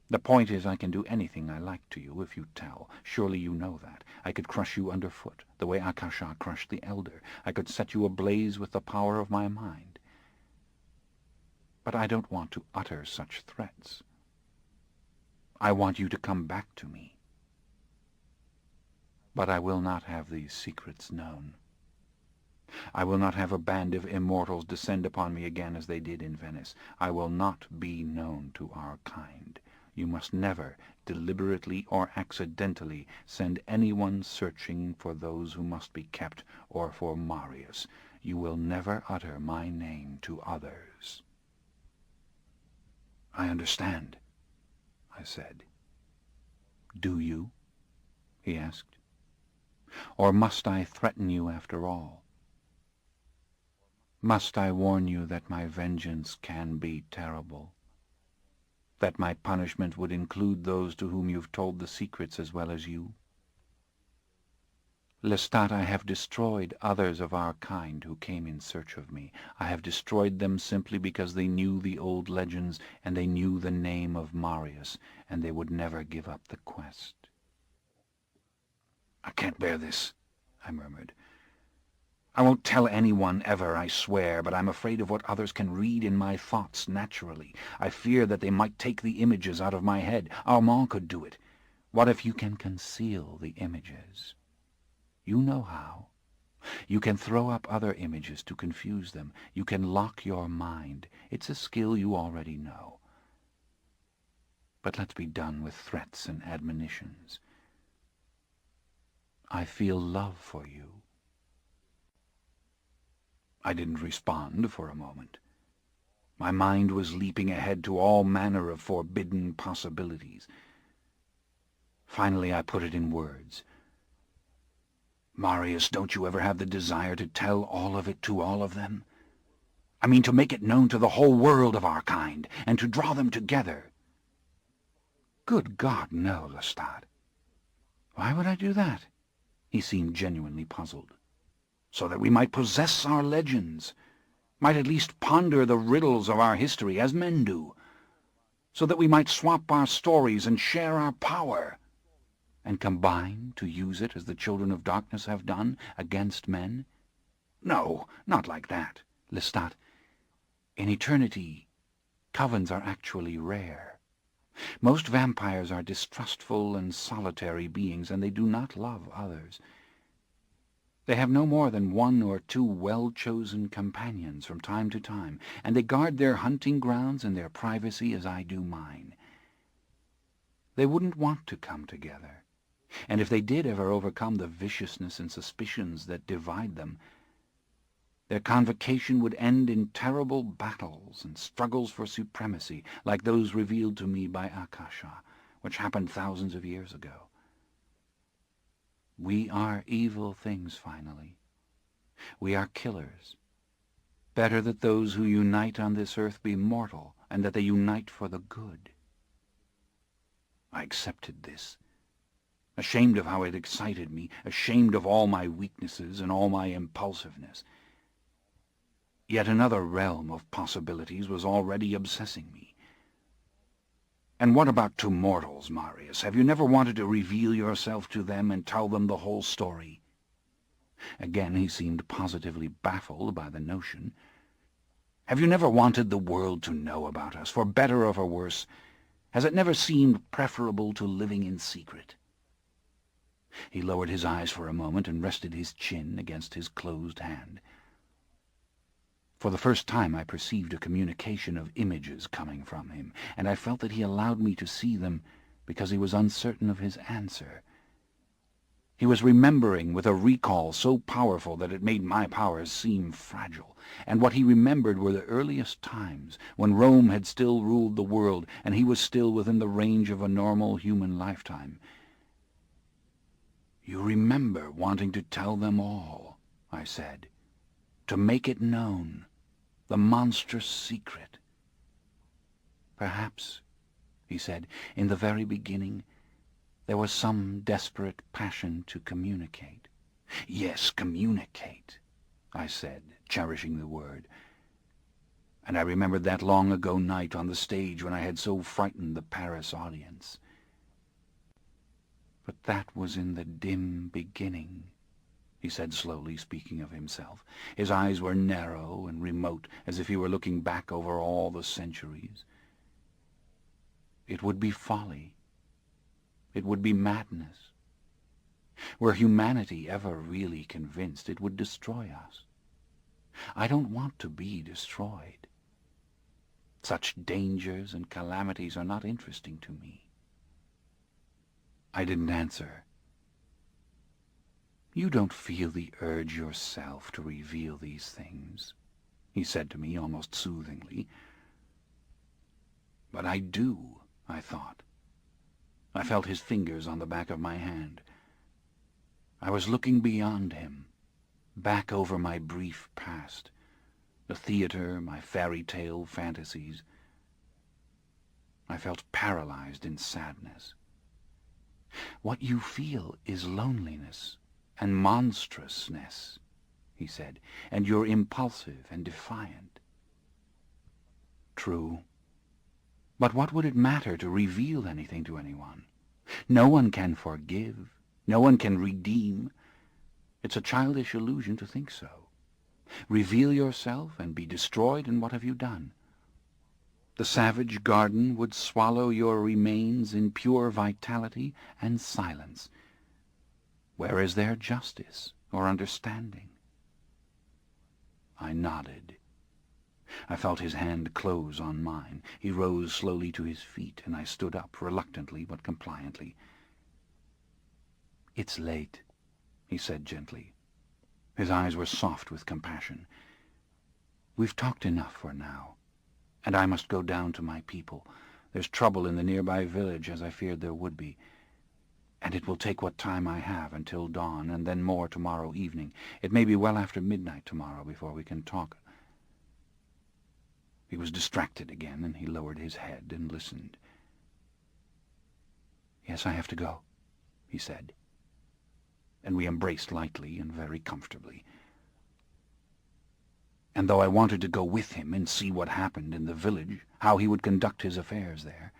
"The point is, I can do anything I like to you if you tell. Surely you know that. I could crush you underfoot, the way Akasha crushed the elder. I could set you ablaze with the power of my mind. But I don't want to utter such threats. I want you to come back to me. But I will not have these secrets known. I will not have a band of immortals descend upon me again as they did in Venice. I will not be known to our kind. You must never, deliberately or accidentally, send anyone searching for those who must be kept or for Marius. You will never utter my name to others." "I understand," I said. "Do you?" he asked. "Or must I threaten you after all? Must I warn you that my vengeance can be terrible? That my punishment would include those to whom you've told the secrets as well as you? Lestat, I have destroyed others of our kind who came in search of me. I have destroyed them simply because they knew the old legends, and they knew the name of Marius, and they would never give up the quest." "I can't bear this," I murmured. "I won't tell anyone ever, I swear, but I'm afraid of what others can read in my thoughts naturally. I fear that they might take the images out of my head. Armand could do it. What if you can conceal the images? You know how. You can throw up other images to confuse them. You can lock your mind. It's a skill you already know. But let's be done with threats and admonitions. I feel love for you." I didn't respond for a moment. My mind was leaping ahead to all manner of forbidden possibilities. Finally I put it in words. "Marius, don't you ever have the desire to tell all of it to all of them? I mean, to make it known to the whole world of our kind, and to draw them together?" "Good God, no, Lestat." "Why would I do that?" He seemed genuinely puzzled. "So that we might possess our legends, might at least ponder the riddles of our history as men do, so that we might swap our stories and share our power, and combine to use it as the children of darkness have done against men. No, not like that, Lestat. In eternity, covens are actually rare. Most vampires are distrustful and solitary beings, and they do not love others. They have no more than one or two well-chosen companions from time to time, and they guard their hunting grounds and their privacy as I do mine. They wouldn't want to come together, and if they did ever overcome the viciousness and suspicions that divide them, their convocation would end in terrible battles and struggles for supremacy, like those revealed to me by Akasha, which happened thousands of years ago. We are evil things, finally, We are killers. Better that those who unite on this earth be mortal, and that they unite for the good. I accepted this, ashamed of how it excited me, ashamed of all my weaknesses and all my impulsiveness. Yet another realm of possibilities was already obsessing me. And what about to mortals, Marius? Have you never wanted to reveal yourself to them and tell them the whole story? Again he seemed positively baffled by the notion. Have you never wanted the world to know about us, for better or for worse? Has it never seemed preferable to living in secret? He lowered his eyes for a moment and rested his chin against his closed hand. For the first time I perceived a communication of images coming from him, and I felt that he allowed me to see them because he was uncertain of his answer. He was remembering with a recall so powerful that it made my powers seem fragile, and what he remembered were the earliest times, when Rome had still ruled the world, and he was still within the range of a normal human lifetime. "You remember wanting to tell them all," I said, "to make it known, the monstrous secret." "Perhaps," he said, "in the very beginning there was some desperate passion to communicate." "Yes, communicate," I said, cherishing the word. And I remembered that long ago night on the stage when I had so frightened the Paris audience. "But that was in the dim beginning," he said slowly, speaking of himself. His eyes were narrow and remote, as if he were looking back over all the centuries. "It would be folly. It would be madness. Were humanity ever really convinced, it would destroy us. I don't want to be destroyed. Such dangers and calamities are not interesting to me." I didn't answer. "You don't feel the urge yourself to reveal these things," he said to me almost soothingly. "But I do," I thought. I felt his fingers on the back of my hand. I was looking beyond him, back over my brief past, the theater, my fairy tale fantasies. I felt paralyzed in sadness. "What you feel is loneliness and monstrousness," he said, "and you're impulsive and defiant." "True. But what would it matter to reveal anything to anyone? No one can forgive. No one can redeem. It's a childish illusion to think so. Reveal yourself and be destroyed, and what have you done? The savage garden would swallow your remains in pure vitality and silence. Where is there justice or understanding?" I nodded. I felt his hand close on mine. He rose slowly to his feet, and I stood up, reluctantly but compliantly. "It's late," he said gently. His eyes were soft with compassion. "We've talked enough for now, and I must go down to my people. There's trouble in the nearby village, as I feared there would be, and it will take what time I have until dawn, and then more tomorrow evening. It may be well after midnight tomorrow before we can talk." He was distracted again, and he lowered his head and listened. "Yes, I have to go," he said, and we embraced lightly and very comfortably. And though I wanted to go with him and see what happened in the village, how he would conduct his affairs there,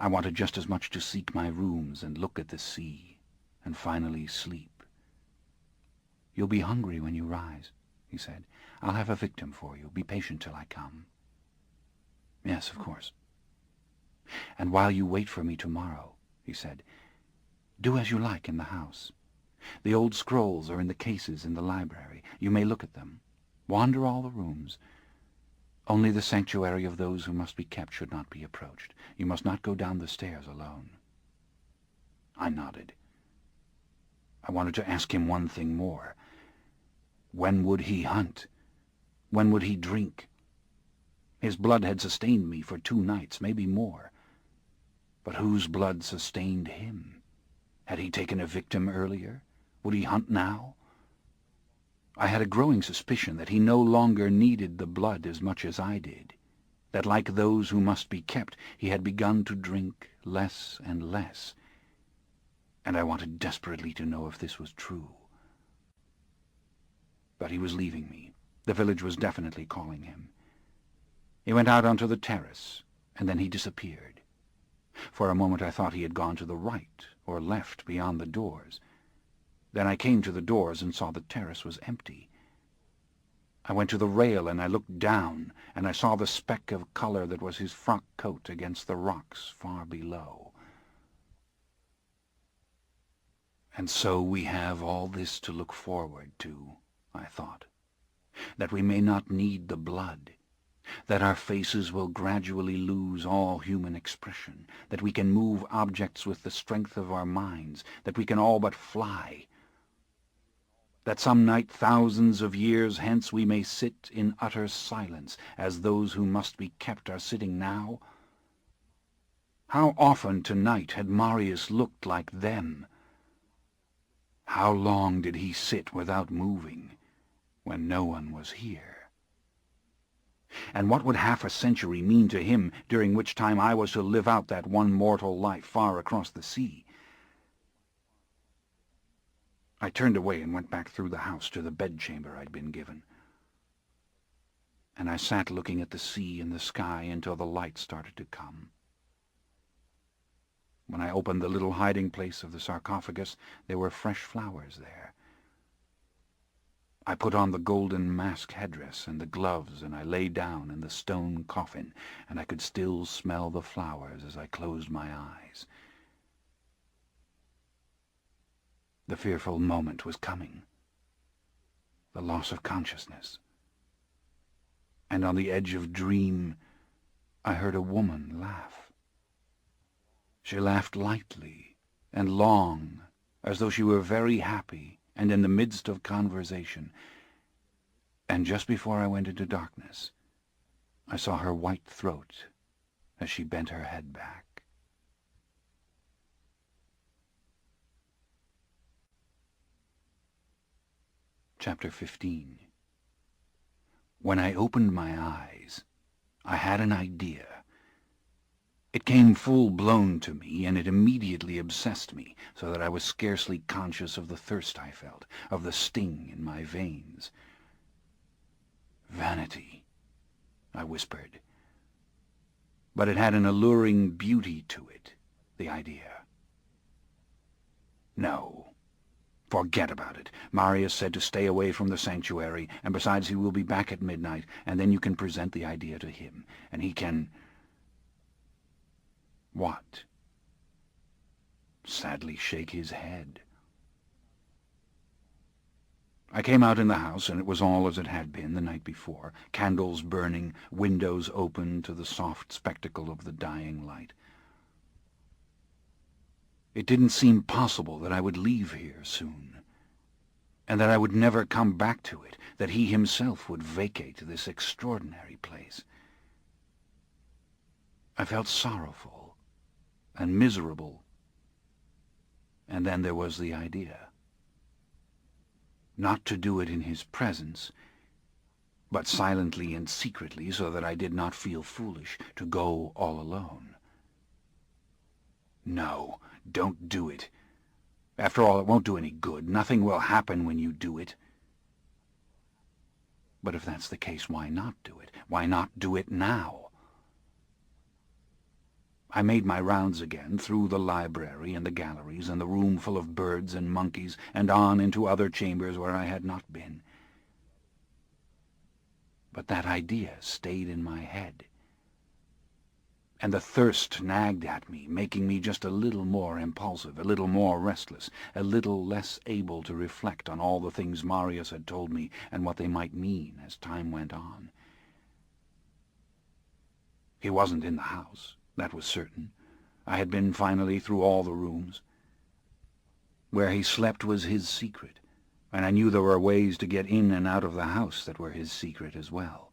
I wanted just as much to seek my rooms and look at the sea, and finally sleep. "You'll be hungry when you rise," he said. "I'll have a victim for you. Be patient till I come." "Yes, of course." "And while you wait for me tomorrow," he said, "do as you like in the house. The old scrolls are in the cases in the library. You may look at them. Wander all the rooms. Only the sanctuary of those who must be kept should not be approached. You must not go down the stairs alone." I nodded. I wanted to ask him one thing more. When would he hunt? When would he drink? His blood had sustained me for 2 nights, maybe more. But whose blood sustained him? Had he taken a victim earlier? Would he hunt now? I had a growing suspicion that he no longer needed the blood as much as I did, that like those who must be kept, he had begun to drink less and less, and I wanted desperately to know if this was true. But he was leaving me. The village was definitely calling him. He went out onto the terrace, and then he disappeared. For a moment I thought he had gone to the right or left beyond the doors. Then I came to the doors and saw the terrace was empty. I went to the rail and I looked down, and I saw the speck of colour that was his frock coat against the rocks far below. And so we have all this to look forward to, I thought, that we may not need the blood, that our faces will gradually lose all human expression, that we can move objects with the strength of our minds, that we can all but fly, that some night thousands of years hence we may sit in utter silence, as those who must be kept are sitting now. How often tonight had Marius looked like them? How long did he sit without moving, when no one was here? And what would half a century mean to him, during which time I was to live out that one mortal life far across the sea? I turned away and went back through the house to the bedchamber I'd been given. And I sat looking at the sea and the sky until the light started to come. When I opened the little hiding place of the sarcophagus, there were fresh flowers there. I put on the golden mask headdress and the gloves, and I lay down in the stone coffin, and I could still smell the flowers as I closed my eyes. The fearful moment was coming. The loss of consciousness. And on the edge of dream, I heard a woman laugh. She laughed lightly and long, as though she were very happy and in the midst of conversation. And just before I went into darkness, I saw her white throat as she bent her head back. Chapter 15. When I opened my eyes, I had an idea. It came full-blown to me, and it immediately obsessed me, so that I was scarcely conscious of the thirst I felt, of the sting in my veins. Vanity, I whispered. But it had an alluring beauty to it, the idea. No. Forget about it. Marius said to stay away from the sanctuary, and besides he will be back at midnight, and then you can present the idea to him, and he can... What? Sadly shake his head. I came out in the house, and it was all as it had been the night before, candles burning, windows open to the soft spectacle of the dying light. It didn't seem possible that I would leave here soon, and that I would never come back to it, that he himself would vacate this extraordinary place. I felt sorrowful and miserable, and then there was the idea. Not to do it in his presence, but silently and secretly, so that I did not feel foolish, to go all alone. No, don't do it. After all, it won't do any good. Nothing will happen when you do it. But if that's the case, why not do it? Why not do it now? I made my rounds again, through the library and the galleries and the room full of birds and monkeys, and on into other chambers where I had not been. But that idea stayed in my head, and the thirst nagged at me, making me just a little more impulsive, a little more restless, a little less able to reflect on all the things Marius had told me and what they might mean as time went on. He wasn't in the house, that was certain. I had been finally through all the rooms. Where he slept was his secret, and I knew there were ways to get in and out of the house that were his secret as well.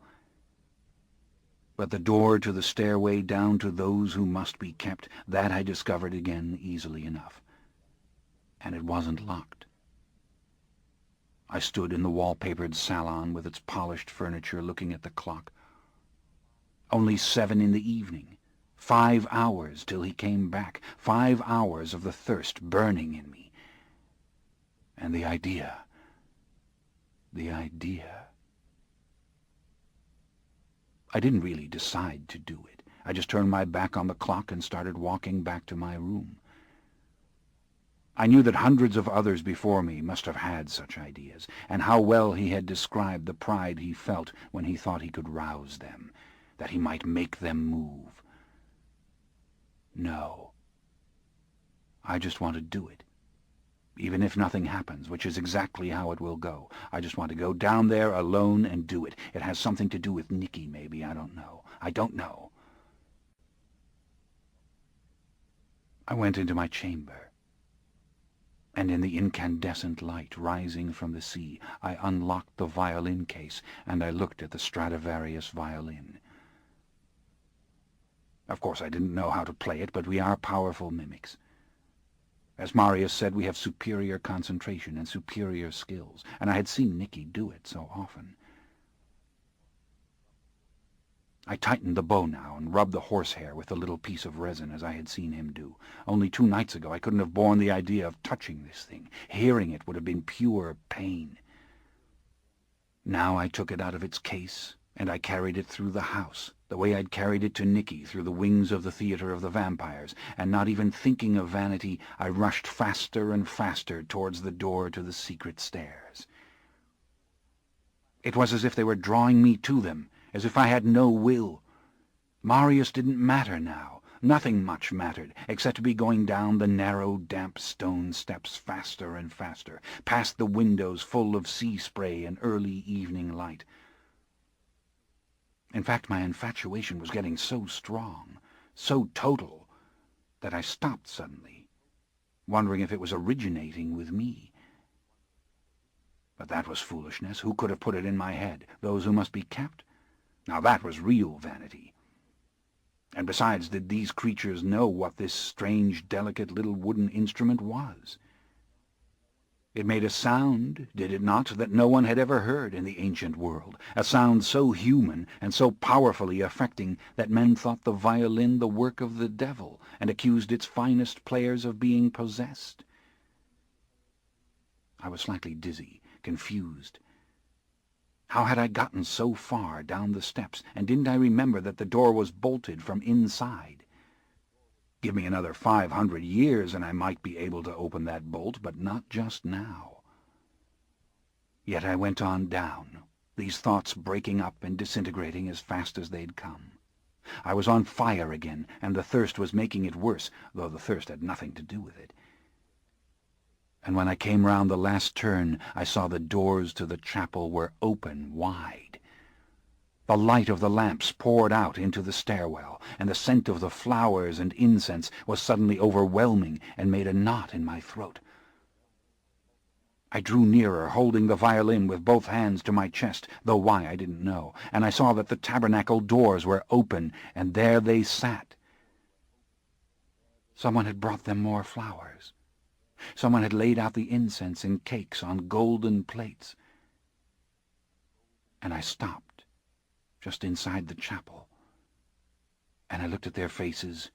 But the door to the stairway down to those who must be kept, that I discovered again easily enough. And it wasn't locked. I stood in the wallpapered salon with its polished furniture looking at the clock. Only 7 in the evening. 5 hours till he came back. 5 hours of the thirst burning in me. And the idea. I didn't really decide to do it. I just turned my back on the clock and started walking back to my room. I knew that hundreds of others before me must have had such ideas, and how well he had described the pride he felt when he thought he could rouse them, that he might make them move. No. I just want to do it. Even if nothing happens, which is exactly how it will go. I just want to go down there alone and do it. It has something to do with Nicky, maybe. I don't know. I went into my chamber, and in the incandescent light rising from the sea, I unlocked the violin case, and I looked at the Stradivarius violin. Of course, I didn't know how to play it, but we are powerful mimics. As Marius said, we have superior concentration and superior skills, and I had seen Nicky do it so often. I tightened the bow now and rubbed the horsehair with the little piece of resin as I had seen him do. Only 2 nights ago I couldn't have borne the idea of touching this thing. Hearing it would have been pure pain. Now I took it out of its case, and I carried it through the house, the way I'd carried it to Nicky through the wings of the theatre of the vampires, and not even thinking of vanity, I rushed faster and faster towards the door to the secret stairs. It was as if they were drawing me to them, as if I had no will. Marius didn't matter now. Nothing much mattered, except to be going down the narrow, damp stone steps faster and faster, past the windows full of sea spray and early evening light. In fact, my infatuation was getting so strong, so total, that I stopped suddenly, wondering if it was originating with me. But that was foolishness. Who could have put it in my head? Those who must be kept? Now that was real vanity. And besides, did these creatures know what this strange, delicate little wooden instrument was? It made a sound, did it not, that no one had ever heard in the ancient world, a sound so human and so powerfully affecting that men thought the violin the work of the devil, and accused its finest players of being possessed. I was slightly dizzy, confused. How had I gotten so far down the steps, and didn't I remember that the door was bolted from inside? Give me another 500 years and I might be able to open that bolt, but not just now. Yet I went on down, these thoughts breaking up and disintegrating as fast as they'd come. I was on fire again, and the thirst was making it worse, though the thirst had nothing to do with it. And when I came round the last turn, I saw the doors to the chapel were open wide. The light of the lamps poured out into the stairwell, and the scent of the flowers and incense was suddenly overwhelming and made a knot in my throat. I drew nearer, holding the violin with both hands to my chest, though why I didn't know, and I saw that the tabernacle doors were open, and there they sat. Someone had brought them more flowers. Someone had laid out the incense and cakes on golden plates. And I stopped, just inside the chapel, and I looked at their faces,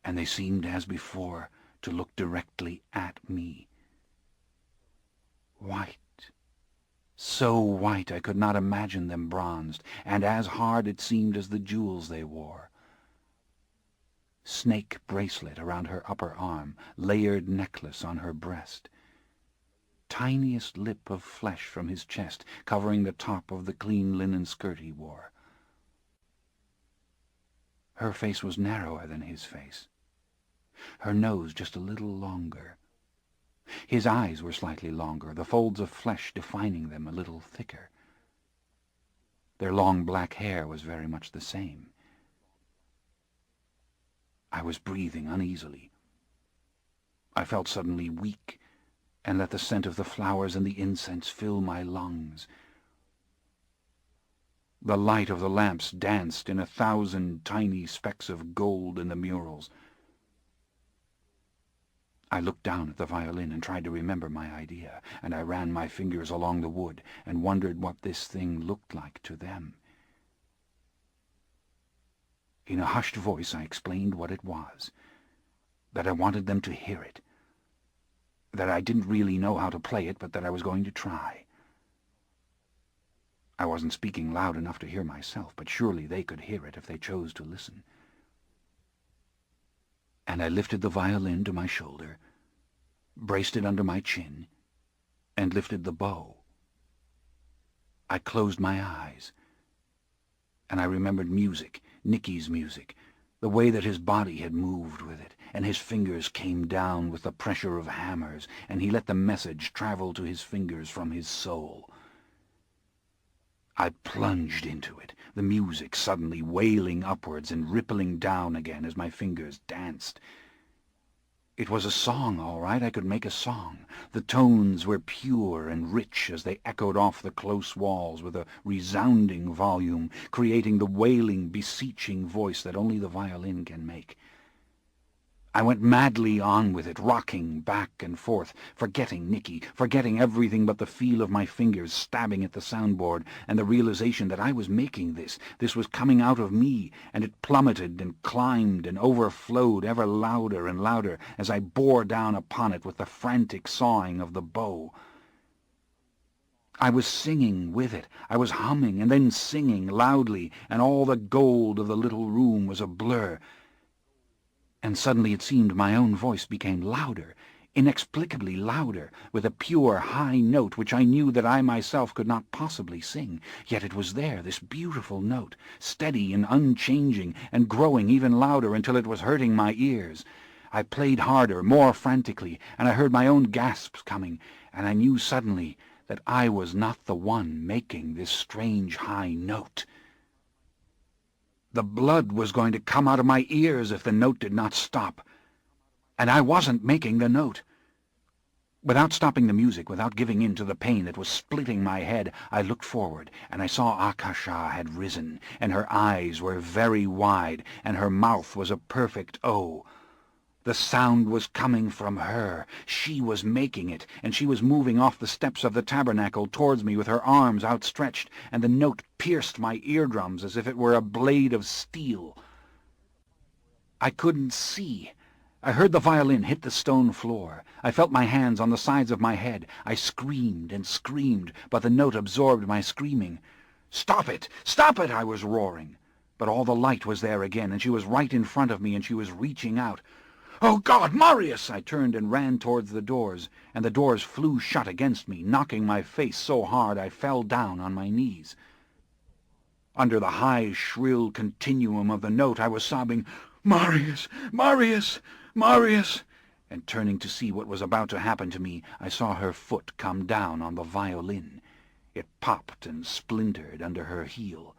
and they seemed, as before, to look directly at me. White, so white I could not imagine them bronzed, and as hard it seemed as the jewels they wore. Snake bracelet around her upper arm, layered necklace on her breast. Tiniest lip of flesh from his chest, covering the top of the clean linen skirt he wore. Her face was narrower than his face. Her nose just a little longer. His eyes were slightly longer, the folds of flesh defining them a little thicker. Their long black hair was very much the same. I was breathing uneasily. I felt suddenly weak, and let the scent of the flowers and the incense fill my lungs. The light of the lamps danced in 1,000 tiny specks of gold in the murals. I looked down at the violin and tried to remember my idea, and I ran my fingers along the wood and wondered what this thing looked like to them. In a hushed voice I explained what it was, that I wanted them to hear it, that I didn't really know how to play it, but that I was going to try. I wasn't speaking loud enough to hear myself, but surely they could hear it if they chose to listen. And I lifted the violin to my shoulder, braced it under my chin, and lifted the bow. I closed my eyes, and I remembered music, Nicky's music, the way that his body had moved with it, and his fingers came down with the pressure of hammers, and he let the message travel to his fingers from his soul. I plunged into it, the music suddenly wailing upwards and rippling down again as my fingers danced. It was a song, all right. I could make a song. The tones were pure and rich as they echoed off the close walls with a resounding volume, creating the wailing, beseeching voice that only the violin can make. I went madly on with it, rocking back and forth, forgetting Nicky, forgetting everything but the feel of my fingers stabbing at the soundboard, and the realization that I was making this. This was coming out of me, and it plummeted and climbed and overflowed ever louder and louder as I bore down upon it with the frantic sawing of the bow. I was singing with it. I was humming and then singing loudly, and all the gold of the little room was a blur. And suddenly it seemed my own voice became louder, inexplicably louder, with a pure high note which I knew that I myself could not possibly sing. Yet it was there, this beautiful note, steady and unchanging, and growing even louder until it was hurting my ears. I played harder, more frantically, and I heard my own gasps coming, and I knew suddenly that I was not the one making this strange high note. The blood was going to come out of my ears if the note did not stop. And I wasn't making the note. Without stopping the music, without giving in to the pain that was splitting my head, I looked forward, and I saw Akasha had risen, and her eyes were very wide, and her mouth was a perfect O. The sound was coming from her. She was making it, and she was moving off the steps of the tabernacle towards me with her arms outstretched, and the note pierced my eardrums as if it were a blade of steel. I couldn't see. I heard the violin hit the stone floor. I felt my hands on the sides of my head. I screamed and screamed, but the note absorbed my screaming. "Stop it! Stop it!" I was roaring. But all the light was there again, and she was right in front of me, and she was reaching out. "Oh, God, Marius!" I turned and ran towards the doors, and the doors flew shut against me, knocking my face so hard I fell down on my knees. Under the high, shrill continuum of the note I was sobbing, "Marius! Marius! Marius!" And turning to see what was about to happen to me, I saw her foot come down on the violin. It popped and splintered under her heel.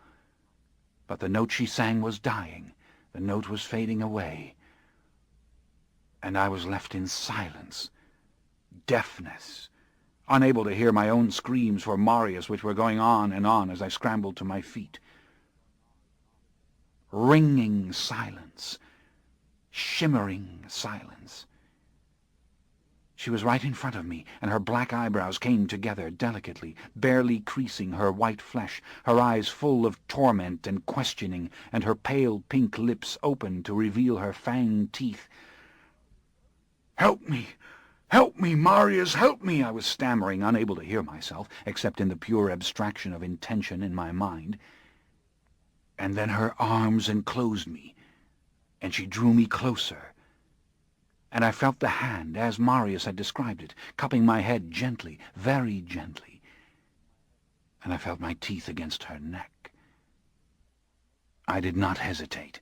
But the note she sang was dying. The note was fading away. And I was left in silence, deafness, unable to hear my own screams for Marius, which were going on and on as I scrambled to my feet. Ringing silence, shimmering silence. She was right in front of me, and her black eyebrows came together delicately, barely creasing her white flesh, her eyes full of torment and questioning, and her pale pink lips open to reveal her fanged teeth. "Help me! Help me, Marius, help me!" I was stammering, unable to hear myself, except in the pure abstraction of intention in my mind. And then her arms enclosed me, and she drew me closer. And I felt the hand, as Marius had described it, cupping my head gently, very gently. And I felt my teeth against her neck. I did not hesitate.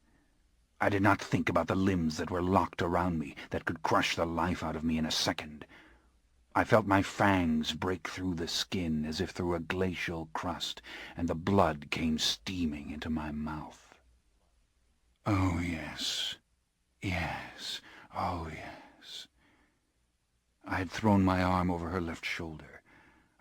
I did not think about the limbs that were locked around me, that could crush the life out of me in a second. I felt my fangs break through the skin as if through a glacial crust, and the blood came steaming into my mouth. Oh, yes. Yes. Oh, yes. I had thrown my arm over her left shoulder.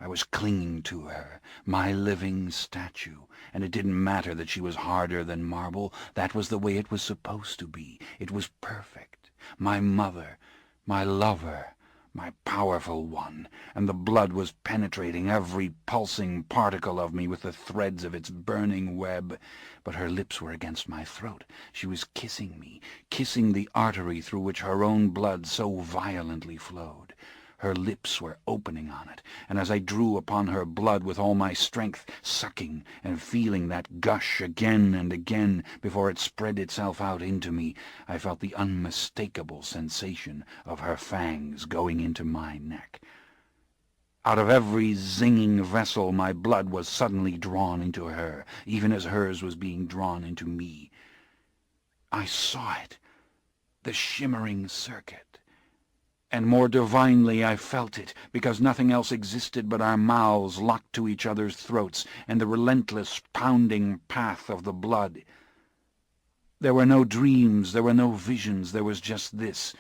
I was clinging to her, my living statue, and it didn't matter that she was harder than marble. That was the way it was supposed to be. It was perfect. My mother, My lover, my powerful one, and the blood was penetrating every pulsing particle of me with the threads of its burning web. But her lips were against my throat. She was kissing me, kissing the artery through which her own blood so violently flowed. Her lips were opening on it, and as I drew upon her blood with all my strength, sucking and feeling that gush again and again before it spread itself out into me, I felt the unmistakable sensation of her fangs going into my neck. Out of every zinging vessel my blood was suddenly drawn into her, even as hers was being drawn into me. I saw it, the shimmering circuit. And more divinely I felt it, because nothing else existed but our mouths locked to each other's throats and the relentless pounding path of the blood. There were no dreams, there were no visions, there was just this,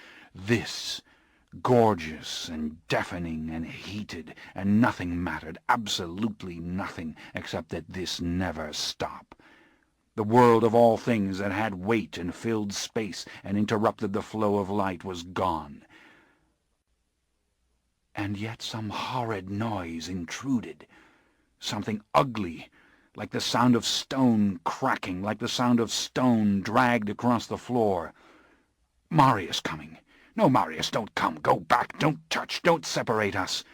gorgeous and deafening and heated, and nothing mattered, absolutely nothing, except that this never stop. The world of all things that had weight and filled space and interrupted the flow of light was gone. And yet some horrid noise intruded, something ugly, like the sound of stone cracking, like the sound of stone dragged across the floor. Marius coming. No, Marius, don't come. Go back. Don't touch. Don't separate us.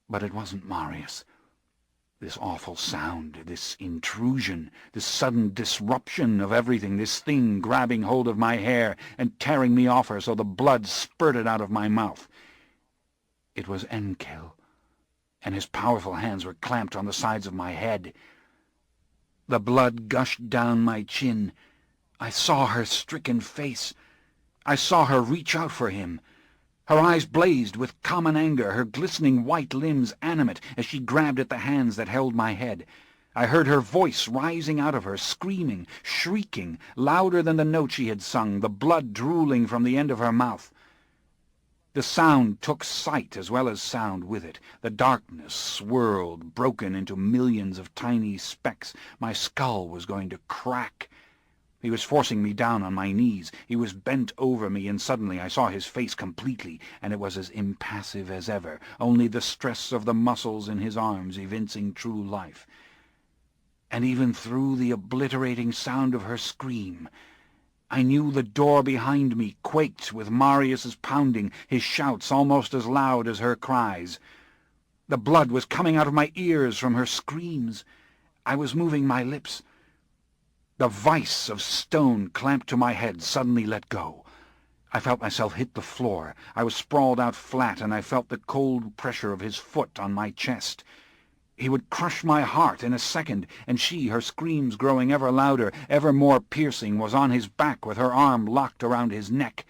But it wasn't Marius. This awful sound, this intrusion, this sudden disruption of everything, this thing grabbing hold of my hair and tearing me off her so the blood spurted out of my mouth. It was Enkil, and his powerful hands were clamped on the sides of my head. The blood gushed down my chin. I saw her stricken face. I saw her reach out for him. Her eyes blazed with common anger, her glistening white limbs animate as she grabbed at the hands that held my head. I heard her voice rising out of her, screaming, shrieking, louder than the note she had sung, the blood drooling from the end of her mouth. The sound took sight as well as sound with it. The darkness swirled, broken into millions of tiny specks. My skull was going to crack. He was forcing me down on my knees. He was bent over me, and suddenly I saw his face completely, and it was as impassive as ever, only the stress of the muscles in his arms evincing true life. And even through the obliterating sound of her scream, I knew the door behind me quaked with Marius's pounding, his shouts almost as loud as her cries. The blood was coming out of my ears from her screams. I was moving my lips. The vice of stone clamped to my head suddenly let go. I felt myself hit the floor. I was sprawled out flat, and I felt the cold pressure of his foot on my chest. He would crush my heart in a second, and she, her screams growing ever louder, ever more piercing, was on his back with her arm locked around his neck.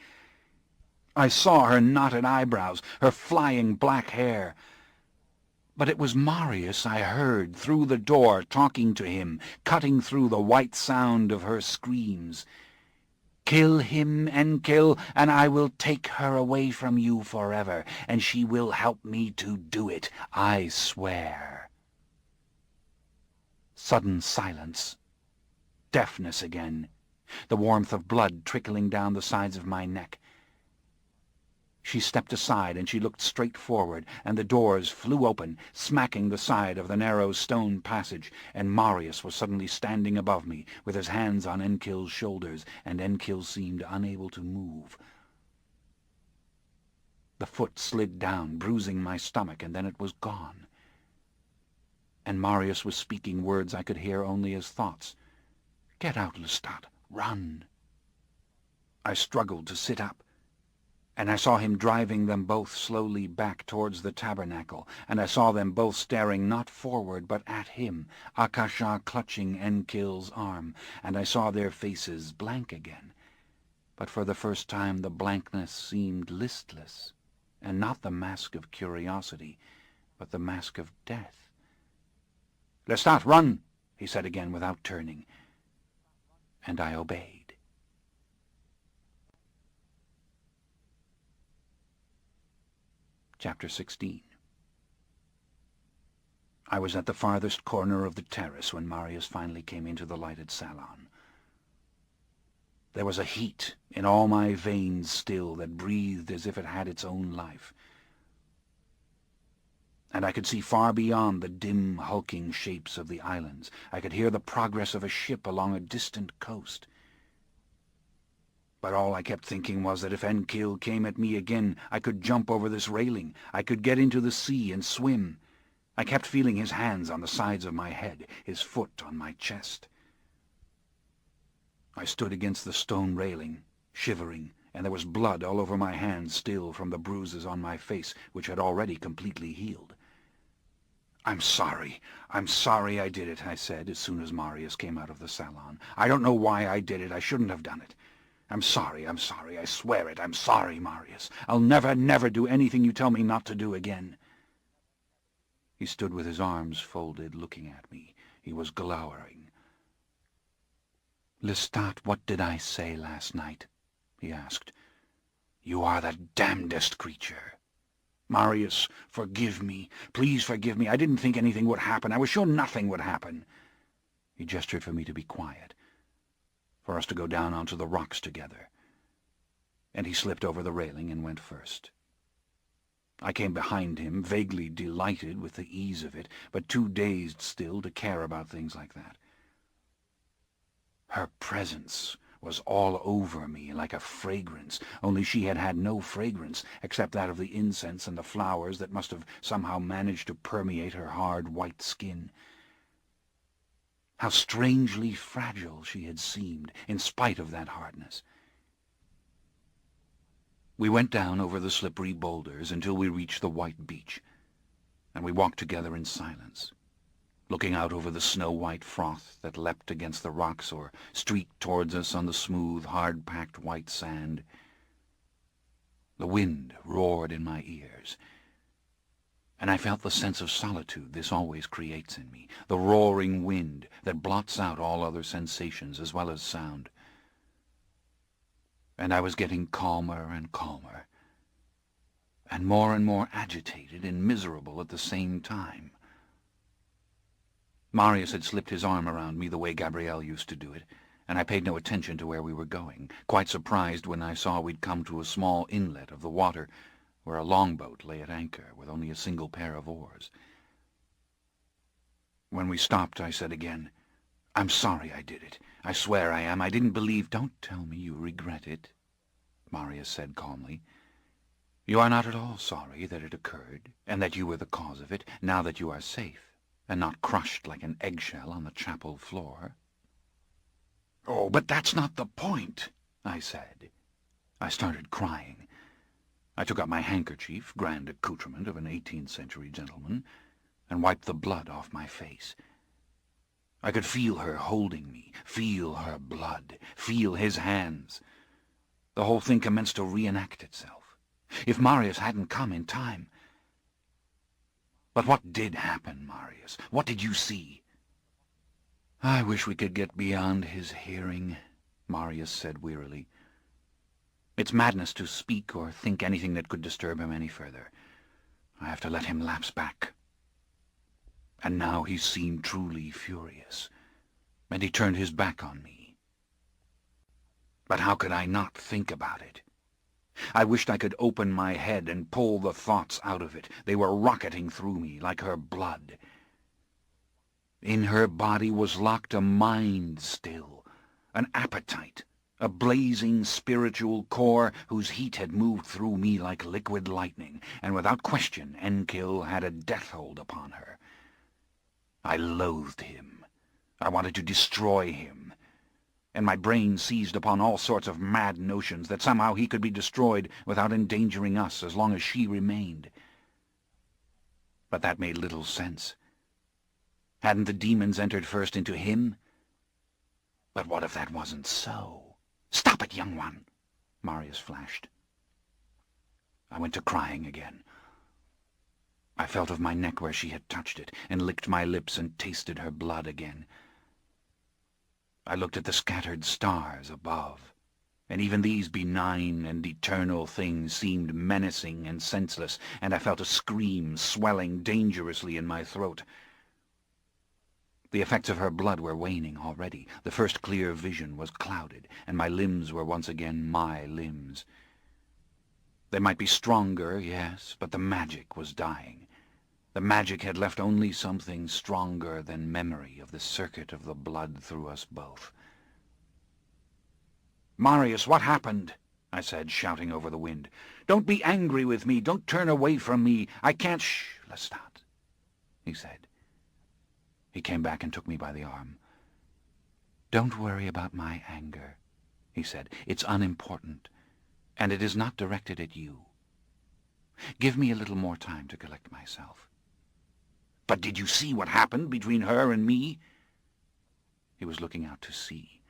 I saw her knotted eyebrows, her flying black hair. But it was Marius I heard through the door talking to him, cutting through the white sound of her screams. "Kill him, Enkil, and I will take her away from you forever, and she will help me to do it, I swear." Sudden silence. Deafness again. The warmth of blood trickling down the sides of my neck. She stepped aside, and she looked straight forward, and the doors flew open, smacking the side of the narrow stone passage, and Marius was suddenly standing above me, with his hands on Enkil's shoulders, and Enkil seemed unable to move. The foot slid down, bruising my stomach, and then it was gone. And Marius was speaking words I could hear only as thoughts. "Get out, Lestat. Run." I struggled to sit up, and I saw him driving them both slowly back towards the tabernacle, and I saw them both staring not forward but at him, Akasha clutching Enkil's arm, and I saw their faces blank again. But for the first time the blankness seemed listless, and not the mask of curiosity, but the mask of death. "Lestat, run!" he said again without turning, and I obeyed. Chapter 16. I was at the farthest corner of the terrace when Marius finally came into the lighted salon. There was a heat in all my veins still that breathed as if it had its own life. And I could see far beyond the dim, hulking shapes of the islands. I could hear the progress of a ship along a distant coast. But all I kept thinking was that if Enkil came at me again, I could jump over this railing. I could get into the sea and swim. I kept feeling his hands on the sides of my head, his foot on my chest. I stood against the stone railing, shivering, and there was blood all over my hands still from the bruises on my face, which had already completely healed. I'm sorry I did it, I said, as soon as Marius came out of the salon. I don't know why I did it. I shouldn't have done it. I'm sorry, I swear it. I'm sorry, Marius. I'll never do anything you tell me not to do again. He stood with his arms folded, looking at me. He was glowering. Lestat, what did I say last night? He asked. You are the damnedest creature. Marius, forgive me. Please forgive me. I didn't think anything would happen. I was sure nothing would happen. He gestured for me to be quiet, for us to go down onto the rocks together. And he slipped over the railing and went first. I came behind him, vaguely delighted with the ease of it, but too dazed still to care about things like that. Her presence was all over me like a fragrance, only she had had no fragrance except that of the incense and the flowers that must have somehow managed to permeate her hard white skin. How strangely fragile she had seemed, in spite of that hardness. We went down over the slippery boulders until we reached the white beach, and we walked together in silence, looking out over the snow-white froth that leapt against the rocks or streaked towards us on the smooth, hard-packed white sand. The wind roared in my ears, and I felt the sense of solitude this always creates in me, the roaring wind that blots out all other sensations as well as sound. And I was getting calmer and calmer, and more agitated and miserable at the same time. Marius had slipped his arm around me the way Gabrielle used to do it, and I paid no attention to where we were going, quite surprised when I saw we'd come to a small inlet of the water where a longboat lay at anchor with only a single pair of oars. When we stopped, I said again, I'm sorry I did it. I swear I am. I didn't believe— Don't tell me you regret it, Marius said calmly. You are not at all sorry that it occurred, and that you were the cause of it, now that you are safe, and not crushed like an eggshell on the chapel floor. Oh, but that's not the point, I said. I started crying. I took out my handkerchief, grand accoutrement of an 18th century gentleman, and wiped the blood off my face. I could feel her holding me, feel her blood, feel his hands. The whole thing commenced to reenact itself. If Marius hadn't come in time— But what did happen, Marius? What did you see? I wish we could get beyond his hearing, Marius said wearily. It's madness to speak or think anything that could disturb him any further. I have to let him lapse back. And now he seemed truly furious, and he turned his back on me. But how could I not think about it? I wished I could open my head and pull the thoughts out of it. They were rocketing through me like her blood. In her body was locked a mind still, an appetite, a blazing spiritual core whose heat had moved through me like liquid lightning, and without question Enkil had a death hold upon her. I loathed him. I wanted to destroy him, and my brain seized upon all sorts of mad notions that somehow he could be destroyed without endangering us as long as she remained. But that made little sense. Hadn't the demons entered first into him? But what if that wasn't so? Stop it, young one, Marius flashed. I went to crying again. I felt of my neck where she had touched it, and licked my lips and tasted her blood again. I looked at the scattered stars above, and even these benign and eternal things seemed menacing and senseless, and I felt a scream swelling dangerously in my throat. The effects of her blood were waning already. The first clear vision was clouded, and my limbs were once again my limbs. They might be stronger, yes, but the magic was dying. The magic had left only something stronger than memory of the circuit of the blood through us both. "Marius, what happened?" I said, shouting over the wind. "Don't be angry with me. Don't turn away from me. I can't—" "Shh, Lestat," he said. He came back and took me by the arm. "Don't worry about my anger," he said. "It's unimportant, and it is not directed at you. Give me a little more time to collect myself." "But did you see what happened between her and me?" He was looking out to sea.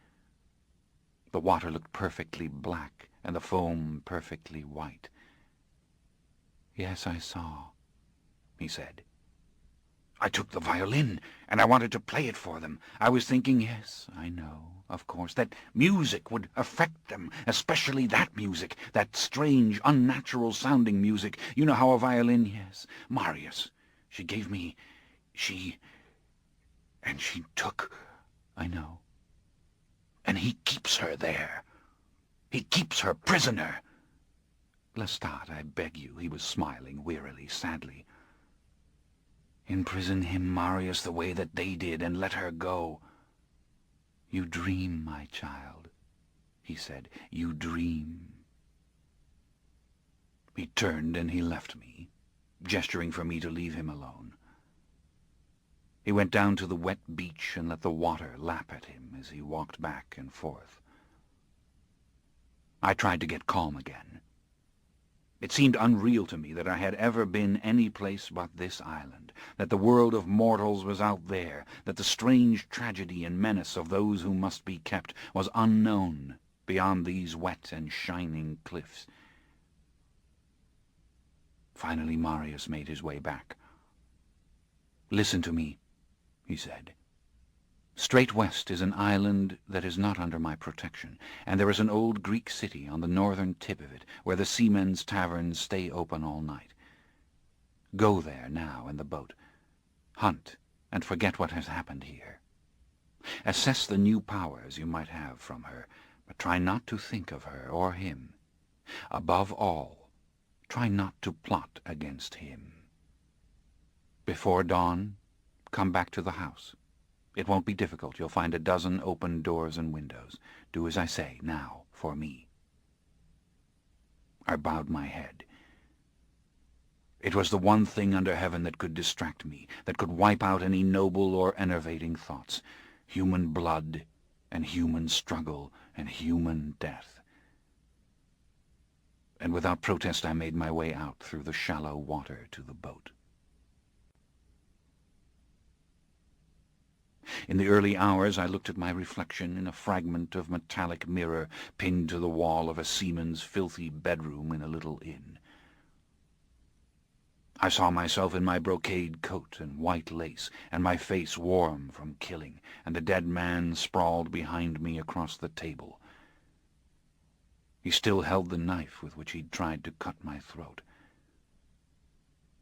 The water looked perfectly black, and the foam perfectly white. "Yes, I saw," he said. "I took the violin, and I wanted to play it for them. I was thinking—" "Yes, I know, of course, that music would affect them, especially that music, that strange, unnatural-sounding music. You know how a violin—" "Yes, Marius, she gave me— and she took—" "I know." "And he keeps her there. He keeps her prisoner." "Lestat, I beg you," he was smiling wearily, sadly. "Imprison him, Marius, the way that they did, and let her go." "You dream, my child," he said. "You dream." He turned and he left me, gesturing for me to leave him alone. He went down to the wet beach and let the water lap at him as he walked back and forth. I tried to get calm again. It seemed unreal to me that I had ever been any place but this island, that the world of mortals was out there, that the strange tragedy and menace of those who must be kept was unknown beyond these wet and shining cliffs. Finally Marius made his way back. "Listen to me," he said. "Straight west is an island that is not under my protection, and there is an old Greek city on the northern tip of it, where the seamen's taverns stay open all night. Go there now in the boat. Hunt, and forget what has happened here. Assess the new powers you might have from her, but try not to think of her or him. Above all, try not to plot against him. Before dawn, come back to the house. It won't be difficult. You'll find a dozen open doors and windows. Do as I say, now, for me." I bowed my head. It was the one thing under heaven that could distract me, that could wipe out any noble or enervating thoughts. Human blood, and human struggle, and human death. And without protest I made my way out through the shallow water to the boat. In the early hours I looked at my reflection in a fragment of metallic mirror pinned to the wall of a seaman's filthy bedroom in a little inn. I saw myself in my brocade coat and white lace, and my face warm from killing, and the dead man sprawled behind me across the table. He still held the knife with which he'd tried to cut my throat.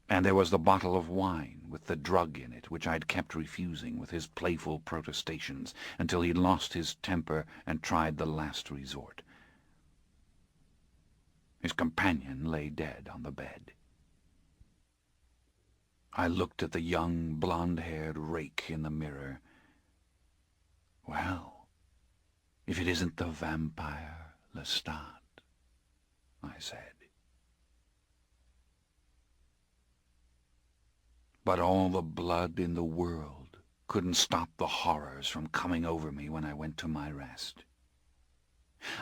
And there was the bottle of wine with the drug in it, which I'd kept refusing with his playful protestations until he'd lost his temper and tried the last resort. His companion lay dead on the bed. I looked at the young, blonde-haired rake in the mirror. "Well, if it isn't the vampire Lestat," I said. But all the blood in the world couldn't stop the horrors from coming over me when I went to my rest.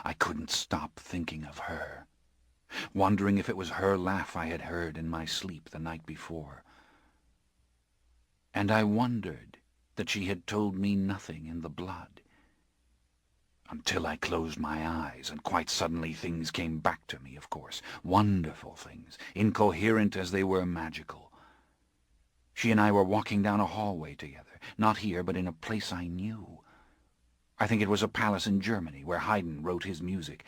I couldn't stop thinking of her, wondering if it was her laugh I had heard in my sleep the night before. And I wondered that she had told me nothing in the blood. Until I closed my eyes, and quite suddenly things came back to me, of course. Wonderful things, incoherent as they were magical. She and I were walking down a hallway together, not here, but in a place I knew. I think it was a palace in Germany, where Haydn wrote his music,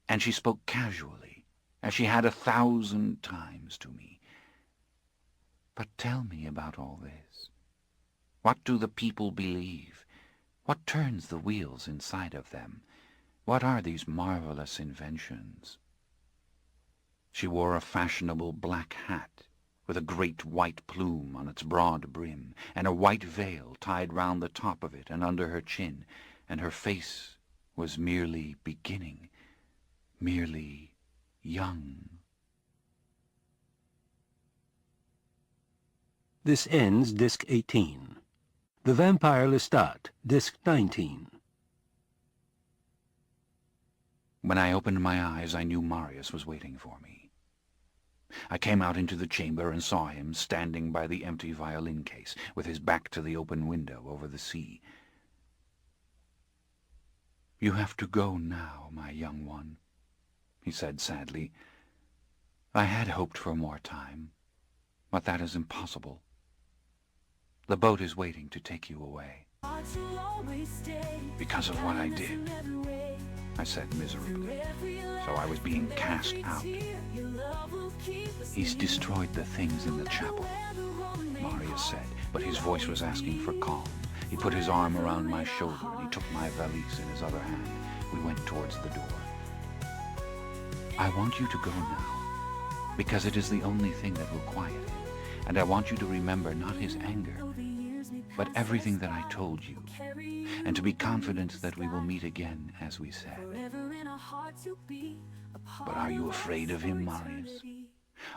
and she spoke casually, as she had 1,000 times to me. "But tell me about all this. What do the people believe? What turns the wheels inside of them? What are these marvelous inventions? She wore a fashionable black hat, with a great white plume on its broad brim, and a white veil tied round the top of it and under her chin, and her face was merely beginning, merely young. This ends Disc 18. The Vampire Lestat, Disc 19. When I opened my eyes, I knew Marius was waiting for me. I came out into the chamber and saw him standing by the empty violin case, with his back to the open window over the sea. "You have to go now, my young one," he said sadly. "I had hoped for more time, but that is impossible. The boat is waiting to take you away." "Because of what I did," I said miserably. "So I was being cast out." "He's destroyed the things in the chapel," Marius said, but his voice was asking for calm. He put his arm around my shoulder and he took my valise in his other hand. We went towards the door. "I want you to go now, because it is the only thing that will quiet him, and I want you to remember not his anger, but everything that I told you, and to be confident that we will meet again, as we said." "But are you afraid of him, Marius?"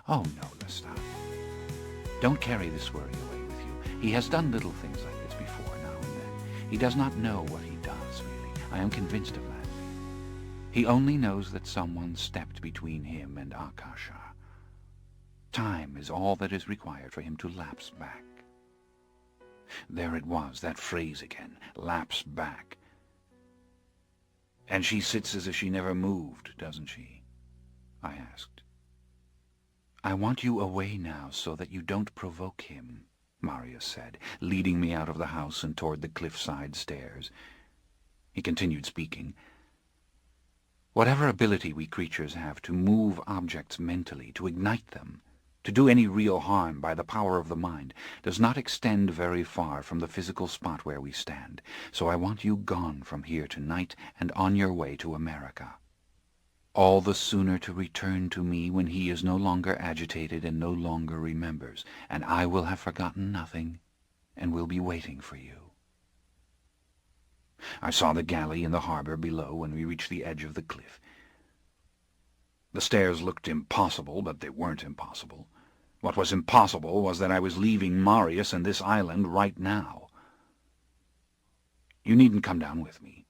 "Oh, no, Lestat. Don't carry this worry away with you. He has done little things like this before, now and then. He does not know what he does, really. I am convinced of that. He only knows that someone stepped between him and Akasha. Time is all that is required for him to lapse back." There it was, that phrase again, lapse back. "And she sits as if she never moved, doesn't she?" I asked. "I want you away now so that you don't provoke him," Marius said, leading me out of the house and toward the cliffside stairs. He continued speaking. "Whatever ability we creatures have to move objects mentally, to ignite them, to do any real harm by the power of the mind, does not extend very far from the physical spot where we stand. So I want you gone from here tonight and on your way to America. All the sooner to return to me when he is no longer agitated and no longer remembers, and I will have forgotten nothing and will be waiting for you." I saw the galley in the harbor below when we reached the edge of the cliff. The stairs looked impossible, but they weren't impossible. What was impossible was that I was leaving Marius and this island right now. "You needn't come down with me,"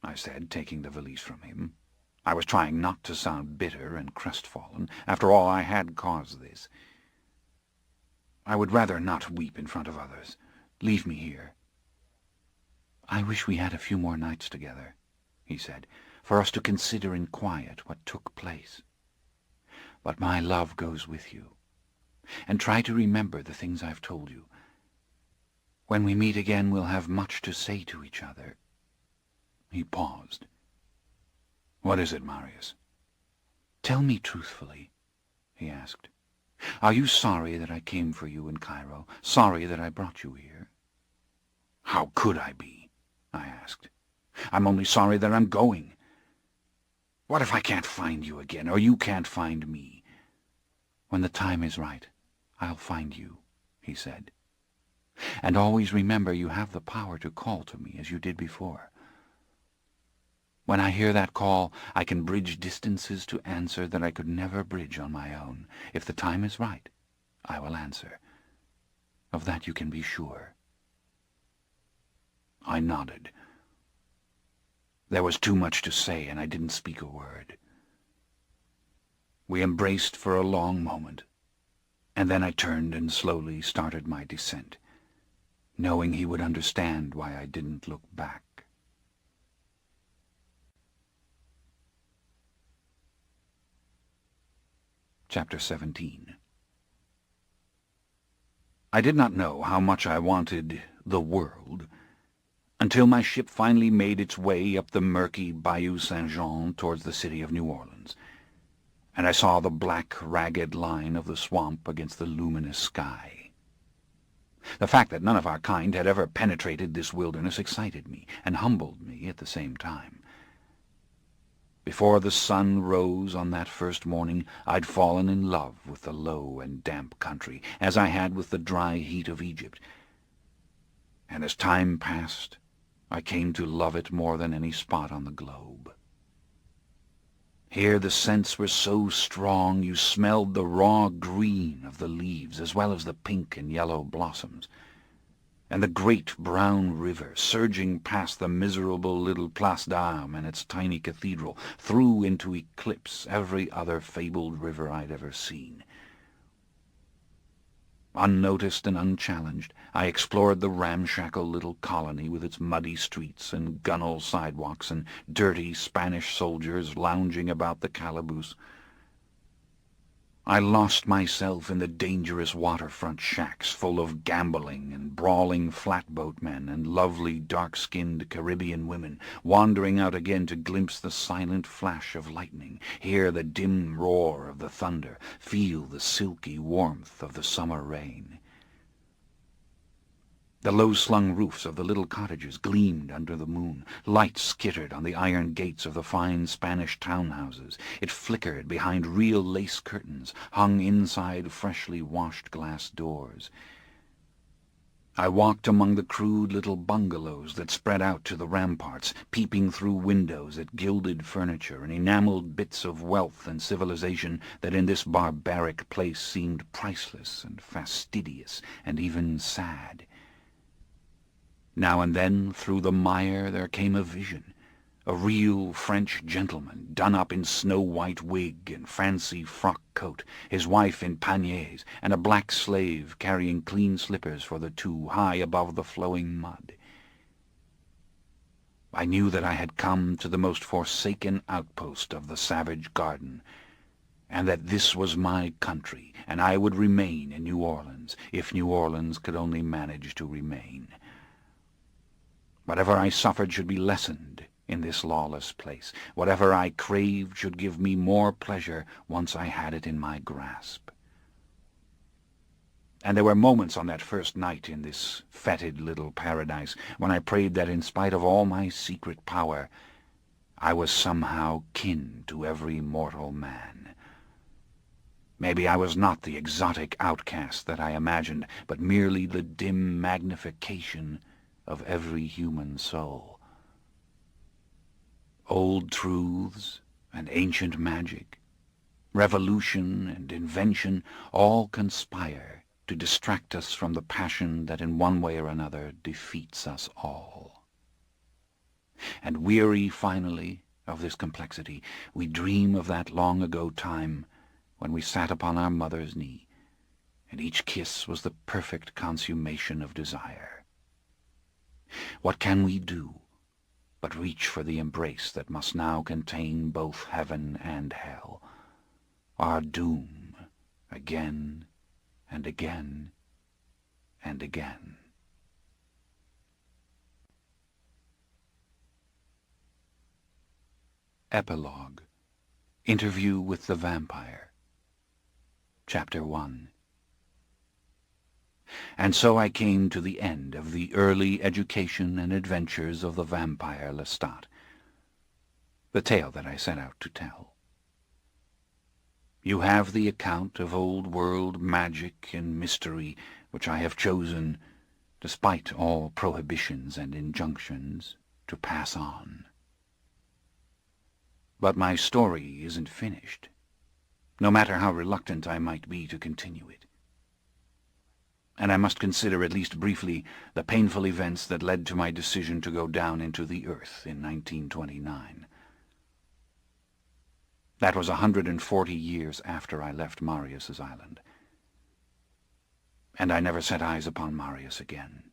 I said, taking the valise from him. I was trying not to sound bitter and crestfallen. After all, I had caused this. "I would rather not weep in front of others. Leave me here." "I wish we had a few more nights together," he said, "for us to consider in quiet what took place. But my love goes with you. And try to remember the things I've told you. When we meet again, we'll have much to say to each other." He paused. "What is it, Marius?" "Tell me truthfully," he asked. "Are you sorry that I came for you in Cairo? Sorry that I brought you here?" "How could I be?" I asked. "I'm only sorry that I'm going. What if I can't find you again, or you can't find me?" "When the time is right, I'll find you," he said. "And always remember you have the power to call to me as you did before. When I hear that call, I can bridge distances to answer that I could never bridge on my own. If the time is right, I will answer. Of that you can be sure." I nodded. There was too much to say, and I didn't speak a word. We embraced for a long moment, and then I turned and slowly started my descent, knowing he would understand why I didn't look back. Chapter 17. I did not know how much I wanted the world until my ship finally made its way up the murky Bayou Saint-Jean towards the city of New Orleans, and I saw the black, ragged line of the swamp against the luminous sky. The fact that none of our kind had ever penetrated this wilderness excited me and humbled me at the same time. Before the sun rose on that first morning, I'd fallen in love with the low and damp country, as I had with the dry heat of Egypt. And as time passed, I came to love it more than any spot on the globe. Here the scents were so strong you smelled the raw green of the leaves as well as the pink and yellow blossoms. And the great brown river, surging past the miserable little Place d'Armes and its tiny cathedral, threw into eclipse every other fabled river I'd ever seen. Unnoticed and unchallenged, I explored the ramshackle little colony with its muddy streets and gunwale sidewalks and dirty Spanish soldiers lounging about the calaboose. I lost myself in the dangerous waterfront shacks full of gambling and brawling flatboatmen and lovely dark-skinned Caribbean women, wandering out again to glimpse the silent flash of lightning, hear the dim roar of the thunder, feel the silky warmth of the summer rain. The low-slung roofs of the little cottages gleamed under the moon. Lights skittered on the iron gates of the fine Spanish townhouses. It flickered behind real lace curtains hung inside freshly washed glass doors. I walked among the crude little bungalows that spread out to the ramparts, peeping through windows at gilded furniture and enameled bits of wealth and civilization that in this barbaric place seemed priceless and fastidious and even sad. Now and then, through the mire, there came a vision. A real French gentleman, done up in snow-white wig and fancy frock coat, his wife in paniers, and a black slave carrying clean slippers for the two high above the flowing mud. I knew that I had come to the most forsaken outpost of the savage garden, and that this was my country, and I would remain in New Orleans, if New Orleans could only manage to remain. Whatever I suffered should be lessened in this lawless place. Whatever I craved should give me more pleasure once I had it in my grasp. And there were moments on that first night in this fetid little paradise when I prayed that in spite of all my secret power, I was somehow kin to every mortal man. Maybe I was not the exotic outcast that I imagined, but merely the dim magnification of every human soul. Old truths and ancient magic, revolution and invention, all conspire to distract us from the passion that in one way or another defeats us all. And weary, finally, of this complexity, we dream of that long-ago time when we sat upon our mother's knee, and each kiss was the perfect consummation of desire. What can we do but reach for the embrace that must now contain both heaven and hell, our doom again and again and again? Epilogue. Interview with the Vampire. Chapter 1. And so I came to the end of the early education and adventures of the vampire Lestat, the tale that I set out to tell. You have the account of old-world magic and mystery which I have chosen, despite all prohibitions and injunctions, to pass on. But my story isn't finished, no matter how reluctant I might be to continue it. And I must consider at least briefly the painful events that led to my decision to go down into the earth in 1929. That was 140 years after I left Marius's island. And I never set eyes upon Marius again.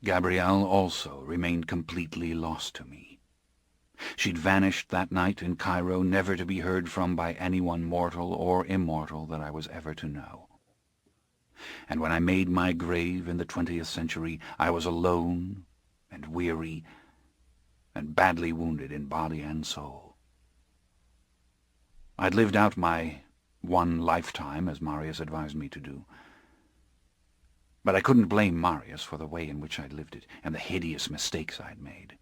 Gabrielle also remained completely lost to me. She'd vanished that night in Cairo, never to be heard from by anyone mortal or immortal that I was ever to know. And when I made my grave in the 20th century, I was alone and weary and badly wounded in body and soul. I'd lived out my one lifetime, as Marius advised me to do. But I couldn't blame Marius for the way in which I'd lived it, and the hideous mistakes I'd made.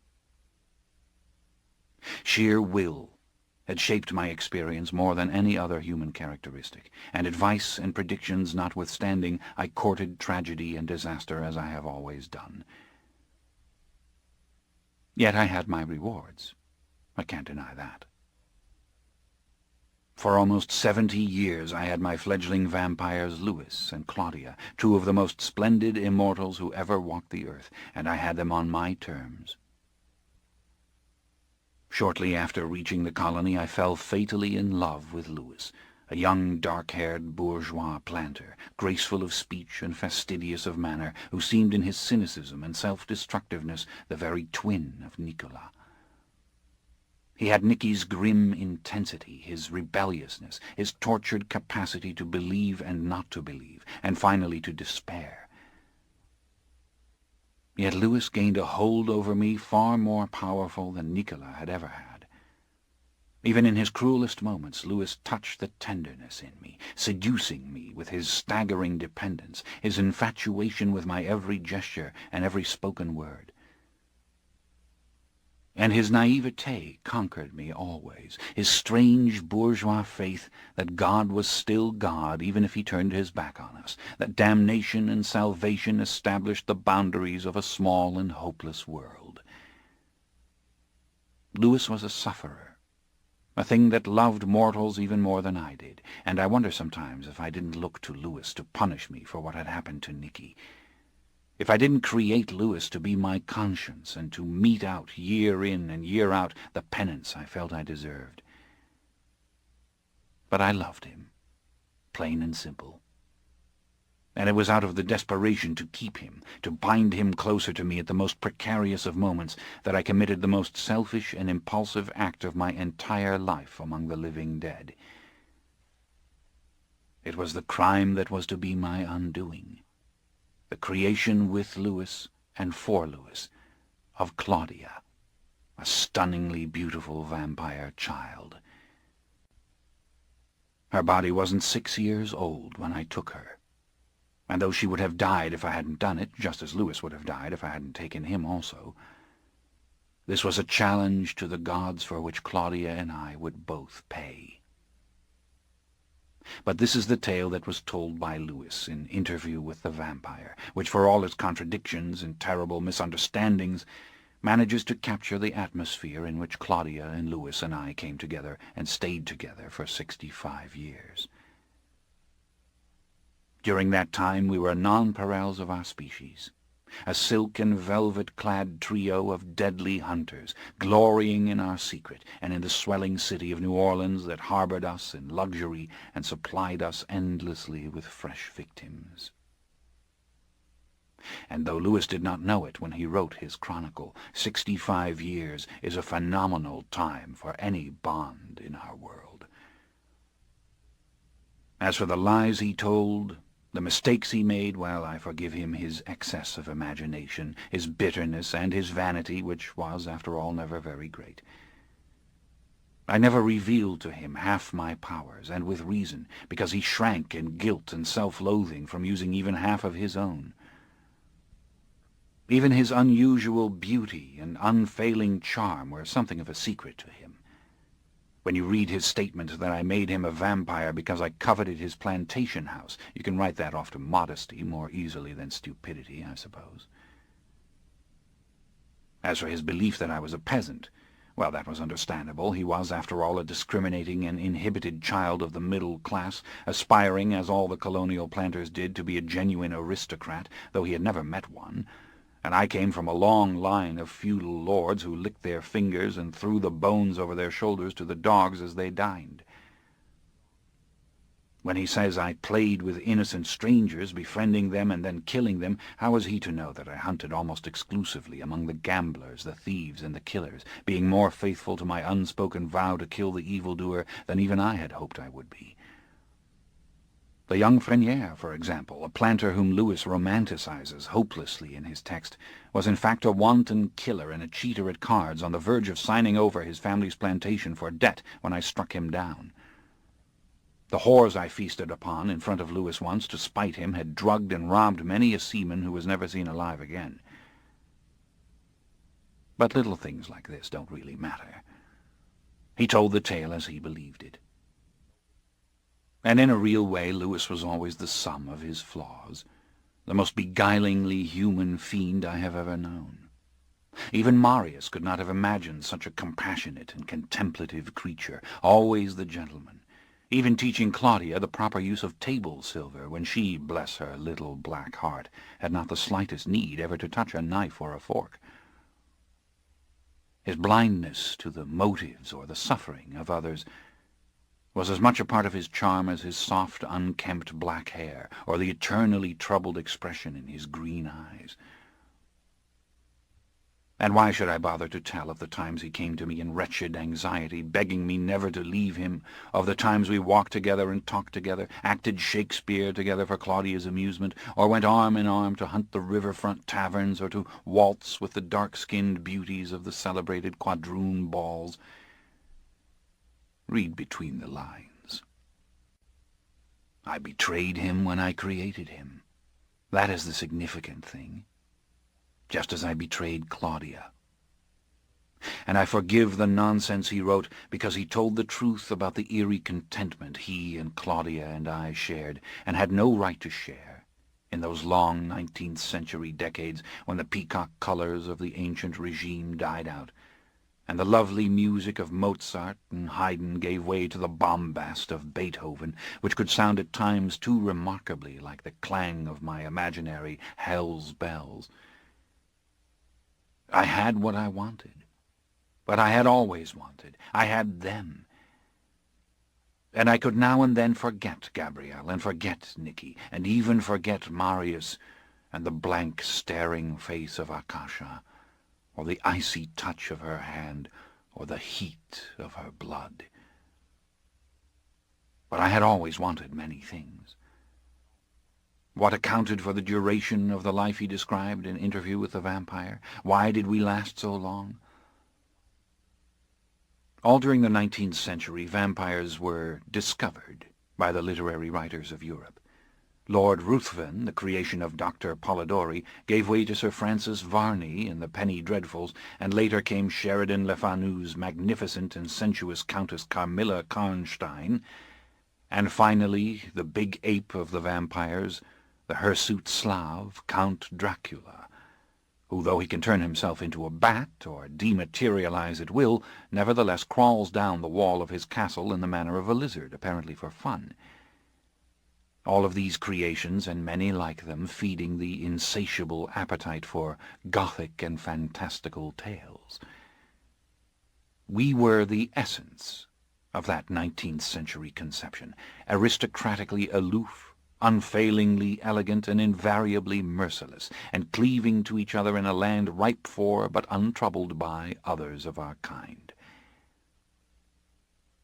Sheer will had shaped my experience more than any other human characteristic, and advice and predictions notwithstanding, I courted tragedy and disaster as I have always done. Yet I had my rewards. I can't deny that. For almost 70 years I had my fledgling vampires Louis and Claudia, two of the most splendid immortals who ever walked the earth, and I had them on my terms. Shortly after reaching the colony, I fell fatally in love with Louis, a young dark-haired bourgeois planter, graceful of speech and fastidious of manner, who seemed in his cynicism and self-destructiveness the very twin of Nicolas. He had Nicky's grim intensity, his rebelliousness, his tortured capacity to believe and not to believe, and finally to despair. Yet Louis gained a hold over me far more powerful than Nicolas had ever had. Even in his cruelest moments, Louis touched the tenderness in me, seducing me with his staggering dependence, his infatuation with my every gesture and every spoken word. And his naivete conquered me always, his strange bourgeois faith that God was still God even if he turned his back on us, that damnation and salvation established the boundaries of a small and hopeless world. Louis was a sufferer, a thing that loved mortals even more than I did, and I wonder sometimes if I didn't look to Louis to punish me for what had happened to Nicky. If I didn't create Louis to be my conscience and to mete out, year in and year out, the penance I felt I deserved. But I loved him, plain and simple. And it was out of the desperation to keep him, to bind him closer to me at the most precarious of moments, that I committed the most selfish and impulsive act of my entire life among the living dead. It was the crime that was to be my undoing. The creation with Louis and for Louis of Claudia, a stunningly beautiful vampire child. Her body wasn't 6 years old when I took her, and though she would have died if I hadn't done it, just as Louis would have died if I hadn't taken him also, this was a challenge to the gods for which Claudia and I would both pay. But this is the tale that was told by Louis in Interview with the Vampire, which for all its contradictions and terrible misunderstandings manages to capture the atmosphere in which Claudia and Louis and I came together and stayed together for 65 years. During that time we were nonpareils of our species, a silk and velvet-clad trio of deadly hunters, glorying in our secret and in the swelling city of New Orleans that harbored us in luxury and supplied us endlessly with fresh victims. And though Louis did not know it when he wrote his chronicle, 65 years is a phenomenal time for any bond in our world. As for the lies he told, the mistakes he made, well, I forgive him his excess of imagination, his bitterness, and his vanity, which was, after all, never very great. I never revealed to him half my powers, and with reason, because he shrank in guilt and self-loathing from using even half of his own. Even his unusual beauty and unfailing charm were something of a secret to him. When you read his statement that I made him a vampire because I coveted his plantation house, you can write that off to modesty more easily than stupidity, I suppose. As for his belief that I was a peasant, well, that was understandable. He was, after all, a discriminating and inhibited child of the middle class, aspiring, as all the colonial planters did, to be a genuine aristocrat, though he had never met one. And I came from a long line of feudal lords who licked their fingers and threw the bones over their shoulders to the dogs as they dined. When he says I played with innocent strangers, befriending them and then killing them, how was he to know that I hunted almost exclusively among the gamblers, the thieves, and the killers, being more faithful to my unspoken vow to kill the evildoer than even I had hoped I would be? The young Frenier, for example, a planter whom Louis romanticizes hopelessly in his text, was in fact a wanton killer and a cheater at cards, on the verge of signing over his family's plantation for debt when I struck him down. The whores I feasted upon in front of Louis once to spite him had drugged and robbed many a seaman who was never seen alive again. But little things like this don't really matter. He told the tale as he believed it. And in a real way, Louis was always the sum of his flaws, the most beguilingly human fiend I have ever known. Even Marius could not have imagined such a compassionate and contemplative creature, always the gentleman, even teaching Claudia the proper use of table silver when she, bless her little black heart, had not the slightest need ever to touch a knife or a fork. His blindness to the motives or the suffering of others was as much a part of his charm as his soft, unkempt black hair, or the eternally troubled expression in his green eyes. And why should I bother to tell of the times he came to me in wretched anxiety, begging me never to leave him, of the times we walked together and talked together, acted Shakespeare together for Claudia's amusement, or went arm in arm to hunt the river-front taverns, or to waltz with the dark-skinned beauties of the celebrated quadroon balls? Read between the lines. I betrayed him when I created him. That is the significant thing. Just as I betrayed Claudia. And I forgive the nonsense he wrote because he told the truth about the eerie contentment he and Claudia and I shared, and had no right to share, in those long 19th century decades when the peacock colors of the ancient regime died out, and the lovely music of Mozart and Haydn gave way to the bombast of Beethoven, which could sound at times too remarkably like the clang of my imaginary hell's bells. I had what I wanted, but I had always wanted. I had them. And I could now and then forget Gabrielle, and forget Nicky, and even forget Marius, and the blank, staring face of Akasha, or the icy touch of her hand, or the heat of her blood. But I had always wanted many things. What accounted for the duration of the life he described in Interview with the Vampire? Why did we last so long? All during the 19th century, vampires were discovered by the literary writers of Europe. Lord Ruthven, the creation of Dr. Polidori, gave way to Sir Francis Varney in the Penny Dreadfuls, and later came Sheridan Le Fanu's magnificent and sensuous Countess Carmilla Karnstein, and finally the big ape of the vampires, the hirsute Slav, Count Dracula, who, though he can turn himself into a bat or dematerialize at will, nevertheless crawls down the wall of his castle in the manner of a lizard, apparently for fun. All of these creations, and many like them, feeding the insatiable appetite for Gothic and fantastical tales. We were the essence of that 19th century conception, aristocratically aloof, unfailingly elegant, and invariably merciless, and cleaving to each other in a land ripe for, but untroubled by, others of our kind.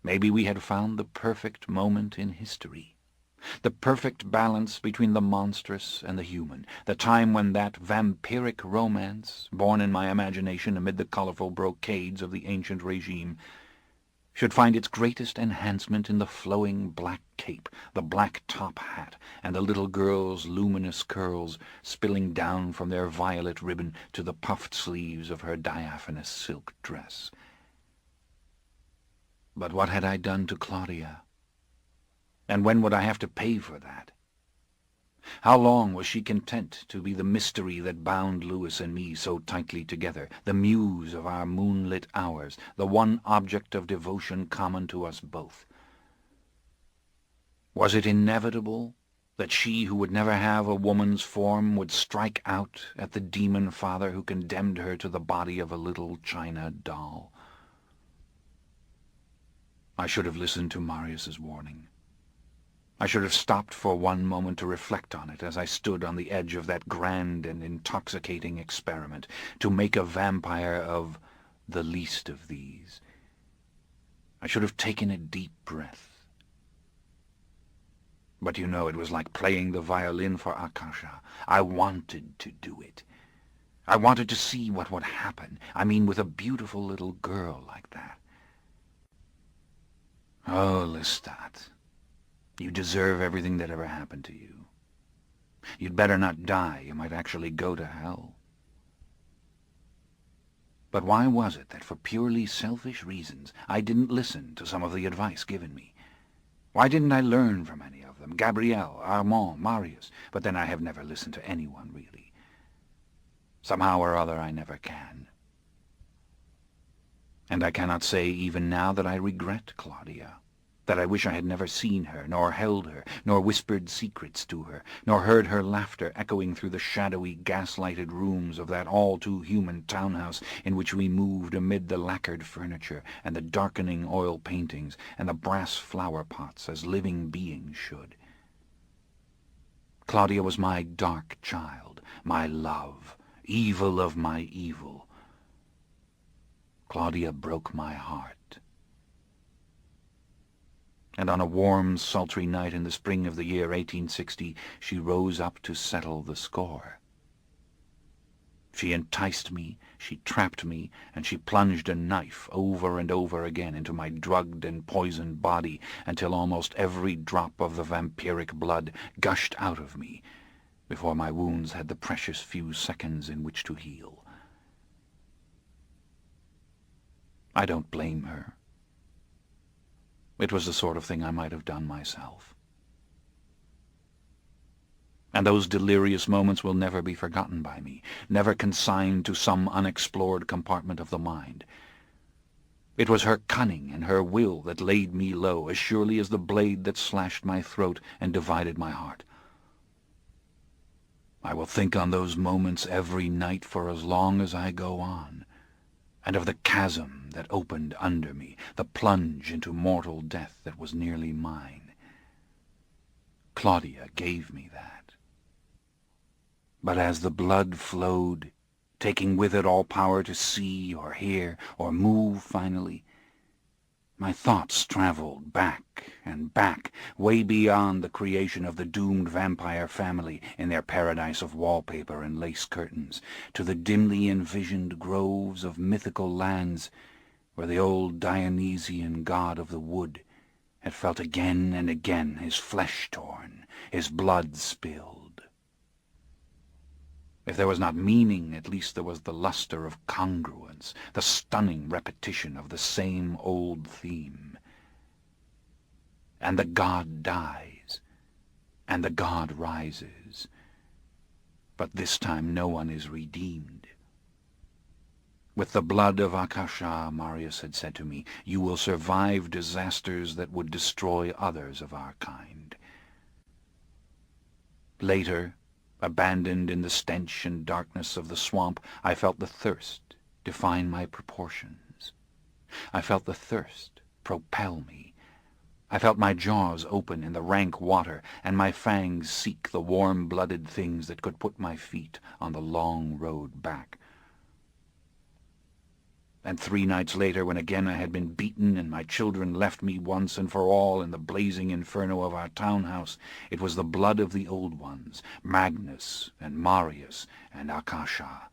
Maybe we had found the perfect moment in history, the perfect balance between the monstrous and the human, the time when that vampiric romance, born in my imagination amid the colorful brocades of the ancient regime, should find its greatest enhancement in the flowing black cape, the black top hat, and the little girl's luminous curls spilling down from their violet ribbon to the puffed sleeves of her diaphanous silk dress. But what had I done to Claudia? And when would I have to pay for that? How long was she content to be the mystery that bound Louis and me so tightly together, the muse of our moonlit hours, the one object of devotion common to us both? Was it inevitable that she who would never have a woman's form would strike out at the demon father who condemned her to the body of a little china doll? I should have listened to Marius's warning. I should have stopped for one moment to reflect on it as I stood on the edge of that grand and intoxicating experiment, to make a vampire of the least of these. I should have taken a deep breath. But you know, it was like playing the violin for Akasha. I wanted to do it. I wanted to see what would happen. I mean, with a beautiful little girl like that. Oh, Lestat. You deserve everything that ever happened to you. You'd better not die. You might actually go to hell. But why was it that for purely selfish reasons I didn't listen to some of the advice given me? Why didn't I learn from any of them? Gabrielle, Armand, Marius. But then I have never listened to anyone, really. Somehow or other I never can. And I cannot say even now that I regret Claudia, that I wish I had never seen her, nor held her, nor whispered secrets to her, nor heard her laughter echoing through the shadowy, gas-lighted rooms of that all-too-human townhouse in which we moved amid the lacquered furniture and the darkening oil paintings and the brass flower-pots as living beings should. Claudia was my dark child, my love, evil of my evil. Claudia broke my heart. And on a warm, sultry night in the spring of the year 1860, she rose up to settle the score. She enticed me, she trapped me, and she plunged a knife over and over again into my drugged and poisoned body until almost every drop of the vampiric blood gushed out of me before my wounds had the precious few seconds in which to heal. I don't blame her. It was the sort of thing I might have done myself. And those delirious moments will never be forgotten by me, never consigned to some unexplored compartment of the mind. It was her cunning and her will that laid me low, as surely as the blade that slashed my throat and divided my heart. I will think on those moments every night for as long as I go on, and of the chasm that opened under me, the plunge into mortal death that was nearly mine. Claudia gave me that. But as the blood flowed, taking with it all power to see or hear or move finally, my thoughts traveled back and back, way beyond the creation of the doomed vampire family in their paradise of wallpaper and lace curtains, to the dimly envisioned groves of mythical lands where the old Dionysian god of the wood had felt again and again his flesh torn, his blood spilled. If there was not meaning, at least there was the luster of congruence, the stunning repetition of the same old theme. And the god dies, and the god rises, but this time no one is redeemed. With the blood of Akasha, Marius had said to me, you will survive disasters that would destroy others of our kind. Later, abandoned in the stench and darkness of the swamp, I felt the thirst define my proportions. I felt the thirst propel me. I felt my jaws open in the rank water, and my fangs seek the warm-blooded things that could put my feet on the long road back. And 3 nights later, when again I had been beaten and my children left me once and for all in the blazing inferno of our townhouse, it was the blood of the old ones, Magnus and Marius and Akasha,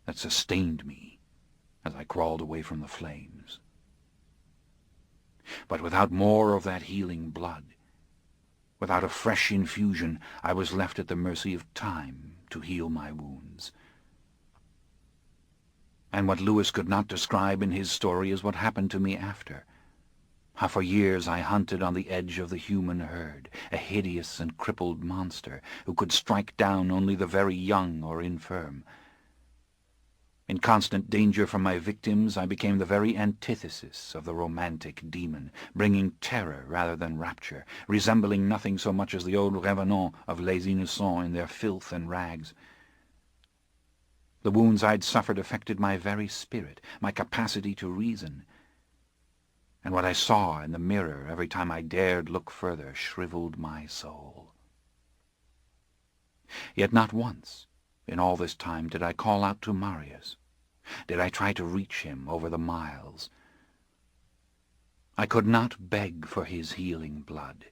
that sustained me as I crawled away from the flames. But without more of that healing blood, without a fresh infusion, I was left at the mercy of time to heal my wounds. And what Lewis could not describe in his story is what happened to me after. How for years I hunted on the edge of the human herd, a hideous and crippled monster who could strike down only the very young or infirm. In constant danger from my victims, I became the very antithesis of the romantic demon, bringing terror rather than rapture, resembling nothing so much as the old revenants of Les Innocents in their filth and rags. The wounds I'd suffered affected my very spirit, my capacity to reason. And what I saw in the mirror every time I dared look further shriveled my soul. Yet not once, in all this time, did I call out to Marius. Did I try to reach him over the miles? I could not beg for his healing blood.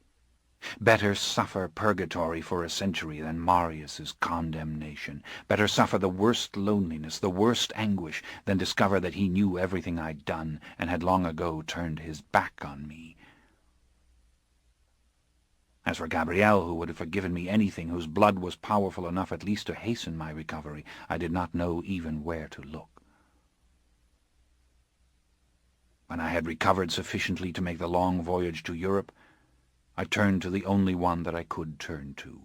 Better suffer purgatory for a century than Marius's condemnation. Better suffer the worst loneliness, the worst anguish, than discover that he knew everything I'd done and had long ago turned his back on me. As for Gabrielle, who would have forgiven me anything, whose blood was powerful enough at least to hasten my recovery, I did not know even where to look. When I had recovered sufficiently to make the long voyage to Europe, I turned to the only one that I could turn to,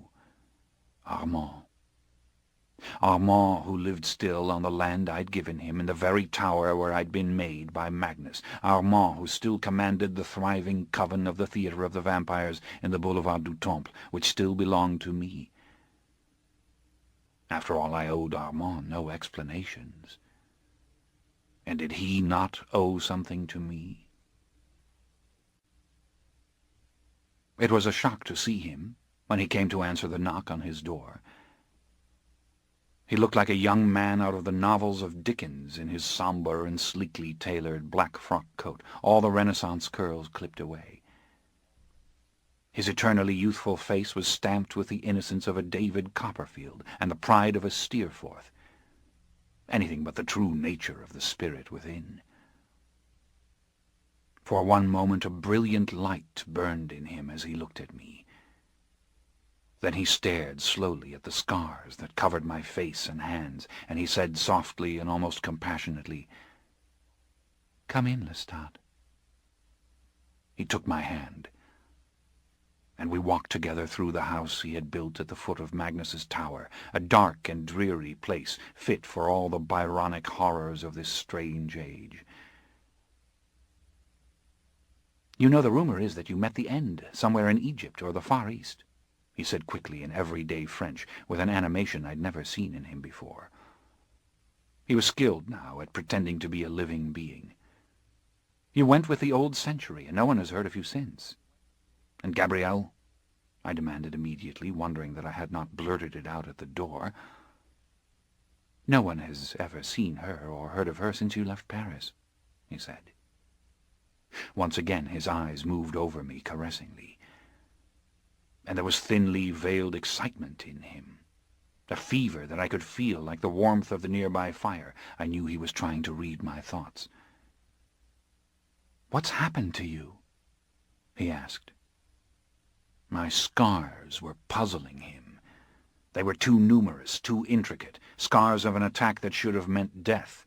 Armand. Armand, who lived still on the land I'd given him, in the very tower where I'd been made by Magnus. Armand, who still commanded the thriving coven of the Theatre of the Vampires in the Boulevard du Temple, which still belonged to me. After all, I owed Armand no explanations. And did he not owe something to me? It was a shock to see him when he came to answer the knock on his door. He looked like a young man out of the novels of Dickens in his sombre and sleekly tailored black frock coat, all the Renaissance curls clipped away. His eternally youthful face was stamped with the innocence of a David Copperfield and the pride of a Steerforth. Anything but the true nature of the spirit within. For one moment a brilliant light burned in him as he looked at me. Then he stared slowly at the scars that covered my face and hands, and he said softly and almost compassionately, "Come in, Lestat." He took my hand, and we walked together through the house he had built at the foot of Magnus's tower, a dark and dreary place fit for all the Byronic horrors of this strange age. "You know the rumor is that you met the end somewhere in Egypt or the Far East," he said quickly in everyday French, with an animation I'd never seen in him before. He was skilled now at pretending to be a living being. "You went with the old century, and no one has heard of you since." "And Gabrielle?" I demanded immediately, wondering that I had not blurted it out at the door. "No one has ever seen her or heard of her since you left Paris," he said. Once again his eyes moved over me caressingly, and there was thinly veiled excitement in him, a fever that I could feel like the warmth of the nearby fire. I knew he was trying to read my thoughts. "What's happened to you?" he asked. My scars were puzzling him. They were too numerous, too intricate, scars of an attack that should have meant death.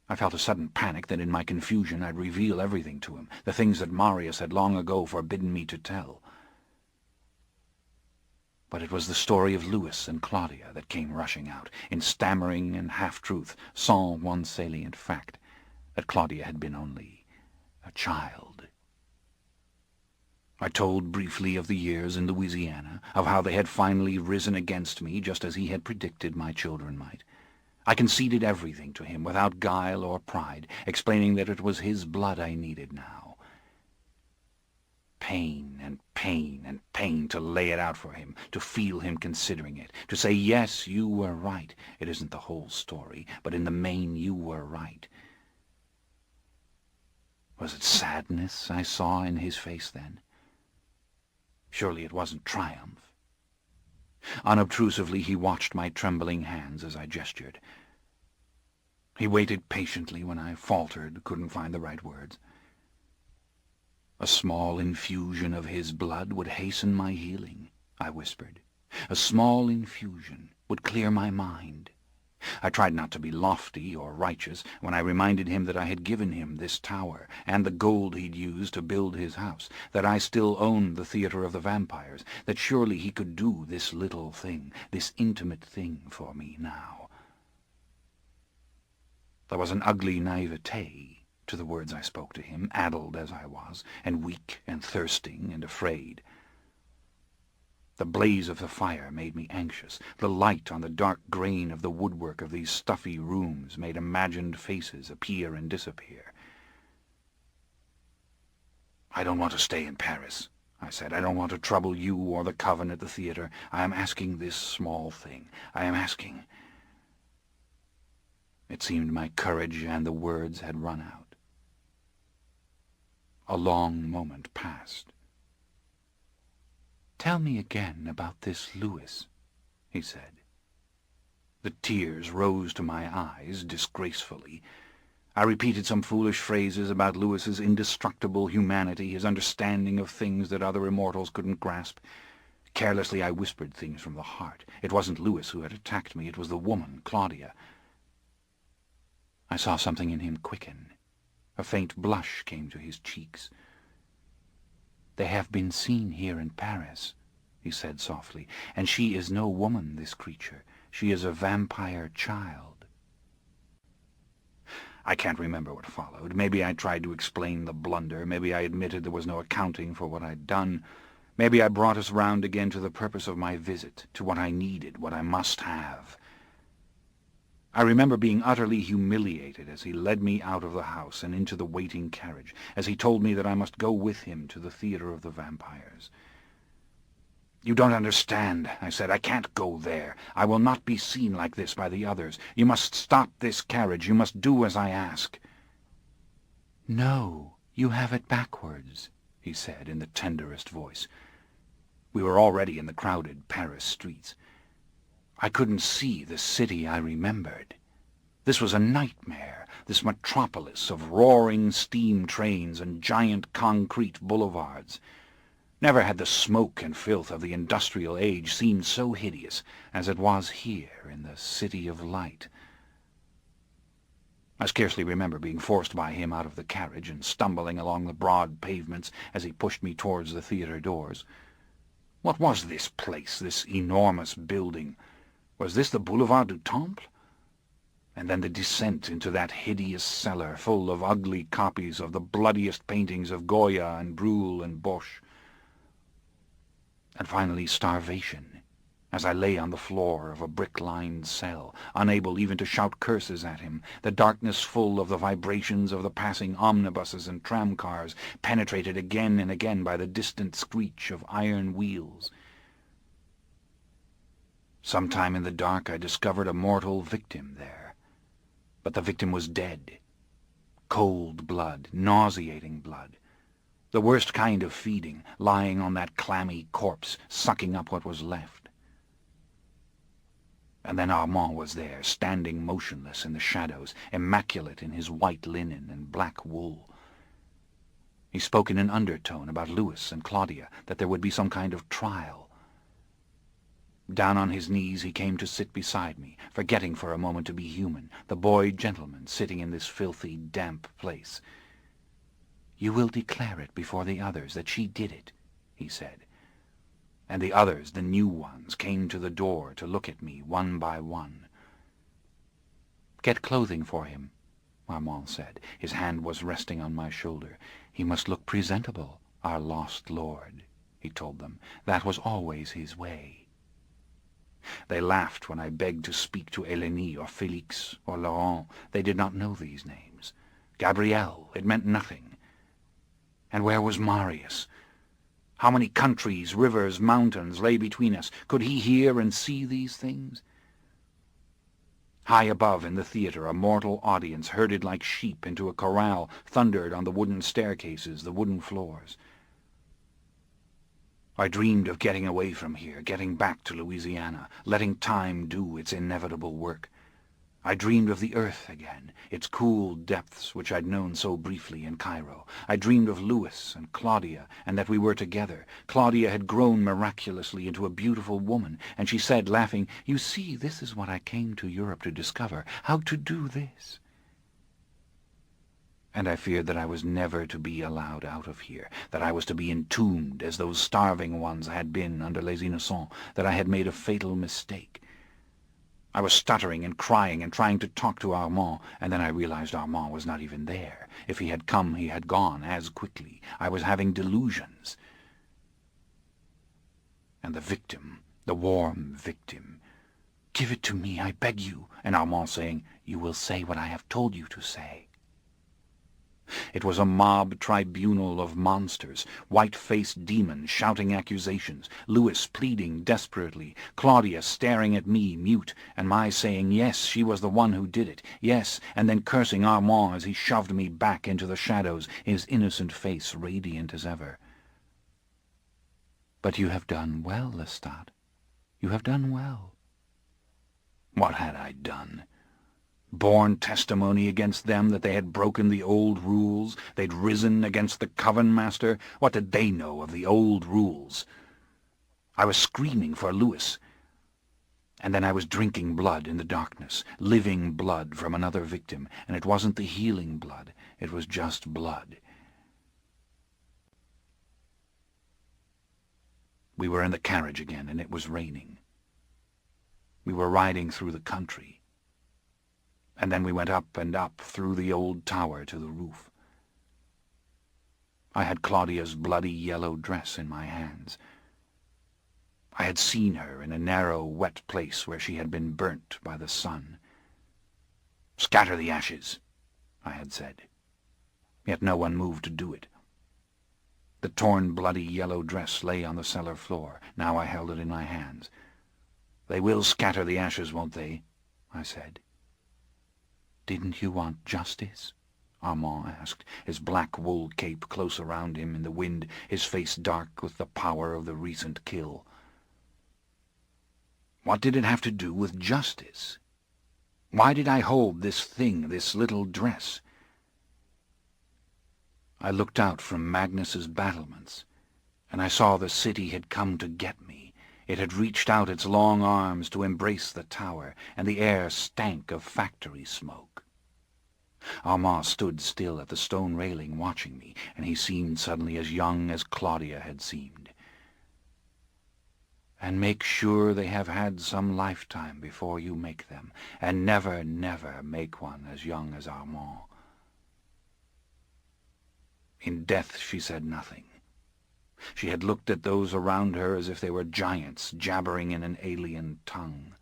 I felt a sudden panic that in my confusion I'd reveal everything to him, the things that Marius had long ago forbidden me to tell. But it was the story of Louis and Claudia that came rushing out, in stammering and half-truth, sans one salient fact, that Claudia had been only a child. I told briefly of the years in Louisiana, of how they had finally risen against me, just as he had predicted my children might. I conceded everything to him, without guile or pride, explaining that it was his blood I needed now. Pain and pain and pain to lay it out for him, to feel him considering it, to say, "Yes, you were right. It isn't the whole story, but in the main you were right." Was it sadness I saw in his face then? Surely it wasn't triumph. Unobtrusively he watched my trembling hands as I gestured. He waited patiently when I faltered, couldn't find the right words. "A small infusion of his blood would hasten my healing," I whispered. "A small infusion would clear my mind." I tried not to be lofty or righteous when I reminded him that I had given him this tower and the gold he'd used to build his house, that I still owned the Theatre of the Vampires, that surely he could do this little thing, this intimate thing for me now. There was an ugly naivete to the words I spoke to him, addled as I was, and weak and thirsting and afraid. The blaze of the fire made me anxious. The light on the dark grain of the woodwork of these stuffy rooms made imagined faces appear and disappear. "I don't want to stay in Paris," I said. "I don't want to trouble you or the coven at the theatre. I am asking this small thing. I am asking—" It seemed my courage and the words had run out. A long moment passed. "Tell me again about this Louis," he said. The tears rose to my eyes disgracefully. I repeated some foolish phrases about Lewis's indestructible humanity, his understanding of things that other immortals couldn't grasp. Carelessly I whispered things from the heart. It wasn't Lewis who had attacked me, it was the woman, Claudia. I saw something in him quicken. A faint blush came to his cheeks. "They have been seen here in Paris," he said softly, "and she is no woman, this creature. She is a vampire child." I can't remember what followed. Maybe I tried to explain the blunder. Maybe I admitted there was no accounting for what I'd done. Maybe I brought us round again to the purpose of my visit, to what I needed, what I must have. I remember being utterly humiliated as he led me out of the house and into the waiting carriage, as he told me that I must go with him to the theatre of the vampires. "You don't understand," I said. "I can't go there. I will not be seen like this by the others. You must stop this carriage. You must do as I ask." "No, you have it backwards," he said in the tenderest voice. We were already in the crowded Paris streets. I couldn't see the city I remembered. This was a nightmare, this metropolis of roaring steam trains and giant concrete boulevards. Never had the smoke and filth of the industrial age seemed so hideous as it was here in the City of Light. I scarcely remember being forced by him out of the carriage and stumbling along the broad pavements as he pushed me towards the theatre doors. What was this place, this enormous building? Was this the Boulevard du Temple? And then the descent into that hideous cellar full of ugly copies of the bloodiest paintings of Goya and Breuil and Bosch. And finally starvation, as I lay on the floor of a brick-lined cell, unable even to shout curses at him, the darkness full of the vibrations of the passing omnibuses and tramcars, penetrated again and again by the distant screech of iron wheels. Sometime in the dark I discovered a mortal victim there, but the victim was dead. Cold blood, nauseating blood. The worst kind of feeding, lying on that clammy corpse, sucking up what was left. And then Armand was there, standing motionless in the shadows, immaculate in his white linen and black wool. He spoke in an undertone about Louis and Claudia, that there would be some kind of trial. Down on his knees he came to sit beside me, forgetting for a moment to be human, the boy gentleman sitting in this filthy, damp place. "You will declare it before the others that she did it," he said. And the others, the new ones, came to the door to look at me one by one. "Get clothing for him," Armand said. His hand was resting on my shoulder. "He must look presentable, our lost lord," he told them. "That was always his way." They laughed when I begged to speak to Eleni or Felix or Laurent. They did not know these names. Gabrielle, it meant nothing. And where was Marius? How many countries, rivers, mountains lay between us? Could he hear and see these things? High above in the theatre, a mortal audience, herded like sheep into a corral, thundered on the wooden staircases, the wooden floors. I dreamed of getting away from here, getting back to Louisiana, letting time do its inevitable work. I dreamed of the earth again, its cool depths which I'd known so briefly in Cairo. I dreamed of Louis and Claudia, and that we were together. Claudia had grown miraculously into a beautiful woman, and she said, laughing, "You see, this is what I came to Europe to discover, how to do this." And I feared that I was never to be allowed out of here, that I was to be entombed as those starving ones had been under Les Innocents, that I had made a fatal mistake. I was stuttering and crying and trying to talk to Armand, and then I realized Armand was not even there. If he had come, he had gone as quickly. I was having delusions. And the victim, the warm victim. "Give it to me, I beg you," and Armand saying, "You will say what I have told you to say." It was a mob tribunal of monsters, white-faced demons shouting accusations, Louis pleading desperately, Claudia staring at me, mute, and my saying, yes, she was the one who did it, yes, and then cursing Armand as he shoved me back into the shadows, his innocent face radiant as ever. "But you have done well, Lestat. You have done well." What had I done? borne testimony against them that they had broken the old rules, they'd risen against the Coven Master. What did they know of the old rules? I was screaming for Lewis, and then I was drinking blood in the darkness, living blood from another victim, and it wasn't the healing blood, it was just blood. We were in the carriage again, and it was raining. We were riding through the country, and then we went up and up through the old tower to the roof. I had Claudia's bloody yellow dress in my hands. I had seen her in a narrow, wet place where she had been burnt by the sun. "Scatter the ashes," I had said. Yet no one moved to do it. The torn, bloody yellow dress lay on the cellar floor. Now I held it in my hands. "They will scatter the ashes, won't they?" I said. "Didn't you want justice?" Armand asked, his black wool cape close around him in the wind, his face dark with the power of the recent kill. What did it have to do with justice? Why did I hold this thing, this little dress? I looked out from Magnus's battlements, and I saw the city had come to get me. It had reached out its long arms to embrace the tower, and the air stank of factory smoke. Armand stood still at the stone railing watching me, and he seemed suddenly as young as Claudia had seemed. "And make sure they have had some lifetime before you make them, and never, never make one as young as Armand." In death she said nothing. She had looked at those around her as if they were giants jabbering in an alien tongue.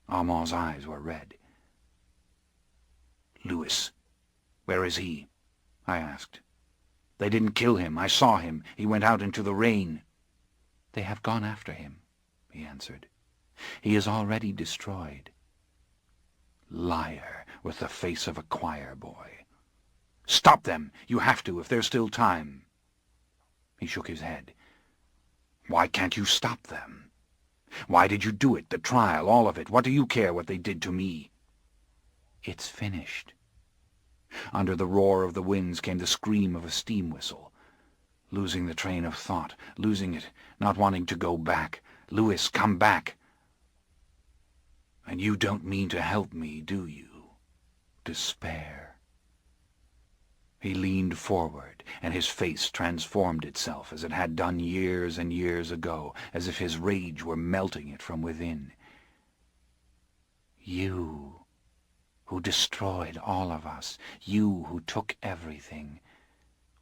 Armand's eyes were red. "Lewis, where is he?" I asked. "They didn't kill him. I saw him. He went out into the rain." "They have gone after him," he answered. "He is already destroyed." Liar, with the face of a choir boy. "Stop them! You have to, if there's still time." He shook his head. "Why can't you stop them? Why did you do it, the trial, all of it? What do you care what they did to me?" "It's finished." Under the roar of the winds came the scream of a steam whistle. Losing the train of thought, losing it, not wanting to go back. "Lewis, come back!" "And you don't mean to help me, do you?" Despair. He leaned forward, and his face transformed itself as it had done years and years ago, as if his rage were melting it from within. "You, who destroyed all of us, you who took everything,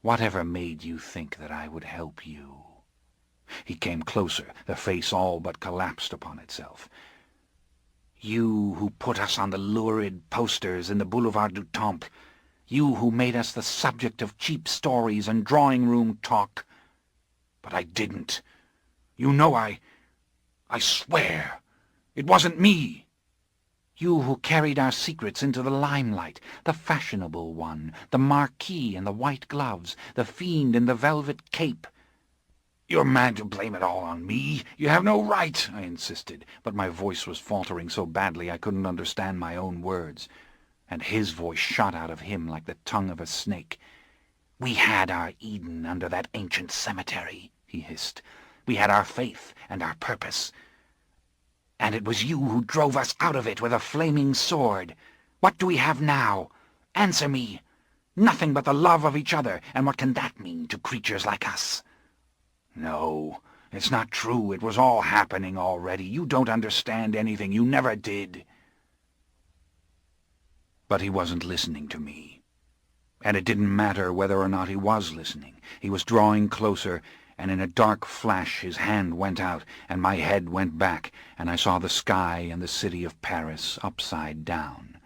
whatever made you think that I would help you?" He came closer, the face all but collapsed upon itself. "You who put us on the lurid posters in the Boulevard du Temple, you who made us the subject of cheap stories and drawing-room talk. But I didn't. You know I swear, it wasn't me. You who carried our secrets into the limelight, the fashionable one, the marquis in the white gloves, the fiend in the velvet cape. You're mad to blame it all on me. You have no right," I insisted, but my voice was faltering so badly I couldn't understand my own words. And his voice shot out of him like the tongue of a snake. "We had our Eden under that ancient cemetery," he hissed. "We had our faith and our purpose. And it was you who drove us out of it with a flaming sword. What do we have now? Answer me. Nothing but the love of each other, and what can that mean to creatures like us?" "No, it's not true. It was all happening already. You don't understand anything. You never did." But he wasn't listening to me. And it didn't matter whether or not he was listening. He was drawing closer, and in a dark flash his hand went out, and my head went back, and I saw the sky and the city of Paris upside down.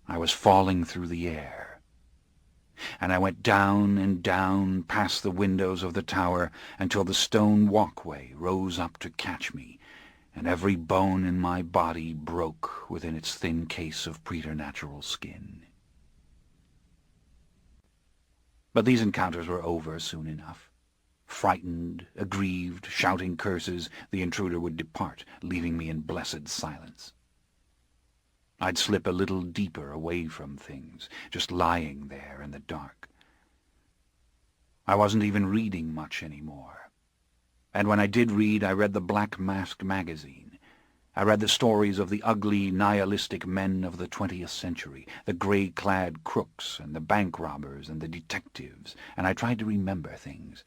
I was falling through the air. And I went down and down past the windows of the tower until the stone walkway rose up to catch me, and every bone in my body broke within its thin case of preternatural skin. But these encounters were over soon enough. Frightened, aggrieved, shouting curses, the intruder would depart, leaving me in blessed silence. I'd slip a little deeper away from things, just lying there in the dark. I wasn't even reading much anymore. And when I did read, I read the Black Mask magazine. I read the stories of the ugly, nihilistic men of the 20th century, the grey-clad crooks and the bank robbers and the detectives, and I tried to remember things.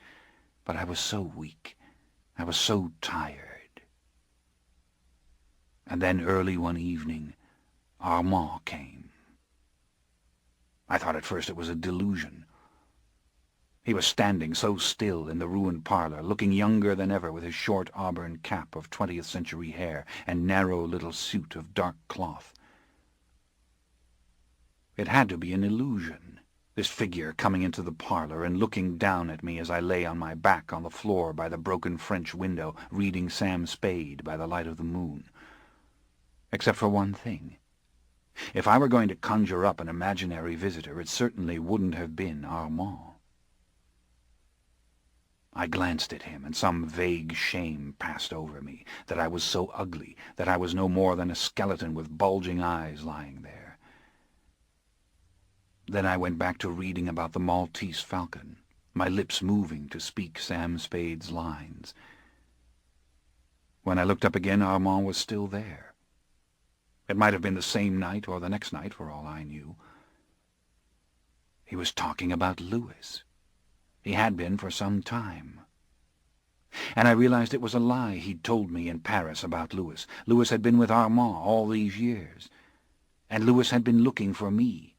But I was so weak. I was so tired. And then early one evening, Armand came. I thought at first it was a delusion. He was standing so still in the ruined parlour, looking younger than ever with his short auburn cap of 20th century hair and narrow little suit of dark cloth. It had to be an illusion, this figure coming into the parlour and looking down at me as I lay on my back on the floor by the broken French window, reading Sam Spade by the light of the moon. Except for one thing. If I were going to conjure up an imaginary visitor, it certainly wouldn't have been Armand. I glanced at him, and some vague shame passed over me, that I was so ugly, that I was no more than a skeleton with bulging eyes lying there. Then I went back to reading about the Maltese falcon, my lips moving to speak Sam Spade's lines. When I looked up again, Armand was still there. It might have been the same night or the next night, for all I knew. He was talking about Louis. He had been for some time. And I realized it was a lie he'd told me in Paris about Louis. Louis had been with Armand all these years. And Louis had been looking for me.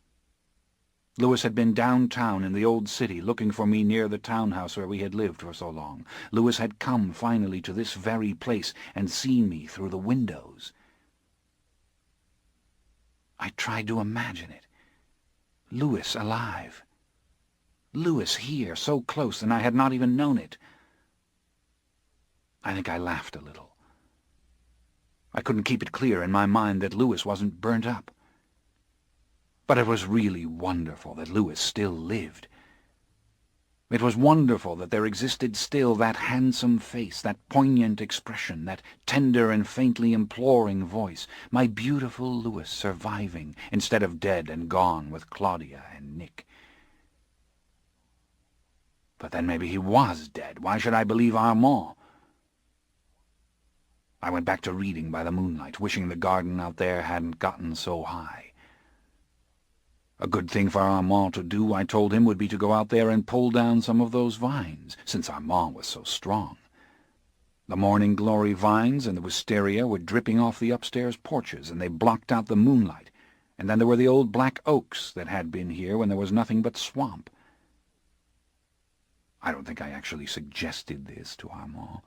Louis had been downtown in the old city looking for me near the townhouse where we had lived for so long. Louis had come finally to this very place and seen me through the windows. I tried to imagine it. Louis alive. Louis here, so close, and I had not even known it. I think I laughed a little. I couldn't keep it clear in my mind that Louis wasn't burnt up. But it was really wonderful that Louis still lived. It was wonderful that there existed still that handsome face, that poignant expression, that tender and faintly imploring voice, my beautiful Louis surviving, instead of dead and gone with Claudia and Nick. But then maybe he was dead. Why should I believe Armand? I went back to reading by the moonlight, wishing the garden out there hadn't gotten so high. A good thing for Armand to do, I told him, would be to go out there and pull down some of those vines, since Armand was so strong. The morning glory vines and the wisteria were dripping off the upstairs porches, and they blocked out the moonlight. And then there were the old black oaks that had been here when there was nothing but swamp. I don't think I actually suggested this to Armand.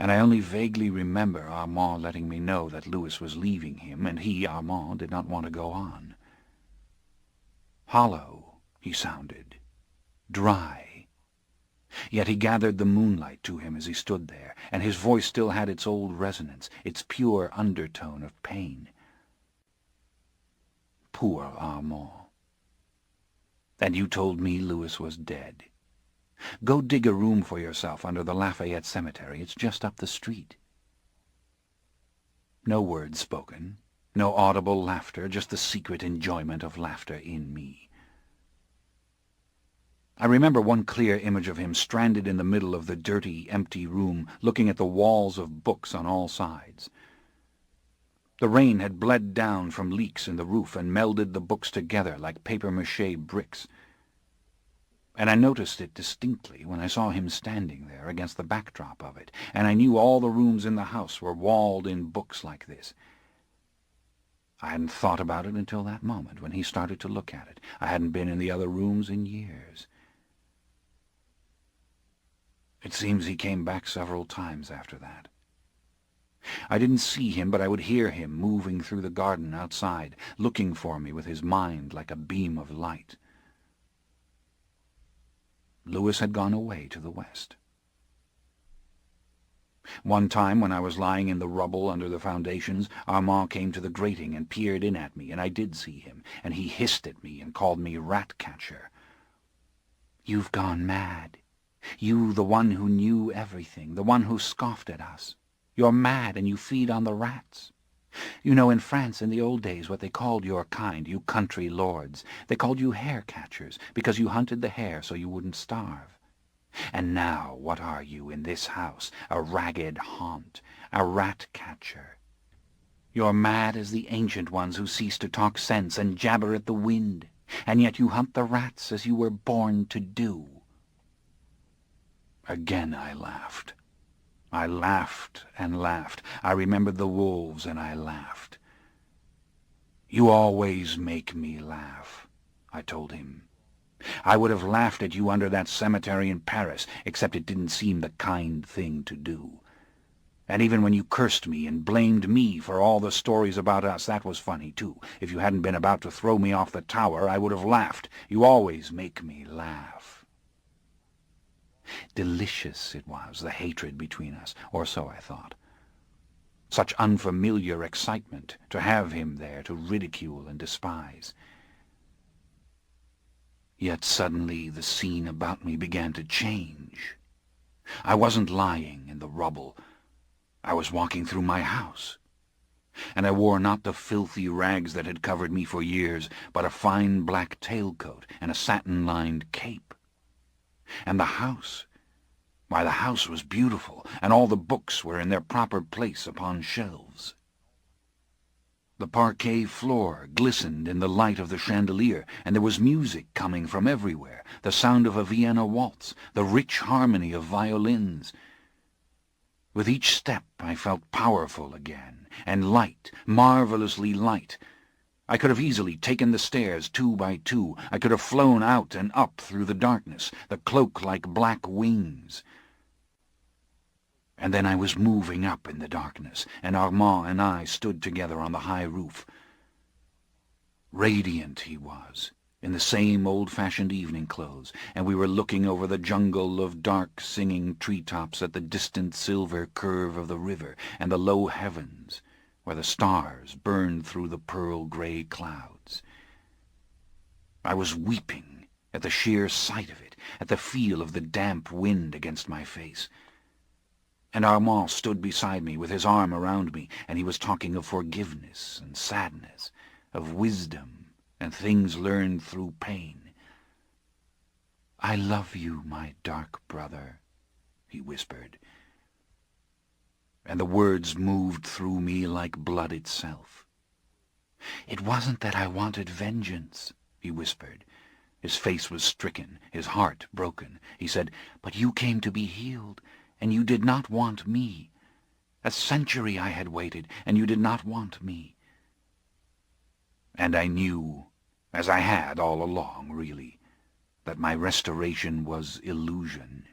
And I only vaguely remember Armand letting me know that Louis was leaving him, and he, Armand, did not want to go on. Hollow, he sounded. Dry. Yet he gathered the moonlight to him as he stood there, and his voice still had its old resonance, its pure undertone of pain. Poor Armand. And you told me Louis was dead. Go dig a room for yourself under the Lafayette Cemetery. It's just up the street. No words spoken, no audible laughter, just the secret enjoyment of laughter in me. I remember one clear image of him stranded in the middle of the dirty, empty room, looking at the walls of books on all sides. The rain had bled down from leaks in the roof and melded the books together like papier-mâché bricks. And I noticed it distinctly when I saw him standing there against the backdrop of it, and I knew all the rooms in the house were walled in books like this. I hadn't thought about it until that moment, when he started to look at it. I hadn't been in the other rooms in years. It seems he came back several times after that. I didn't see him, but I would hear him moving through the garden outside, looking for me with his mind like a beam of light. Louis had gone away to the west. One time, when I was lying in the rubble under the foundations, Armand came to the grating and peered in at me, and I did see him, and he hissed at me and called me rat-catcher. "You've gone mad. You, the one who knew everything, the one who scoffed at us. You're mad, and you feed on the rats. You know, in France in the old days, what they called your kind, you country lords, they called you hare-catchers, because you hunted the hare so you wouldn't starve. And now, what are you in this house? A ragged haunt, a rat-catcher. You're mad as the ancient ones who cease to talk sense and jabber at the wind, and yet you hunt the rats as you were born to do. Again I laughed. I laughed and laughed. I remembered the wolves, and I laughed. "You always make me laugh," I told him. "I would have laughed at you under that cemetery in Paris, except it didn't seem the kind thing to do. And even when you cursed me and blamed me for all the stories about us, that was funny, too. If you hadn't been about to throw me off the tower, I would have laughed. You always make me laugh." Delicious it was, the hatred between us, or so I thought. Such unfamiliar excitement, to have him there to ridicule and despise. Yet suddenly the scene about me began to change. I wasn't lying in the rubble. I was walking through my house. And I wore not the filthy rags that had covered me for years, but a fine black tailcoat and a satin-lined cape. And the house, why, the house was beautiful, and all the books were in their proper place upon shelves. The parquet floor glistened in the light of the chandelier, and there was music coming from everywhere, the sound of a Vienna waltz, the rich harmony of violins. With each step I felt powerful again, and light, marvelously light. I could have easily taken the stairs 2 by 2. I could have flown out and up through the darkness, the cloak like black wings. And then I was moving up in the darkness, and Armand and I stood together on the high roof. Radiant he was, in the same old-fashioned evening clothes, and we were looking over the jungle of dark singing treetops at the distant silver curve of the river and the low heavens, where the stars burned through the pearl-grey clouds. I was weeping at the sheer sight of it, at the feel of the damp wind against my face. And Armand stood beside me with his arm around me, and he was talking of forgiveness and sadness, of wisdom and things learned through pain. "I love you, my dark brother," he whispered. And the words moved through me like blood itself. "It wasn't that I wanted vengeance," he whispered. His face was stricken, his heart broken. He said, "But you came to be healed, and you did not want me. A century I had waited, and you did not want me." And I knew, as I had all along, really, that my restoration was illusion,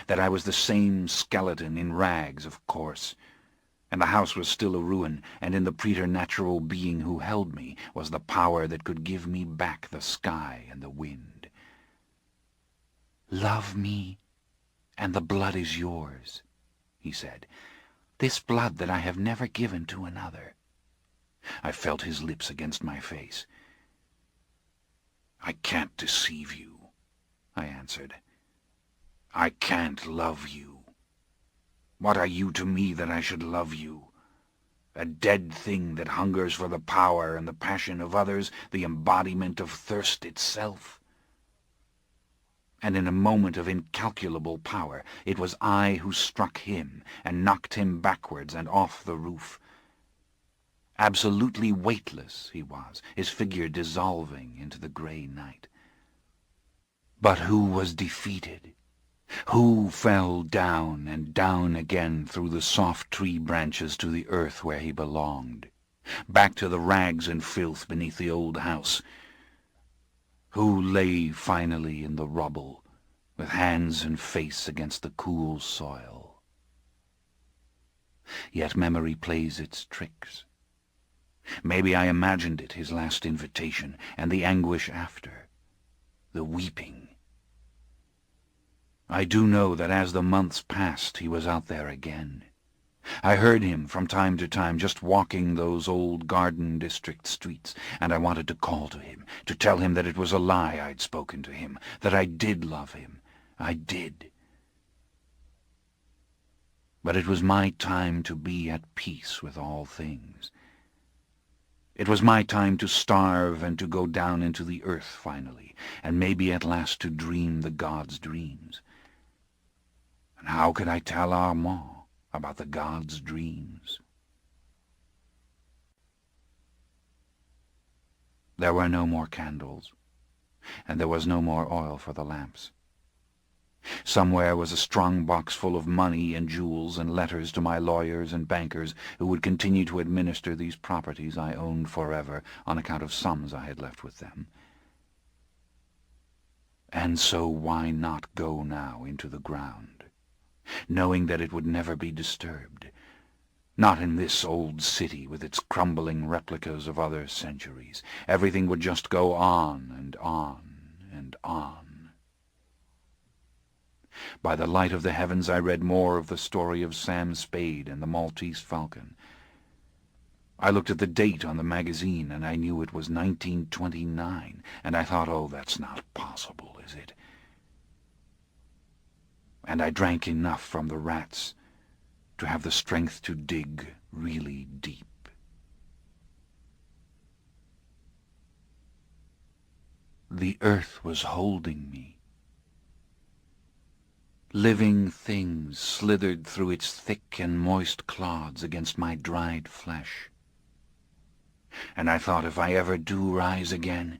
that I was the same skeleton in rags, of course, and the house was still a ruin, and in the preternatural being who held me was the power that could give me back the sky and the wind. "Love me, and the blood is yours," he said. "This blood that I have never given to another." I felt his lips against my face. "I can't deceive you," I answered. "I can't love you. What are you to me that I should love you? A dead thing that hungers for the power and the passion of others, the embodiment of thirst itself." And in a moment of incalculable power, it was I who struck him and knocked him backwards and off the roof. Absolutely weightless he was, his figure dissolving into the grey night. But who was defeated? Who fell down and down again through the soft tree branches to the earth where he belonged, back to the rags and filth beneath the old house? Who lay finally in the rubble, with hands and face against the cool soil? Yet memory plays its tricks. Maybe I imagined it, his last invitation, and the anguish after, the weeping. I do know that as the months passed he was out there again. I heard him from time to time just walking those old garden district streets, and I wanted to call to him, to tell him that it was a lie I'd spoken to him, that I did love him. I did. But it was my time to be at peace with all things, It was my time to starve and to go down into the earth finally, and maybe at last to dream the gods' dreams. And how could I tell Armand about the gods' dreams? There were no more candles, and there was no more oil for the lamps. Somewhere was a strong box full of money and jewels and letters to my lawyers and bankers who would continue to administer these properties I owned forever on account of sums I had left with them. And so why not go now into the ground, knowing that it would never be disturbed, not in this old city with its crumbling replicas of other centuries. Everything would just go on and on and on. By the light of the heavens I read more of the story of Sam Spade and the Maltese Falcon. I looked at the date on the magazine, and I knew it was 1929, and I thought, oh, that's not possible, is it? And I drank enough from the rats to have the strength to dig really deep. The earth was holding me. Living things slithered through its thick and moist clods against my dried flesh. And I thought, if I ever do rise again,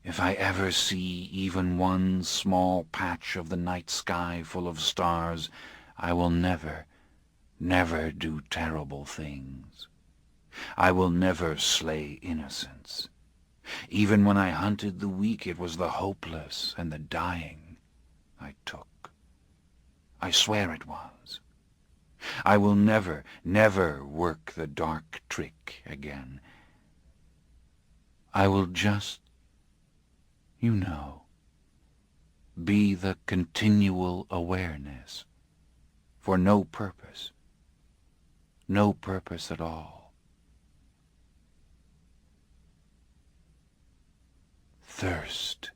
if I ever see even one small patch of the night sky full of stars, I will never, never do terrible things. I will never slay innocents. Even when I hunted the weak, it was the hopeless and the dying I took. I swear it was. I will never, never work the dark trick again. I will just, you know, be the continual awareness for no purpose at all. Thirst,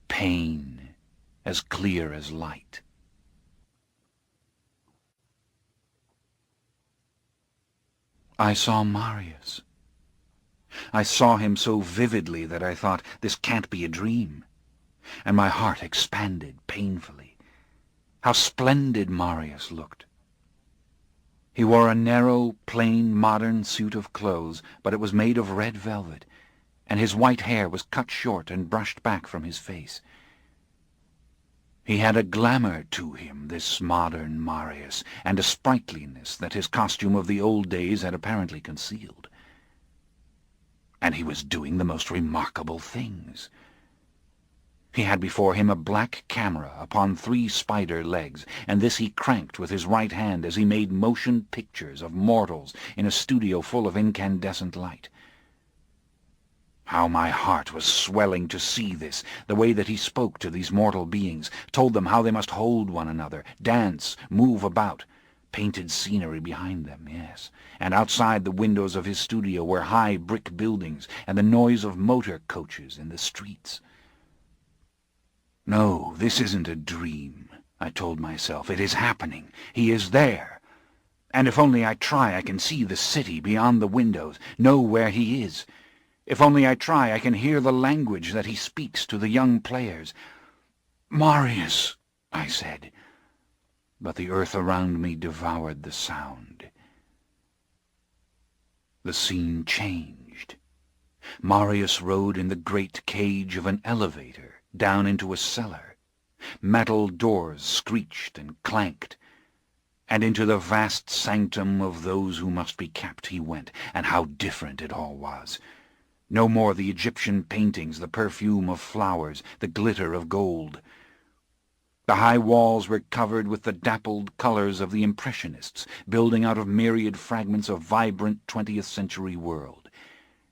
pain, as clear as light. I saw Marius. I saw him so vividly that I thought, this can't be a dream, and my heart expanded painfully. How splendid Marius looked! He wore a narrow, plain, modern suit of clothes, but it was made of red velvet, and his white hair was cut short and brushed back from his face. He had a glamour to him, this modern Marius, and a sprightliness that his costume of the old days had apparently concealed. And he was doing the most remarkable things. He had before him a black camera upon 3 spider legs, and this he cranked with his right hand as he made motion pictures of mortals in a studio full of incandescent light. How my heart was swelling to see this, the way that he spoke to these mortal beings, told them how they must hold one another, dance, move about. Painted scenery behind them, yes, and outside the windows of his studio were high brick buildings and the noise of motor coaches in the streets. No, this isn't a dream, I told myself. It is happening. He is there. And if only I try, I can see the city beyond the windows, know where he is. If only I try, I can hear the language that he speaks to the young players. Marius, I said, but the earth around me devoured the sound. The scene changed. Marius rode in the great cage of an elevator down into a cellar. Metal doors screeched and clanked, and into the vast sanctum of those who must be kept he went, and how different it all was. No more the Egyptian paintings, the perfume of flowers, the glitter of gold. The high walls were covered with the dappled colors of the Impressionists, building out of myriad fragments of vibrant 20th century world.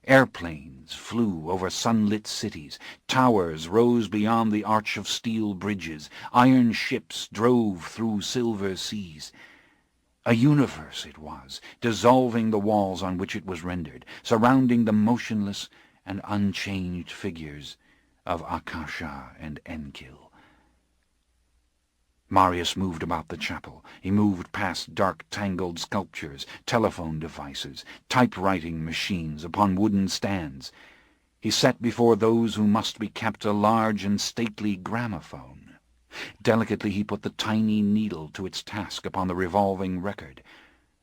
Airplanes flew over sunlit cities, towers rose beyond the arch of steel bridges, iron ships drove through silver seas. A universe it was, dissolving the walls on which it was rendered, surrounding the motionless and unchanged figures of Akasha and Enkil. Marius moved about the chapel. He moved past dark, tangled sculptures, telephone devices, typewriting machines upon wooden stands. He set before those who must be kept a large and stately gramophone. Delicately he put the tiny needle to its task upon the revolving record.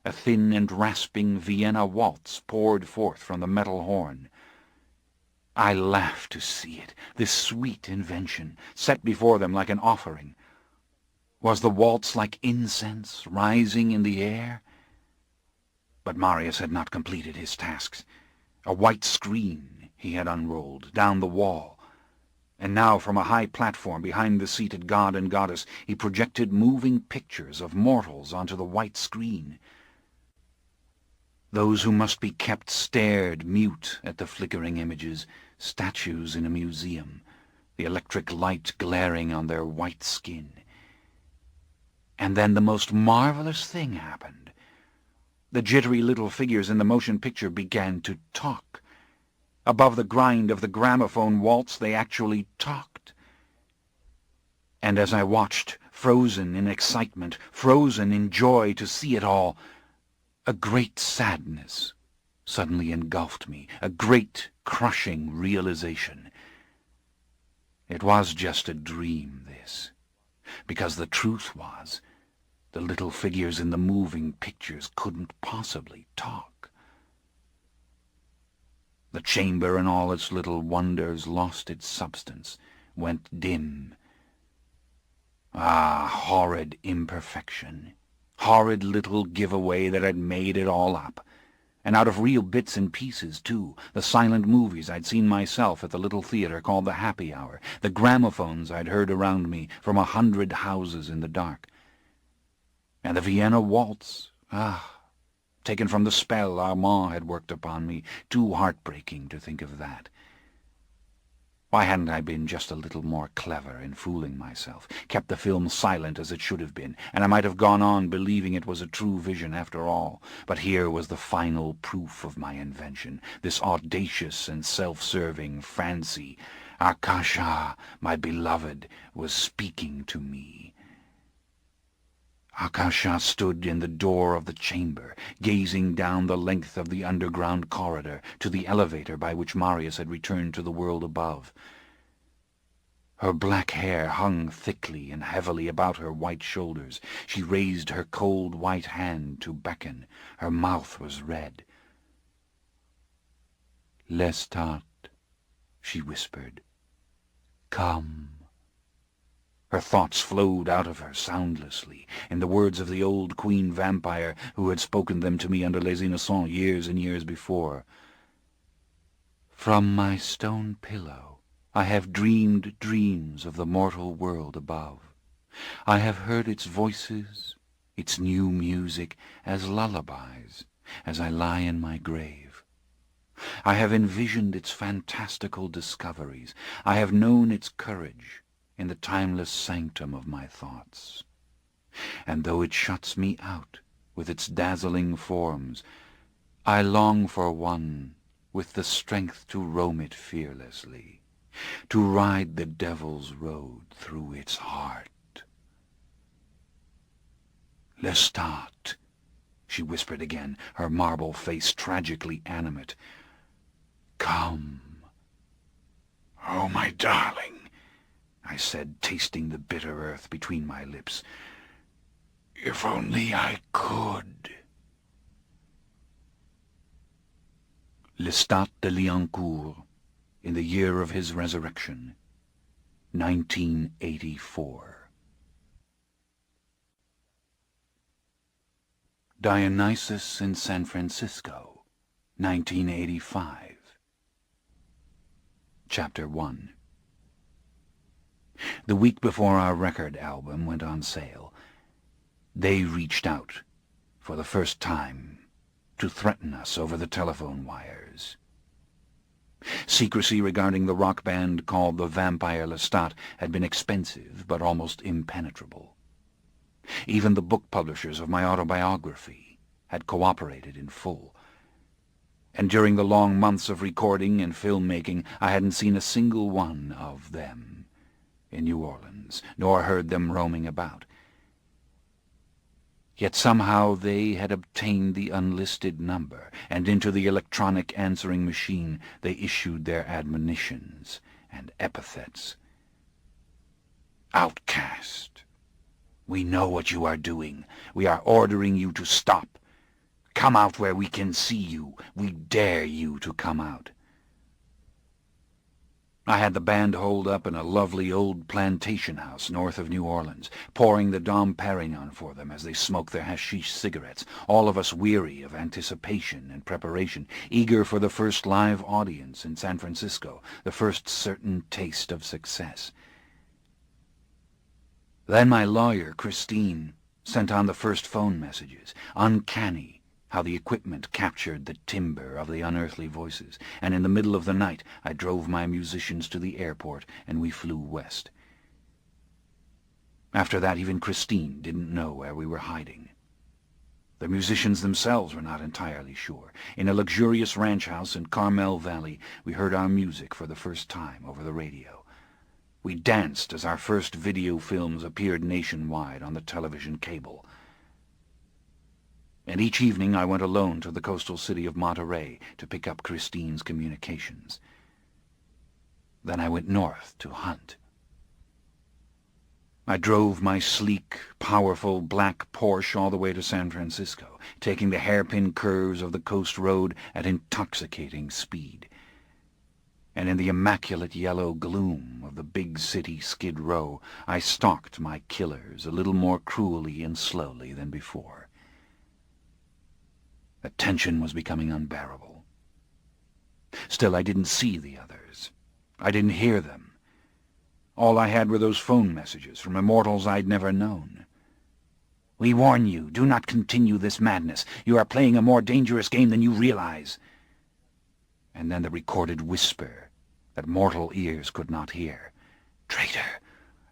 A thin and rasping Vienna waltz poured forth from the metal horn. I laughed to see it, this sweet invention, set before them like an offering. Was the waltz like incense rising in the air? But Marius had not completed his tasks. A white screen he had unrolled down the wall, and now from a high platform behind the seated god and goddess he projected moving pictures of mortals onto the white screen. Those who must be kept stared mute at the flickering images, statues in a museum, the electric light glaring on their white skin. And then the most marvelous thing happened. The jittery little figures in the motion picture began to talk. Above the grind of the gramophone waltz they actually talked. And as I watched, frozen in excitement, frozen in joy to see it all, a great sadness suddenly engulfed me, a great, crushing realization. It was just a dream, this, because the truth was, the little figures in the moving pictures couldn't possibly talk. The chamber and all its little wonders lost its substance, went dim. Ah, horrid imperfection! Horrid little giveaway that had made it all up. And out of real bits and pieces, too, the silent movies I'd seen myself at the little theater called the Happy Hour, the gramophones I'd heard around me from 100 houses in the dark. And the Vienna waltz, taken from the spell Armand had worked upon me, too heartbreaking to think of that. Why hadn't I been just a little more clever in fooling myself, kept the film silent as it should have been, and I might have gone on believing it was a true vision after all. But here was the final proof of my invention, this audacious and self-serving fancy. Akasha, my beloved, was speaking to me. Akasha stood in the door of the chamber, gazing down the length of the underground corridor to the elevator by which Marius had returned to the world above. Her black hair hung thickly and heavily about her white shoulders. She raised her cold white hand to beckon. Her mouth was red. "Lestat," she whispered. "Come." Her thoughts flowed out of her soundlessly, in the words of the old queen vampire who had spoken them to me under Les Innocents years and years before. "From my stone pillow I have dreamed dreams of the mortal world above. I have heard its voices, its new music, as lullabies, as I lie in my grave. I have envisioned its fantastical discoveries. I have known its courage in the timeless sanctum of my thoughts. And though it shuts me out with its dazzling forms, I long for one with the strength to roam it fearlessly, to ride the devil's road through its heart." "Lestat," she whispered again, her marble face tragically animate. "Come." "Oh, my darling," I said, tasting the bitter earth between my lips. "If only I could." Lestat de Liancourt, in the year of his resurrection, 1984. Dionysus in San Francisco, 1985. Chapter 1. The week before our record album went on sale, they reached out, for the first time, to threaten us over the telephone wires. Secrecy regarding the rock band called the Vampire Lestat had been expensive but almost impenetrable. Even the book publishers of my autobiography had cooperated in full. And during the long months of recording and film-making, I hadn't seen a single one of them in New Orleans, nor heard them roaming about. Yet somehow they had obtained the unlisted number, and into the electronic answering machine they issued their admonitions and epithets. "Outcast! We know what you are doing. We are ordering you to stop. Come out where we can see you. We dare you to come out." I had the band holed up in a lovely old plantation house north of New Orleans, pouring the Dom Perignon for them as they smoked their hashish cigarettes, all of us weary of anticipation and preparation, eager for the first live audience in San Francisco, the first certain taste of success. Then my lawyer, Christine, sent on the first phone messages. Uncanny how the equipment captured the timbre of the unearthly voices, and in the middle of the night I drove my musicians to the airport and we flew west. After that, even Christine didn't know where we were hiding. The musicians themselves were not entirely sure. In a luxurious ranch house in Carmel Valley, we heard our music for the first time over the radio. We danced as our first video films appeared nationwide on the television cable. And each evening I went alone to the coastal city of Monterey to pick up Christine's communications. Then I went north to hunt. I drove my sleek, powerful black Porsche all the way to San Francisco, taking the hairpin curves of the coast road at intoxicating speed. And in the immaculate yellow gloom of the big city Skid Row, I stalked my killers a little more cruelly and slowly than before. The tension was becoming unbearable. Still, I didn't see the others. I didn't hear them. All I had were those phone messages from immortals I'd never known. "We warn you, do not continue this madness. You are playing a more dangerous game than you realize." And then the recorded whisper that mortal ears could not hear. "Traitor!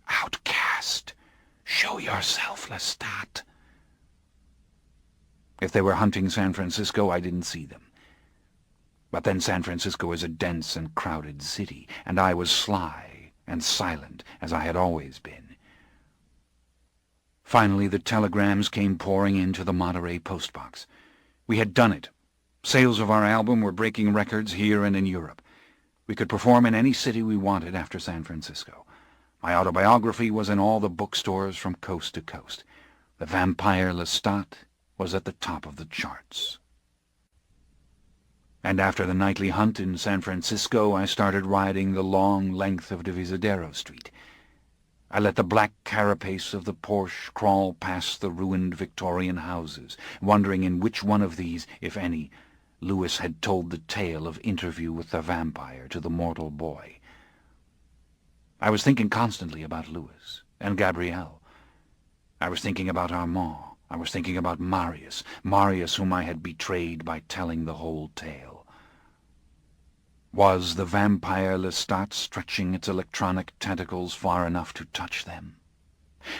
Outcast! Show yourself, Lestat!" If they were hunting San Francisco, I didn't see them. But then San Francisco is a dense and crowded city, and I was sly and silent, as I had always been. Finally, the telegrams came pouring into the Monterey postbox. We had done it. Sales of our album were breaking records here and in Europe. We could perform in any city we wanted after San Francisco. My autobiography was in all the bookstores from coast to coast. The vampire Lestat was at the top of the charts. And after the nightly hunt in San Francisco, I started riding the long length of Divisadero Street. I let the black carapace of the Porsche crawl past the ruined Victorian houses, wondering in which one of these, if any, Louis had told the tale of interview with the vampire to the mortal boy. I was thinking constantly about Louis and Gabrielle. I was thinking about Armand. I was thinking about Marius whom I had betrayed by telling the whole tale. Was the vampire Lestat stretching its electronic tentacles far enough to touch them?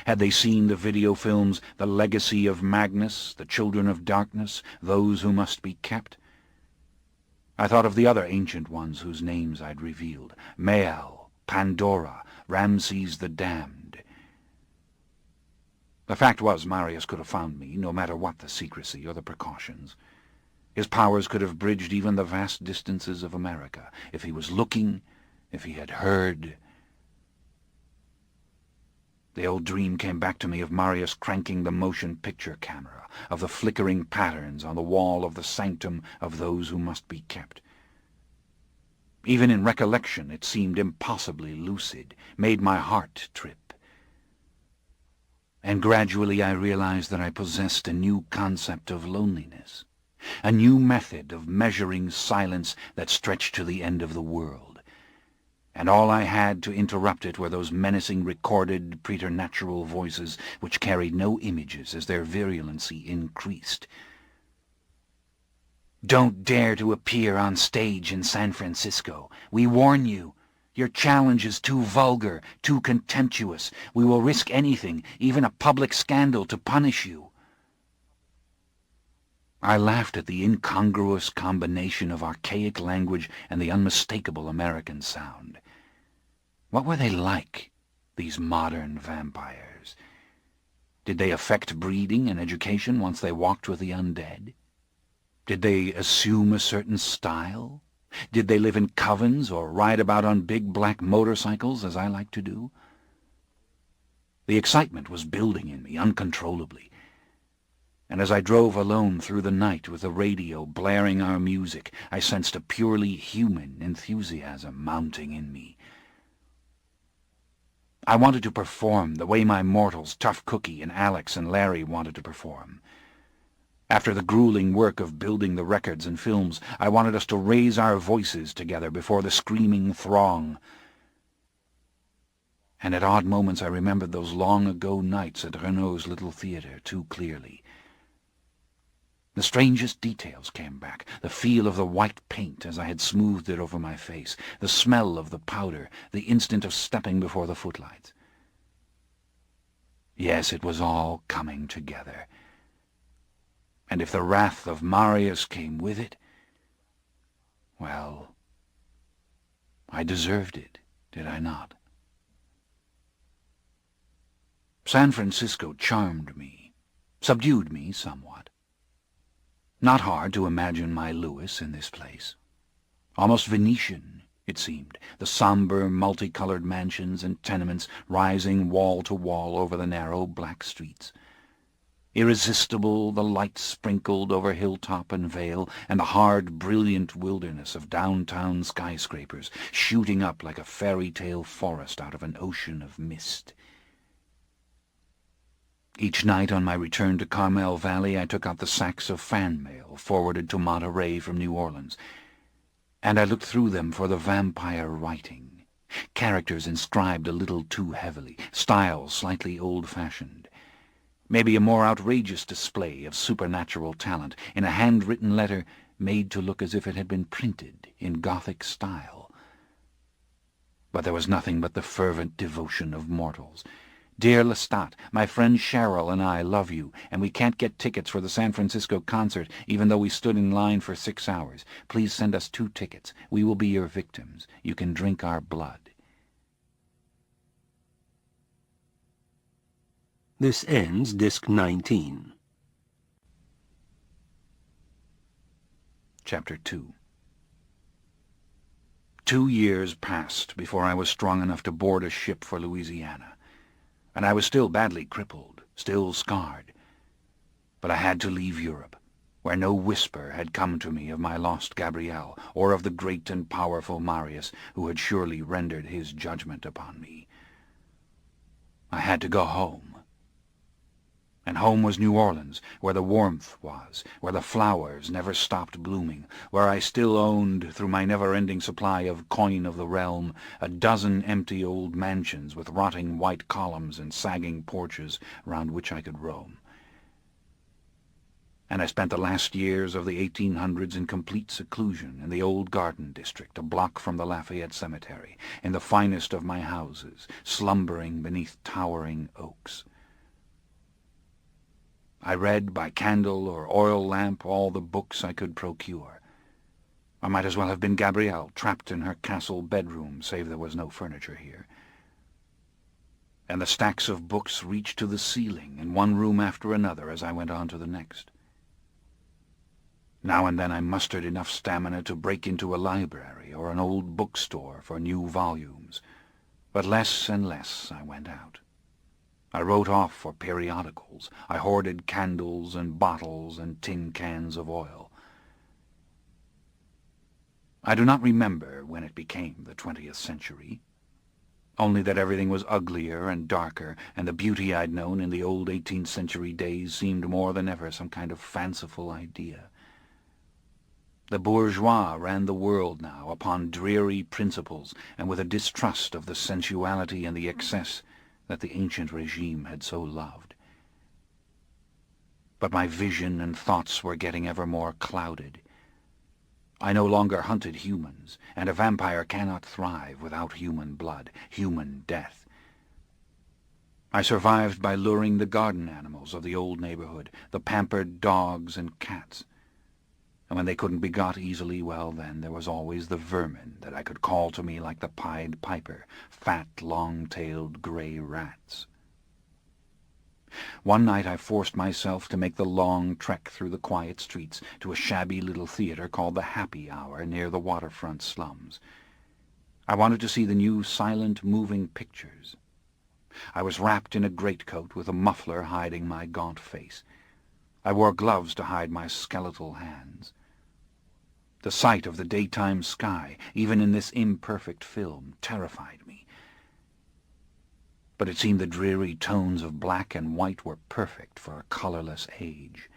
Had they seen the video films, The Legacy of Magnus, The Children of Darkness, Those Who Must Be Kept? I thought of the other ancient ones whose names I'd revealed: Mael, Pandora, Ramses the Damned. The fact was, Marius could have found me, no matter what the secrecy or the precautions. His powers could have bridged even the vast distances of America, if he was looking, if he had heard. The old dream came back to me of Marius cranking the motion picture camera, of the flickering patterns on the wall of the sanctum of Those Who Must Be Kept. Even in recollection it seemed impossibly lucid, made my heart trip. And gradually I realized that I possessed a new concept of loneliness, a new method of measuring silence that stretched to the end of the world. And all I had to interrupt it were those menacing recorded preternatural voices which carried no images as their virulency increased. "Don't dare to appear on stage in San Francisco. We warn you. Your challenge is too vulgar, too contemptuous. We will risk anything, even a public scandal, to punish you." I laughed at the incongruous combination of archaic language and the unmistakable American sound. What were they like, these modern vampires? Did they affect breeding and education once they walked with the undead? Did they assume a certain style? Did they live in covens or ride about on big black motorcycles, as I like to do? The excitement was building in me uncontrollably, and as I drove alone through the night with the radio blaring our music, I sensed a purely human enthusiasm mounting in me. I wanted to perform the way my mortals, Tough Cookie and Alex and Larry, wanted to perform. After the grueling work of building the records and films, I wanted us to raise our voices together before the screaming throng. And at odd moments I remembered those long-ago nights at Renault's little theatre too clearly. The strangest details came back, the feel of the white paint as I had smoothed it over my face, the smell of the powder, the instant of stepping before the footlights. Yes, it was all coming together. And if the wrath of Marius came with it, well, I deserved it, did I not? San Francisco charmed me, subdued me somewhat. Not hard to imagine my Louis in this place. Almost Venetian, it seemed, the somber, multicolored mansions and tenements rising wall to wall over the narrow black streets. Irresistible, the light sprinkled over hilltop and vale, and the hard, brilliant wilderness of downtown skyscrapers, shooting up like a fairy-tale forest out of an ocean of mist. Each night on my return to Carmel Valley I took out the sacks of fan mail forwarded to Monterey from New Orleans, and I looked through them for the vampire writing, characters inscribed a little too heavily, style slightly old-fashioned, maybe a more outrageous display of supernatural talent in a handwritten letter made to look as if it had been printed in Gothic style. But there was nothing but the fervent devotion of mortals. Dear Lestat, my friend Cheryl and I love you, and we can't get tickets for the San Francisco concert even though we stood in line for 6 hours. Please send us 2 tickets. We will be your victims. You can drink our blood. This ends Disc 19. Chapter 2. 2 years passed before I was strong enough to board a ship for Louisiana. And I was still badly crippled, still scarred. But I had to leave Europe, where no whisper had come to me of my lost Gabrielle, or of the great and powerful Marius, who had surely rendered his judgment upon me. I had to go home. And home was New Orleans, where the warmth was, where the flowers never stopped blooming, where I still owned, through my never-ending supply of coin of the realm, a dozen empty old mansions with rotting white columns and sagging porches round which I could roam. And I spent the last years of the 1800s in complete seclusion in the old garden district, a block from the Lafayette Cemetery, in the finest of my houses, slumbering beneath towering oaks. I read by candle or oil lamp all the books I could procure. I might as well have been Gabrielle, trapped in her castle bedroom, save there was no furniture here. And the stacks of books reached to the ceiling, in one room after another, as I went on to the next. Now and then I mustered enough stamina to break into a library or an old bookstore for new volumes, but less and less I went out. I wrote off for periodicals. I hoarded candles and bottles and tin cans of oil. I do not remember when it became the 20th century, only that everything was uglier and darker, and the beauty I'd known in the old 18th century days seemed more than ever some kind of fanciful idea. The bourgeois ran the world now upon dreary principles and with a distrust of the sensuality and the excess that the ancient regime had so loved. But my vision and thoughts were getting ever more clouded. I no longer hunted humans, and a vampire cannot thrive without human blood, human death. I survived by luring the garden animals of the old neighborhood, the pampered dogs and cats. And when they couldn't be got easily, well, then there was always the vermin that I could call to me like the Pied Piper, fat, long-tailed gray rats. One night I forced myself to make the long trek through the quiet streets to a shabby little theatre called the Happy Hour near the waterfront slums. I wanted to see the new silent moving pictures. I was wrapped in a greatcoat with a muffler hiding my gaunt face. I wore gloves to hide my skeletal hands. The sight of the daytime sky, even in this imperfect film, terrified me. But it seemed the dreary tones of black and white were perfect for a colorless age.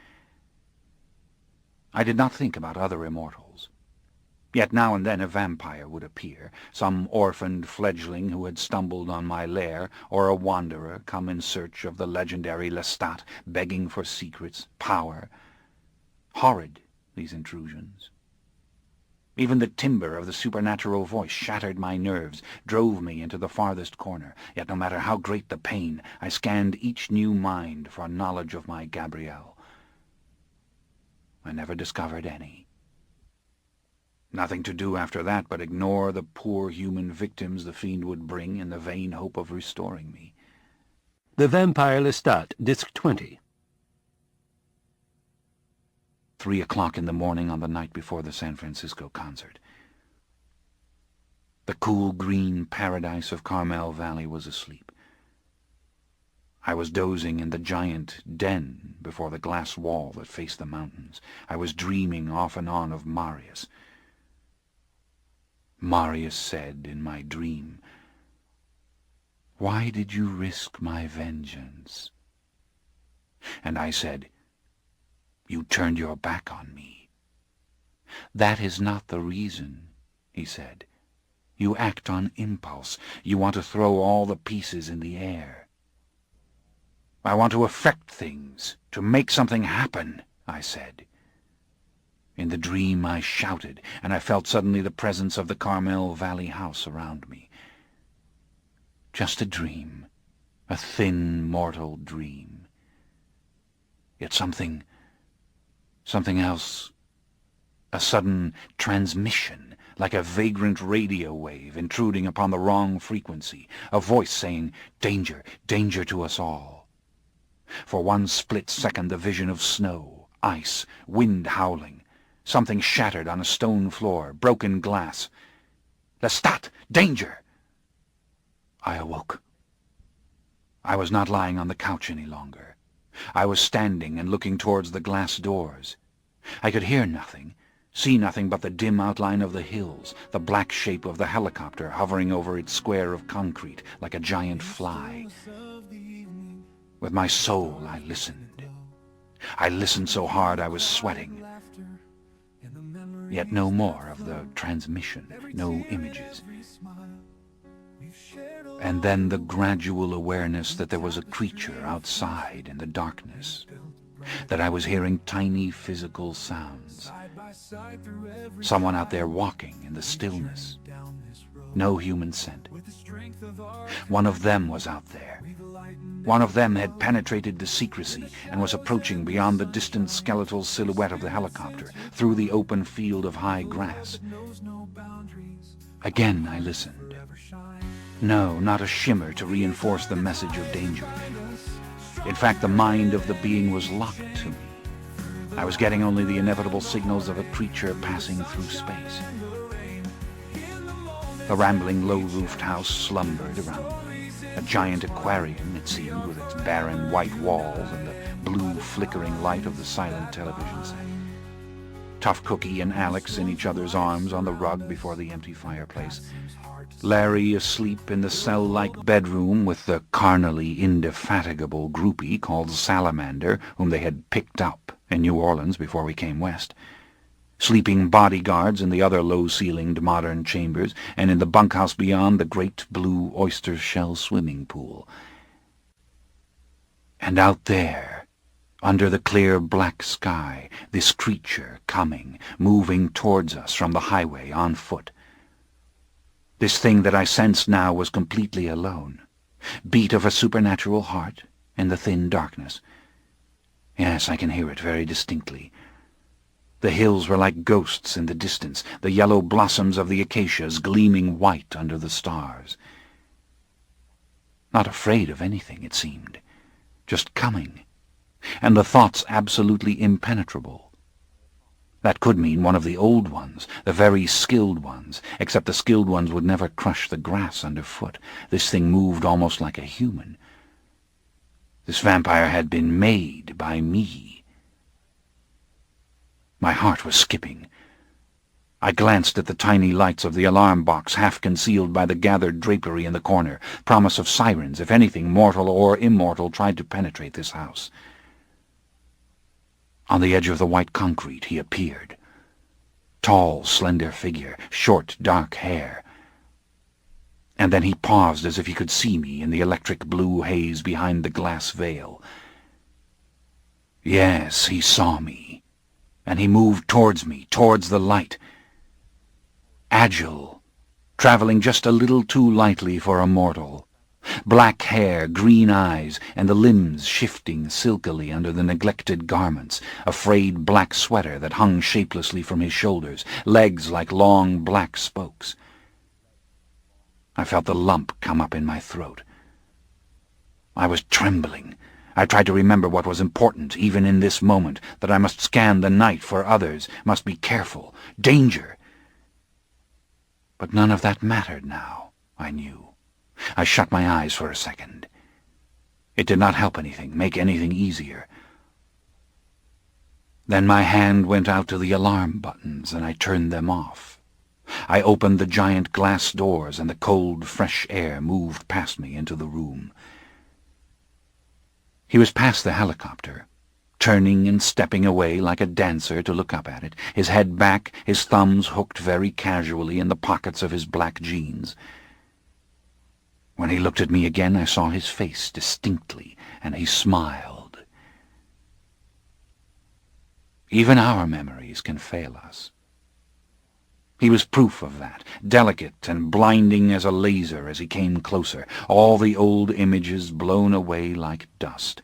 I did not think about other immortals. Yet now and then a vampire would appear, some orphaned fledgling who had stumbled on my lair, or a wanderer come in search of the legendary Lestat, begging for secrets, power. Horrid, these intrusions. Even the timbre of the supernatural voice shattered my nerves, drove me into the farthest corner. Yet no matter how great the pain, I scanned each new mind for knowledge of my Gabrielle. I never discovered any. Nothing to do after that but ignore the poor human victims the fiend would bring in the vain hope of restoring me. The Vampire Lestat, Disc 20. 3 o'clock in the morning on the night before the San Francisco concert. The cool green paradise of Carmel Valley was asleep. I was dozing in the giant den before the glass wall that faced the mountains. I was dreaming off and on of Marius. Marius said in my dream, "Why did you risk my vengeance?" And I said, "You turned your back on me." "That is not the reason," he said. "You act on impulse. You want to throw all the pieces in the air." "I want to affect things, to make something happen," I said. In the dream I shouted, and I felt suddenly the presence of the Carmel Valley house around me. Just a dream, a thin, mortal dream. Yet something else, a sudden transmission, like a vagrant radio wave intruding upon the wrong frequency, a voice saying, "Danger, danger to us all." For one split second the vision of snow, ice, wind howling. Something shattered on a stone floor, broken glass. "Lestat! Danger!" I awoke. I was not lying on the couch any longer. I was standing and looking towards the glass doors. I could hear nothing, see nothing but the dim outline of the hills, the black shape of the helicopter hovering over its square of concrete like a giant fly. With my soul I listened. I listened so hard I was sweating. Yet no more of the transmission, no images. And then the gradual awareness that there was a creature outside in the darkness, that I was hearing tiny physical sounds. Someone out there walking in the stillness. No human scent. One of them was out there. One of them had penetrated the secrecy and was approaching beyond the distant skeletal silhouette of the helicopter, through the open field of high grass. Again I listened. No, not a shimmer to reinforce the message of danger. In fact, the mind of the being was locked to me. I was getting only the inevitable signals of a creature passing through space. The rambling low-roofed house slumbered around me. A giant aquarium, it seemed, with its barren white walls and the blue flickering light of the silent television set. Tough Cookie and Alex in each other's arms on the rug before the empty fireplace. Larry asleep in the cell-like bedroom with the carnally indefatigable groupie called Salamander, whom they had picked up in New Orleans before we came west. Sleeping bodyguards in the other low-ceilinged modern chambers, and in the bunkhouse beyond the great blue oyster-shell swimming pool. And out there, under the clear black sky, this creature coming, moving towards us from the highway on foot. This thing that I sensed now was completely alone. Beat of a supernatural heart in the thin darkness. Yes, I can hear it very distinctly. The hills were like ghosts in the distance, the yellow blossoms of the acacias gleaming white under the stars. Not afraid of anything, it seemed. just coming, and the thoughts absolutely impenetrable. That could mean one of the old ones, the very skilled ones, except the skilled ones would never crush the grass underfoot. This thing moved almost like a human. This vampire had been made by me. My heart was skipping. I glanced at the tiny lights of the alarm box, half concealed by the gathered drapery in the corner, promise of sirens if anything mortal or immortal tried to penetrate this house. On the edge of the white concrete he appeared. Tall, slender figure, short, dark hair. And then he paused as if he could see me in the electric blue haze behind the glass veil. Yes, he saw me, and he moved towards me, towards the light. Agile, traveling just a little too lightly for a mortal. Black hair, green eyes, and the limbs shifting silkily under the neglected garments, a frayed black sweater that hung shapelessly from his shoulders, legs like long black spokes. I felt the lump come up in my throat. I was trembling. I tried to remember what was important, even in this moment, that I must scan the night for others, must be careful. Danger! But none of that mattered now, I knew. I shut my eyes for a second. It did not help anything, make anything easier. Then my hand went out to the alarm buttons, and I turned them off. I opened the giant glass doors, and the cold, fresh air moved past me into the room. He was past the helicopter, turning and stepping away like a dancer to look up at it, his head back, his thumbs hooked very casually in the pockets of his black jeans. When he looked at me again, I saw his face distinctly, and he smiled. Even our memories can fail us. He was proof of that, delicate and blinding as a laser as he came closer, all the old images blown away like dust.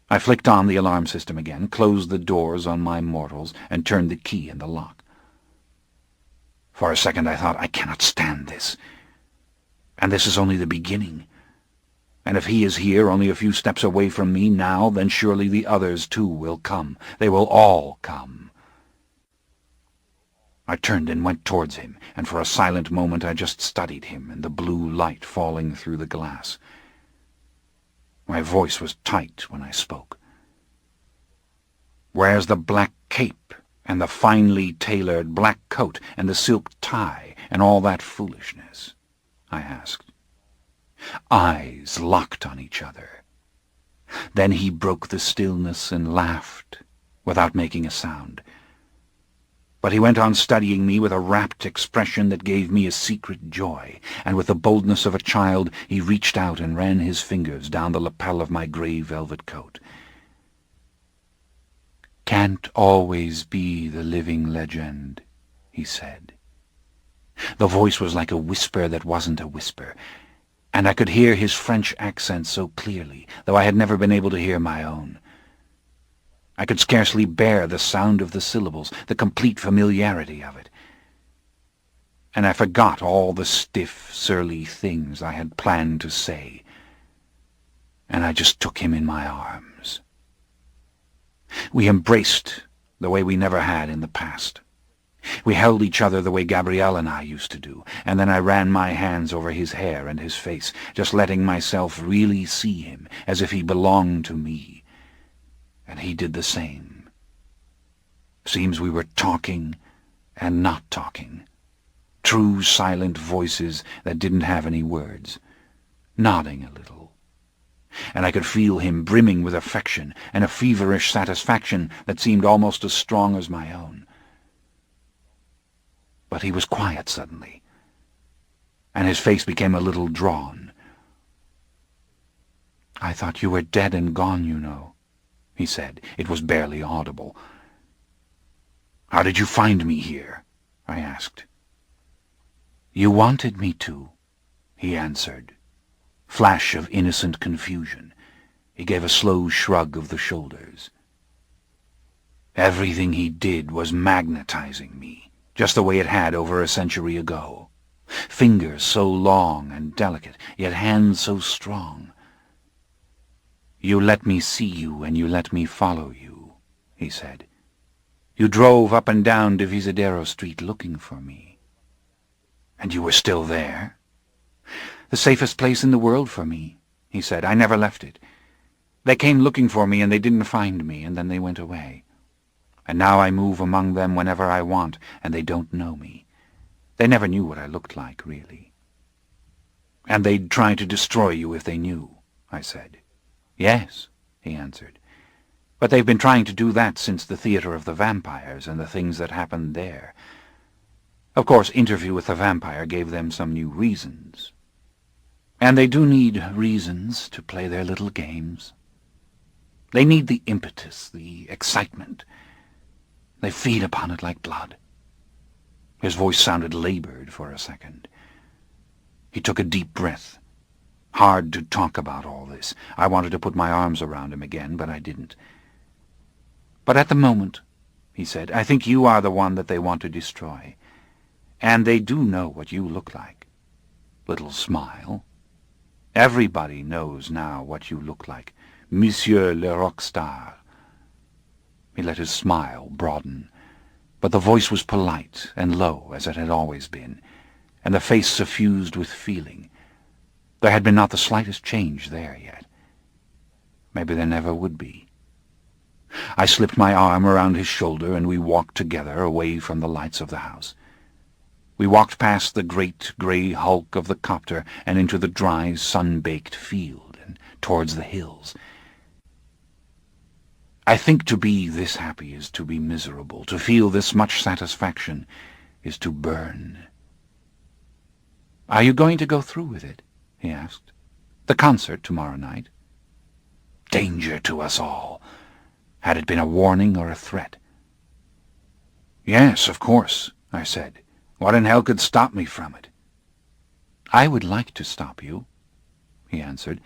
I flicked on the alarm system again, closed the doors on my mortals, and turned the key in the lock. For a second I thought, I cannot stand this. And this is only the beginning. And if he is here, only a few steps away from me now, then surely the others too will come. They will all come. I turned and went towards him, and for a silent moment I just studied him and the blue light falling through the glass. My voice was tight when I spoke. "Where's the black cape, and the finely tailored black coat, and the silk tie, and all that foolishness?" I asked. Eyes locked on each other. Then he broke the stillness and laughed, without making a sound. But he went on studying me with a rapt expression that gave me a secret joy, and with the boldness of a child he reached out and ran his fingers down the lapel of my grey velvet coat. "Can't always be the living legend," he said. The voice was like a whisper that wasn't a whisper, and I could hear his French accent so clearly, though I had never been able to hear my own. I could scarcely bear the sound of the syllables, the complete familiarity of it. And I forgot all the stiff, surly things I had planned to say, and I just took him in my arms. We embraced the way we never had in the past. We held each other the way Gabrielle and I used to do, and then I ran my hands over his hair and his face, just letting myself really see him, as if he belonged to me. And he did the same. Seems we were talking and not talking. True silent voices that didn't have any words, nodding a little. And I could feel him brimming with affection and a feverish satisfaction that seemed almost as strong as my own. But he was quiet suddenly, and his face became a little drawn. "I thought you were dead and gone, you know," he said. It was barely audible. "How did you find me here?" I asked. "You wanted me to," he answered. Flash of innocent confusion. He gave a slow shrug of the shoulders. Everything he did was magnetizing me, just the way it had over a century ago. Fingers so long and delicate, yet hands so strong. "You let me see you and you let me follow you," he said. "You drove up and down Divisadero Street looking for me. And you were still there?" "The safest place in the world for me," he said. "I never left it. They came looking for me and they didn't find me, and then they went away. And now I move among them whenever I want, and they don't know me. They never knew what I looked like, really." "And they'd try to destroy you if they knew," I said. "Yes," he answered. "But they've been trying to do that since the theater of the vampires and the things that happened there. Of course, interview with the vampire gave them some new reasons. And they do need reasons to play their little games. They need the impetus, the excitement. They feed upon it like blood." His voice sounded labored for a second. He took a deep breath. Hard to talk about all this. I wanted to put my arms around him again, but I didn't. "But at the moment," he said, "I think you are the one that they want to destroy. And they do know what you look like." Little smile. "Everybody knows now what you look like, Monsieur le Rockstar." He let his smile broaden, but the voice was polite and low as it had always been, and the face suffused with feeling. There had been not the slightest change there yet. Maybe there never would be. I slipped my arm around his shoulder, and we walked together away from the lights of the house. We walked past the great grey hulk of the copter and into the dry, sun-baked field and towards the hills. I think to be this happy is to be miserable. To feel this much satisfaction is to burn. "Are you going to go through with it?" he asked. "The concert tomorrow night?" Danger to us all. Had it been a warning or a threat? "Yes, of course," I said. "What in hell could stop me from it?" "I would like to stop you," he answered.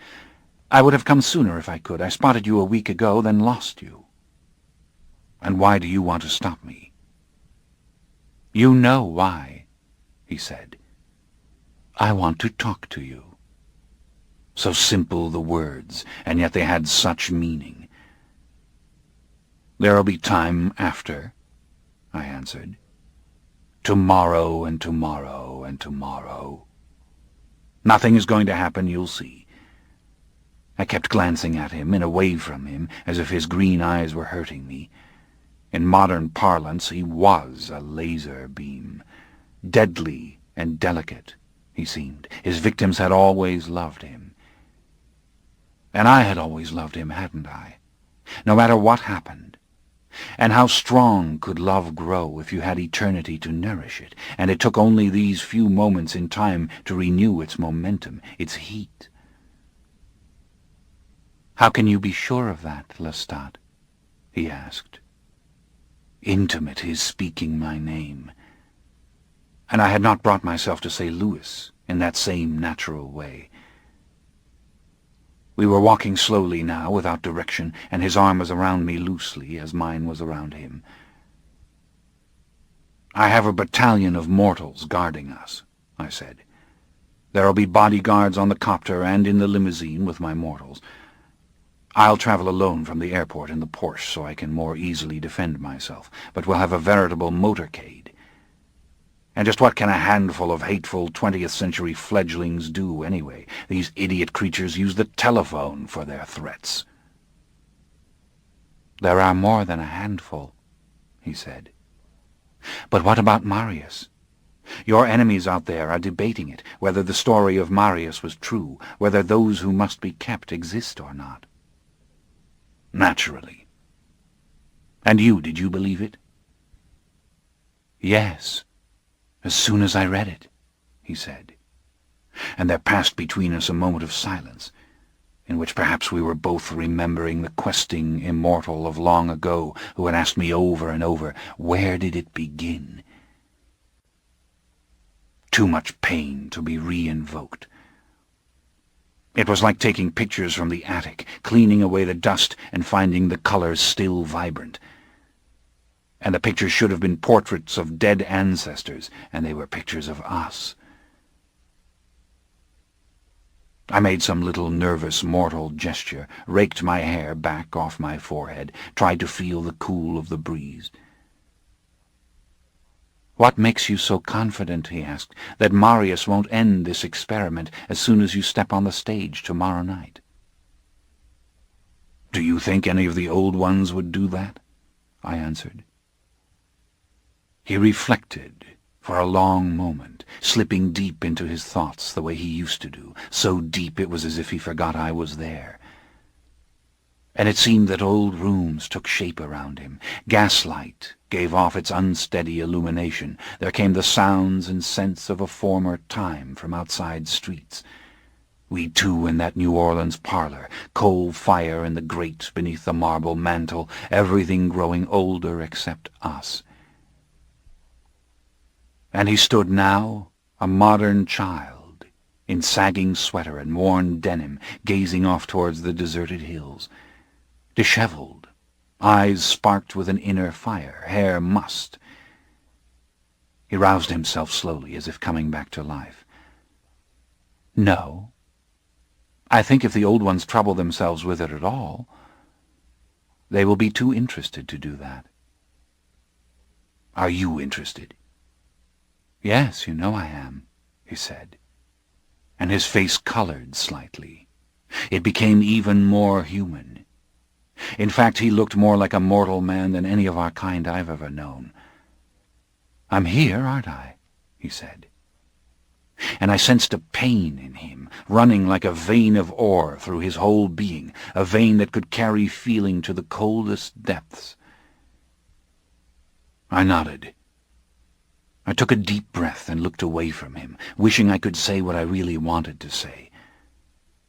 "I would have come sooner if I could. I spotted you a week ago, then lost you." "And why do you want to stop me?" "You know why," he said. "I want to talk to you." So simple the words, and yet they had such meaning. "There'll be time after," I answered. "Tomorrow and tomorrow and tomorrow. Nothing is going to happen, you'll see." I kept glancing at him and away from him, as if his green eyes were hurting me. In modern parlance, he was a laser beam. Deadly and delicate, he seemed. His victims had always loved him. And I had always loved him, hadn't I? No matter what happened. And how strong could love grow if you had eternity to nourish it, and it took only these few moments in time to renew its momentum, its heat. "How can you be sure of that, Lestat?" he asked. Intimate, his speaking my name. And I had not brought myself to say Louis in that same natural way. We were walking slowly now, without direction, and his arm was around me loosely, as mine was around him. "I have a battalion of mortals guarding us," I said. "There'll be bodyguards on the copter and in the limousine with my mortals. I'll travel alone from the airport in the Porsche so I can more easily defend myself, but we'll have a veritable motorcade. And just what can a handful of hateful 20th-century fledglings do anyway? These idiot creatures use the telephone for their threats." "There are more than a handful," he said. "But what about Marius? Your enemies out there are debating it, whether the story of Marius was true, whether those who must be kept exist or not." "Naturally. And you, did you believe it?" "Yes, as soon as I read it," he said. And there passed between us a moment of silence, in which perhaps we were both remembering the questing immortal of long ago who had asked me over and over, where did it begin? Too much pain to be re-invoked. It was like taking pictures from the attic, cleaning away the dust and finding the colors still vibrant. And the pictures should have been portraits of dead ancestors, and they were pictures of us. I made some little nervous mortal gesture, raked my hair back off my forehead, tried to feel the cool of the breeze. "What makes you so confident," he asked, "that Marius won't end this experiment as soon as you step on the stage tomorrow night?" "Do you think any of the old ones would do that?" I answered. He reflected for a long moment, slipping deep into his thoughts the way he used to do, so deep it was as if he forgot I was there. And it seemed that old rooms took shape around him. Gaslight gave off its unsteady illumination. There came the sounds and scents of a former time from outside streets. We two in that New Orleans parlor, coal fire in the grate beneath the marble mantel, everything growing older except us. And he stood now, a modern child, in sagging sweater and worn denim, gazing off towards the deserted hills. Disheveled, eyes sparked with an inner fire, hair mussed. He roused himself slowly, as if coming back to life. "No. I think if the old ones trouble themselves with it at all, they will be too interested to do that." "Are you interested?" "Yes, you know I am," he said, and his face colored slightly. It became even more human. In fact, he looked more like a mortal man than any of our kind I've ever known. "I'm here, aren't I?" he said. And I sensed a pain in him, running like a vein of ore through his whole being, a vein that could carry feeling to the coldest depths. I nodded. I took a deep breath and looked away from him, wishing I could say what I really wanted to say,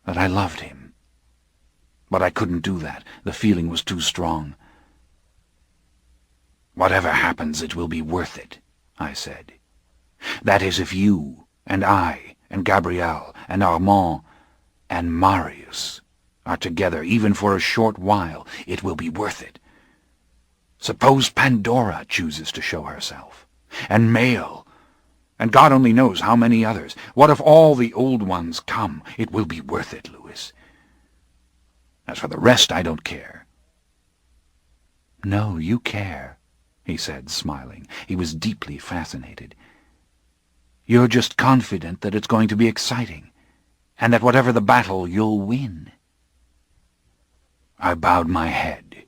that I loved him. But I couldn't do that. The feeling was too strong. "Whatever happens, it will be worth it," I said. "That is, if you and I and Gabrielle and Armand and Marius are together, even for a short while, it will be worth it. Suppose Pandora chooses to show herself, and Mail, and God only knows how many others. What if all the old ones come? It will be worth it, Louis. As for the rest, I don't care." "No, you care," he said, smiling. He was deeply fascinated. "You're just confident that it's going to be exciting, and that whatever the battle, you'll win." I bowed my head.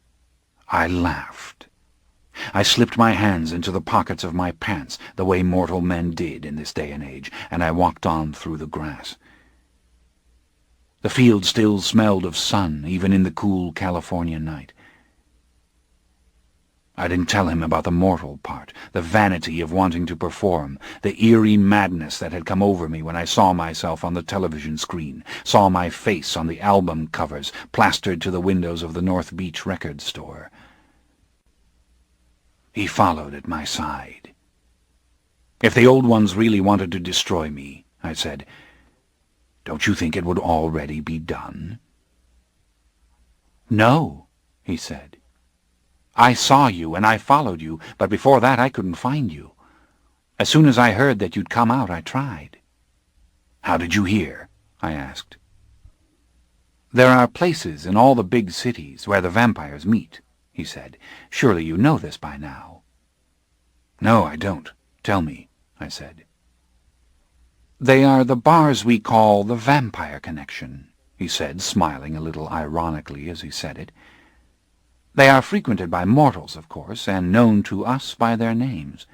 I laughed. I slipped my hands into the pockets of my pants, the way mortal men did in this day and age, and I walked on through the grass. The field still smelled of sun, even in the cool California night. I didn't tell him about the mortal part, the vanity of wanting to perform, the eerie madness that had come over me when I saw myself on the television screen, saw my face on the album covers plastered to the windows of the North Beach record store. He followed at my side. "If the old ones really wanted to destroy me," I said, "don't you think it would already be done?" "No," he said. "I saw you and I followed you, but before that I couldn't find you. As soon as I heard that you'd come out, I tried." "How did you hear?" I asked. "There are places in all the big cities where the vampires meet," he said. "Surely you know this by now." "No, I don't. Tell me," I said. "They are the bars we call the Vampire Connection," he said, smiling a little ironically as he said it. "They are frequented by mortals, of course, and known to us by their names.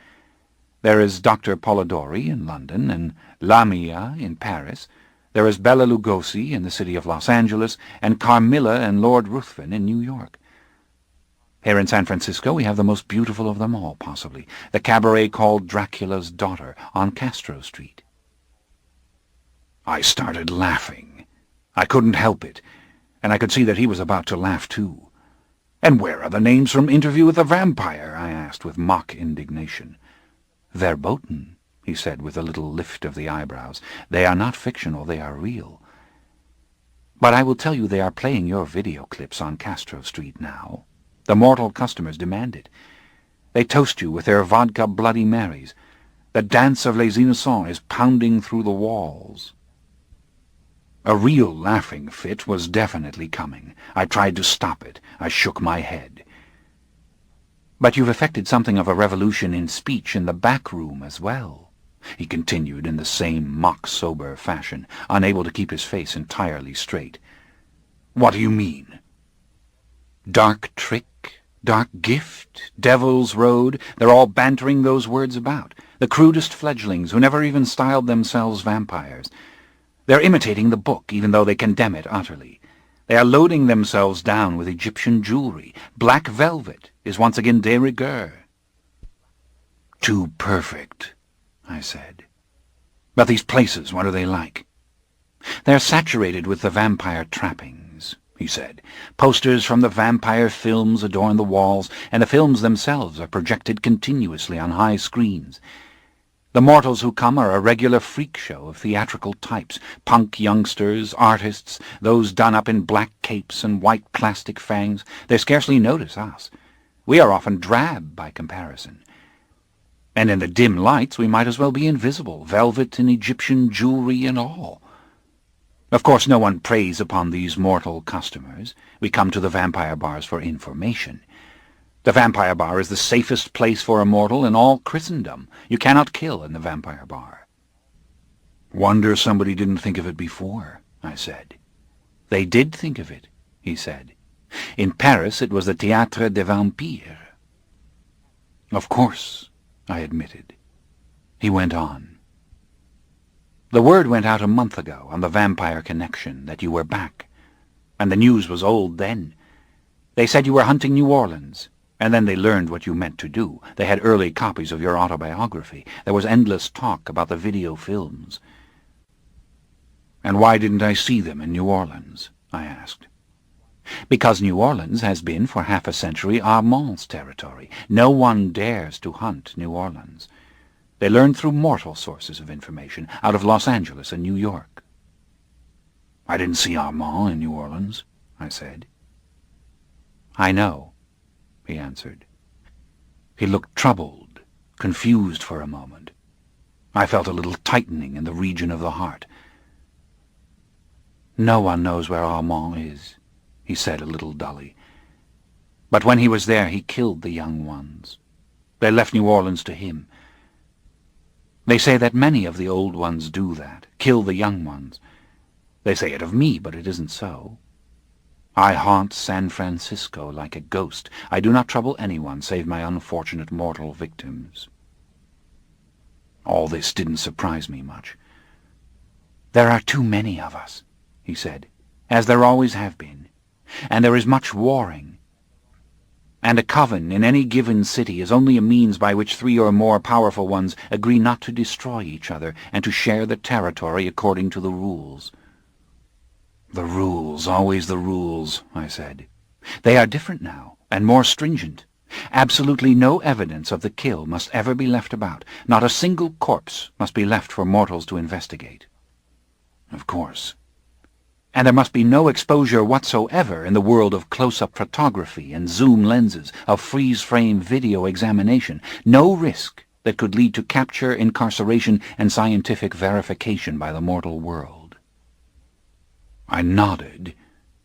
There is Dr. Polidori in London, and Lamia in Paris. There is Bela Lugosi in the city of Los Angeles, and Carmilla and Lord Ruthven in New York. Here in San Francisco we have the most beautiful of them all, possibly, the cabaret called Dracula's Daughter on Castro Street." I started laughing. I couldn't help it, and I could see that he was about to laugh too. "And where are the names from Interview with the Vampire?" I asked with mock indignation. "Verboten," he said with a little lift of the eyebrows. "They are not fictional, they are real. But I will tell you they are playing your video clips on Castro Street now. The mortal customers demand it. They toast you with their vodka Bloody Marys. The dance of Les Innocents is pounding through the walls." A real laughing fit was definitely coming. I tried to stop it. I shook my head. "But you've effected something of a revolution in speech in the back room as well," he continued in the same mock-sober fashion, unable to keep his face entirely straight. "What do you mean?" "Dark trick, dark gift, devil's road, they're all bantering those words about. The crudest fledglings who never even styled themselves vampires. They're imitating the book, even though they condemn it utterly. They are loading themselves down with Egyptian jewelry. Black velvet is once again de rigueur." "Too perfect," I said. "But these places, what are they like?" "They're saturated with the vampire trappings," he said. "Posters from the vampire films adorn the walls, and the films themselves are projected continuously on high screens. The mortals who come are a regular freak show of theatrical types, punk youngsters, artists, those done up in black capes and white plastic fangs. They scarcely notice us. We are often drab by comparison. And in the dim lights we might as well be invisible, velvet and Egyptian jewelry and all. Of course no one preys upon these mortal customers. We come to the vampire bars for information. The vampire bar is the safest place for a mortal in all Christendom. You cannot kill in the vampire bar." "Wonder somebody didn't think of it before," I said. "They did think of it," he said. "In Paris it was the Théâtre des Vampires." "Of course," I admitted. He went on. "The word went out a month ago on the Vampire Connection that you were back, and the news was old then. They said you were hunting New Orleans. And then they learned what you meant to do. They had early copies of your autobiography. There was endless talk about the video films." "And why didn't I see them in New Orleans?" I asked. "Because New Orleans has been for half a century Armand's territory. No one dares to hunt New Orleans. They learned through mortal sources of information, out of Los Angeles and New York." "I didn't see Armand in New Orleans," I said. "I know," he answered. He looked troubled, confused for a moment. I felt a little tightening in the region of the heart. "No one knows where Armand is," he said a little dully. "But when he was there he killed the young ones. They left New Orleans to him. They say that many of the old ones do that, kill the young ones. They say it of me, but it isn't so. I haunt San Francisco like a ghost. I do not trouble anyone save my unfortunate mortal victims." All this didn't surprise me much. "There are too many of us," he said, "as there always have been, and there is much warring. And a coven in any given city is only a means by which 3 or more powerful ones agree not to destroy each other and to share the territory according to the rules." "The rules, always the rules," I said. "They are different now, and more stringent. Absolutely no evidence of the kill must ever be left about. Not a single corpse must be left for mortals to investigate." "Of course." "And there must be no exposure whatsoever in the world of close-up photography and zoom lenses, of freeze-frame video examination. No risk that could lead to capture, incarceration, and scientific verification by the mortal world." I nodded,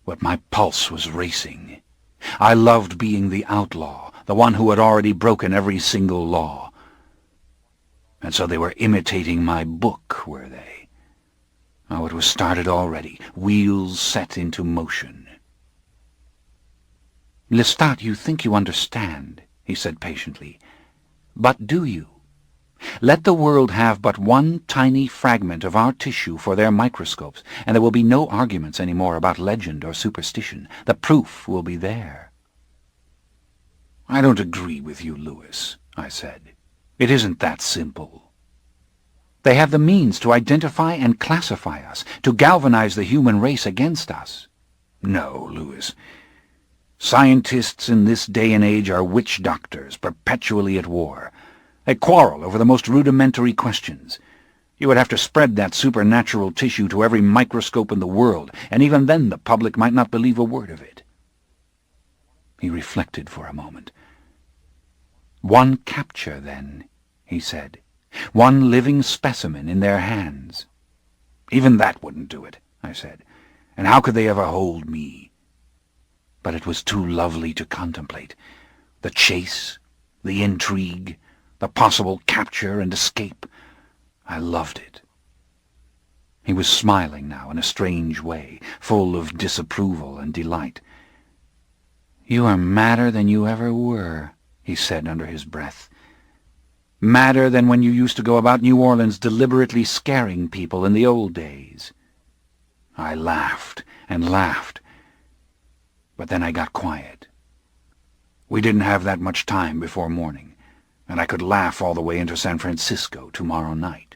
but my pulse was racing. I loved being the outlaw, the one who had already broken every single law. And so they were imitating my book, were they? Oh, it was started already, wheels set into motion. "Lestat, you think you understand," he said patiently. "But do you? Let the world have but one tiny fragment of our tissue for their microscopes, and there will be no arguments any more about legend or superstition. The proof will be there." "I don't agree with you, Louis," I said. "It isn't that simple." "They have the means to identify and classify us, to galvanize the human race against us." "No, Louis. Scientists in this day and age are witch doctors, perpetually at war. They quarrel over the most rudimentary questions. You would have to spread that supernatural tissue to every microscope in the world, and even then the public might not believe a word of it." He reflected for a moment. "One capture, then," he said. "One living specimen in their hands." "Even that wouldn't do it," I said. "And how could they ever hold me?" But it was too lovely to contemplate. The chase, the intrigue, the possible capture and escape. I loved it. He was smiling now in a strange way, full of disapproval and delight. "You are madder than you ever were," he said under his breath. "Madder than when you used to go about New Orleans deliberately scaring people in the old days." I laughed and laughed, but then I got quiet. We didn't have that much time before morning, and I could laugh all the way into San Francisco tomorrow night.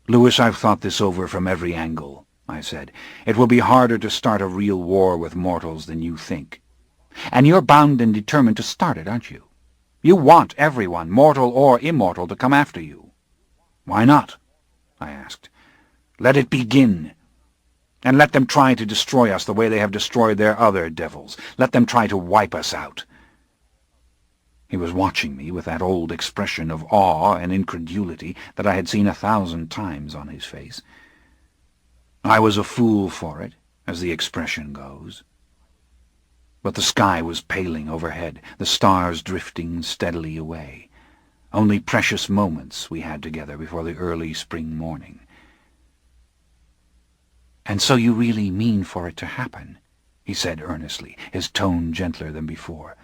"Louis, I've thought this over from every angle," I said. "It will be harder to start a real war with mortals than you think. And you're bound and determined to start it, aren't you? You want everyone, mortal or immortal, to come after you. Why not?" I asked. "Let it begin. And let them try to destroy us the way they have destroyed their other devils. Let them try to wipe us out." He was watching me with that old expression of awe and incredulity that I had seen 1,000 times on his face. I was a fool for it, as the expression goes. But the sky was paling overhead, the stars drifting steadily away. Only precious moments we had together before the early spring morning. "And so you really mean for it to happen?" he said earnestly, his tone gentler than before.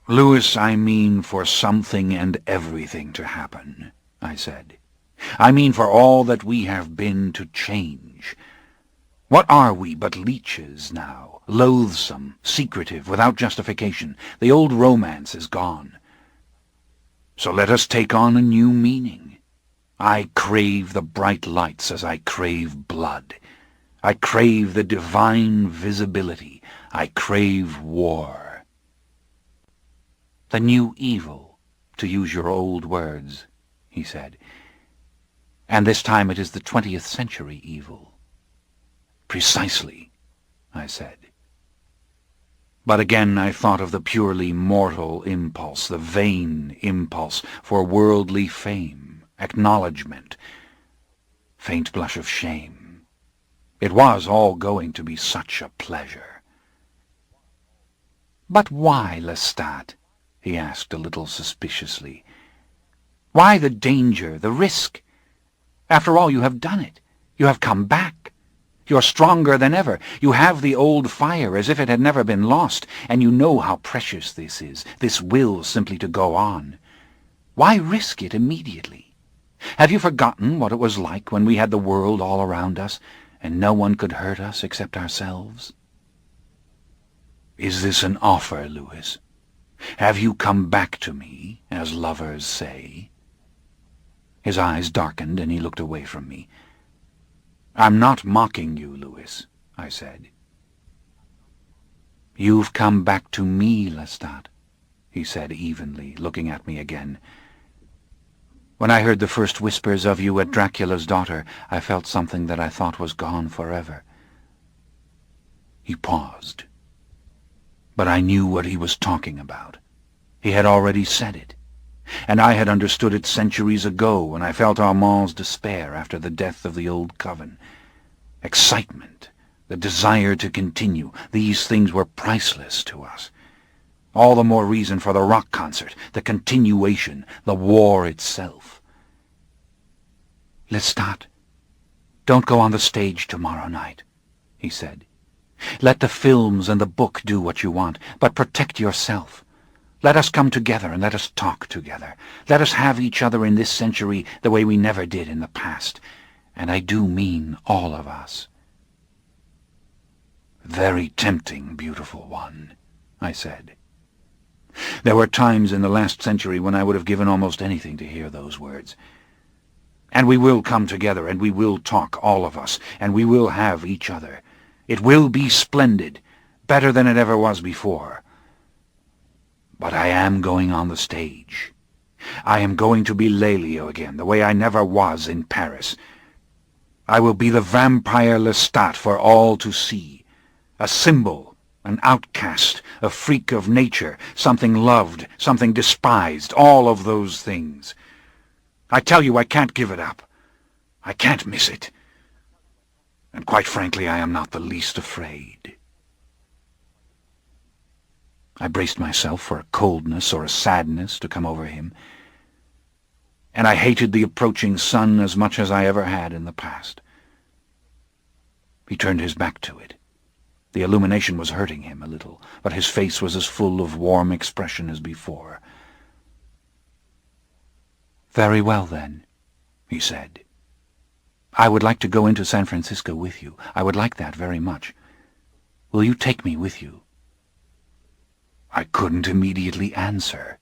"Louis, I mean for something and everything to happen," I said. "I mean for all that we have been to change. What are we but leeches now, loathsome, secretive, without justification? The old romance is gone. So let us take on a new meaning. I crave the bright lights as I crave blood. I crave the divine visibility. I crave war." "The new evil, to use your old words," he said. "And this time it is the 20th century evil." "Precisely," I said. But again I thought of the purely mortal impulse, the vain impulse for worldly fame, acknowledgment, faint blush of shame. It was all going to be such a pleasure. "But why, Lestat?" he asked a little suspiciously. "Why the danger, the risk? After all, you have done it. You have come back. You're stronger than ever. You have the old fire as if it had never been lost, and you know how precious this is, this will simply to go on. Why risk it immediately? Have you forgotten what it was like when we had the world all around us, and no one could hurt us except ourselves? Is this an offer, Louis? Have you come back to me, as lovers say?" His eyes darkened, and he looked away from me. "I'm not mocking you, Louis," I said. "You've come back to me, Lestat," he said evenly, looking at me again. "When I heard the first whispers of you at Dracula's daughter, I felt something that I thought was gone forever." He paused. But I knew what he was talking about. He had already said it, and I had understood it centuries ago when I felt Armand's despair after the death of the old coven. Excitement, the desire to continue, these things were priceless to us. All the more reason for the rock concert, the continuation, the war itself. "Lestat, don't go on the stage tomorrow night," he said. "Let the films and the book do what you want, but protect yourself. Let us come together and let us talk together. Let us have each other in this century the way we never did in the past. And I do mean all of us." "Very tempting, beautiful one," I said. There were times in the last century when I would have given almost anything to hear those words. "And we will come together, and we will talk, all of us, and we will have each other. It will be splendid, better than it ever was before. But I am going on the stage. I am going to be Lelio again, the way I never was in Paris. I will be the vampire Lestat for all to see, a symbol, an outcast, a freak of nature, something loved, something despised, all of those things. I tell you I can't give it up. I can't miss it. and quite frankly I am not the least afraid. I braced myself for a coldness or a sadness to come over him, and I hated the approaching sun as much as I ever had in the past. He turned his back to it. The illumination was hurting him a little, but his face was as full of warm expression as before. "Very well, then," he said. "I would like to go into San Francisco with you. I would like that very much. Will you take me with you?" I couldn't immediately answer.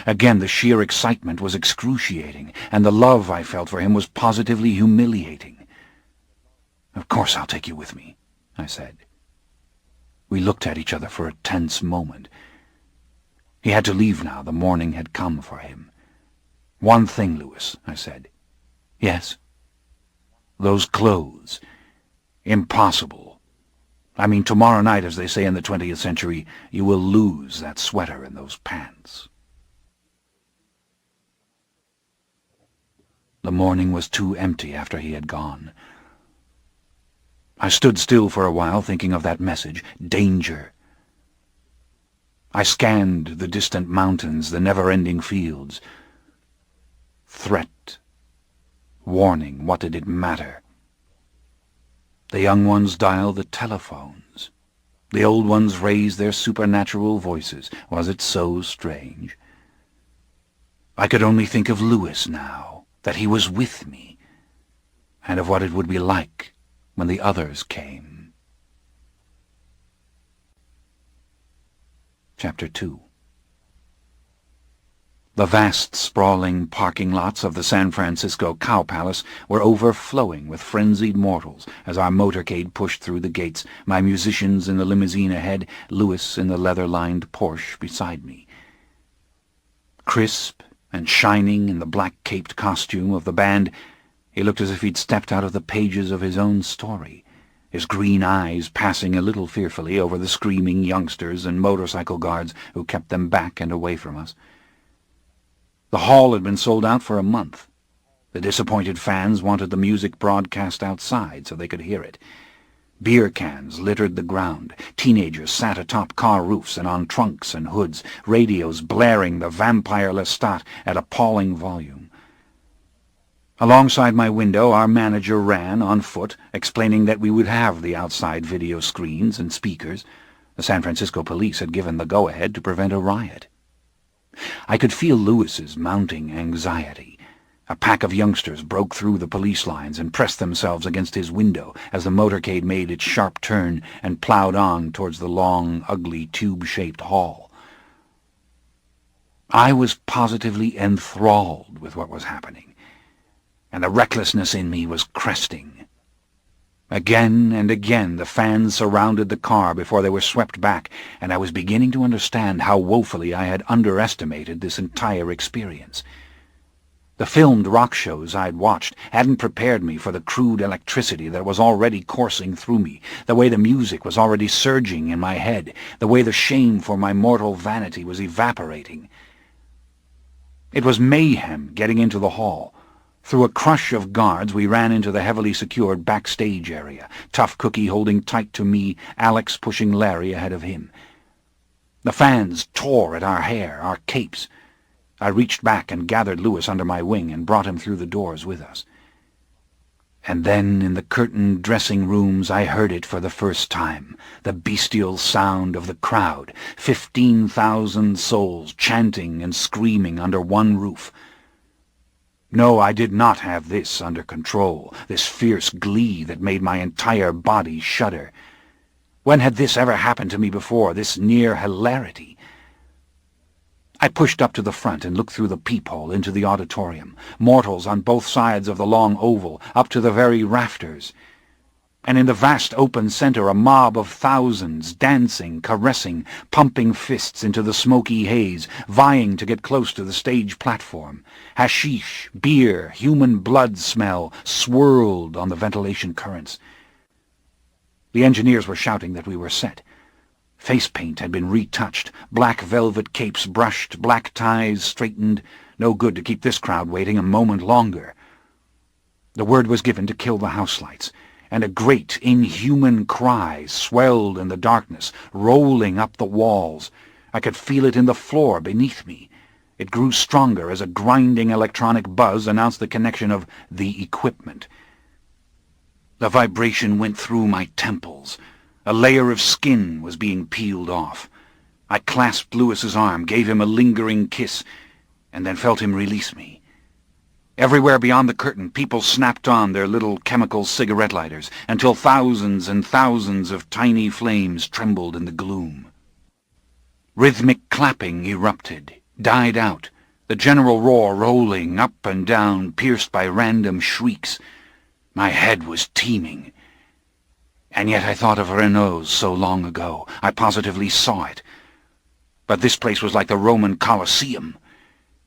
Again, the sheer excitement was excruciating, and the love I felt for him was positively humiliating. "Of course I'll take you with me," I said. We looked at each other for a tense moment. He had to leave now. The morning had come for him. "One thing, Louis," I said. "Yes?" "Those clothes. Impossible. I mean, tomorrow night, as they say in the 20th century, you will lose that sweater and those pants." The morning was too empty after he had gone. I stood still for a while, thinking of that message, danger. I scanned the distant mountains, the never-ending fields. Threat. Warning. What did it matter? The young ones dialed the telephones. The old ones raised their supernatural voices. Was it so strange? I could only think of Louis now, that he was with me, and of what it would be like when the others came. Chapter 2. The vast, sprawling parking lots of the San Francisco Cow Palace were overflowing with frenzied mortals as our motorcade pushed through the gates, my musicians in the limousine ahead, Louis in the leather-lined Porsche beside me. Crisp and shining in the black-caped costume of the band, he looked as if he'd stepped out of the pages of his own story, his green eyes passing a little fearfully over the screaming youngsters and motorcycle guards who kept them back and away from us. The hall had been sold out for a month. The disappointed fans wanted the music broadcast outside so they could hear it. Beer cans littered the ground. Teenagers sat atop car roofs and on trunks and hoods, radios blaring the vampire Lestat at appalling volume. Alongside my window, our manager ran, on foot, explaining that we would have the outside video screens and speakers. The San Francisco police had given the go-ahead to prevent a riot. I could feel Louis's mounting anxiety. A pack of youngsters broke through the police lines and pressed themselves against his window as the motorcade made its sharp turn and plowed on towards the long, ugly, tube-shaped hall. I was positively enthralled with what was happening, and the recklessness in me was cresting. Again and again the fans surrounded the car before they were swept back, and I was beginning to understand how woefully I had underestimated this entire experience. The filmed rock shows I'd watched hadn't prepared me for the crude electricity that was already coursing through me, the way the music was already surging in my head, the way the shame for my mortal vanity was evaporating. It was mayhem getting into the hall. Through a crush of guards we ran into the heavily secured backstage area, Tough Cookie holding tight to me, Alex pushing Larry ahead of him. The fans tore at our hair, our capes. I reached back and gathered Louis under my wing and brought him through the doors with us. And then in the curtained dressing rooms I heard it for the first time, the bestial sound of the crowd, 15,000 souls chanting and screaming under one roof. No, I did not have this under control, this fierce glee that made my entire body shudder. When had this ever happened to me before, this near hilarity? I pushed up to the front and looked through the peephole into the auditorium, mortals on both sides of the long oval, up to the very rafters. And in the vast open center a mob of thousands, dancing, caressing, pumping fists into the smoky haze, vying to get close to the stage platform. Hashish, beer, human blood smell swirled on the ventilation currents. The engineers were shouting that we were set. Face paint had been retouched, black velvet capes brushed, black ties straightened. No good to keep this crowd waiting a moment longer. The word was given to kill the house lights. and a great, inhuman cry swelled in the darkness, rolling up the walls. I could feel it in the floor beneath me. It grew stronger as a grinding electronic buzz announced the connection of the equipment. The vibration went through my temples. A layer of skin was being peeled off. I clasped Lewis's arm, gave him a lingering kiss, and then felt him release me. Everywhere beyond the curtain, people snapped on their little chemical cigarette lighters until thousands and thousands of tiny flames trembled in the gloom. Rhythmic clapping erupted, died out, the general roar rolling up and down, pierced by random shrieks. My head was teeming. And yet I thought of Renault's so long ago. I positively saw it. But this place was like the Roman Colosseum.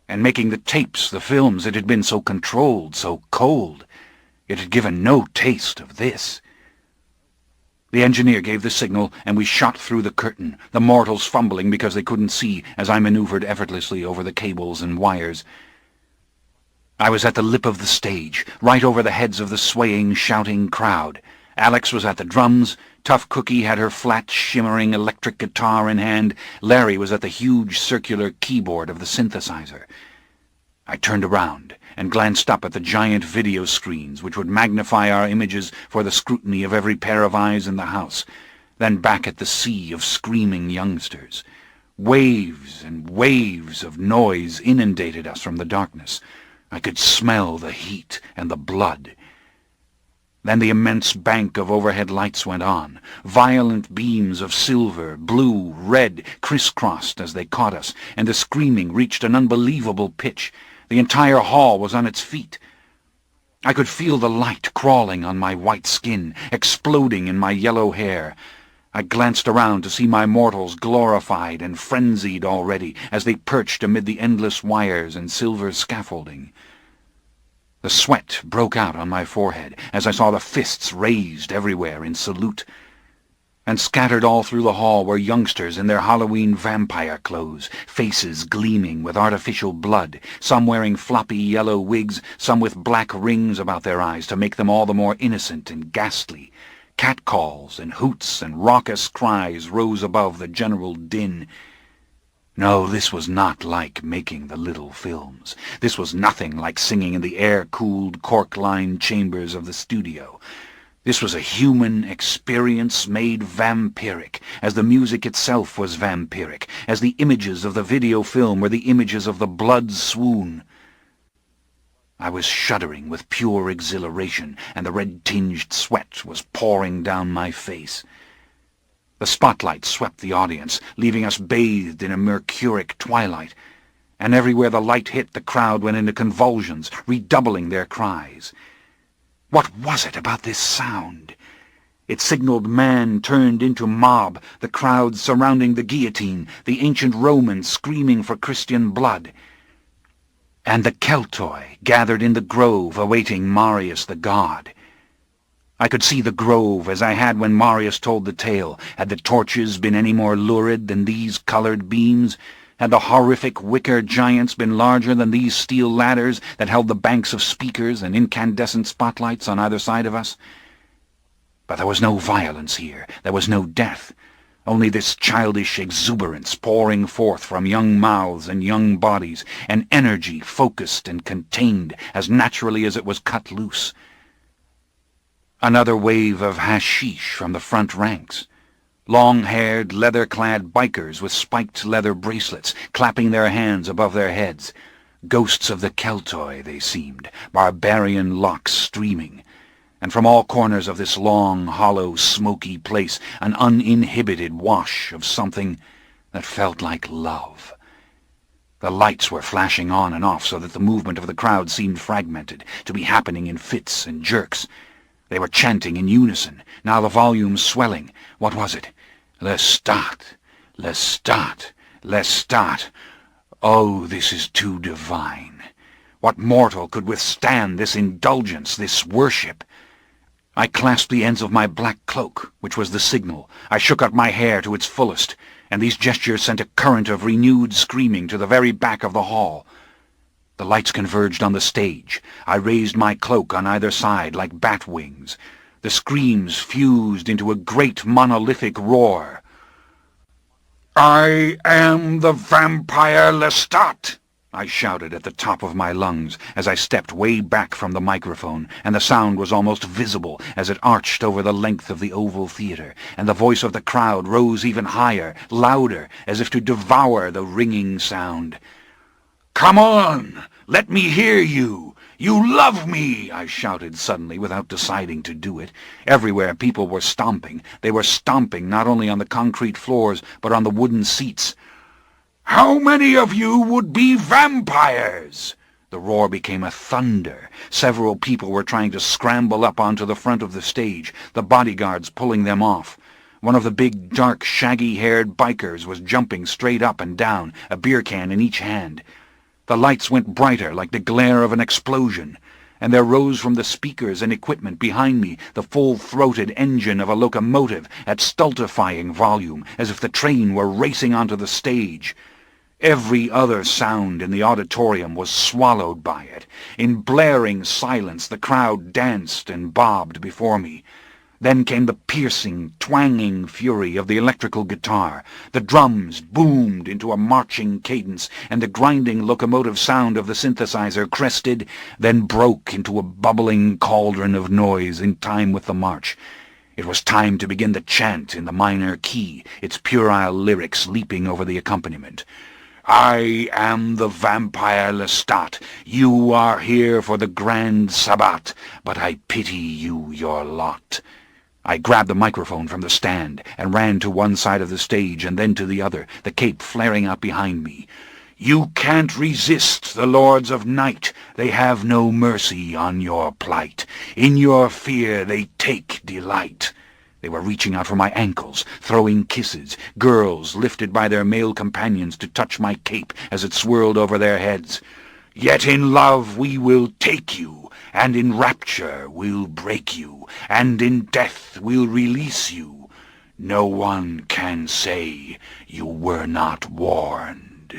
And making the tapes, the films, it had been so controlled, so cold. It had given no taste of this. The engineer gave the signal, and we shot through the curtain, the mortals fumbling because they couldn't see as I maneuvered effortlessly over the cables and wires. I was at the lip of the stage, right over the heads of the swaying, shouting crowd. Alex was at the drums, Tough Cookie had her flat, shimmering electric guitar in hand, Larry was at the huge circular keyboard of the synthesizer. I turned around and glanced up at the giant video screens which would magnify our images for the scrutiny of every pair of eyes in the house, then back at the sea of screaming youngsters. Waves and waves of noise inundated us from the darkness. I could smell the heat and the blood. Then the immense bank of overhead lights went on. Violent beams of silver, blue, red, crisscrossed as they caught us, and the screaming reached an unbelievable pitch. The entire hall was on its feet. I could feel the light crawling on my white skin, exploding in my yellow hair. I glanced around to see my mortals glorified and frenzied already as they perched amid the endless wires and silver scaffolding. The sweat broke out on my forehead as I saw the fists raised everywhere in salute. And scattered all through the hall were youngsters in their Halloween vampire clothes, faces gleaming with artificial blood, some wearing floppy yellow wigs, some with black rings about their eyes to make them all the more innocent and ghastly. Catcalls and hoots and raucous cries rose above the general din. No, this was not like making the little films. This was nothing like singing in the air-cooled, cork-lined chambers of the studio. This was a human experience made vampiric, as the music itself was vampiric, as the images of the video film were the images of the blood swoon. I was shuddering with pure exhilaration, and the red-tinged sweat was pouring down my face. The spotlight swept the audience, leaving us bathed in a mercuric twilight, and everywhere the light hit, the crowd went into convulsions, redoubling their cries. What was it about this sound? It signaled man turned into mob, the crowd surrounding the guillotine, the ancient Romans screaming for Christian blood. And the Keltoi gathered in the grove awaiting Marius the god. I could see the grove as I had when Marius told the tale. Had the torches been any more lurid than these colored beams? Had the horrific wicker giants been larger than these steel ladders that held the banks of speakers and incandescent spotlights on either side of us? But there was no violence here. There was no death. Only this childish exuberance pouring forth from young mouths and young bodies, an energy focused and contained as naturally as it was cut loose. Another wave of hashish from the front ranks. Long-haired, leather-clad bikers with spiked leather bracelets, clapping their hands above their heads. Ghosts of the Keltoi, they seemed, barbarian locks streaming. And from all corners of this long, hollow, smoky place, an uninhibited wash of something that felt like love. The lights were flashing on and off so that the movement of the crowd seemed fragmented, to be happening in fits and jerks. They were chanting in unison, now the volume swelling. What was it? Lestat, Lestat, Lestat. Oh, this is too divine. What mortal could withstand this indulgence, this worship? I clasped the ends of my black cloak, which was the signal. I shook out my hair to its fullest, and these gestures sent a current of renewed screaming to the very back of the hall. The lights converged on the stage. I raised my cloak on either side like bat wings. The screams fused into a great monolithic roar. "I am the vampire Lestat!" I shouted at the top of my lungs as I stepped way back from the microphone, and the sound was almost visible as it arched over the length of the oval theatre, and the voice of the crowd rose even higher, louder, as if to devour the ringing sound. "Come on! Let me hear you! You love me!" I shouted suddenly without deciding to do it. Everywhere people were stomping. They were stomping not only on the concrete floors, but on the wooden seats. "How many of you would be vampires?" The roar became a thunder. Several people were trying to scramble up onto the front of the stage, the bodyguards pulling them off. One of the big, dark, shaggy-haired bikers was jumping straight up and down, a beer can in each hand. The lights went brighter like the glare of an explosion, and there rose from the speakers and equipment behind me the full-throated engine of a locomotive at stultifying volume, as if the train were racing onto the stage. Every other sound in the auditorium was swallowed by it. In blaring silence the crowd danced and bobbed before me. Then came the piercing, twanging fury of the electrical guitar. The drums boomed into a marching cadence, and the grinding locomotive sound of the synthesizer crested, then broke into a bubbling cauldron of noise in time with the march. It was time to begin the chant in the minor key, its puerile lyrics leaping over the accompaniment. "I am the vampire Lestat. You are here for the grand sabbat, but I pity you your lot." I grabbed the microphone from the stand and ran to one side of the stage and then to the other, the cape flaring out behind me. "You can't resist the lords of night. They have no mercy on your plight. In your fear they take delight." They were reaching out for my ankles, throwing kisses, girls lifted by their male companions to touch my cape as it swirled over their heads. "Yet in love we will take you, and in rapture we'll break you, and in death we'll release you. No one can say you were not warned."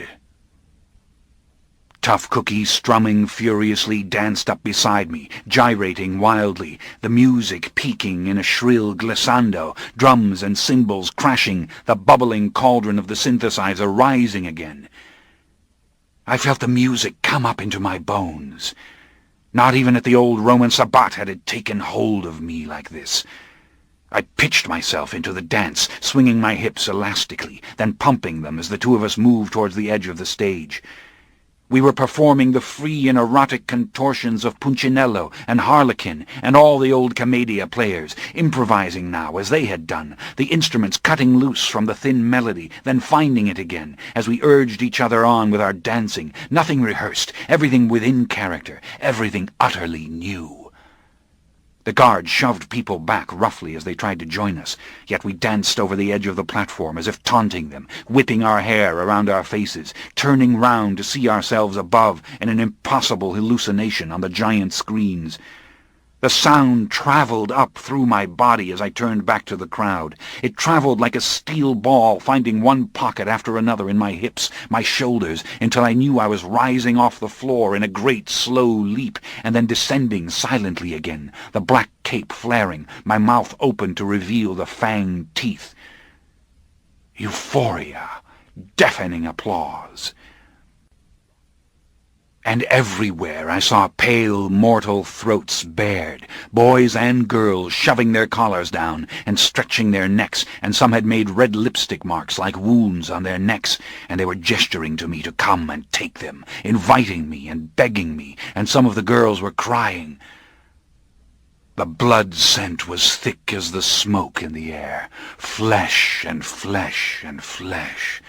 Tough Cookie, strumming furiously, danced up beside me, gyrating wildly, the music peaking in a shrill glissando, drums and cymbals crashing, the bubbling cauldron of the synthesizer rising again. I felt the music come up into my bones. Not even at the old Roman sabbat had it taken hold of me like this. I pitched myself into the dance, swinging my hips elastically, then pumping them as the two of us moved towards the edge of the stage. We were performing the free and erotic contortions of Punchinello and Harlequin and all the old commedia players, improvising now as they had done, the instruments cutting loose from the thin melody, then finding it again, as we urged each other on with our dancing, nothing rehearsed, everything within character, everything utterly new. The guards shoved people back roughly as they tried to join us, yet we danced over the edge of the platform as if taunting them, whipping our hair around our faces, turning round to see ourselves above in an impossible hallucination on the giant screens. The sound travelled up through my body as I turned back to the crowd. It travelled like a steel ball, finding one pocket after another in my hips, my shoulders, until I knew I was rising off the floor in a great slow leap, and then descending silently again, the black cape flaring, my mouth open to reveal the fanged teeth. Euphoria, deafening applause. And everywhere I saw pale, mortal throats bared, boys and girls shoving their collars down and stretching their necks, and some had made red lipstick marks like wounds on their necks, and they were gesturing to me to come and take them, inviting me and begging me, and some of the girls were crying. The blood scent was thick as the smoke in the air, flesh and flesh and flesh.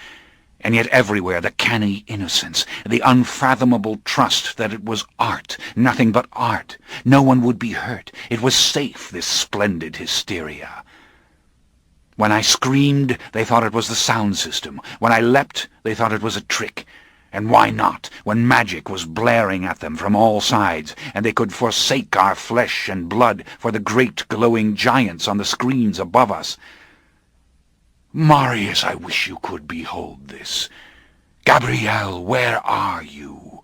And yet everywhere the canny innocence, the unfathomable trust that it was art, nothing but art. No one would be hurt. It was safe, this splendid hysteria. When I screamed, they thought it was the sound system. When I leapt, they thought it was a trick. And why not, when magic was blaring at them from all sides, and they could forsake our flesh and blood for the great glowing giants on the screens above us? Marius, I wish you could behold this. Gabrielle, where are you?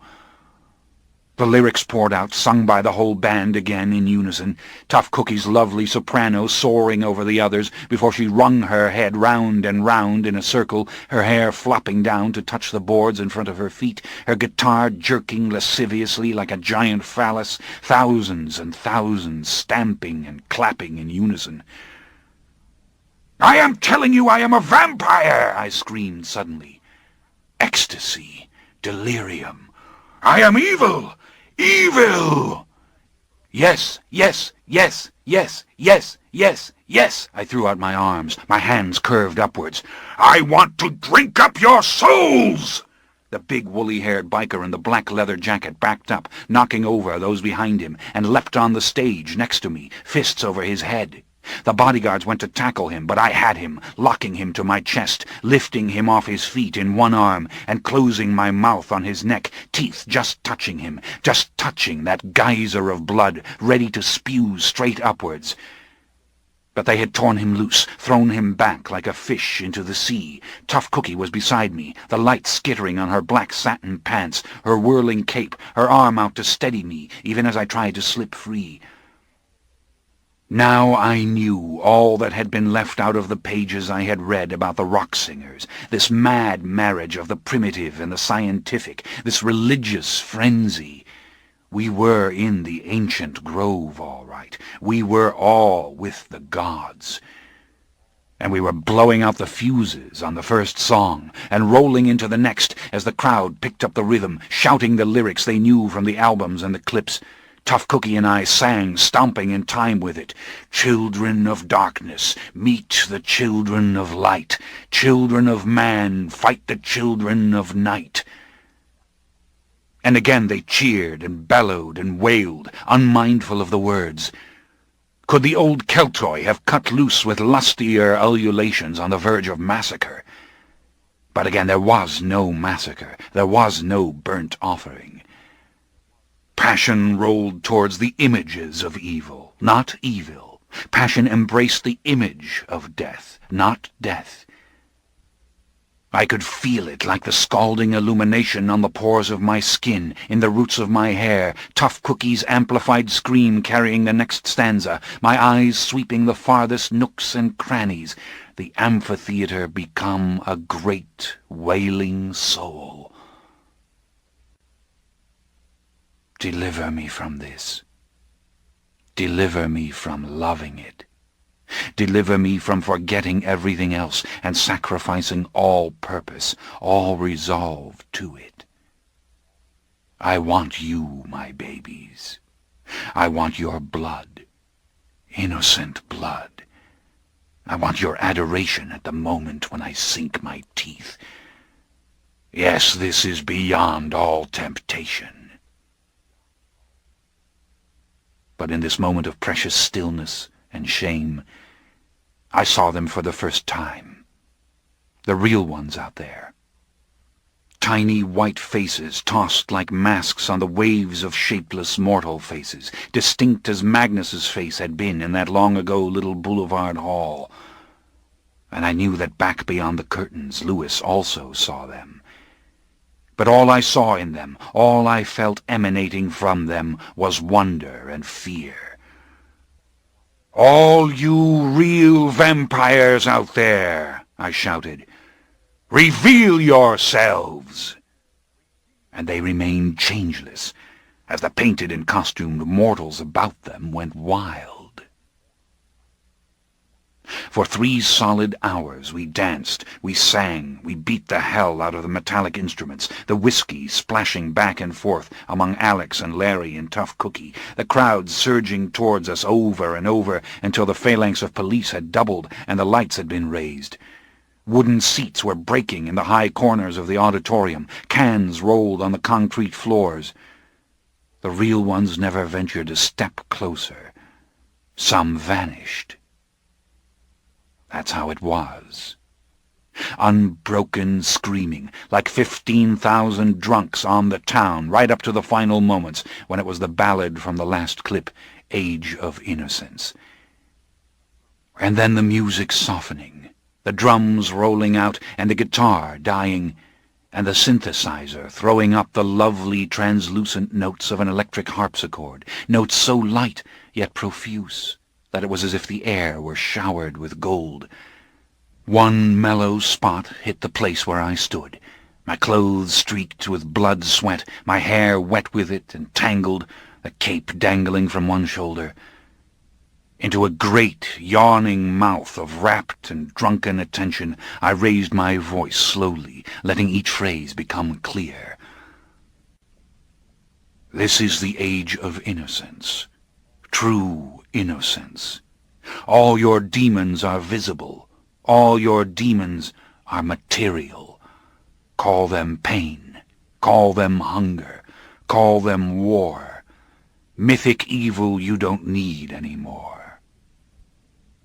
The lyrics poured out, sung by the whole band again in unison, Tough Cookie's lovely soprano soaring over the others before she wrung her head round and round in a circle, her hair flopping down to touch the boards in front of her feet, her guitar jerking lasciviously like a giant phallus, thousands and thousands stamping and clapping in unison. "I am telling you I am a vampire!" I screamed suddenly. "Ecstasy! Delirium! I am evil! Evil!" "Yes, yes, yes, yes, yes, yes, yes!" I threw out my arms, my hands curved upwards. "I want to drink up your souls!" The big woolly-haired biker in the black leather jacket backed up, knocking over those behind him, and leapt on the stage next to me, fists over his head. The bodyguards went to tackle him, but I had him, locking him to my chest, lifting him off his feet in one arm, and closing my mouth on his neck, teeth just touching him, just touching that geyser of blood, ready to spew straight upwards. But they had torn him loose, thrown him back like a fish into the sea. Tough Cookie was beside me, the light skittering on her black satin pants, her whirling cape, her arm out to steady me, even as I tried to slip free. Now I knew all that had been left out of the pages I had read about the rock singers, this mad marriage of the primitive and the scientific, this religious frenzy. We were in the ancient grove, all right. We were all with the gods. And we were blowing out the fuses on the first song, and rolling into the next as the crowd picked up the rhythm, shouting the lyrics they knew from the albums and the clips. Tough Cookie and I sang, stomping in time with it. "Children of darkness, meet the children of light. Children of man, fight the children of night." And again they cheered and bellowed and wailed, unmindful of the words. Could the old Keltoi have cut loose with lustier ululations on the verge of massacre? But again there was no massacre, there was no burnt offering. Passion rolled towards the images of evil, not evil. Passion embraced the image of death, not death. I could feel it like the scalding illumination on the pores of my skin, in the roots of my hair, Tough Cookie's amplified scream carrying the next stanza, my eyes sweeping the farthest nooks and crannies, the amphitheater become a great wailing soul. Deliver me from this. Deliver me from loving it. Deliver me from forgetting everything else and sacrificing all purpose, all resolve to it. I want you, my babies. I want your blood, innocent blood. I want your adoration at the moment when I sink my teeth. Yes, this is beyond all temptation. But in this moment of precious stillness and shame, I saw them for the first time. The real ones out there. Tiny white faces tossed like masks on the waves of shapeless mortal faces, distinct as Magnus's face had been in that long-ago little boulevard hall. And I knew that back beyond the curtains Louis also saw them. But all I saw in them, all I felt emanating from them, was wonder and fear. "All you real vampires out there," I shouted, "reveal yourselves!" And they remained changeless, as the painted and costumed mortals about them went wild. For 3 solid hours we danced, we sang, we beat the hell out of the metallic instruments, the whiskey splashing back and forth among Alex and Larry and Tough Cookie, the crowd surging towards us over and over until the phalanx of police had doubled and the lights had been raised. Wooden seats were breaking in the high corners of the auditorium, cans rolled on the concrete floors. The real ones never ventured a step closer. Some vanished. That's how it was. Unbroken screaming, like 15,000 drunks on the town, right up to the final moments when it was the ballad from the last clip, Age of Innocence. And then the music softening, the drums rolling out and the guitar dying, and the synthesizer throwing up the lovely translucent notes of an electric harpsichord, notes so light yet profuse that it was as if the air were showered with gold. One mellow spot hit the place where I stood, my clothes streaked with blood sweat, my hair wet with it and tangled, the cape dangling from one shoulder. Into a great, yawning mouth of rapt and drunken attention, I raised my voice slowly, letting each phrase become clear. This is the age of innocence, true innocence. All your demons are visible. All your demons are material. Call them pain. Call them hunger. Call them war. Mythic evil you don't need anymore.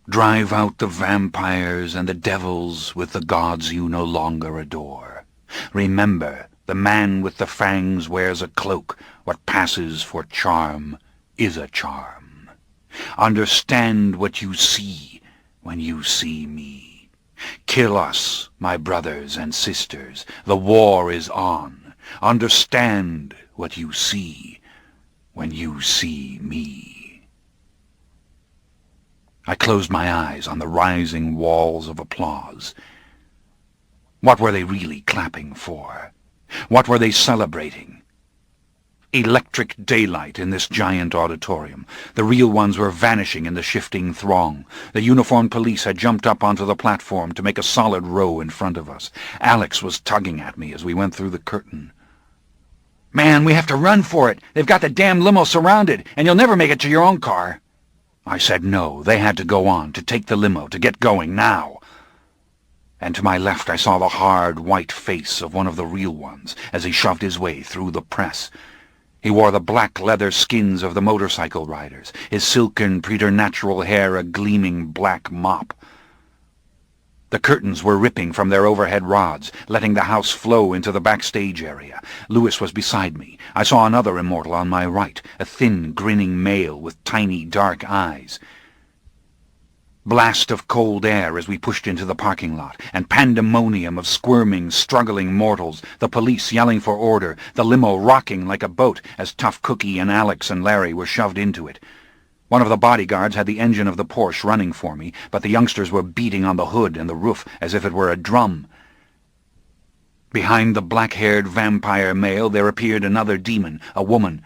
Drive out the vampires and the devils with the gods you no longer adore. Remember, the man with the fangs wears a cloak. What passes for charm is a charm. Understand what you see when you see me. Kill us, my brothers and sisters. The war is on. Understand what you see when you see me. I closed my eyes on the rising walls of applause. What were they really clapping for? What were they celebrating? Electric daylight in this giant auditorium. The real ones were vanishing in the shifting throng. The uniformed police had jumped up onto the platform to make a solid row in front of us. Alex was tugging at me as we went through the curtain. "Man, we have to run for it. They've got the damn limo surrounded, and you'll never make it to your own car." I said no, they had to go on, to take the limo, to get going, now. And to my left I saw the hard, white face of one of the real ones as he shoved his way through the press. He wore the black leather skins of the motorcycle riders, his silken, preternatural hair a gleaming black mop. The curtains were ripping from their overhead rods, letting the house flow into the backstage area. Lewis was beside me. I saw another immortal on my right, a thin, grinning male with tiny, dark eyes. Blast of cold air as we pushed into the parking lot, and pandemonium of squirming, struggling mortals, the police yelling for order, the limo rocking like a boat as Tough Cookie and Alex and Larry were shoved into it. One of the bodyguards had the engine of the Porsche running for me, but the youngsters were beating on the hood and the roof as if it were a drum. Behind the black-haired vampire male there appeared another demon, a woman,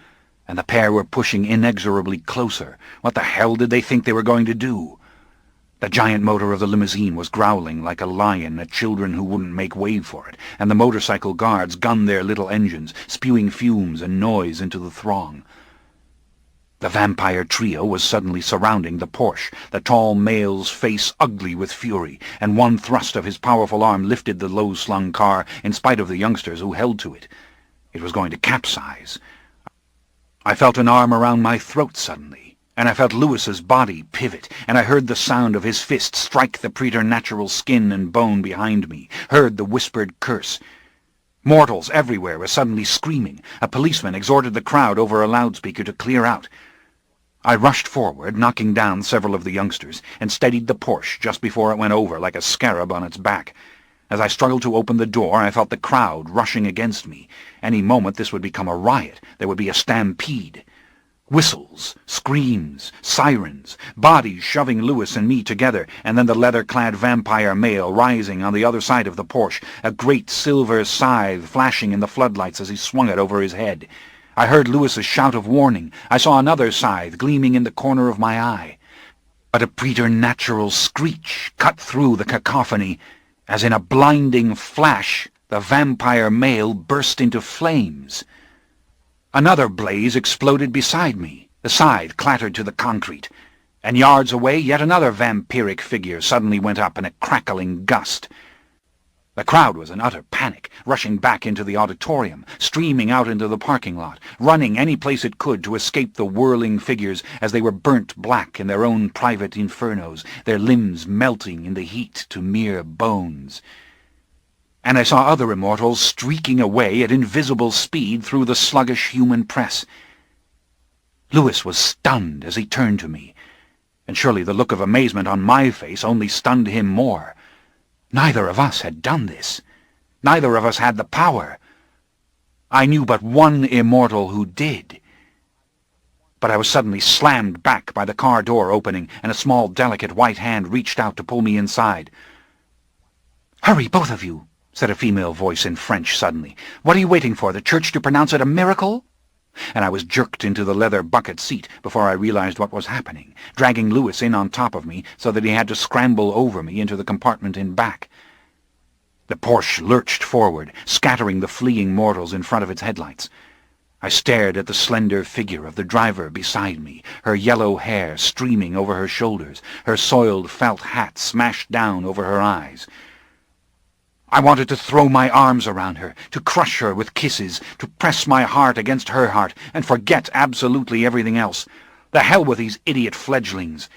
and the pair were pushing inexorably closer. What the hell did they think they were going to do? The giant motor of the limousine was growling like a lion at children who wouldn't make way for it, and the motorcycle guards gunned their little engines, spewing fumes and noise into the throng. The vampire trio was suddenly surrounding the Porsche, the tall male's face ugly with fury, and one thrust of his powerful arm lifted the low-slung car in spite of the youngsters who held to it. It was going to capsize. I felt an arm around my throat suddenly, and I felt Lewis's body pivot, and I heard the sound of his fist strike the preternatural skin and bone behind me, heard the whispered curse. Mortals everywhere were suddenly screaming. A policeman exhorted the crowd over a loudspeaker to clear out. I rushed forward, knocking down several of the youngsters, and steadied the Porsche just before it went over like a scarab on its back. As I struggled to open the door, I felt the crowd rushing against me. Any moment this would become a riot. There would be a stampede. Whistles, screams, sirens, bodies shoving Lewis and me together, and then the leather-clad vampire male rising on the other side of the Porsche, a great silver scythe flashing in the floodlights as he swung it over his head. I heard Lewis's shout of warning. I saw another scythe gleaming in the corner of my eye. But a preternatural screech cut through the cacophony, as in a blinding flash the vampire male burst into flames. Another blaze exploded beside me. The scythe clattered to the concrete, and yards away yet another vampiric figure suddenly went up in a crackling gust. The crowd was in utter panic, rushing back into the auditorium, streaming out into the parking lot, running any place it could to escape the whirling figures as they were burnt black in their own private infernos, their limbs melting in the heat to mere bones. And I saw other immortals streaking away at invisible speed through the sluggish human press. Lewis was stunned as he turned to me, and surely the look of amazement on my face only stunned him more. Neither of us had done this. Neither of us had the power. I knew but one immortal who did. But I was suddenly slammed back by the car door opening, and a small, delicate white hand reached out to pull me inside. "Hurry, both of you," said a female voice in French suddenly. "What are you waiting for, the church to pronounce it a miracle?" And I was jerked into the leather bucket seat before I realized what was happening, dragging Louis in on top of me so that he had to scramble over me into the compartment in back. The Porsche lurched forward, scattering the fleeing mortals in front of its headlights. I stared at the slender figure of the driver beside me, her yellow hair streaming over her shoulders, her soiled felt hat smashed down over her eyes. I wanted to throw my arms around her, to crush her with kisses, to press my heart against her heart, and forget absolutely everything else. The hell with these idiot fledglings.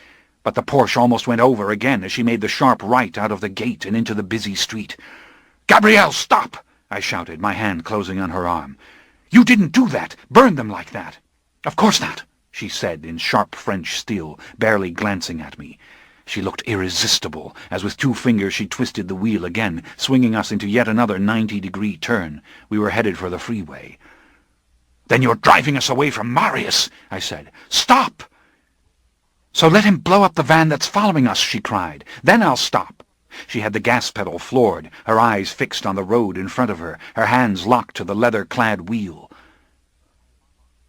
But the Porsche almost went over again as she made the sharp right out of the gate and into the busy street. "Gabrielle, stop!" I shouted, my hand closing on her arm. "You didn't do that! Burn them like that!" "Of course not," she said in sharp French steel, barely glancing at me. She looked irresistible, as with 2 fingers she twisted the wheel again, swinging us into yet another 90-degree turn. We were headed for the freeway. "Then you're driving us away from Marius," I said. "Stop!" "So let him blow up the van that's following us," she cried. "Then I'll stop." She had the gas pedal floored, her eyes fixed on the road in front of her, her hands locked to the leather-clad wheel.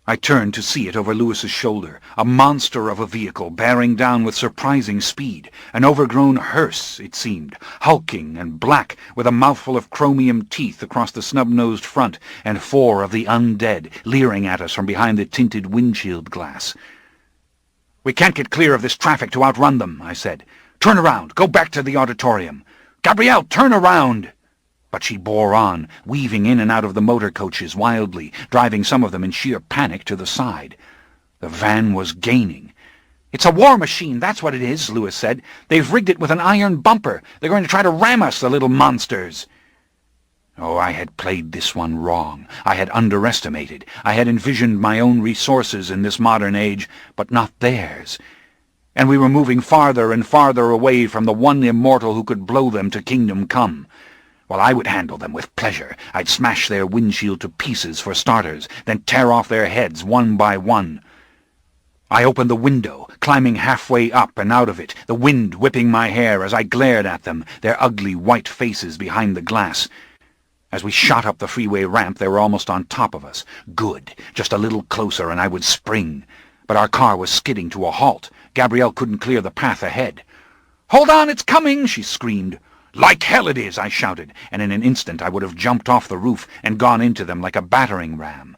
I turned to see it over Louis's shoulder, a monster of a vehicle bearing down with surprising speed, an overgrown hearse, it seemed, hulking and black, with a mouthful of chromium teeth across the snub-nosed front, and 4 of the undead leering at us from behind the tinted windshield glass. "We can't get clear of this traffic to outrun them," I said. "Turn around, go back to the auditorium. Gabrielle, turn around!" But she bore on, weaving in and out of the motor coaches wildly, driving some of them in sheer panic to the side. The van was gaining. "It's a war machine, that's what it is," Louis said. "They've rigged it with an iron bumper. They're going to try to ram us, the little monsters." Oh, I had played this one wrong. I had underestimated. I had envisioned my own resources in this modern age, but not theirs. And we were moving farther and farther away from the one immortal who could blow them to kingdom come. Well, I would handle them with pleasure. I'd smash their windshield to pieces for starters, then tear off their heads one by one. I opened the window, climbing halfway up and out of it, the wind whipping my hair as I glared at them, their ugly white faces behind the glass. As we shot up the freeway ramp, they were almost on top of us. Good. Just a little closer and I would spring. But our car was skidding to a halt. Gabrielle couldn't clear the path ahead. "Hold on, it's coming!" she screamed. "Like hell it is!" I shouted, and in an instant I would have jumped off the roof and gone into them like a battering ram.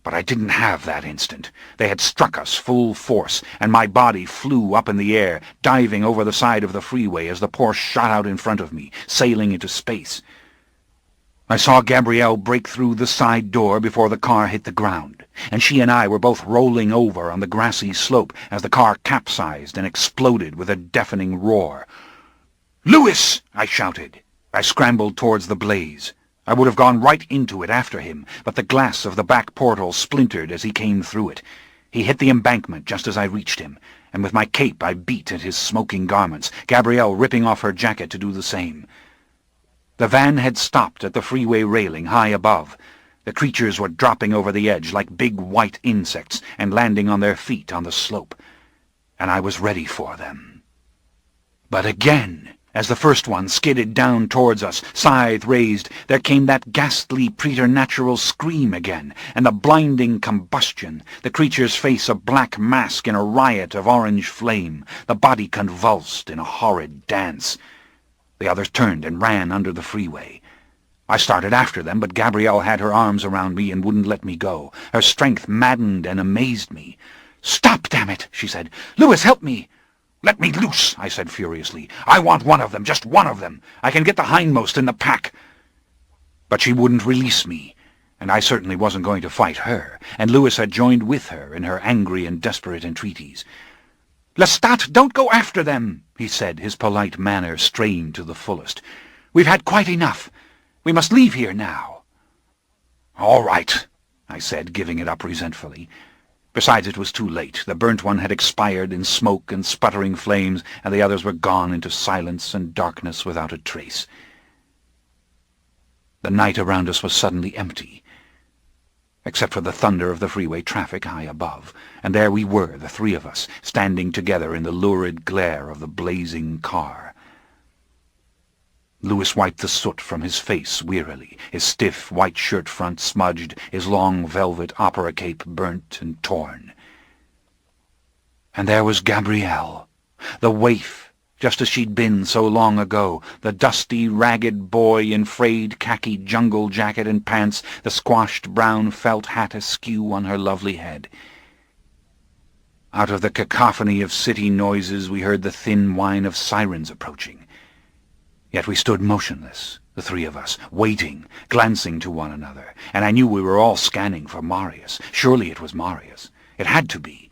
But I didn't have that instant. They had struck us full force, and my body flew up in the air, diving over the side of the freeway as the Porsche shot out in front of me, sailing into space. I saw Gabrielle break through the side door before the car hit the ground, and she and I were both rolling over on the grassy slope as the car capsized and exploded with a deafening roar. "Louis!" I shouted. I scrambled towards the blaze. I would have gone right into it after him, but the glass of the back portal splintered as he came through it. He hit the embankment just as I reached him, and with my cape I beat at his smoking garments, Gabrielle ripping off her jacket to do the same. The van had stopped at the freeway railing high above. The creatures were dropping over the edge like big white insects and landing on their feet on the slope, and I was ready for them. But again, as the first one skidded down towards us, scythe raised, there came that ghastly preternatural scream again, and the blinding combustion, the creature's face a black mask in a riot of orange flame, the body convulsed in a horrid dance. The others turned and ran under the freeway. I started after them, but Gabrielle had her arms around me and wouldn't let me go. Her strength maddened and amazed me. "Stop, damn it!" she said. "Louis, help me!" "Let me loose," I said furiously. "I want one of them, just one of them. I can get the hindmost in the pack." But she wouldn't release me, and I certainly wasn't going to fight her, and Louis had joined with her in her angry and desperate entreaties. "Lestat, don't go after them," he said, his polite manner strained to the fullest. "We've had quite enough. We must leave here now." "All right," I said, giving it up resentfully. Besides, it was too late. The burnt one had expired in smoke and sputtering flames, and the others were gone into silence and darkness without a trace. The night around us was suddenly empty, except for the thunder of the freeway traffic high above, and there we were, the three of us, standing together in the lurid glare of the blazing car. Lewis wiped the soot from his face wearily, his stiff white shirt front smudged, his long velvet opera cape burnt and torn. And there was Gabrielle, the waif, just as she'd been so long ago, the dusty, ragged boy in frayed khaki jungle jacket and pants, the squashed brown felt hat askew on her lovely head. Out of the cacophony of city noises we heard the thin whine of sirens approaching. Yet we stood motionless, the three of us, waiting, glancing to one another, and I knew we were all scanning for Marius. Surely it was Marius. It had to be.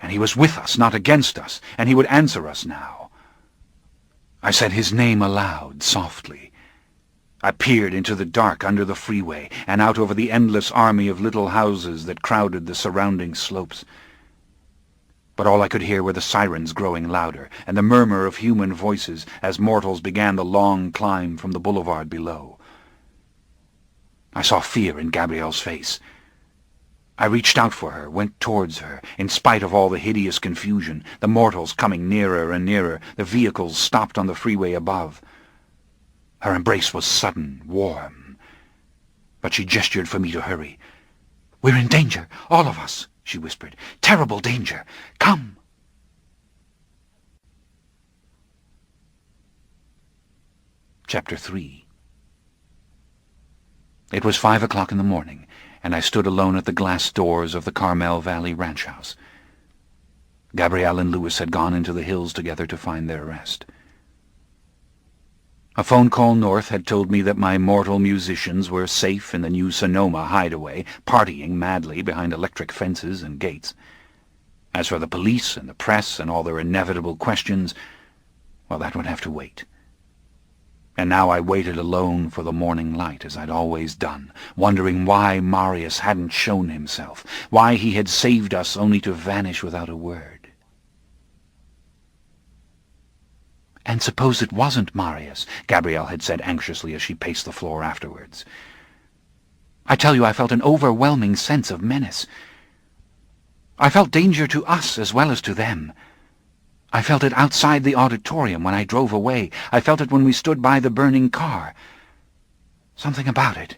And he was with us, not against us, and he would answer us now. I said his name aloud, softly. I peered into the dark under the freeway, and out over the endless army of little houses that crowded the surrounding slopes. But all I could hear were the sirens growing louder, and the murmur of human voices as mortals began the long climb from the boulevard below. I saw fear in Gabrielle's face. I reached out for her, went towards her, in spite of all the hideous confusion, the mortals coming nearer and nearer, the vehicles stopped on the freeway above. Her embrace was sudden, warm, but she gestured for me to hurry. "We're in danger, all of us," she whispered. "Terrible danger. Come." Chapter 3. It was 5 o'clock in the morning, and I stood alone at the glass doors of the Carmel Valley ranch house. Gabrielle and Lewis had gone into the hills together to find their rest. A phone call north had told me that my mortal musicians were safe in the new Sonoma hideaway, partying madly behind electric fences and gates. As for the police and the press and all their inevitable questions, well, that would have to wait. And now I waited alone for the morning light, as I'd always done, wondering why Marius hadn't shown himself, why he had saved us only to vanish without a word. "And suppose it wasn't Marius," Gabrielle had said anxiously as she paced the floor afterwards. "I tell you, I felt an overwhelming sense of menace. I felt danger to us as well as to them. I felt it outside the auditorium when I drove away. I felt it when we stood by the burning car. Something about it.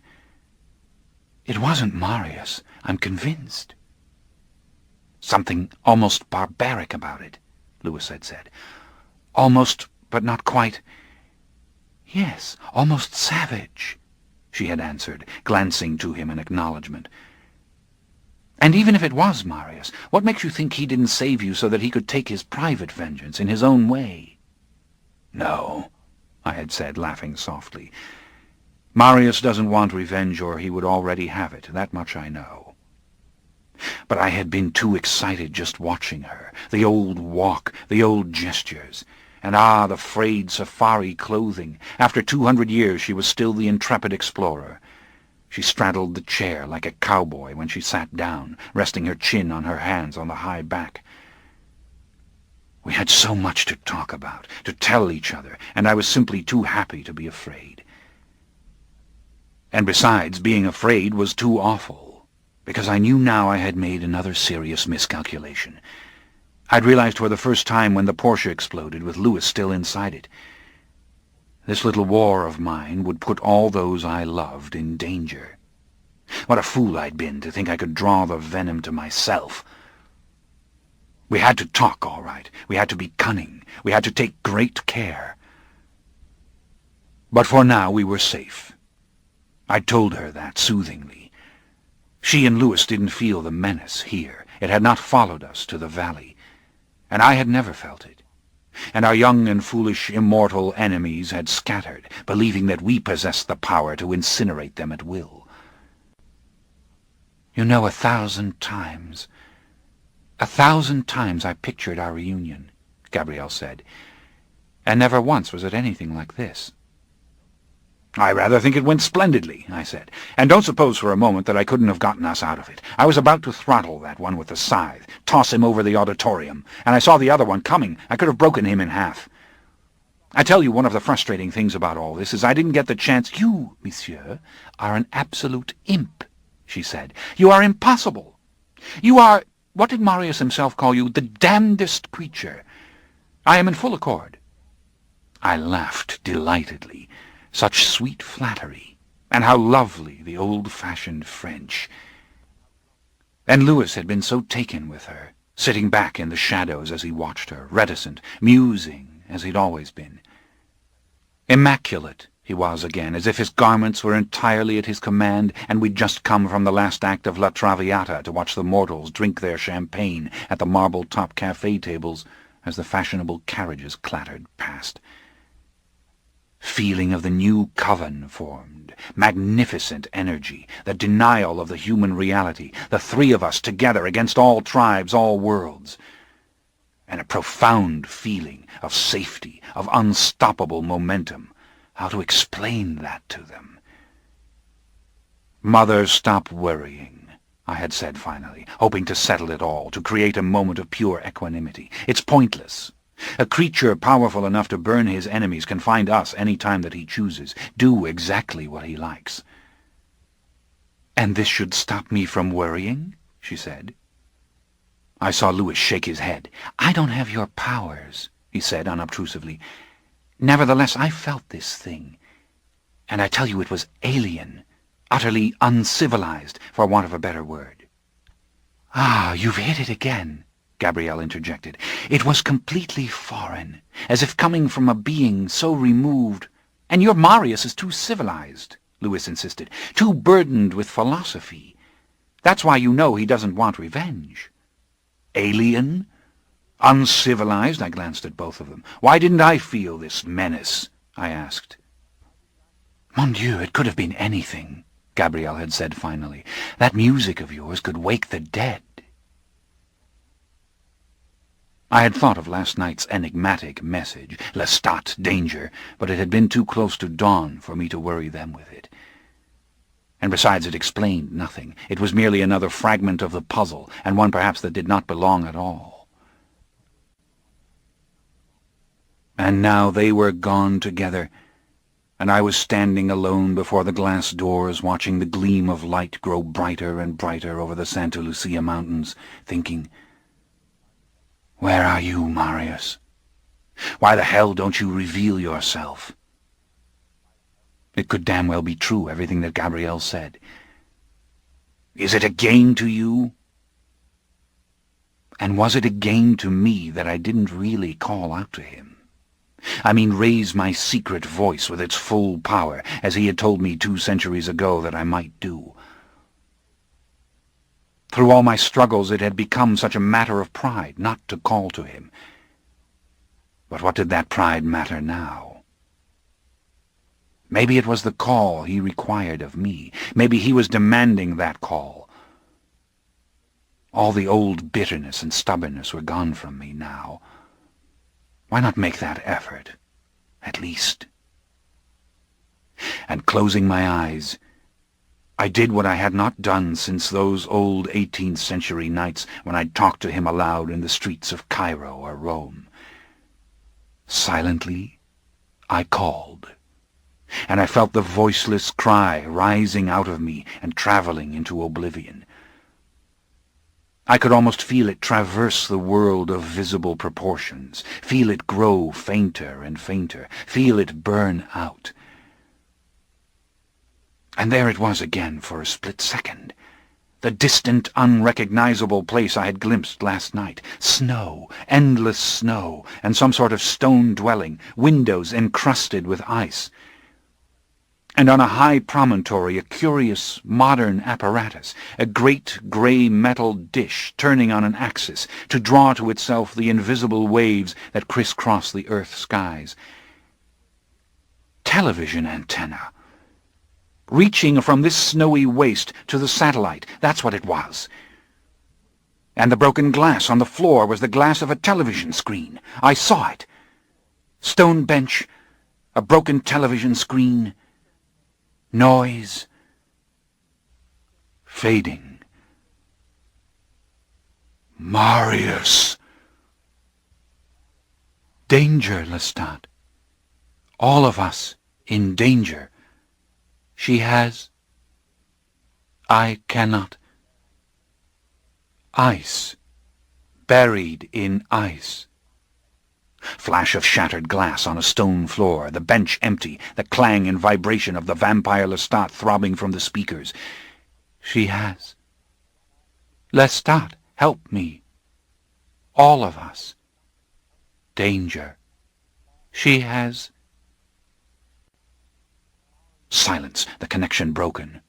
It wasn't Marius, I'm convinced." "Something almost barbaric about it," Lewis had said. "Almost, but not quite." "Yes, almost savage," she had answered, glancing to him in acknowledgment. "And even if it was Marius, what makes you think he didn't save you so that he could take his private vengeance in his own way?" "No," I had said, laughing softly. "Marius doesn't want revenge, or he would already have it, that much I know." But I had been too excited just watching her, the old walk, the old gestures. And the frayed safari clothing. After 200 years she was still the intrepid explorer. She straddled the chair like a cowboy when she sat down, resting her chin on her hands on the high back. We had so much to talk about, to tell each other, and I was simply too happy to be afraid. And besides, being afraid was too awful, because I knew now I had made another serious miscalculation. I'd realized for the first time when the Porsche exploded, with Lewis still inside it. This little war of mine would put all those I loved in danger. What a fool I'd been to think I could draw the venom to myself. We had to talk, all right. We had to be cunning. We had to take great care. But for now we were safe. I told her that soothingly. She and Lewis didn't feel the menace here. It had not followed us to the valley, and I had never felt it. And our young and foolish immortal enemies had scattered, believing that we possessed the power to incinerate them at will. "You know, 1,000 times I pictured our reunion," Gabrielle said, "and never once was it anything like this." "I rather think it went splendidly," I said. "And don't suppose for a moment that I couldn't have gotten us out of it. I was about to throttle that one with the scythe, toss him over the auditorium, and I saw the other one coming. I could have broken him in half." I tell you, one of the frustrating things about all this is I didn't get the chance. You, monsieur, are an absolute imp, she said. You are impossible. You are, what did Marius himself call you? The damnedest creature. I am in full accord. I laughed delightedly. Such sweet flattery. And how lovely the old-fashioned French. And Louis had been so taken with her, sitting back in the shadows as he watched her, reticent, musing, as he'd always been. Immaculate he was again, as if his garments were entirely at his command, and we'd just come from the last act of La Traviata to watch the mortals drink their champagne at the marble-top cafe tables as the fashionable carriages clattered past. Feeling of the new coven formed, magnificent energy, the denial of the human reality, the three of us together against all tribes, all worlds, and a profound feeling of safety, of unstoppable momentum. How to explain that to them? "Mother, stop worrying," I had said finally, hoping to settle it all, to create a moment of pure equanimity. "It's pointless. A creature powerful enough to burn his enemies can find us any time that he chooses, do exactly what he likes." "And this should stop me from worrying?" she said. I saw Louis shake his head. "I don't have your powers," he said unobtrusively. "Nevertheless, I felt this thing. And I tell you it was alien, utterly uncivilized, for want of a better word." "Ah, you've hit it again," Gabrielle interjected. "It was completely foreign, as if coming from a being so removed. And your Marius is too civilized," Louis insisted, "too burdened with philosophy. That's why you know he doesn't want revenge." "Alien? Uncivilized?" I glanced at both of them. "Why didn't I feel this menace?" I asked. "Mon Dieu, it could have been anything," Gabrielle had said finally. "That music of yours could wake the dead." I had thought of last night's enigmatic message, Lestat, danger, but it had been too close to dawn for me to worry them with it. And besides, it explained nothing. It was merely another fragment of the puzzle, and one perhaps that did not belong at all. And now they were gone together, and I was standing alone before the glass doors, watching the gleam of light grow brighter and brighter over the Santa Lucia mountains, thinking, "Where are you, Marius? Why the hell don't you reveal yourself?" It could damn well be true, everything that Gabrielle said. Is it a gain to you? And was it a gain to me that I didn't really call out to him? I mean, raise my secret voice with its full power, as he had told me 2 centuries ago that I might do. Through all my struggles it had become such a matter of pride not to call to him. But what did that pride matter now? Maybe it was the call he required of me. Maybe he was demanding that call. All the old bitterness and stubbornness were gone from me now. Why not make that effort, at least? And closing my eyes, I did what I had not done since those old 18th century nights when I'd talked to him aloud in the streets of Cairo or Rome. Silently, I called, and I felt the voiceless cry rising out of me and traveling into oblivion. I could almost feel it traverse the world of visible proportions, feel it grow fainter and fainter, feel it burn out. And there it was again for a split second. The distant, unrecognizable place I had glimpsed last night. Snow, endless snow, and some sort of stone dwelling, windows encrusted with ice. And on a high promontory a curious modern apparatus, a great grey metal dish turning on an axis to draw to itself the invisible waves that criss-cross the earth skies. Television antenna. Reaching from this snowy waste to the satellite, that's what it was. And the broken glass on the floor was the glass of a television screen. I saw it. Stone bench, a broken television screen, noise, fading. Marius! Danger, Lestat. All of us in danger. She has... I cannot... Ice. Buried in ice. Flash of shattered glass on a stone floor, the bench empty, the clang and vibration of the vampire Lestat throbbing from the speakers. She has... Lestat, help me. All of us. Danger. She has... Silence, the connection broken.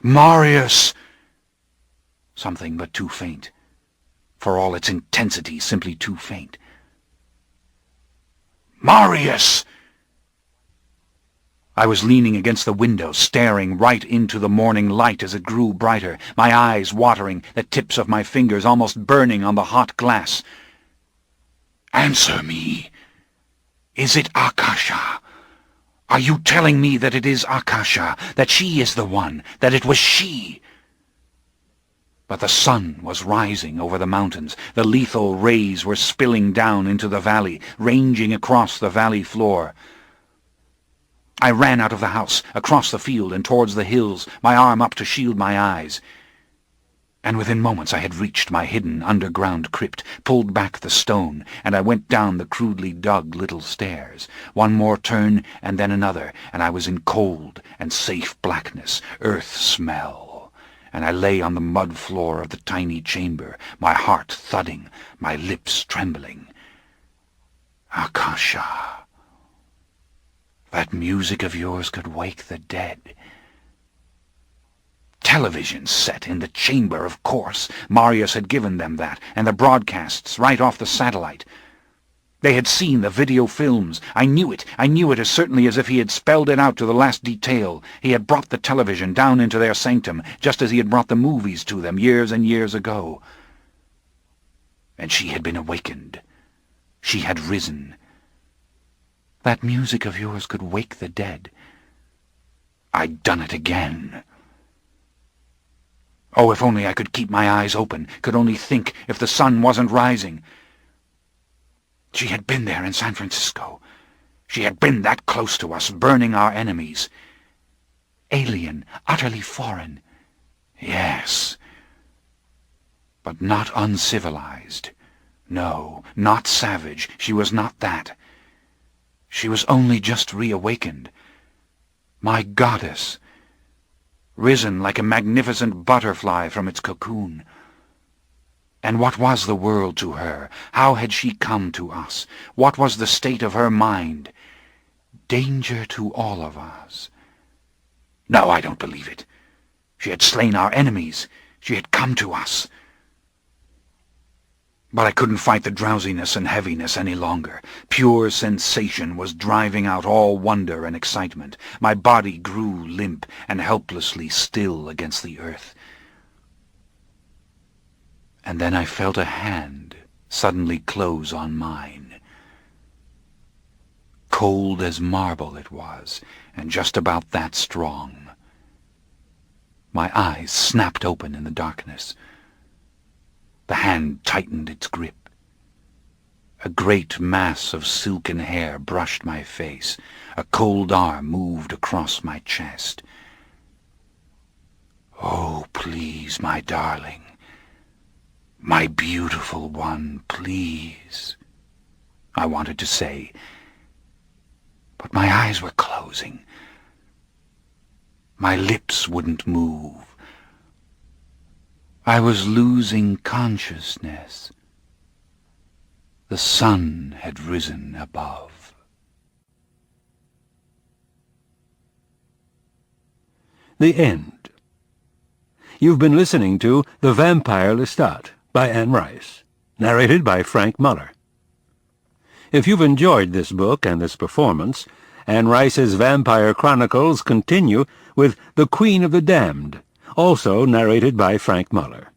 Marius! Something but too faint. For all its intensity, simply too faint. Marius! I was leaning against the window, staring right into the morning light as it grew brighter, my eyes watering, the tips of my fingers almost burning on the hot glass. Answer me. Is it Akasha? Are you telling me that it is Akasha, that she is the one, that it was she? But the sun was rising over the mountains. The lethal rays were spilling down into the valley, ranging across the valley floor. I ran out of the house, across the field and towards the hills, my arm up to shield my eyes. And within moments I had reached my hidden underground crypt, pulled back the stone, and I went down the crudely dug little stairs. One more turn, and then another, and I was in cold and safe blackness, earth smell. And I lay on the mud floor of the tiny chamber, my heart thudding, my lips trembling. Akasha, that music of yours could wake the dead. Television set in the chamber, of course. Marius had given them that, and the broadcasts right off the satellite. They had seen the video films. I knew it as certainly as if he had spelled it out to the last detail. He had brought the television down into their sanctum, just as he had brought the movies to them years and years ago. And she had been awakened. She had risen. That music of yours could wake the dead. I'd done it again. Oh, if only I could keep my eyes open, could only think if the sun wasn't rising. She had been there in San Francisco. She had been that close to us, burning our enemies. Alien, utterly foreign. Yes. But not uncivilized. No, not savage. She was not that. She was only just reawakened. My goddess. Risen like a magnificent butterfly from its cocoon. And what was the world to her? How had she come to us? What was the state of her mind? Danger to all of us. No, I don't believe it. She had slain our enemies. She had come to us. But I couldn't fight the drowsiness and heaviness any longer. Pure sensation was driving out all wonder and excitement. My body grew limp and helplessly still against the earth. And then I felt a hand suddenly close on mine. Cold as marble it was, and just about that strong. My eyes snapped open in the darkness. The hand tightened its grip. A great mass of silken hair brushed my face. A cold arm moved across my chest. Oh, please, my darling. My beautiful one, please, I wanted to say, but my eyes were closing. My lips wouldn't move. I was losing consciousness. The sun had risen above. The end. You've been listening to The Vampire Lestat by Anne Rice, narrated by Frank Muller. If you've enjoyed this book and this performance, Anne Rice's Vampire Chronicles continue with The Queen of the Damned, also narrated by Frank Muller.